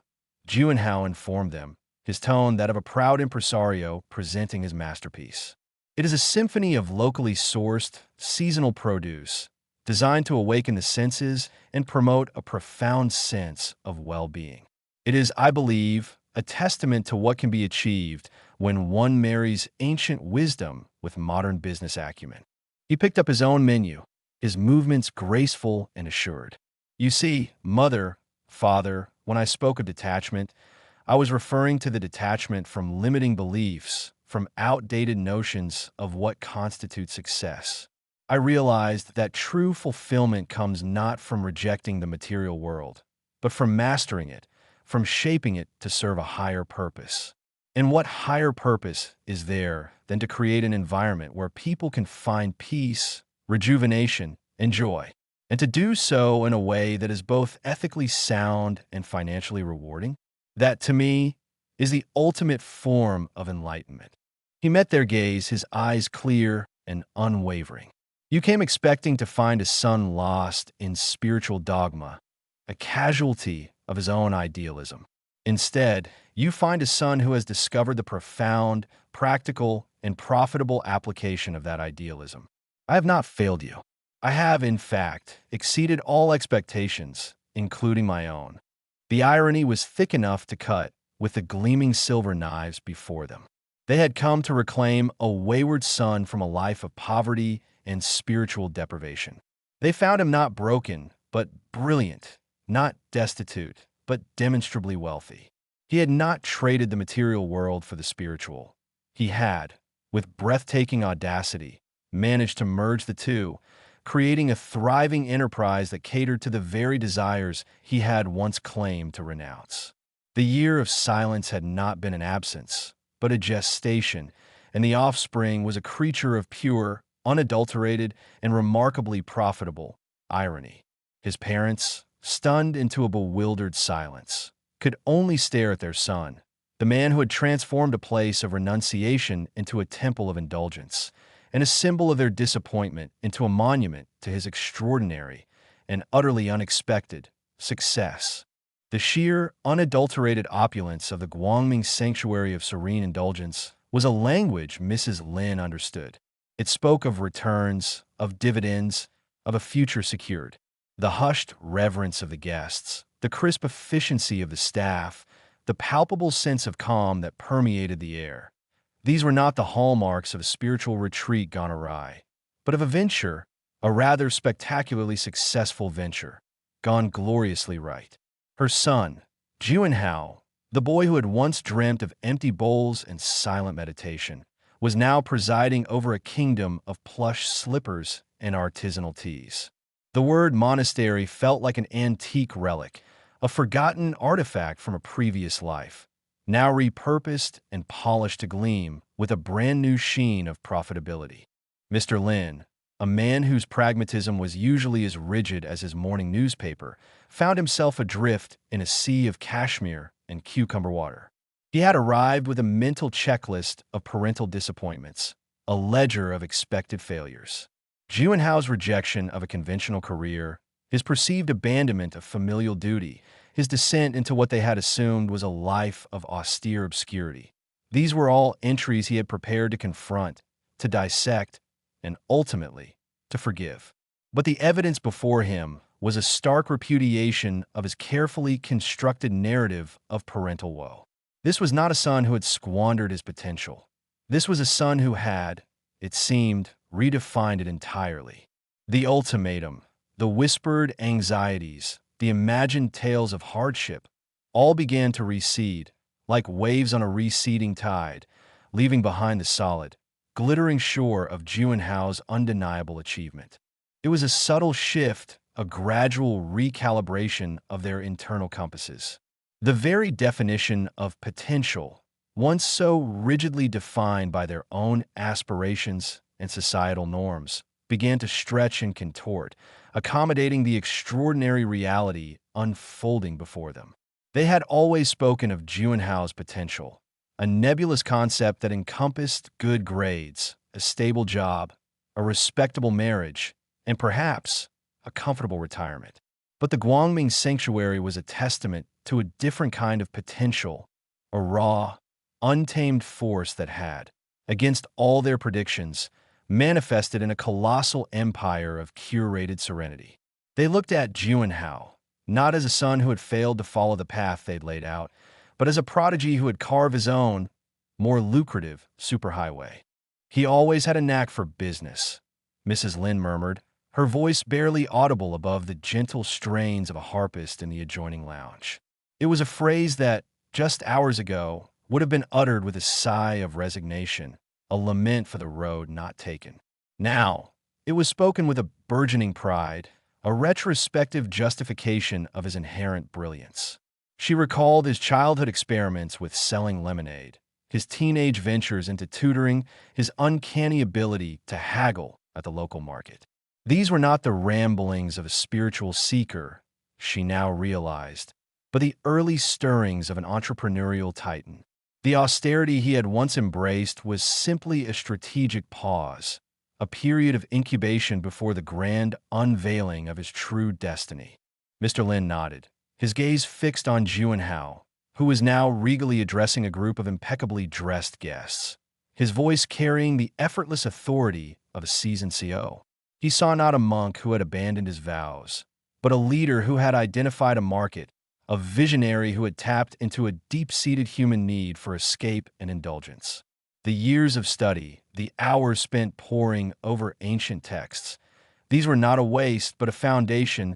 Juanhao informed them, his tone that of a proud impresario presenting his masterpiece. It is a symphony of locally sourced, seasonal produce, designed to awaken the senses and promote a profound sense of well-being. It is, I believe, a testament to what can be achieved when one marries ancient wisdom with modern business acumen. He picked up his own menu, his movements graceful and assured. You see, mother, father, when I spoke of detachment, I was referring to the detachment from limiting beliefs, from outdated notions of what constitutes success. I realized that true fulfillment comes not from rejecting the material world, but from mastering it, from shaping it to serve a higher purpose. And what higher purpose is there than to create an environment where people can find peace, rejuvenation, and joy, and to do so in a way that is both ethically sound and financially rewarding? That, to me, is the ultimate form of enlightenment. He met their gaze, his eyes clear and unwavering. You came expecting to find a son lost in spiritual dogma, a casualty of his own idealism. Instead, you find a son who has discovered the profound, practical, and profitable application of that idealism. I have not failed you. I have, in fact, exceeded all expectations, including my own. The irony was thick enough to cut with the gleaming silver knives before them. They had come to reclaim a wayward son from a life of poverty and spiritual deprivation. They found him not broken, but brilliant, not destitute, but demonstrably wealthy. He had not traded the material world for the spiritual. He had, with breathtaking audacity, managed to merge the two, creating a thriving enterprise that catered to the very desires he had once claimed to renounce. The year of silence had not been an absence, but a gestation, and the offspring was a creature of pure, unadulterated, and remarkably profitable irony. His parents, stunned into a bewildered silence, could only stare at their son, the man who had transformed a place of renunciation into a temple of indulgence, and a symbol of their disappointment into a monument to his extraordinary and utterly unexpected success. The sheer, unadulterated opulence of the Guangming Sanctuary of Serene Indulgence was a language Mrs. Lin understood. It spoke of returns, of dividends, of a future secured. The hushed reverence of the guests, the crisp efficiency of the staff, the palpable sense of calm that permeated the air. These were not the hallmarks of a spiritual retreat gone awry, but of a venture, a rather spectacularly successful venture, gone gloriously right. Her son, Juanhao, the boy who had once dreamt of empty bowls and silent meditation, was now presiding over a kingdom of plush slippers and artisanal teas. The word monastery felt like an antique relic, a forgotten artifact from a previous life, now repurposed and polished to gleam with a brand new sheen of profitability. Mr. Lin, a man whose pragmatism was usually as rigid as his morning newspaper, found himself adrift in a sea of cashmere and cucumber water. He had arrived with a mental checklist of parental disappointments, a ledger of expected failures. Juanhao's rejection of a conventional career, his perceived abandonment of familial duty, his descent into what they had assumed was a life of austere obscurity. These were all entries he had prepared to confront, to dissect, and ultimately to forgive. But the evidence before him was a stark repudiation of his carefully constructed narrative of parental woe. This was not a son who had squandered his potential. This was a son who had, it seemed, redefined it entirely. The ultimatum, the whispered anxieties, the imagined tales of hardship, all began to recede, like waves on a receding tide, leaving behind the solid, glittering shore of Juanhao's undeniable achievement. It was a subtle shift, a gradual recalibration of their internal compasses. The very definition of potential, once so rigidly defined by their own aspirations and societal norms, began to stretch and contort, accommodating the extraordinary reality unfolding before them. They had always spoken of Juanhao's potential, a nebulous concept that encompassed good grades, a stable job, a respectable marriage, and perhaps a comfortable retirement. But the Guangming Sanctuary was a testament to a different kind of potential, a raw, untamed force that had, against all their predictions, manifested in a colossal empire of curated serenity. They looked at Juanhao, not as a son who had failed to follow the path they'd laid out, but as a prodigy who had carved his own, more lucrative superhighway. He always had a knack for business, Mrs. Lin murmured, her voice barely audible above the gentle strains of a harpist in the adjoining lounge. It was a phrase that, just hours ago, would have been uttered with a sigh of resignation, a lament for the road not taken. Now, it was spoken with a burgeoning pride, a retrospective justification of his inherent brilliance. She recalled his childhood experiments with selling lemonade, his teenage ventures into tutoring, his uncanny ability to haggle at the local market. These were not the ramblings of a spiritual seeker, she now realized, but the early stirrings of an entrepreneurial titan. The austerity he had once embraced was simply a strategic pause, a period of incubation before the grand unveiling of his true destiny. Mr. Lin nodded, his gaze fixed on Juanhao, who was now regally addressing a group of impeccably dressed guests, his voice carrying the effortless authority of a seasoned CO. He saw not a monk who had abandoned his vows, but a leader who had identified a market, a visionary who had tapped into a deep-seated human need for escape and indulgence. The years of study, the hours spent poring over ancient texts, these were not a waste, but a foundation,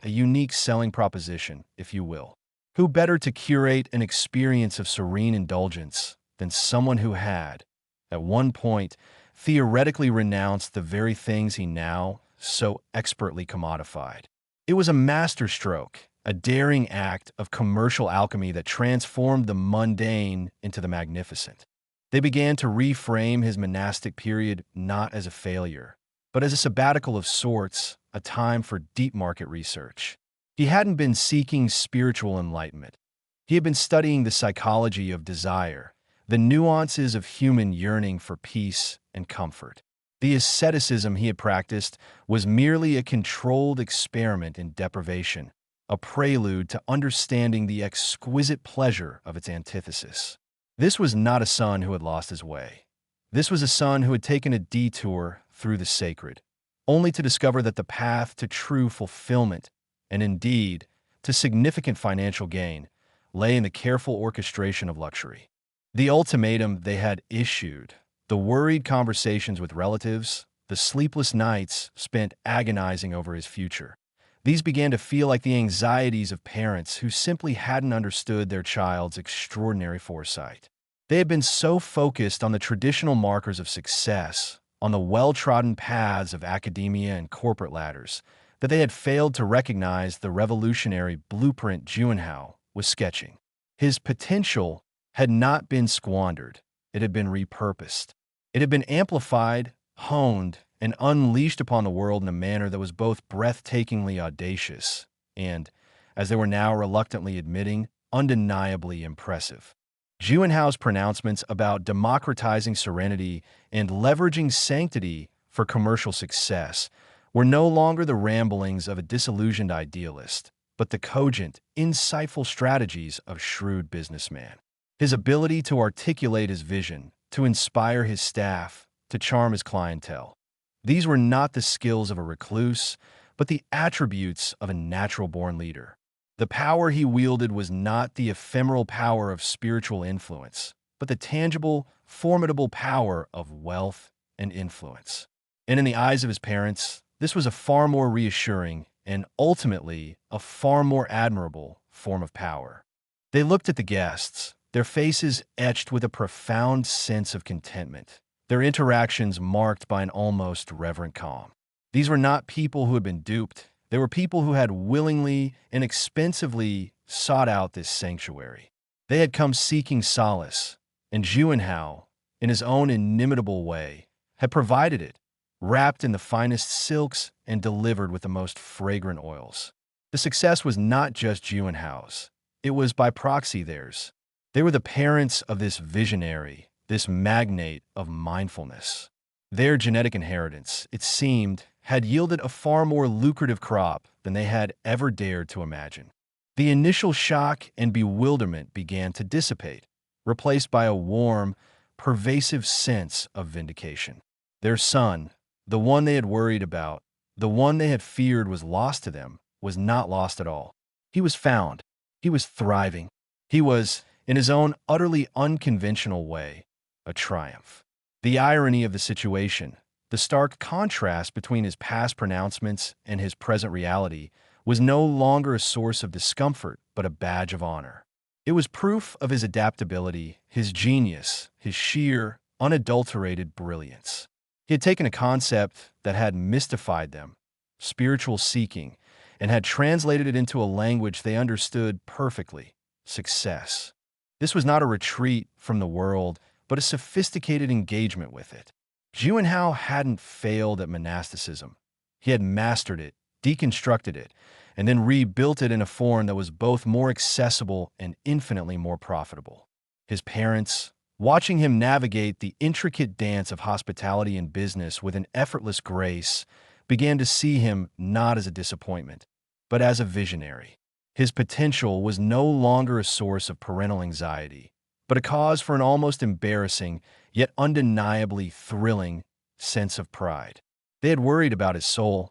a unique selling proposition, if you will. Who better to curate an experience of serene indulgence than someone who had, At one point, theoretically renounced the very things he now so expertly commodified. It was a masterstroke, a daring act of commercial alchemy that transformed the mundane into the magnificent. They began to reframe his monastic period not as a failure, but as a sabbatical of sorts, a time for deep market research. He hadn't been seeking spiritual enlightenment. He had been studying the psychology of desire, the nuances of human yearning for peace and comfort. The asceticism he had practiced was merely a controlled experiment in deprivation, a prelude to understanding the exquisite pleasure of its antithesis. This was not a son who had lost his way. This was a son who had taken a detour through the sacred, only to discover that the path to true fulfillment, and indeed to significant financial gain, lay in the careful orchestration of luxury. The ultimatum they had issued, the worried conversations with relatives, the sleepless nights spent agonizing over his future, these began to feel like the anxieties of parents who simply hadn't understood their child's extraordinary foresight. They had been so focused on the traditional markers of success, on the well-trodden paths of academia and corporate ladders, that they had failed to recognize the revolutionary blueprint Juanhao was sketching. His potential had not been squandered, it had been repurposed. It had been amplified, honed, and unleashed upon the world in a manner that was both breathtakingly audacious and, as they were now reluctantly admitting, undeniably impressive. Juanhao's pronouncements about democratizing serenity and leveraging sanctity for commercial success were no longer the ramblings of a disillusioned idealist, but the cogent, insightful strategies of a shrewd businessman. His ability to articulate his vision, to inspire his staff, to charm his clientele. These were not the skills of a recluse, but the attributes of a natural-born leader. The power he wielded was not the ephemeral power of spiritual influence, but the tangible, formidable power of wealth and influence. And in the eyes of his parents, this was a far more reassuring and ultimately a far more admirable form of power. They looked at the guests, their faces etched with a profound sense of contentment, their interactions marked by an almost reverent calm. These were not people who had been duped. They were people who had willingly and expensively sought out this sanctuary. They had come seeking solace, and Juanhao, in his own inimitable way, had provided it, wrapped in the finest silks and delivered with the most fragrant oils. The success was not just Juanhao's. It was by proxy theirs. They were the parents of this visionary, this magnate of mindfulness. Their genetic inheritance, it seemed, had yielded a far more lucrative crop than they had ever dared to imagine. The initial shock and bewilderment began to dissipate, replaced by a warm, pervasive sense of vindication. Their son, the one they had worried about, the one they had feared was lost to them, was not lost at all. He was found. He was thriving. He was, in his own utterly unconventional way, a triumph. The irony of the situation, the stark contrast between his past pronouncements and his present reality, was no longer a source of discomfort, but a badge of honor. It was proof of his adaptability, his genius, his sheer, unadulterated brilliance. He had taken a concept that had mystified them, spiritual seeking, and had translated it into a language they understood perfectly: success. This was not a retreat from the world, but a sophisticated engagement with it. Juanhao hadn't failed at monasticism. He had mastered it, deconstructed it, and then rebuilt it in a form that was both more accessible and infinitely more profitable. His parents, watching him navigate the intricate dance of hospitality and business with an effortless grace, began to see him not as a disappointment, but as a visionary. His potential was no longer a source of parental anxiety, but a cause for an almost embarrassing, yet undeniably thrilling, sense of pride. They had worried about his soul.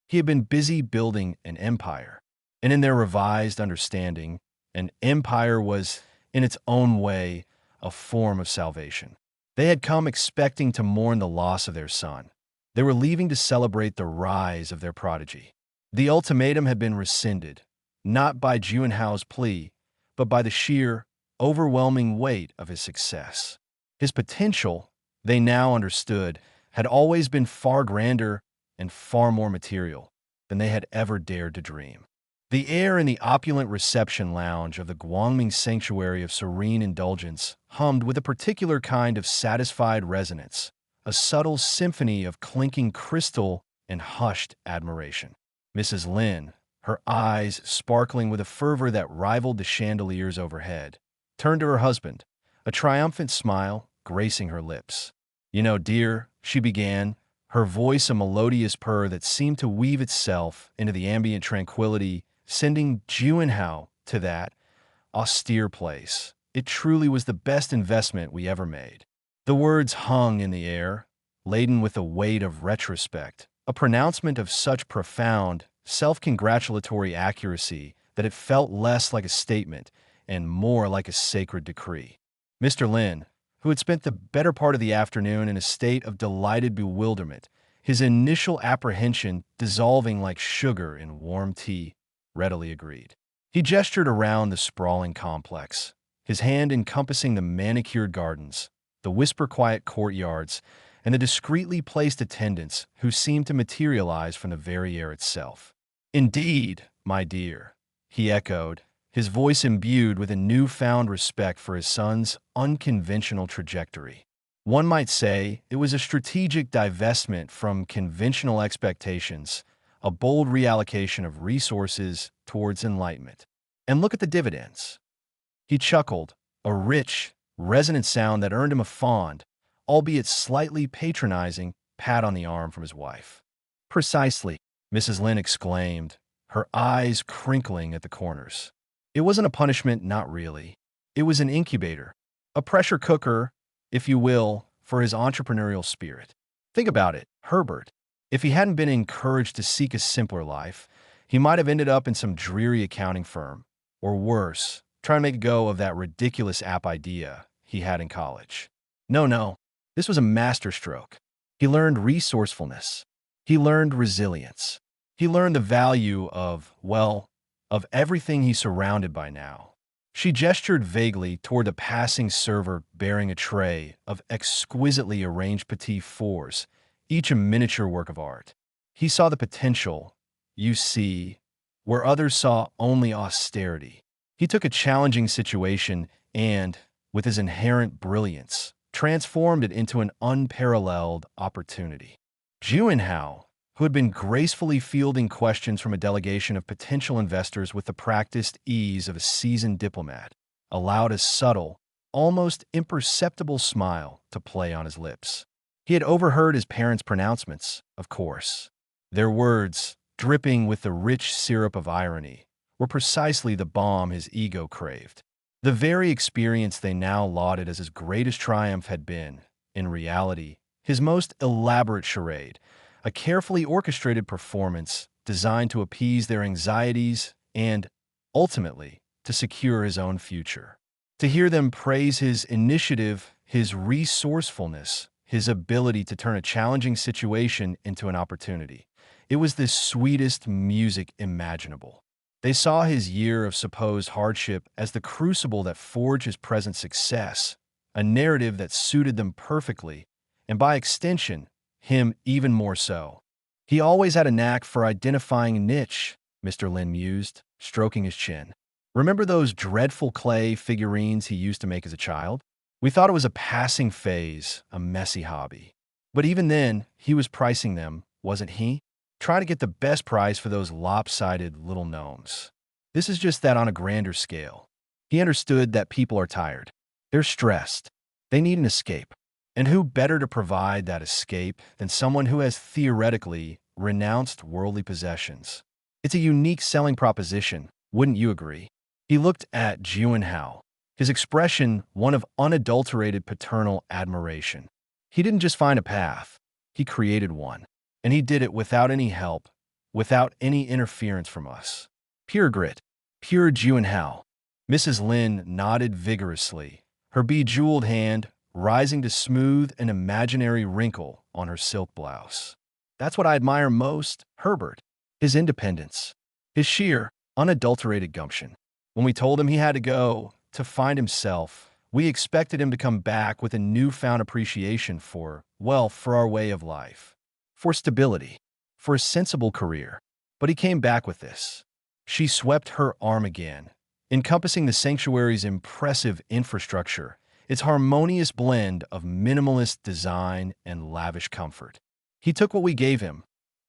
He had been busy building an empire, and in their revised understanding, an empire was, in its own way, a form of salvation. They had come expecting to mourn the loss of their son. They were leaving to celebrate the rise of their prodigy. The ultimatum had been rescinded, not by Juanhao's plea, but by the sheer, overwhelming weight of his success. His potential, they now understood, had always been far grander and far more material than they had ever dared to dream. The air in the opulent reception lounge of the Guangming Sanctuary of Serene Indulgence hummed with a particular kind of satisfied resonance, a subtle symphony of clinking crystal and hushed admiration. Mrs. Lin, her eyes sparkling with a fervor that rivaled the chandeliers overhead, turned to her husband, a triumphant smile gracing her lips. "You know, dear," she began, her voice a melodious purr that seemed to weave itself into the ambient tranquility, sending Juanhao to that austere place. "It truly was the best investment we ever made." The words hung in the air, laden with the weight of retrospect, a pronouncement of such profound, self-congratulatory accuracy that it felt less like a statement and more like a sacred decree. Mr. Lin, who had spent the better part of the afternoon in a state of delighted bewilderment, his initial apprehension dissolving like sugar in warm tea, readily agreed. He gestured around the sprawling complex, his hand encompassing the manicured gardens, the whisper-quiet courtyards, and the discreetly placed attendants who seemed to materialize from the very air itself. "Indeed, my dear," he echoed, his voice imbued with a newfound respect for his son's unconventional trajectory. One might say it was a strategic divestment from conventional expectations, a bold reallocation of resources towards enlightenment. And look at the dividends. He chuckled, a rich, resonant sound that earned him a fond, albeit slightly patronizing, pat on the arm from his wife. "Precisely," Mrs. Lin exclaimed, her eyes crinkling at the corners. "It wasn't a punishment, not really. It was an incubator, a pressure cooker, if you will, for his entrepreneurial spirit. Think about it, Herbert. If he hadn't been encouraged to seek a simpler life, he might have ended up in some dreary accounting firm, or worse, trying to make a go of that ridiculous app idea he had in college. No, this was a masterstroke. He learned resourcefulness. He learned resilience. He learned the value of, well, of everything he's surrounded by now." She gestured vaguely toward the passing server bearing a tray of exquisitely arranged petit fours, each a miniature work of art. He saw the potential, you see, where others saw only austerity. He took a challenging situation and, with his inherent brilliance, transformed it into an unparalleled opportunity. Juanhao, who had been gracefully fielding questions from a delegation of potential investors with the practiced ease of a seasoned diplomat, allowed a subtle, almost imperceptible smile to play on his lips. He had overheard his parents' pronouncements, of course. Their words, dripping with the rich syrup of irony, were precisely the balm his ego craved. The very experience they now lauded as his greatest triumph had been, in reality, his most elaborate charade, a carefully orchestrated performance designed to appease their anxieties and, ultimately, to secure his own future. To hear them praise his initiative, his resourcefulness, his ability to turn a challenging situation into an opportunity, it was the sweetest music imaginable. They saw his year of supposed hardship as the crucible that forged his present success, a narrative that suited them perfectly, and by extension, him even more so. "He always had a knack for identifying a niche," Mr. Lin mused, stroking his chin. "Remember those dreadful clay figurines he used to make as a child? We thought it was a passing phase, a messy hobby. But even then, he was pricing them, wasn't he? Trying to get the best price for those lopsided little gnomes. This is just that on a grander scale. He understood that people are tired. They're stressed. They need an escape. And who better to provide that escape than someone who has theoretically renounced worldly possessions? It's a unique selling proposition, wouldn't you agree?" He looked at Juanhao, his expression one of unadulterated paternal admiration. He didn't just find a path, he created one. And he did it without any help, without any interference from us. Pure grit, pure Juanhao. Mrs. Lin nodded vigorously, her bejeweled hand rising to smooth an imaginary wrinkle on her silk blouse. "That's what I admire most, Herbert. His independence. His sheer, unadulterated gumption. When we told him he had to go, to find himself, We expected him to come back with a newfound appreciation for our way of life, for stability, for a sensible career. But he came back with this. She swept her arm again, encompassing the sanctuary's impressive infrastructure, its harmonious blend of minimalist design and lavish comfort. He took what we gave him,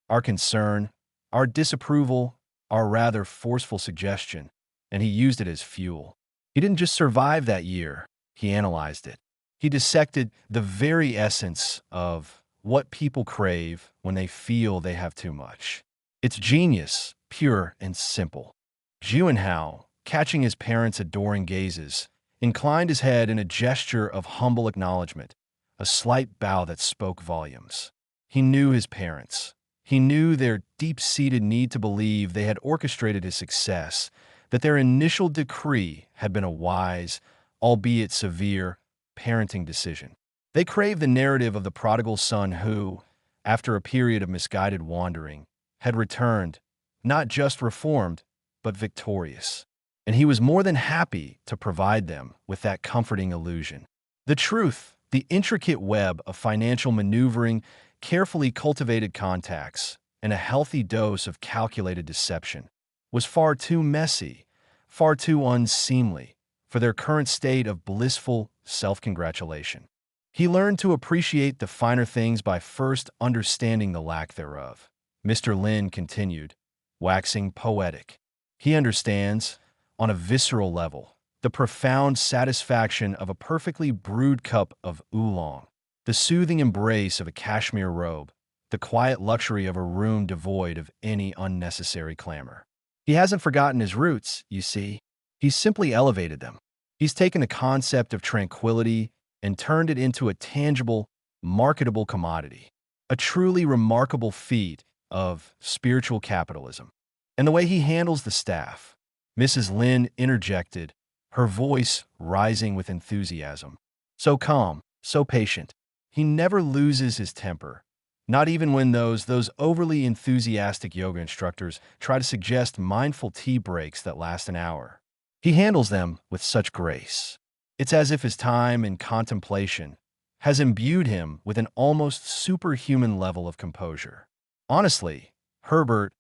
our concern, our disapproval, our rather forceful suggestion, and he used it as fuel. He didn't just survive that year, he analyzed it. He dissected the very essence of what people crave when they feel they have too much. It's genius, pure and simple. Juanhao, catching his parents' adoring gazes, inclined his head in a gesture of humble acknowledgement, a slight bow that spoke volumes. He knew his parents. He knew their deep-seated need to believe they had orchestrated his success, that their initial decree had been a wise, albeit severe, parenting decision. They craved the narrative of the prodigal son who, after a period of misguided wandering, had returned, not just reformed, but victorious. And he was more than happy to provide them with that comforting illusion. The truth, the intricate web of financial maneuvering, carefully cultivated contacts, and a healthy dose of calculated deception, was far too messy, far too unseemly for their current state of blissful self-congratulation. He learned to appreciate the finer things by first understanding the lack thereof. Mr. Lin continued, waxing poetic. He understands, on a visceral level, the profound satisfaction of a perfectly brewed cup of oolong, the soothing embrace of a cashmere robe, the quiet luxury of a room devoid of any unnecessary clamor. He hasn't forgotten his roots, you see. He's simply elevated them. He's taken the concept of tranquility and turned it into a tangible, marketable commodity, a truly remarkable feat of spiritual capitalism. And the way he handles the staff, Mrs. Lin interjected, her voice rising with enthusiasm. So calm, so patient. He never loses his temper, not even when those overly enthusiastic yoga instructors try to suggest mindful tea breaks that last an hour. He handles them with such grace. It's as if his time in contemplation has imbued him with an almost superhuman level of composure. Honestly, Herbert,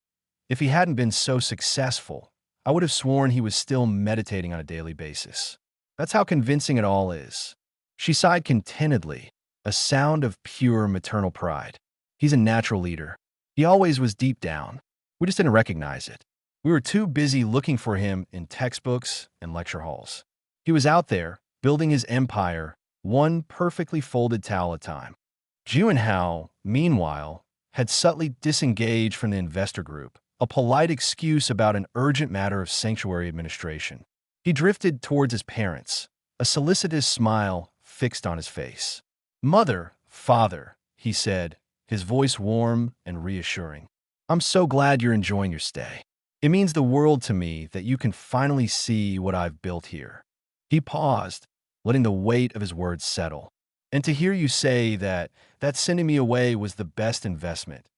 if he hadn't been so successful, I would have sworn he was still meditating on a daily basis. That's how convincing it all is. She sighed contentedly, a sound of pure maternal pride. He's a natural leader. He always was deep down. We just didn't recognize it. We were too busy looking for him in textbooks and lecture halls. He was out there, building his empire, one perfectly folded towel at a time. Juanhao, meanwhile, had subtly disengaged from the investor group, a polite excuse about an urgent matter of sanctuary administration. He drifted towards his parents, a solicitous smile fixed on his face. "Mother, father," he said, his voice warm and reassuring. "I'm so glad you're enjoying your stay. It means the world to me that you can finally see what I've built here." He paused, letting the weight of his words settle. "And to hear you say that sending me away was the best investment,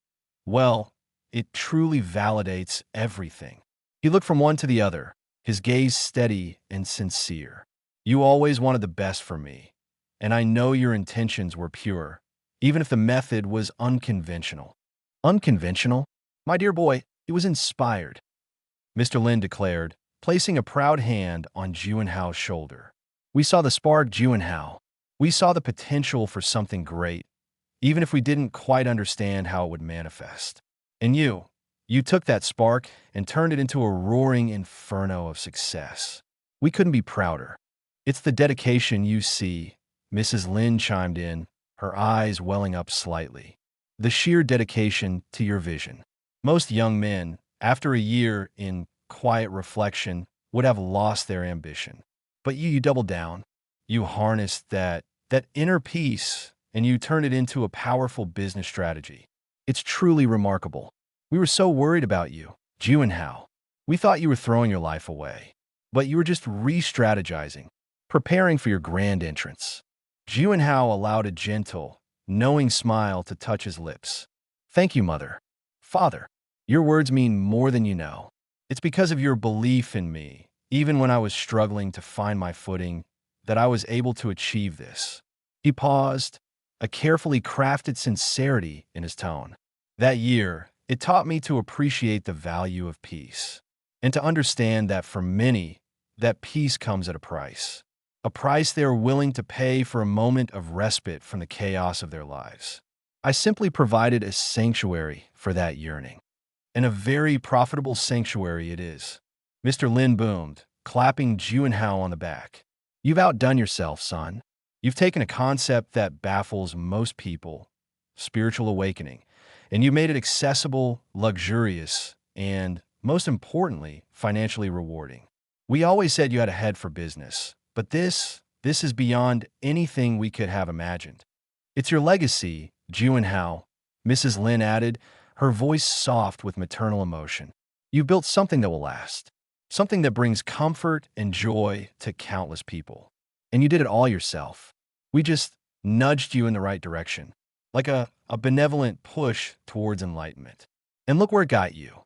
well, it truly validates everything." He looked from one to the other, his gaze steady and sincere. "You always wanted the best for me, and I know your intentions were pure, even if the method was unconventional." "Unconventional? My dear boy, it was inspired," Mr. Lin declared, placing a proud hand on Juanhao's shoulder. "We saw the spark, Juanhao. We saw the potential for something great, even if we didn't quite understand how it would manifest. And you took that spark and turned it into a roaring inferno of success. We couldn't be prouder." "It's the dedication you see," Mrs. Lin chimed in, her eyes welling up slightly. "The sheer dedication to your vision. Most young men, after a year in quiet reflection, would have lost their ambition. But you doubled down. You harnessed that inner peace, and you turned it into a powerful business strategy. It's truly remarkable. We were so worried about you, Juanhao. We thought you were throwing your life away. But you were just re-strategizing, preparing for your grand entrance." Juanhao allowed a gentle, knowing smile to touch his lips. "Thank you, mother. Father. Your words mean more than you know. It's because of your belief in me, even when I was struggling to find my footing, that I was able to achieve this." He paused, a carefully crafted sincerity in his tone. "That year, it taught me to appreciate the value of peace, and to understand that for many, that peace comes at a price they are willing to pay for a moment of respite from the chaos of their lives. I simply provided a sanctuary for that yearning. And a very profitable sanctuary it is." Mr. Lin boomed, clapping Juanhao on the back. "You've outdone yourself, son. You've taken a concept that baffles most people, spiritual awakening, and you made it accessible, luxurious, and, most importantly, financially rewarding. We always said you had a head for business, but this is beyond anything we could have imagined. It's your legacy, Juanhao," Mrs. Lin added, her voice soft with maternal emotion. "You built something that will last, something that brings comfort and joy to countless people. And you did it all yourself. We just nudged you in the right direction, like a benevolent push towards enlightenment. And look where it got you."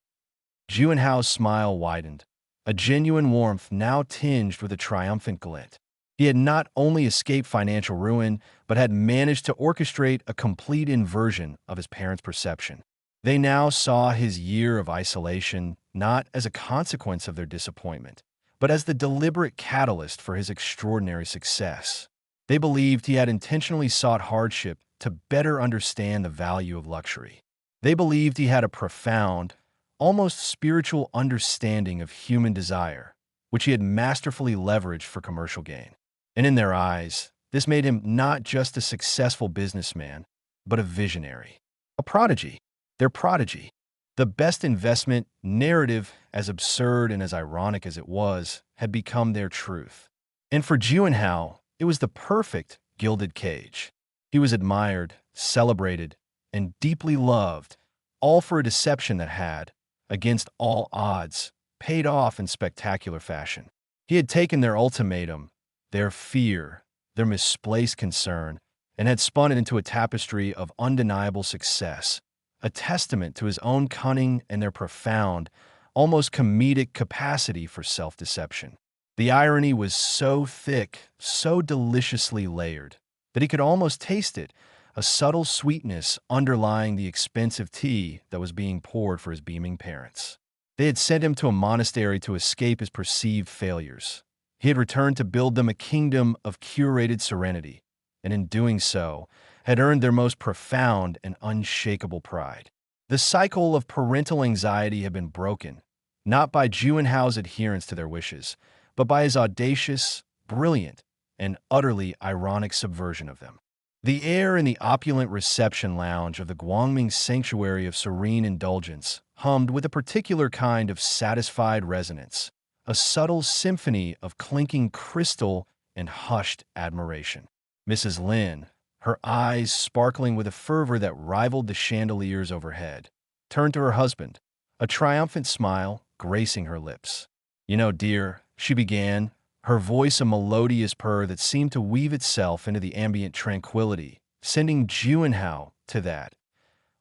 Juanhao's smile widened, a genuine warmth now tinged with a triumphant glint. He had not only escaped financial ruin, but had managed to orchestrate a complete inversion of his parents' perception. They now saw his year of isolation not as a consequence of their disappointment, but as the deliberate catalyst for his extraordinary success. They believed he had intentionally sought hardship to better understand the value of luxury. They believed he had a profound, almost spiritual understanding of human desire, which he had masterfully leveraged for commercial gain. And in their eyes, this made him not just a successful businessman, but a visionary, a prodigy. Their prodigy. The best investment narrative, as absurd and as ironic as it was, had become their truth. And for Juanhao, it was the perfect gilded cage. He was admired, celebrated, and deeply loved, all for a deception that had, against all odds, paid off in spectacular fashion. He had taken their ultimatum, their fear, their misplaced concern, and had spun it into a tapestry of undeniable success, a testament to his own cunning and their profound, almost comedic capacity for self-deception. The irony was so thick, so deliciously layered, that he could almost taste it, a subtle sweetness underlying the expensive tea that was being poured for his beaming parents. They had sent him to a monastery to escape his perceived failures. He had returned to build them a kingdom of curated serenity, and in doing so, had earned their most profound and unshakable pride. The cycle of parental anxiety had been broken, not by Juanhao's adherence to their wishes, but by his audacious, brilliant, and utterly ironic subversion of them. The air in the opulent reception lounge of the Guangming Sanctuary of Serene Indulgence hummed with a particular kind of satisfied resonance, a subtle symphony of clinking crystal and hushed admiration. Mrs. Lin, her eyes sparkling with a fervor that rivaled the chandeliers overhead, turned to her husband, a triumphant smile gracing her lips. "You know, dear," she began, her voice a melodious purr that seemed to weave itself into the ambient tranquility, sending Juanhao to that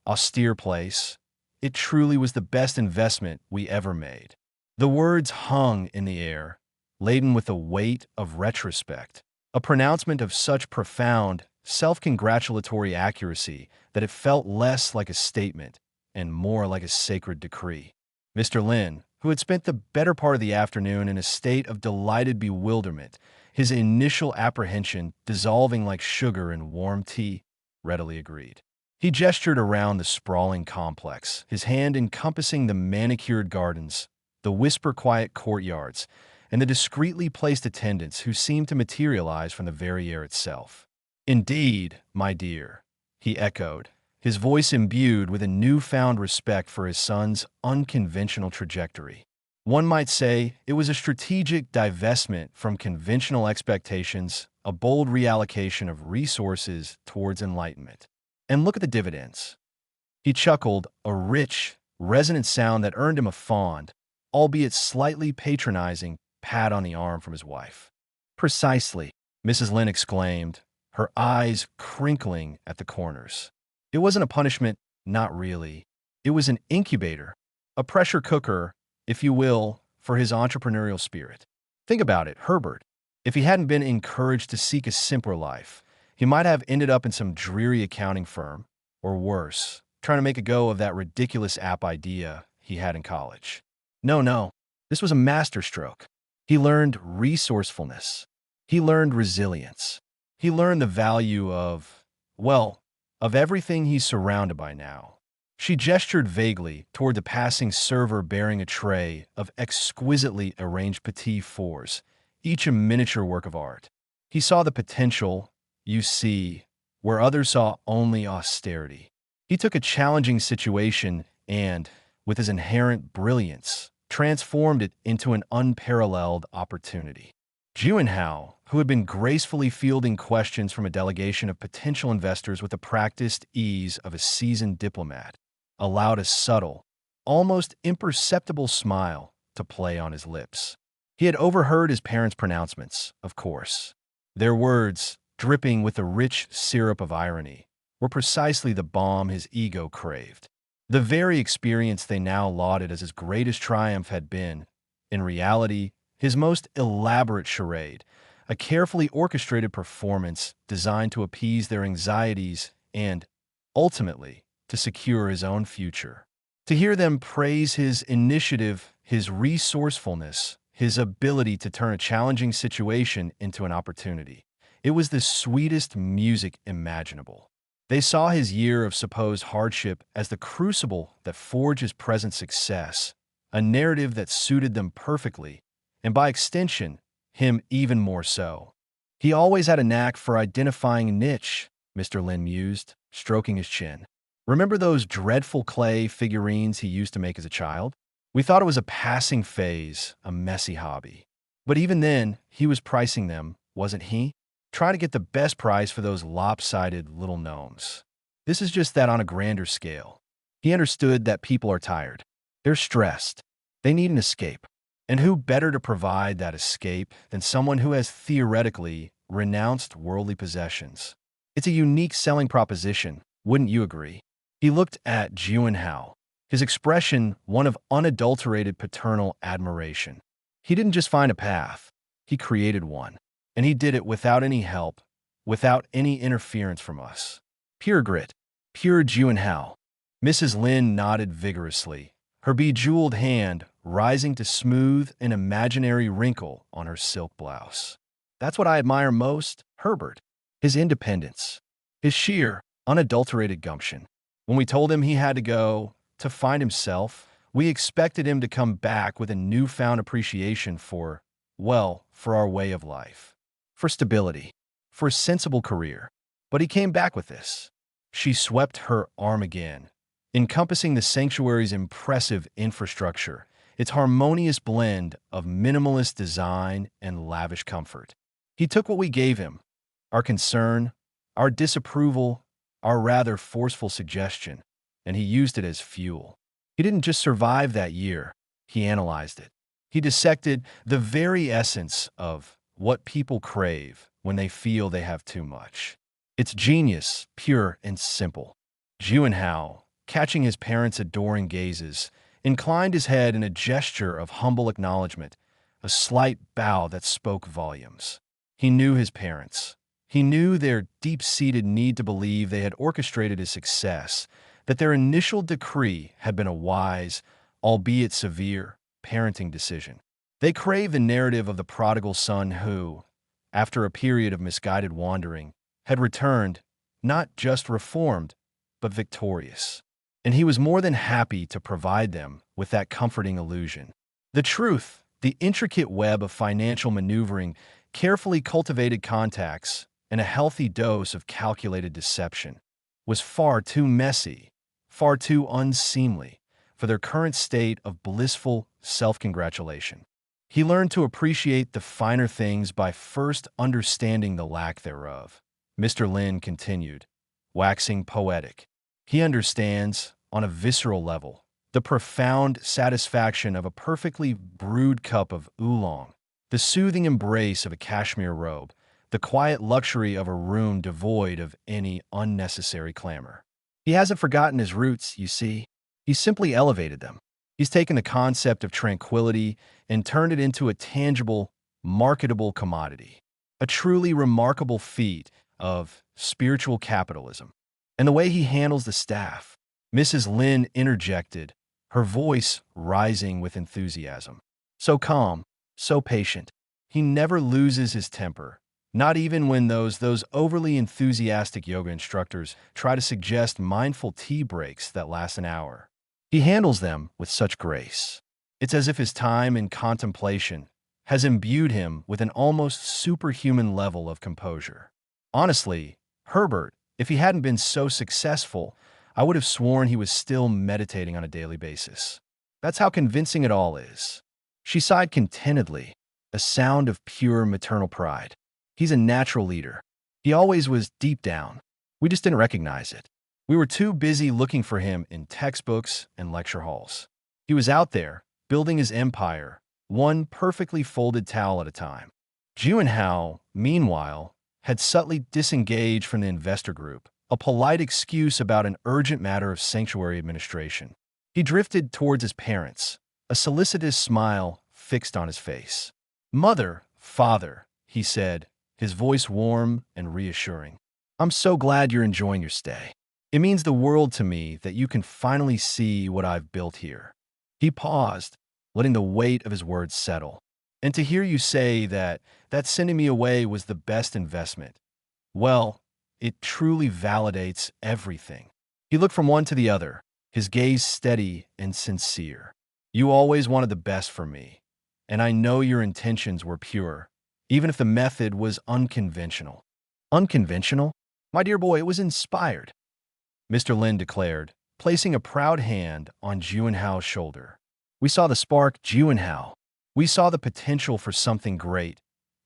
austere place. "It truly was the best investment we ever made." The words hung in the air, laden with the weight of retrospect, a pronouncement of such profound, self-congratulatory accuracy that it felt less like a statement and more like a sacred decree. Mr. Lin, who had spent the better part of the afternoon in a state of delighted bewilderment, his initial apprehension dissolving like sugar in warm tea, readily agreed. He gestured around the sprawling complex, his hand encompassing the manicured gardens, the whisper-quiet courtyards, and the discreetly placed attendants who seemed to materialize from the very air itself. "Indeed, my dear," he echoed, his voice imbued with a newfound respect for his son's unconventional trajectory. One might say it was a strategic divestment from conventional expectations, a bold reallocation of resources towards enlightenment. And look at the dividends. He chuckled, a rich, resonant sound that earned him a fond, albeit slightly patronizing, pat on the arm from his wife. "Precisely," Mrs. Lin exclaimed, her eyes crinkling at the corners. "It wasn't a punishment, not really. It was an incubator, a pressure cooker, if you will, for his entrepreneurial spirit. Think about it, Herbert. If he hadn't been encouraged to seek a simpler life, he might have ended up in some dreary accounting firm, or worse, trying to make a go of that ridiculous app idea he had in college. No, this was a masterstroke. He learned resourcefulness. He learned resilience. He learned the value of everything he's surrounded by now. She gestured vaguely toward the passing server bearing a tray of exquisitely arranged petit fours, each a miniature work of art. He saw the potential, you see, where others saw only austerity. He took a challenging situation and, with his inherent brilliance, transformed it into an unparalleled opportunity. Juanhao, who had been gracefully fielding questions from a delegation of potential investors with the practiced ease of a seasoned diplomat, allowed a subtle, almost imperceptible smile to play on his lips. He had overheard his parents' pronouncements, of course. Their words, dripping with the rich syrup of irony, were precisely the balm his ego craved. The very experience they now lauded as his greatest triumph had been, in reality, his most elaborate charade, a carefully orchestrated performance designed to appease their anxieties and, ultimately, to secure his own future. To hear them praise his initiative, his resourcefulness, his ability to turn a challenging situation into an opportunity, it was the sweetest music imaginable. They saw his year of supposed hardship as the crucible that forged his present success, a narrative that suited them perfectly, and by extension, him even more so. He always had a knack for identifying a niche, Mr. Lin mused, stroking his chin. Remember those dreadful clay figurines he used to make as a child? We thought it was a passing phase, a messy hobby. But even then, he was pricing them, wasn't he? Try to get the best price for those lopsided little gnomes. This is just that on a grander scale. He understood that people are tired. They're stressed. They need an escape. And who better to provide that escape than someone who has theoretically renounced worldly possessions? It's a unique selling proposition, wouldn't you agree? He looked at Juanhao, his expression one of unadulterated paternal admiration. He didn't just find a path, he created one. And he did it without any help, without any interference from us. Pure grit, pure Juanhao. Mrs. Lin nodded vigorously, her bejeweled hand rising to smooth an imaginary wrinkle on her silk blouse. That's what I admire most, Herbert. His independence, his sheer, unadulterated gumption. When we told him he had to go to find himself, we expected him to come back with a newfound appreciation for our way of life. For stability, for a sensible career. But he came back with this. She swept her arm again, encompassing the sanctuary's impressive infrastructure, its harmonious blend of minimalist design and lavish comfort. He took what we gave him, our concern, our disapproval, our rather forceful suggestion, and he used it as fuel. He didn't just survive that year, he analyzed it. He dissected the very essence of what people crave when they feel they have too much. It's genius, pure and simple. Juanhao, catching his parents' adoring gazes, inclined his head in a gesture of humble acknowledgement, a slight bow that spoke volumes. He knew his parents. He knew their deep-seated need to believe they had orchestrated his success, that their initial decree had been a wise, albeit severe, parenting decision. They crave the narrative of the prodigal son who, after a period of misguided wandering, had returned, not just reformed, but victorious. And he was more than happy to provide them with that comforting illusion. The truth, the intricate web of financial maneuvering, carefully cultivated contacts, and a healthy dose of calculated deception, was far too messy, far too unseemly for their current state of blissful self-congratulation. He learned to appreciate the finer things by first understanding the lack thereof. Mr. Lin continued, waxing poetic. He understands, on a visceral level, the profound satisfaction of a perfectly brewed cup of oolong, the soothing embrace of a cashmere robe, the quiet luxury of a room devoid of any unnecessary clamor. He hasn't forgotten his roots, you see. He's simply elevated them. He's taken the concept of tranquility and turned it into a tangible, marketable commodity, a truly remarkable feat of spiritual capitalism. And the way he handles the staff, Mrs. Lin interjected, her voice rising with enthusiasm. So calm, so patient. He never loses his temper, not even when those overly enthusiastic yoga instructors try to suggest mindful tea breaks that last an hour. He handles them with such grace. It's as if his time in contemplation has imbued him with an almost superhuman level of composure. Honestly, Herbert, if he hadn't been so successful, I would have sworn he was still meditating on a daily basis. That's how convincing it all is. She sighed contentedly, a sound of pure maternal pride. He's a natural leader. He always was deep down. We just didn't recognize it. We were too busy looking for him in textbooks and lecture halls. He was out there, building his empire, one perfectly folded towel at a time. Juanhao, meanwhile, had subtly disengaged from the investor group, a polite excuse about an urgent matter of sanctuary administration. He drifted towards his parents, a solicitous smile fixed on his face. "Mother, father," he said, his voice warm and reassuring. "I'm so glad you're enjoying your stay. It means the world to me that you can finally see what I've built here." He paused, letting the weight of his words settle. "And to hear you say that sending me away was the best investment, well, it truly validates everything." He looked from one to the other, his gaze steady and sincere. "You always wanted the best for me, and I know your intentions were pure, even if the method was unconventional." "Unconventional? My dear boy, it was inspired," Mr. Lin declared, placing a proud hand on Juanhao's shoulder. "We saw the spark, Juanhao. We saw the potential for something great,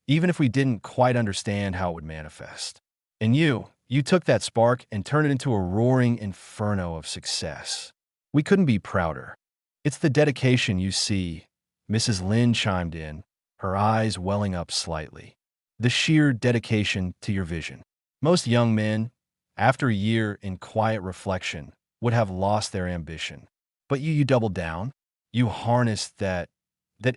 even if we didn't quite understand how it would manifest. And you took that spark and turned it into a roaring inferno of success. We couldn't be prouder. It's the dedication you see," Mrs. Lin chimed in, her eyes welling up slightly. "The sheer dedication to your vision. Most young men, after a year in quiet reflection, would have lost their ambition. But you doubled down. You harnessed that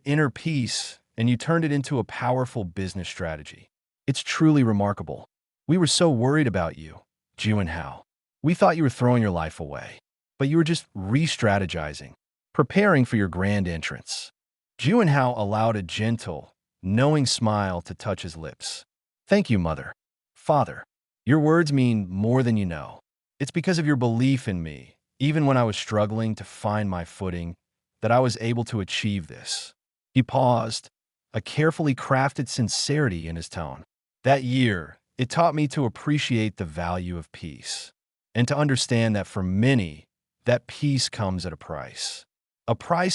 inner peace, and you turned it into a powerful business strategy. It's truly remarkable. We were so worried about you, Juanhao. We thought you were throwing your life away, but you were just re-strategizing, preparing for your grand entrance." Juanhao allowed a gentle, knowing smile to touch his lips. "Thank you, mother. Father. Your words mean more than you know. It's because of your belief in me, even when I was struggling to find my footing, that I was able to achieve this." He paused, a carefully crafted sincerity in his tone. "That year, it taught me to appreciate the value of peace, and to understand that for many, that peace comes at a price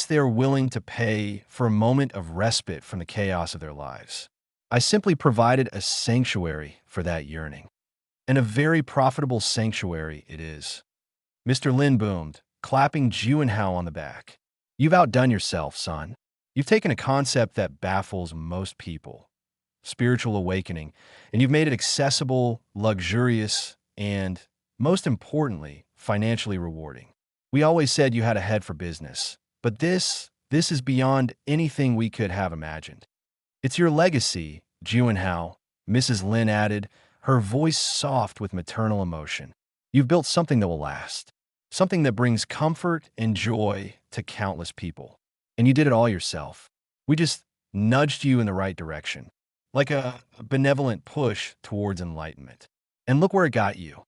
they're willing to pay for a moment of respite from the chaos of their lives. I simply provided a sanctuary for that yearning. And a very profitable sanctuary it is." Mr. Lin boomed, clapping Juanhao on the back. "You've outdone yourself, son. You've taken a concept that baffles most people, spiritual awakening, and you've made it accessible, luxurious, and, most importantly, financially rewarding. We always said you had a head for business, but this is beyond anything we could have imagined. It's your legacy, Juanhao," Mrs. Lin added, her voice soft with maternal emotion. "You've built something that will last, something that brings comfort and joy to countless people. And you did it all yourself. We just nudged you in the right direction, like a benevolent push towards enlightenment. And look where it got you."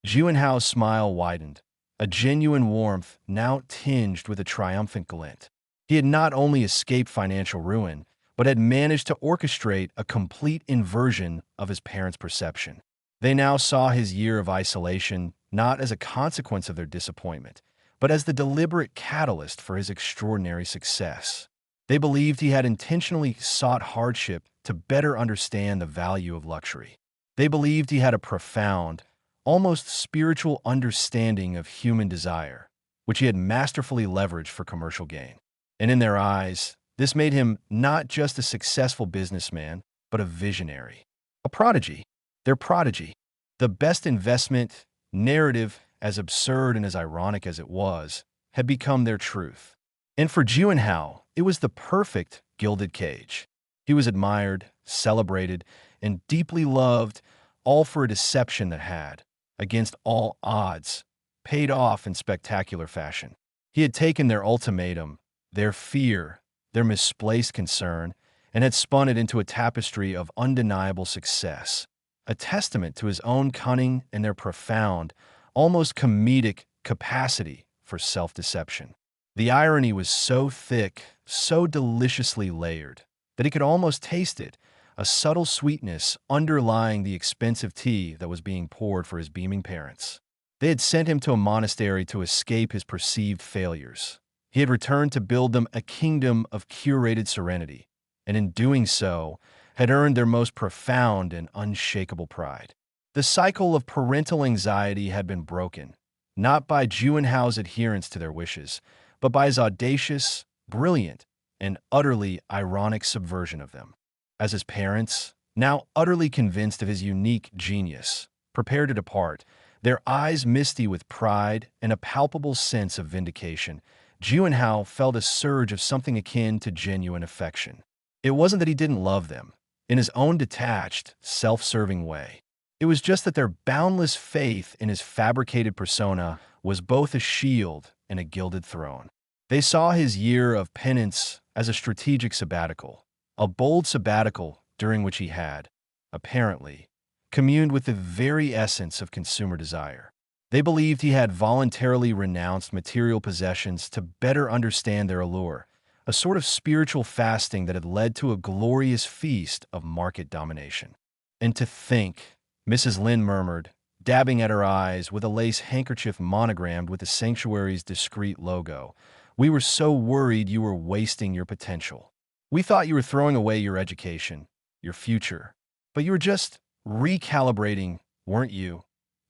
Juanhao's smile widened, a genuine warmth now tinged with a triumphant glint. He had not only escaped financial ruin, but had managed to orchestrate a complete inversion of his parents' perception. They now saw his year of isolation not as a consequence of their disappointment, but as the deliberate catalyst for his extraordinary success. They believed he had intentionally sought hardship to better understand the value of luxury. They believed he had a profound, almost spiritual understanding of human desire, which he had masterfully leveraged for commercial gain. And in their eyes, this made him not just a successful businessman, but a visionary. A prodigy. Their prodigy. The best investment narrative, as absurd and as ironic as it was, had become their truth. And for Juanhao, it was the perfect gilded cage. He was admired, celebrated, and deeply loved, all for a deception that had, against all odds, paid off in spectacular fashion. He had taken their ultimatum, their fear, their misplaced concern, and had spun it into a tapestry of undeniable success, a testament to his own cunning and their profound, almost comedic capacity for self-deception. The irony was so thick, so deliciously layered, that he could almost taste it, a subtle sweetness underlying the expensive tea that was being poured for his beaming parents. They had sent him to a monastery to escape his perceived failures. He had returned to build them a kingdom of curated serenity, and in doing so, had earned their most profound and unshakable pride. The cycle of parental anxiety had been broken, not by Juwenhao's adherence to their wishes, but by his audacious, brilliant, and utterly ironic subversion of them. As his parents, now utterly convinced of his unique genius, prepared to depart, their eyes misty with pride and a palpable sense of vindication, Juwenhao felt a surge of something akin to genuine affection. It wasn't that he didn't love them, in his own detached, self-serving way. It was just that their boundless faith in his fabricated persona was both a shield and a gilded throne. They saw his year of penance as a strategic sabbatical, a bold sabbatical during which he had, apparently, communed with the very essence of consumer desire. They believed he had voluntarily renounced material possessions to better understand their allure, a sort of spiritual fasting that had led to a glorious feast of market domination. And to think, Mrs. Lin murmured, dabbing at her eyes with a lace handkerchief monogrammed with the sanctuary's discreet logo, "We were so worried you were wasting your potential. We thought you were throwing away your education, your future. But you were just recalibrating, weren't you,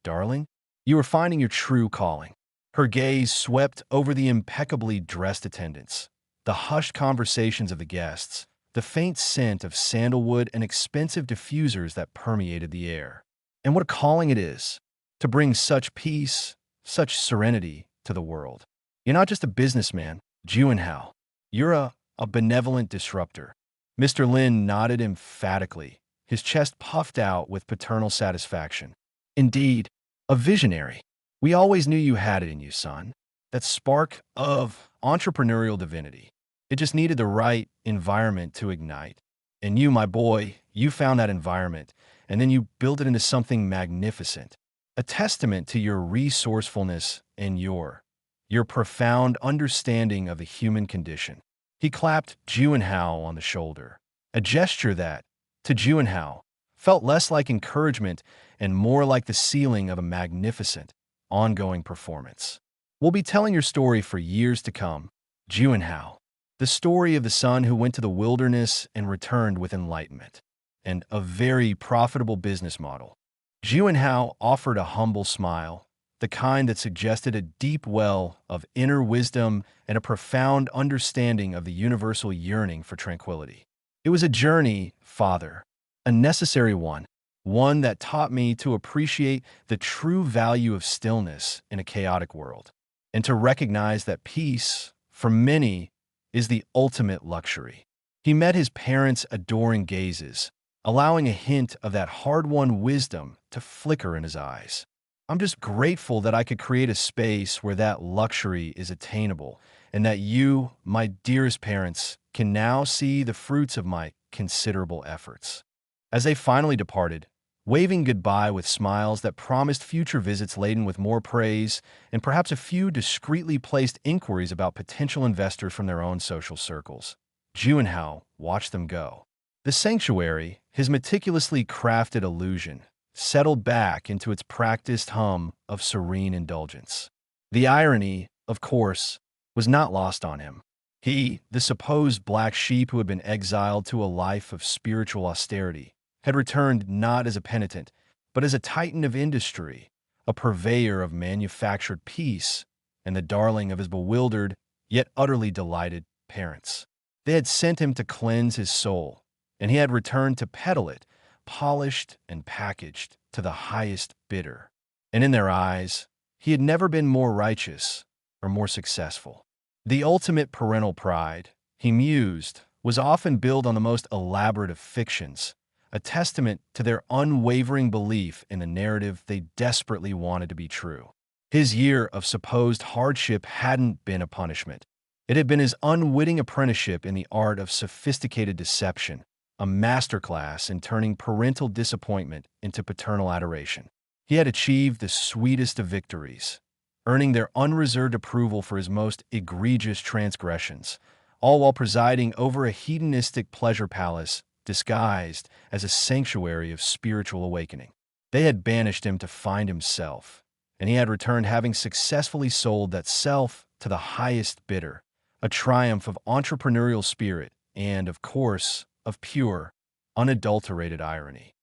darling? You were finding your true calling." Her gaze swept over the impeccably dressed attendants, the hushed conversations of the guests, the faint scent of sandalwood and expensive diffusers that permeated the air. And what a calling it is, to bring such peace, such serenity to the world. You're not just a businessman, Juwenhao. You're a benevolent disruptor. Mr. Lin nodded emphatically, his chest puffed out with paternal satisfaction. Indeed, a visionary. We always knew you had it in you, son. That spark of entrepreneurial divinity. It just needed the right environment to ignite. And you, my boy, you found that environment, and then you built it into something magnificent. A testament to your resourcefulness and your profound understanding of the human condition. He clapped Juwenhao on the shoulder, a gesture that, to Juwenhao, felt less like encouragement and more like the ceiling of a magnificent, ongoing performance. We'll be telling your story for years to come, Juwenhao, the story of the son who went to the wilderness and returned with enlightenment, and a very profitable business model. Juwenhao offered a humble smile, the kind that suggested a deep well of inner wisdom and a profound understanding of the universal yearning for tranquility. It was a journey, father, a necessary one that taught me to appreciate the true value of stillness in a chaotic world, and to recognize that peace, for many, is the ultimate luxury. He met his parents' adoring gazes, allowing a hint of that hard-won wisdom to flicker in his eyes. I'm just grateful that I could create a space where that luxury is attainable, and that you, my dearest parents, can now see the fruits of my considerable efforts. As they finally departed, waving goodbye with smiles that promised future visits laden with more praise and perhaps a few discreetly placed inquiries about potential investors from their own social circles, Juwenhao watched them go. The sanctuary, his meticulously crafted illusion, settled back into its practiced hum of serene indulgence. The irony, of course, was not lost on him. He, the supposed black sheep who had been exiled to a life of spiritual austerity, had returned not as a penitent, but as a titan of industry, a purveyor of manufactured peace, and the darling of his bewildered, yet utterly delighted, parents. They had sent him to cleanse his soul, and he had returned to peddle it, polished and packaged to the highest bidder. And in their eyes, he had never been more righteous or more successful. The ultimate parental pride, he mused, was often built on the most elaborate of fictions, a testament to their unwavering belief in a narrative they desperately wanted to be true. His year of supposed hardship hadn't been a punishment. It had been his unwitting apprenticeship in the art of sophisticated deception, a masterclass in turning parental disappointment into paternal adoration. He had achieved the sweetest of victories, earning their unreserved approval for his most egregious transgressions, all while presiding over a hedonistic pleasure palace disguised as a sanctuary of spiritual awakening. They had banished him to find himself, and he had returned having successfully sold that self to the highest bidder, a triumph of entrepreneurial spirit and, of course, of pure, unadulterated irony.